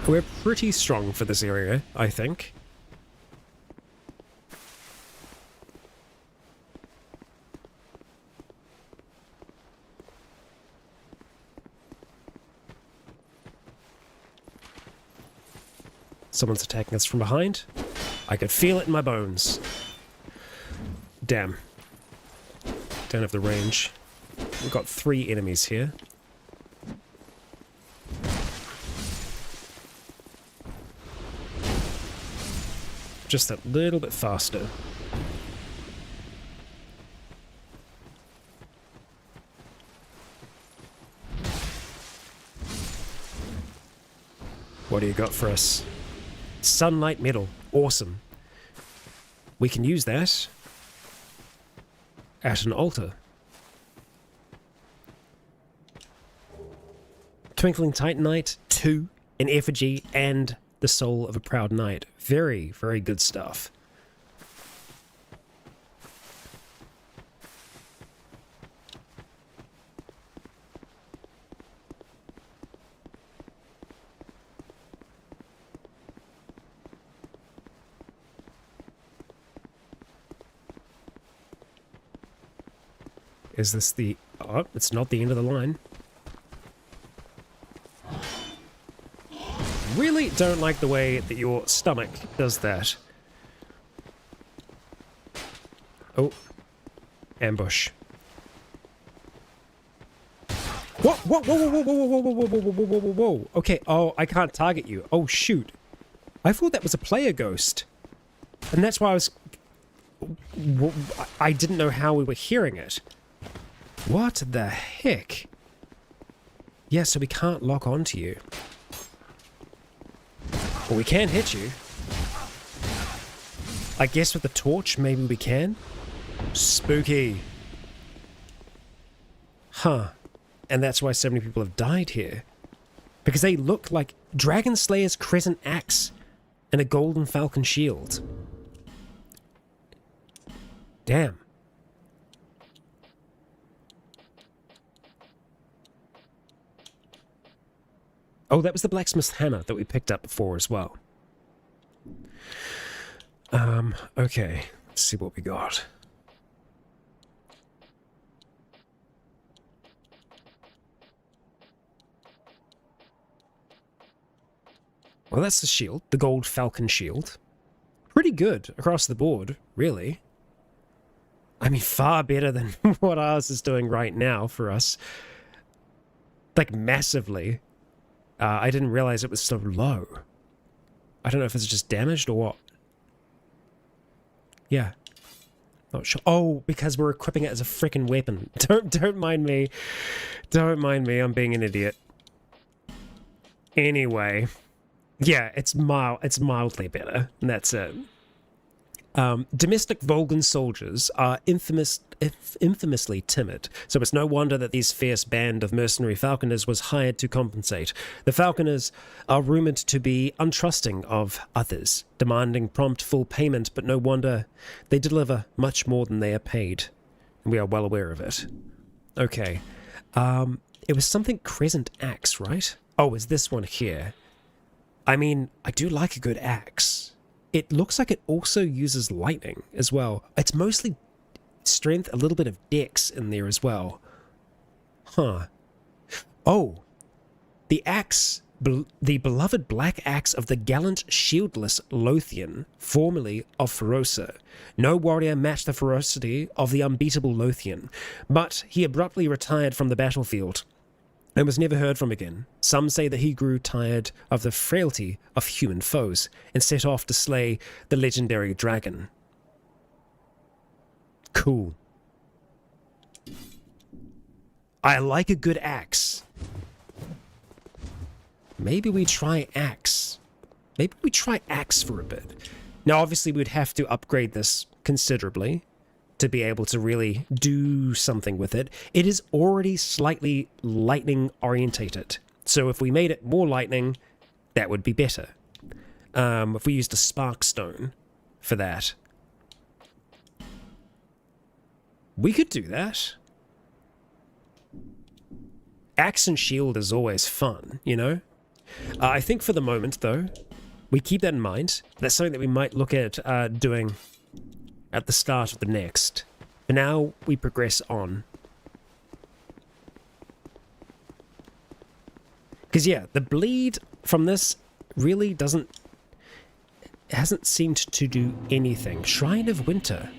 We're pretty strong for this area, I think. Someone's attacking us from behind. I can feel it in my bones. Damn. Don't have the range. We've got 3 enemies here. Just a little bit faster. What do you got for us? Sunlight metal. Awesome. We can use that at an altar. Twinkling Titanite, 2, an effigy, and the soul of a proud knight. Very, very good stuff. Is this the... Oh, it's not the end of the line. Really don't like the way that your stomach does that. Oh. Ambush. What? Whoa, whoa, whoa, whoa, whoa, whoa, whoa, whoa, whoa, whoa, whoa, whoa, whoa. Okay, oh, I can't target you. Oh, shoot. I thought that was a player ghost. And that's why I didn't know how we were hearing it. What the heck? Yeah, so we can't lock onto you. Well, we can hit you. I guess with the torch, maybe we can? Spooky. Huh. And that's why so many people have died here. Because they look like Dragon Slayer's crescent axe and a golden falcon shield. Damn. Oh, that was the blacksmith's hammer that we picked up before as well. Okay. Let's see what we got. Well, that's the shield. The gold falcon shield. Pretty good across the board, really. I mean, far better than what ours is doing right now for us. Like, massively. I didn't realize it was so low. I don't know if it's just damaged or what. Yeah. Not sure. Oh, because we're equipping it as a freaking weapon. Don't mind me. Don't mind me. I'm being an idiot. Anyway. Yeah, it's mildly better. And that's it. Domestic Volgan soldiers are infamously timid, so it's no wonder that this fierce band of mercenary falconers was hired to compensate. The falconers are rumoured to be untrusting of others, demanding prompt full payment, but no wonder they deliver much more than they are paid. And we are well aware of it. Okay. It was something Crescent Axe, right? Oh, is this one here? I mean, I do like a good axe. It looks like it also uses lightning as well. It's mostly strength, a little bit of dex in there as well. Huh. Oh, the axe, the beloved black axe of the gallant shieldless Lothian, formerly of Ferosa. No warrior matched the ferocity of the unbeatable Lothian, but he abruptly retired from the battlefield and was never heard from again. Some say that he grew tired of the frailty of human foes and set off to slay the legendary dragon. Cool. I like a good axe. Maybe we try axe. Maybe we try axe for a bit. Now, obviously, we'd have to upgrade this considerably to be able to really do something with it. It is already slightly lightning orientated. So if we made it more lightning, that would be better. If we used a spark stone for that, we could do that. Axe and shield is always fun, you know? I think for the moment, though, we keep that in mind. That's something that we might look at doing at the start of the next. For now, we progress on. Because, yeah, the bleed from this really hasn't seemed to do anything. Shrine of Winter.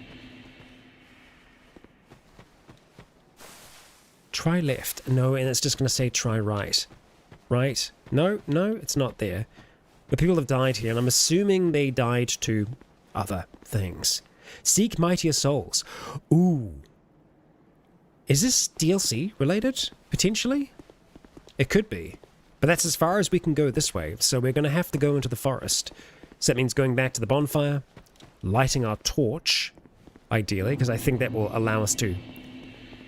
Try left. No, and it's just going to say try right. Right? No, it's not there. The people have died here, and I'm assuming they died to other things. Seek mightier souls. Ooh. Is this DLC related? Potentially? It could be. But that's as far as we can go this way, so we're going to have to go into the forest. So that means going back to the bonfire, lighting our torch, ideally, because I think that will allow us to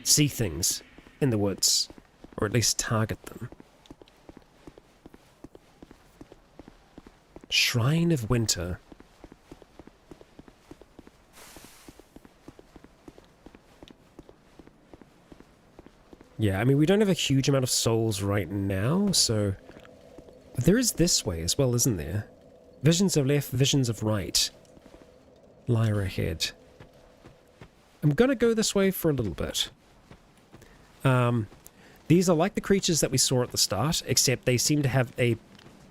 see things in the woods, or at least target them. Shrine of Winter. Yeah, I mean, we don't have a huge amount of souls right now, so... There is this way as well, isn't there? Visions of left, visions of right. Lyra ahead. I'm gonna go this way for a little bit. These are like the creatures that we saw at the start, except they seem to have a,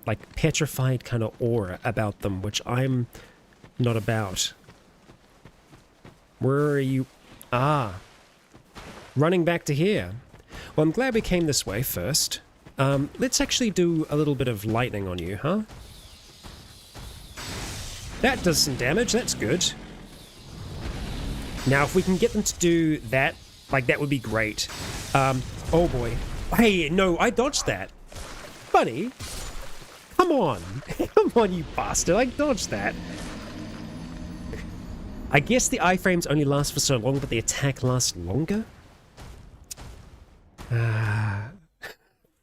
like, petrified kind of aura about them, which I'm not about. Where are you? Ah. Running back to here. Well, I'm glad we came this way first. Let's actually do a little bit of lightning on you, huh? That does some damage, that's good. Now, if we can get them to do that, like, that would be great. Oh boy. Hey, no, I dodged that. Buddy. Come on. Come on, you bastard. I dodged that. I guess the iframes only last for so long, but the attack lasts longer?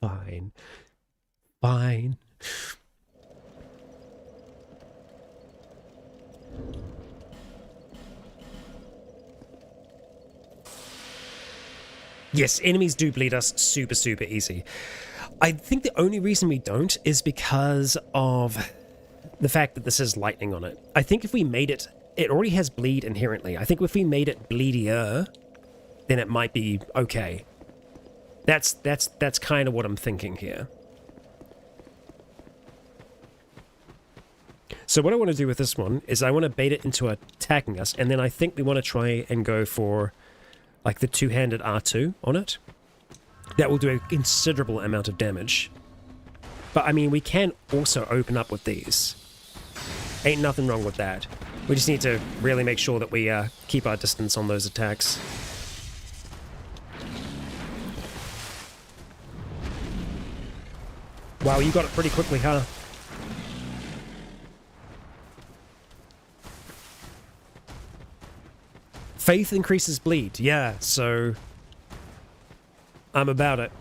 Fine. Fine. Yes, enemies do bleed us super, super easy. I think the only reason we don't is because of the fact that this has lightning on it. I think if we made it, it already has bleed inherently. I think if we made it bleedier, then it might be okay. That's kind of what I'm thinking here. So what I want to do with this one is I want to bait it into attacking us, and then I think we want to try and go for like the two-handed R2 on it. That will do a considerable amount of damage. But I mean, we can also open up with these. Ain't nothing wrong with that. We just need to really make sure that we keep our distance on those attacks. Wow, you got it pretty quickly, huh? Faith increases bleed. Yeah, so I'm about it.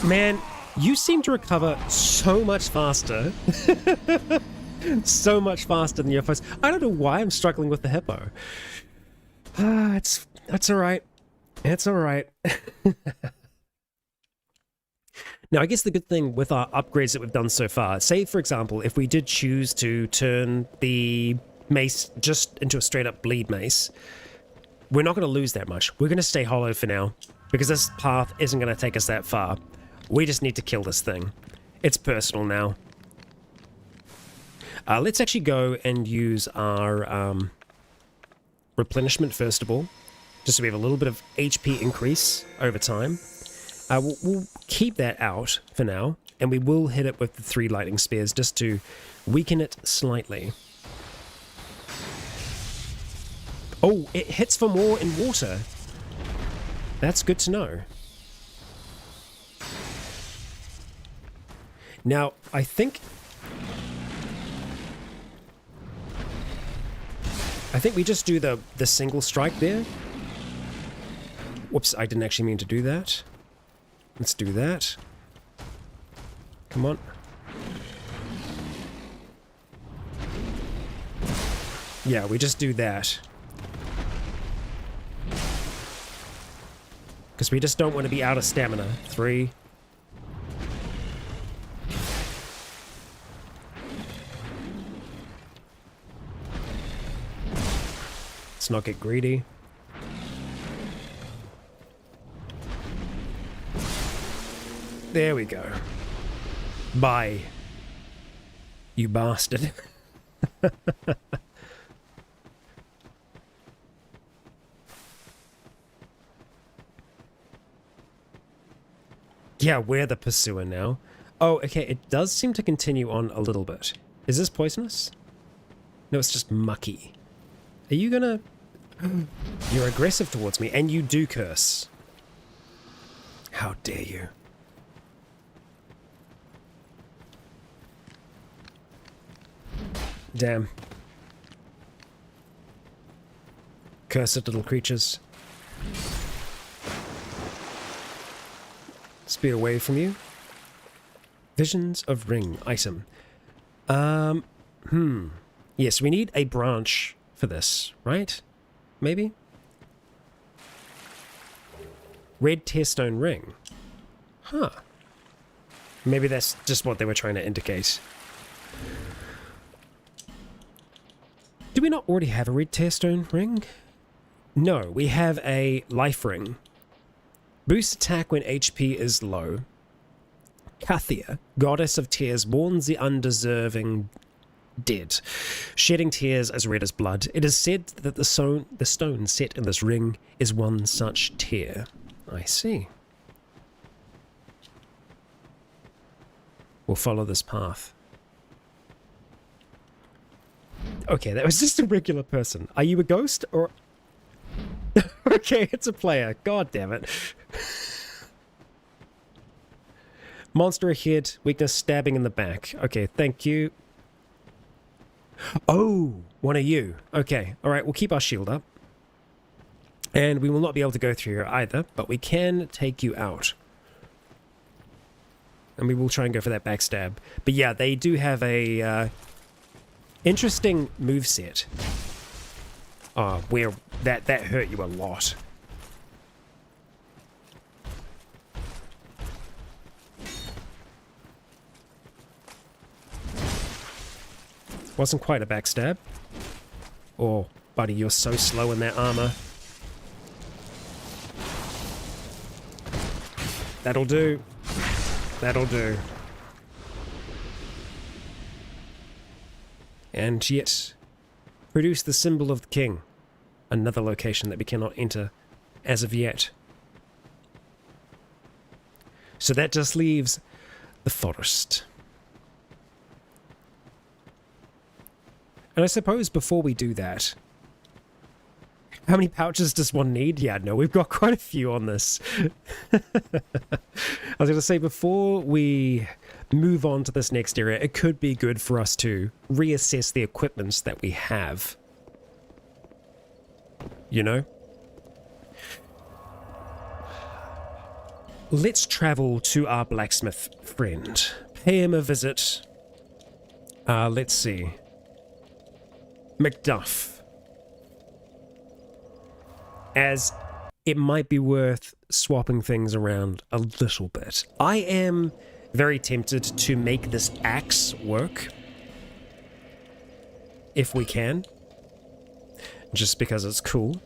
Man, you seem to recover so much faster. So much faster than your first. I don't know why I'm struggling with the hippo. That's all right. It's all right. Now, I guess the good thing with our upgrades that we've done so far, say, for example, if we did choose to turn the mace just into a straight-up bleed mace, we're not going to lose that much. We're going to stay hollow for now, because this path isn't going to take us that far. We just need to kill this thing. It's personal now. Let's actually go and use our replenishment first of all, just so we have a little bit of HP increase over time. We'll keep that out for now, and we will hit it with the 3 lightning spears just to weaken it slightly. Oh, it hits for more in water. That's good to know. Now, I think we just do the single strike there. Whoops, I didn't actually mean to do that. Let's do that. Come on. Yeah, we just do that. Because we just don't want to be out of stamina. 3. Let's not get greedy. There we go. Bye. You bastard. Yeah, we're the pursuer now. Oh, okay, it does seem to continue on a little bit. Is this poisonous? No, it's just mucky. Are you gonna... You're aggressive towards me, and you do curse. How dare you? Damn. Cursed little creatures. Spear away from you. Visions of Ring item. Yes, we need a branch for this, right? Maybe? Red Tearstone Ring. Huh. Maybe that's just what they were trying to indicate. Do we not already have a Red Tearstone Ring? No, we have a Life Ring. Boost attack when HP is low. Kathia, goddess of tears, warns the undeserving dead, shedding tears as red as blood. It is said that the stone set in this ring is one such tear. I see. We'll follow this path. Okay, that was just a regular person. Are you a ghost or... Okay, it's a player. God damn it. Monster ahead, weakness stabbing in the back. Okay, thank you. Oh, one of you. Okay, alright, we'll keep our shield up. And we will not be able to go through here either, but we can take you out. And we will try and go for that backstab. But yeah, they do have a interesting moveset. Oh, where that hurt you a lot. Wasn't quite a backstab. Oh, buddy, you're so slow in that armor. That'll do. That'll do. And yet, produce the symbol of the king. Another location that we cannot enter as of yet. So that just leaves the forest. And I suppose before we do that, how many pouches does one need? Yeah, no, we've got quite a few on this. I was going to say, before we move on to this next area, it could be good for us to reassess the equipment that we have. You know? Let's travel to our blacksmith friend. Pay him a visit. Let's see. Macduff. As it might be worth swapping things around a little bit. I am very tempted to make this axe work. If we can. Just because it's cool.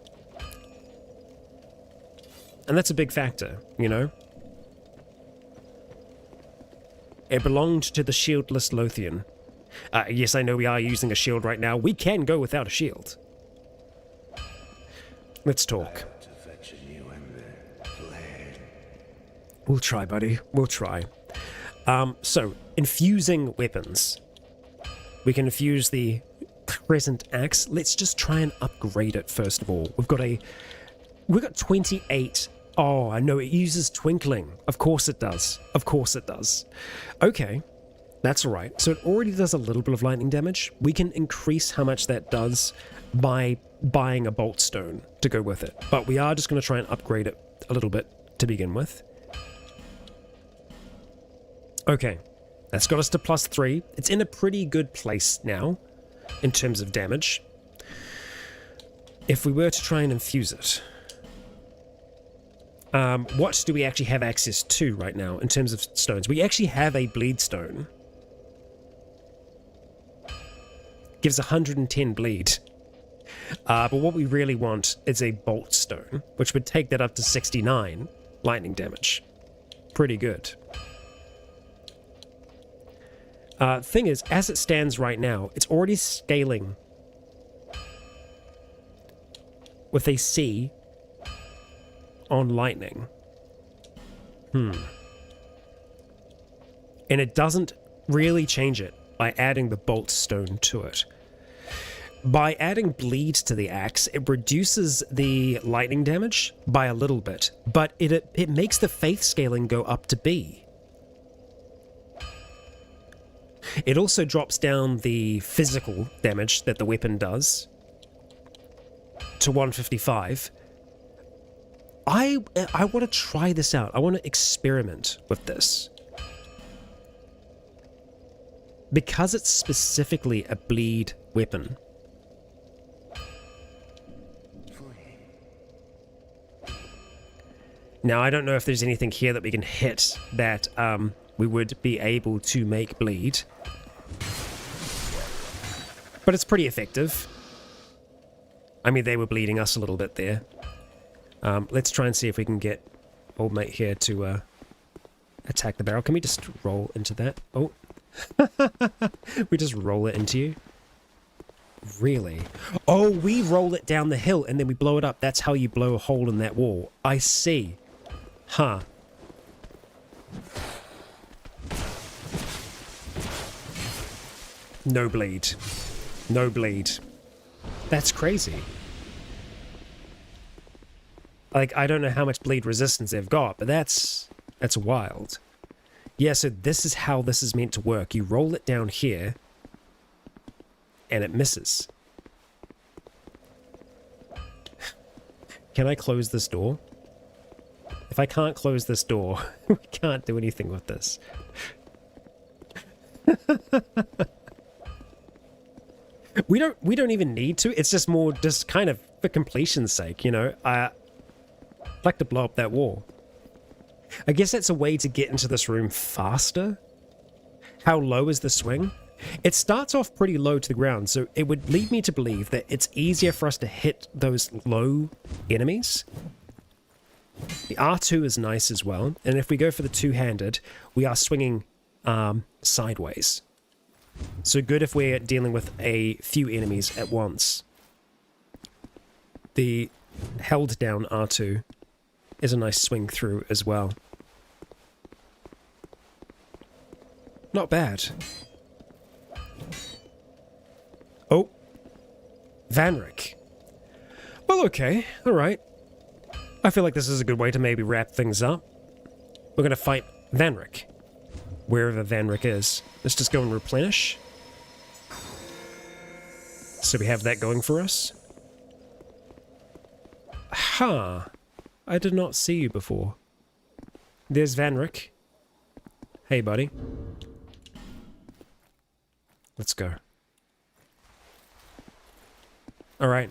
And that's a big factor, you know? It belonged to the shieldless Lothian. Yes, I know we are using a shield right now. We can go without a shield. Let's talk. We'll try, buddy. We'll try. So, infusing weapons. We can infuse the Crescent Axe. Let's just try and upgrade it first of all. We've got 28. Oh, I know, it uses Twinkling. Of course it does. Of course it does. Okay, that's all right. So it already does a little bit of lightning damage. We can increase how much that does by buying a bolt stone to go with it. But we are just going to try and upgrade it a little bit to begin with. Okay, that's got us to +3. It's in a pretty good place now in terms of damage. If we were to try and infuse it... what do we actually have access to right now in terms of stones? We actually have a bleed stone. Gives 110 bleed. But what we really want is a bolt stone, which would take that up to 69 lightning damage. Pretty good. Thing is, as it stands right now, it's already scaling with a C on lightning. And it doesn't really change it by adding the bolt stone to it. By adding bleed to the axe, it reduces the lightning damage by a little bit, but it makes the faith scaling go up to B. It also drops down the physical damage that the weapon does to 155. I want to try this out. I want to experiment with this. Because it's specifically a bleed weapon. Now, I don't know if there's anything here that we can hit that we would be able to make bleed. But it's pretty effective. I mean, they were bleeding us a little bit there. Let's try and see if we can get old mate here to attack the barrel. Can we just roll into that? Oh. We just roll it into you? Really? Oh, we roll it down the hill and then we blow it up. That's how you blow a hole in that wall. I see. Huh. No bleed. No bleed. That's crazy. Like, I don't know how much bleed resistance they've got, but that's wild. Yeah, so this is how this is meant to work. You roll it down here, and it misses. Can I close this door? If I can't close this door, we can't do anything with this. We don't even need to. It's just more just kind of for completion's sake, you know. I'd like to blow up that wall. I guess that's a way to get into this room faster. How low is the swing? It starts off pretty low to the ground, so it would lead me to believe that it's easier for us to hit those low enemies. The R2 is nice as well, and if we go for the two-handed, we are swinging sideways. So good if we're dealing with a few enemies at once. The held down R2 is a nice swing through as well. Not bad. Oh. Vanrik. Well, okay. Alright. I feel like this is a good way to maybe wrap things up. We're going to fight Vanrik. wherever Vanrik is. Let's just go and replenish. So we have that going for us. Huh. I did not see you before. There's Vanrik. Hey, buddy. Let's go. Alright.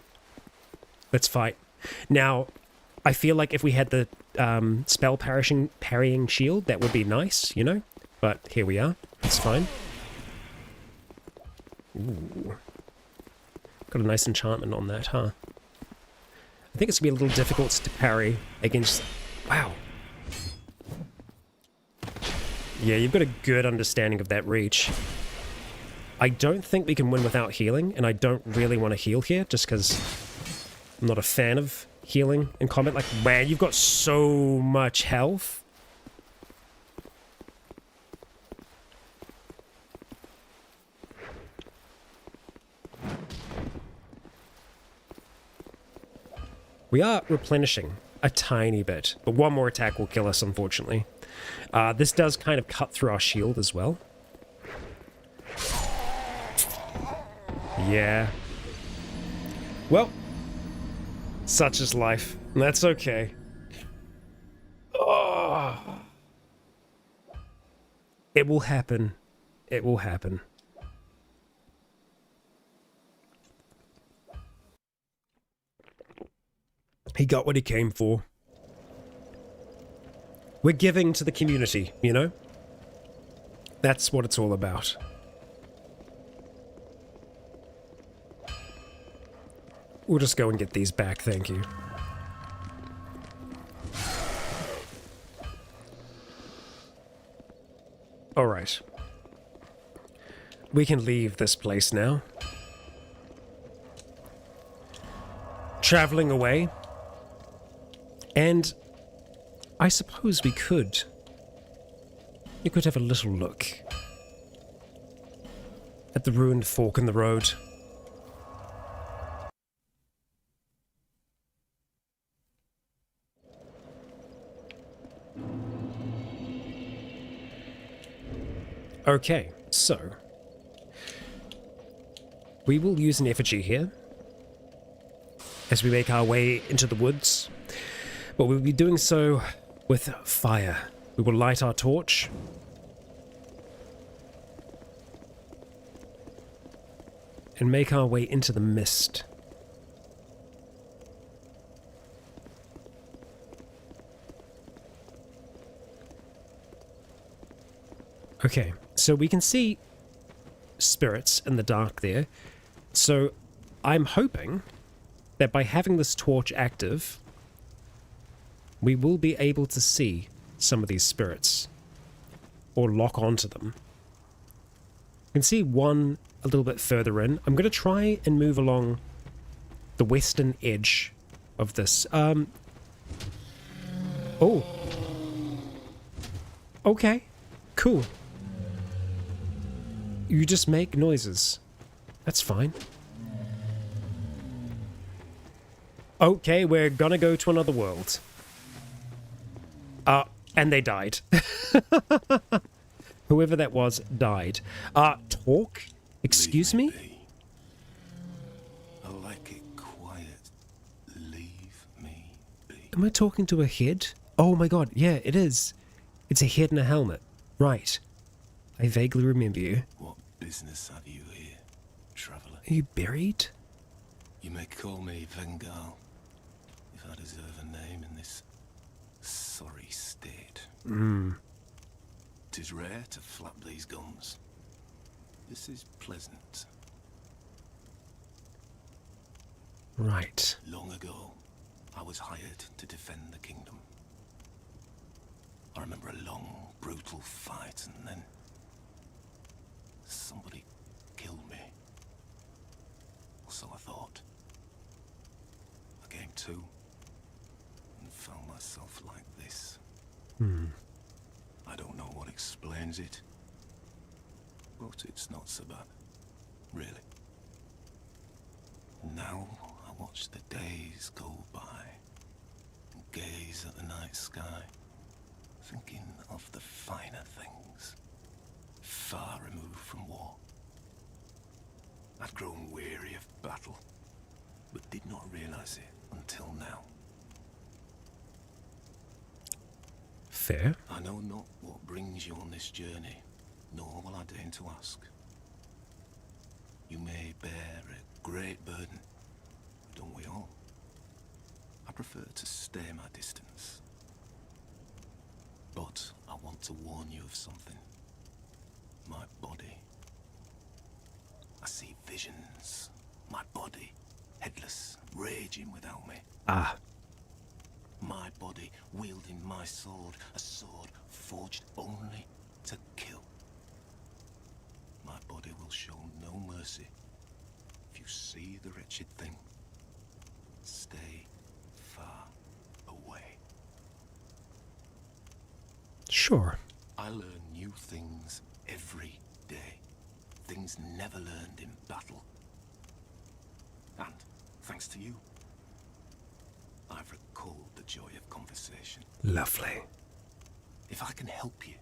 Let's fight. Now, I feel like if we had the spell parrying shield, that would be nice, you know? But here we are. It's fine. Ooh. Got a nice enchantment on that, huh? I think it's going to be a little difficult to parry against... Wow. Yeah, you've got a good understanding of that reach. I don't think we can win without healing, and I don't really want to heal here, just because I'm not a fan of healing in combat. Like, man, you've got so much health. We are replenishing a tiny bit, but one more attack will kill us, unfortunately. This does kind of cut through our shield as well. Yeah. Well, such is life, and that's okay. Oh. It will happen. It will happen. He got what he came for. We're giving to the community, you know? That's what it's all about. We'll just go and get these back, thank you. Alright. We can leave this place now. Traveling away. And I suppose we could have a little look at the ruined fork in the road. Okay, so we will use an effigy here as we make our way into the woods. But we'll be doing so with fire. We will light our torch. And make our way into the mist. Okay, so we can see spirits in the dark there. So I'm hoping that by having this torch active, we will be able to see some of these spirits, or lock onto them. You can see one a little bit further in. I'm going to try and move along the western edge of this. Oh. Okay. Cool. You just make noises. That's fine. Okay, we're gonna go to another world. And they died. Whoever that was died. Talk? Excuse me? I like it quiet. Leave me be. Am I talking to a head? Oh my god, yeah, it is. It's a head and a helmet. Right. I vaguely remember you. What business have you here, traveller? Are you buried? You may call me Vengal, if I deserve a name in this sorry state. Tis rare to flap these guns. This is pleasant. Right. Long ago, I was hired to defend the kingdom. I remember a long, brutal fight, and then somebody killed me. So I thought. I came to and found myself like this. I don't know what explains it, but it's not so bad, really. Now I watch the days go by and gaze at the night sky, thinking of the finer things. I'd grown weary of battle, but did not realize it until now. Fair. I know not what brings you on this journey, nor will I deign to ask. You may bear a great burden, don't we all? I prefer to stay my distance. But I want to warn you of something. My body. I see visions. My body, headless, raging without me. Ah. My body wielding my sword, a sword forged only to kill. My body will show no mercy. If you see the wretched thing, stay far away. Sure. I learn new things every day. Things never learned in battle. And, thanks to you, I've recalled the joy of conversation. Lovely. If I can help you,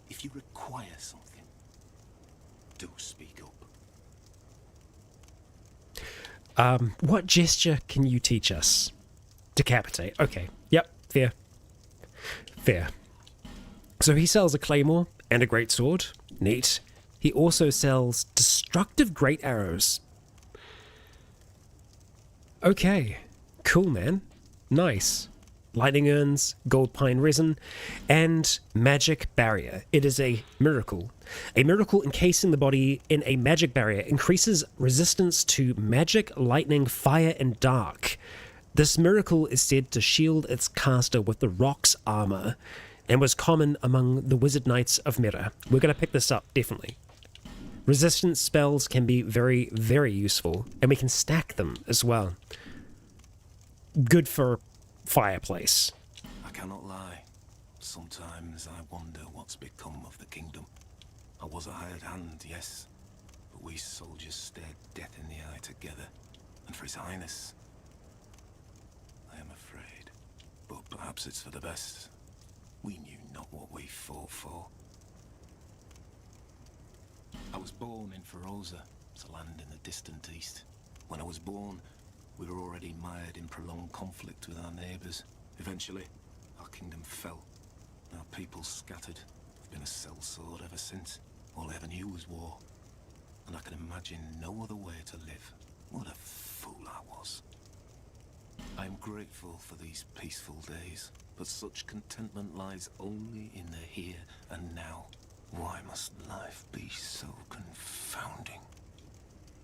if you require something, do speak up. What gesture can you teach us? Decapitate. Okay. Yep. Fair. Fair. So he sells a claymore and a greatsword. Neat. He also sells destructive great arrows. Okay. Cool, man. Nice. Lightning urns, gold pine resin, and magic barrier. It is a miracle. A miracle encasing the body in a magic barrier increases resistance to magic, lightning, fire, and dark. This miracle is said to shield its caster with the rock's armor, and was common among the wizard knights of Mira. We're going to pick this up, definitely. Resistance spells can be very, very useful, and we can stack them as well. Good for fireplace. I cannot lie. Sometimes I wonder what's become of the kingdom. I was a hired hand, yes, but we soldiers stared death in the eye together. And for His Highness, I am afraid. But perhaps it's for the best. We knew not what we fought for. I was born in Feroza, a land in the distant east. When I was born, we were already mired in prolonged conflict with our neighbours. Eventually, our kingdom fell. Our people scattered. I've been a sellsword ever since. All I ever knew was war. And I can imagine no other way to live. What a fool I was. I am grateful for these peaceful days, but such contentment lies only in the here and now. Why must life be so confounding?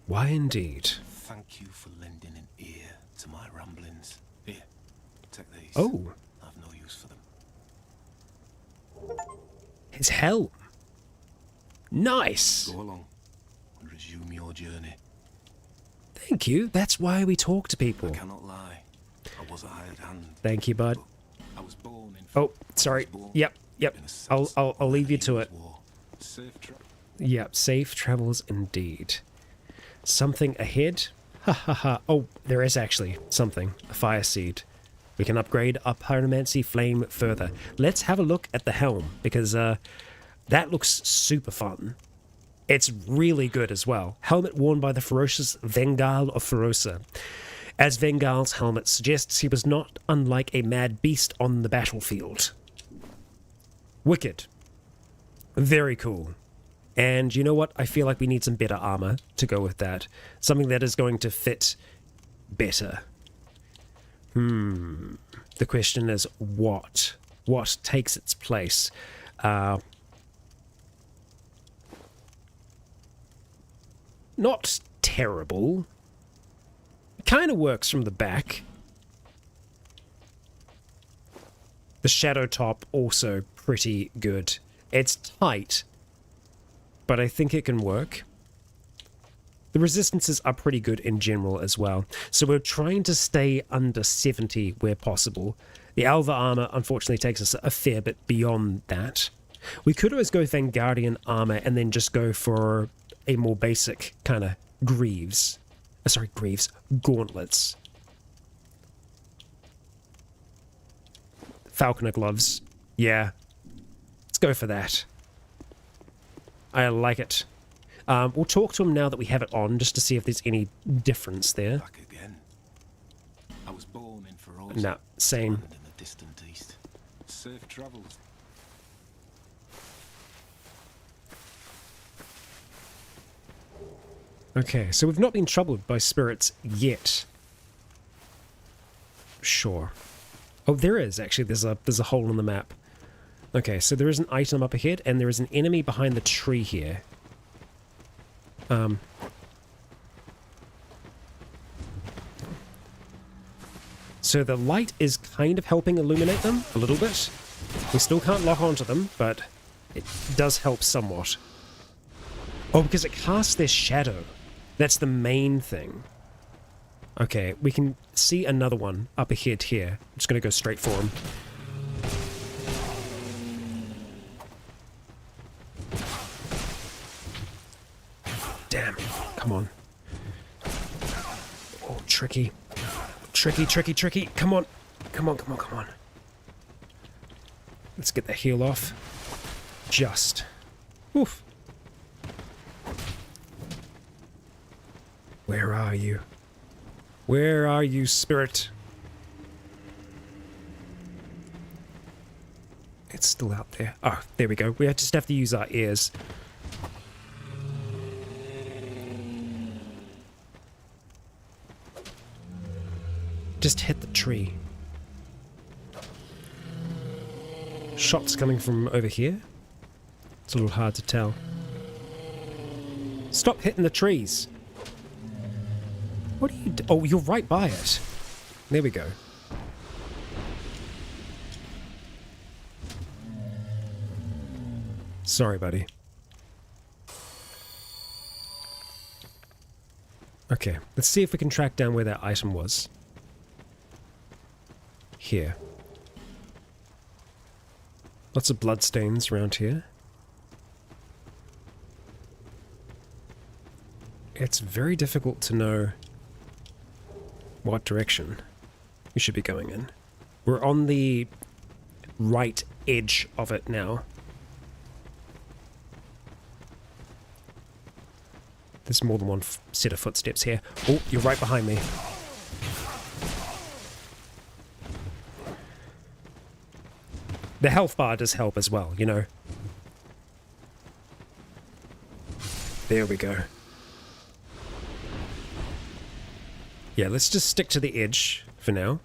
Why indeed? Thank you for lending an ear to my ramblings. Here, take these. Oh. I've no use for them. His helm. Nice. Go along and resume your journey. Thank you. That's why we talk to people. I cannot lie. I was a hired hand. Thank you, bud. I was born in. Oh, sorry. Yep. I'll leave you to it. Safe travel. Yep. Safe travels indeed. Something ahead? Ha ha ha. Oh, there is actually something. A fire seed. We can upgrade our pyromancy flame further. Let's have a look at the helm, because that looks super fun. It's really good as well. Helmet worn by the ferocious Vengal of Feroza. As Vengal's helmet suggests, he was not unlike a mad beast on the battlefield. Wicked. Very cool. And you know what? I feel like we need some better armor to go with that. Something that is going to fit better. The question is what? What takes its place? Not terrible. Kind of works from the back. The shadow top also pretty good. It's tight, but I think it can work. The resistances are pretty good in general as well, so we're trying to stay under 70 where possible. The Alva armor unfortunately takes us a fair bit beyond that. We could always go Vanguardian armor and then just go for a more basic kind of greaves. Gauntlets. Falconer gloves. Yeah. Let's go for that. I like it. We'll talk to him now that we have it on, just to see if there's any difference there. Back again. I was born in Ferozia. No, same. In the distant east. Safe travels. Okay, so we've not been troubled by spirits yet. Sure. Oh, there is actually. There's a hole in the map. Okay, so there is an item up ahead, and there is an enemy behind the tree here. So the light is kind of helping illuminate them a little bit. We still can't lock onto them, but it does help somewhat. Oh, because it casts their shadow. That's the main thing. Okay, we can see another one up ahead here. I'm just going to go straight for him. Damn. Come on. Oh, tricky. Tricky, tricky, tricky. Come on. Come on, come on, come on. Let's get the heal off. Just. Oof. Where are you? Where are you, spirit? It's still out there. Oh, there we go. We just have to use our ears. Just hit the tree. Shots coming from over here? It's a little hard to tell. Stop hitting the trees. What are you do? Oh, you're right by it. There we go. Sorry, buddy. Okay, let's see if we can track down where that item was. Here. Lots of bloodstains around here. It's very difficult to know what direction we should be going in. We're on the right edge of it now. There's more than one set of footsteps here. Oh, you're right behind me. The health bar does help as well, you know. There we go. Yeah, let's just stick to the edge for now.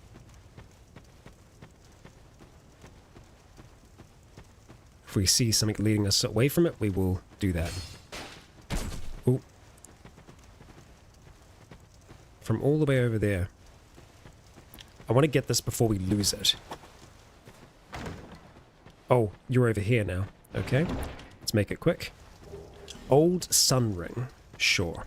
If we see something leading us away from it, we will do that. Ooh. From all the way over there. I want to get this before we lose it. Oh, you're over here now. Okay. Let's make it quick. Old Sun Ring. Sure.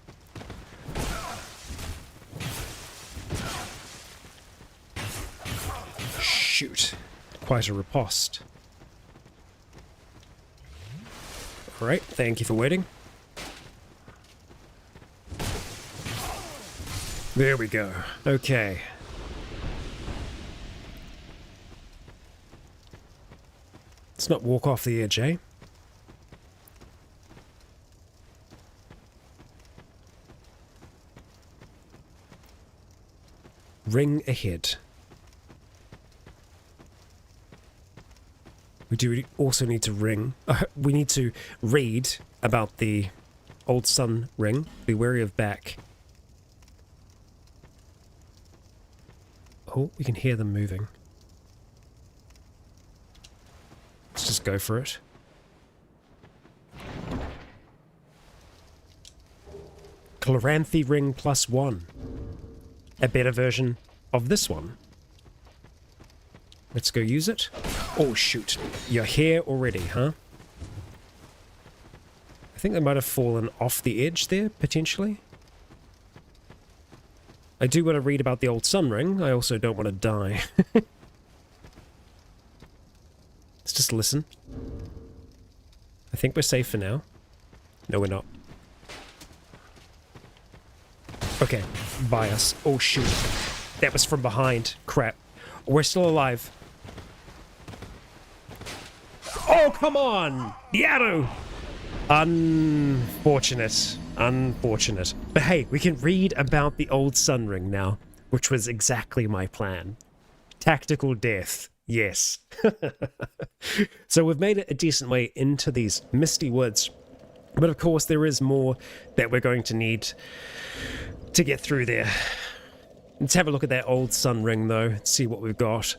Shoot. Quite a riposte. Alright, thank you for waiting. There we go. Okay. Let's not walk off the edge, eh? Ring ahead. We do also need to we need to read about the Old Sun Ring. Be wary of back. Oh, we can hear them moving. Let's just go for it. Chloranthy Ring +1. A better version of this one. Let's go use it. Oh, shoot. You're here already, huh? I think they might have fallen off the edge there, potentially. I do want to read about the Old Sun Ring. I also don't want to die. Let's just listen. I think we're safe for now. No, we're not. Okay, by us. Oh, shoot. That was from behind. Crap. We're still alive. Oh, come on! The arrow! Unfortunate. Unfortunate. But hey, we can read about the old Sun Ring now, which was exactly my plan. Tactical death. Yes. So we've made it a decent way into these misty woods. But of course, there is more that we're going to need to get through there. Let's have a look at that old Sun Ring, though, see what we've got.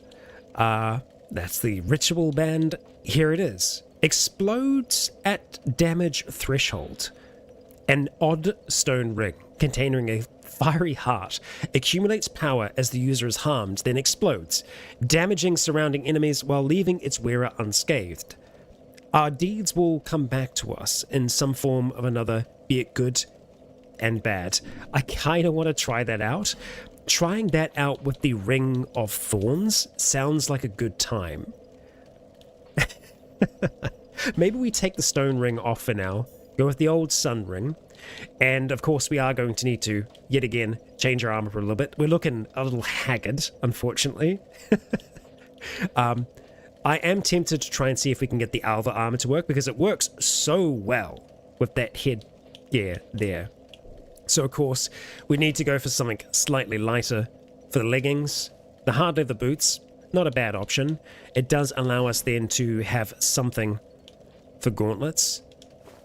That's the ritual band. Here it is. Explodes at damage threshold. An odd stone ring containing a fiery heart accumulates power as the user is harmed, then explodes, damaging surrounding enemies while leaving its wearer unscathed. Our deeds will come back to us in some form of another, be it good and bad. I kind of want to try that out. Trying that out with the Ring of Thorns sounds like a good time. Maybe we take the stone ring off for now, go with the old sun ring, and of course we are going to need to, yet again, change our armor a little bit. We're looking a little haggard, unfortunately. I am tempted to try and see if we can get the Alva armor to work, because it works so well with that head there. So of course, we need to go for something slightly lighter for the leggings. The hard leather boots, not a bad option. It does allow us then to have something for gauntlets.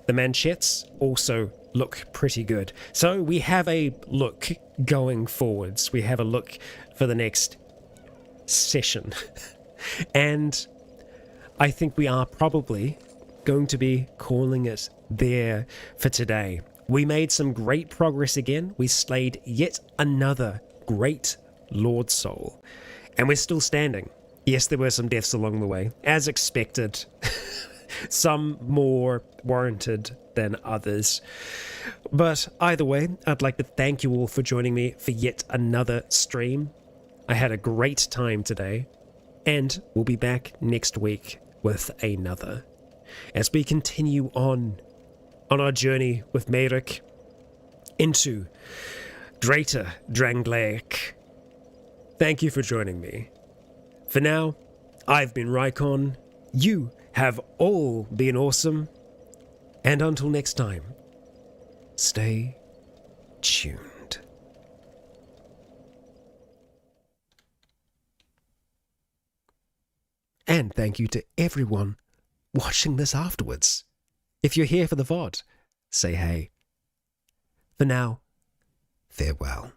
The manchettes also look pretty good. So we have a look going forwards. We have a look for the next session. And I think we are probably going to be calling it there for today. We made some great progress again. We slayed yet another great Lord Soul. And we're still standing. Yes, there were some deaths along the way, as expected. Some more warranted than others. But either way, I'd like to thank you all for joining me for yet another stream. I had a great time today, and we'll be back next week with another, as we continue on our journey with Meyric into Greater Drangleic. Thank you for joining me. For now, I've been Rycon. You have all been awesome. And until next time, stay tuned. And thank you to everyone watching this afterwards. If you're here for the VOD, say hey. For now, farewell.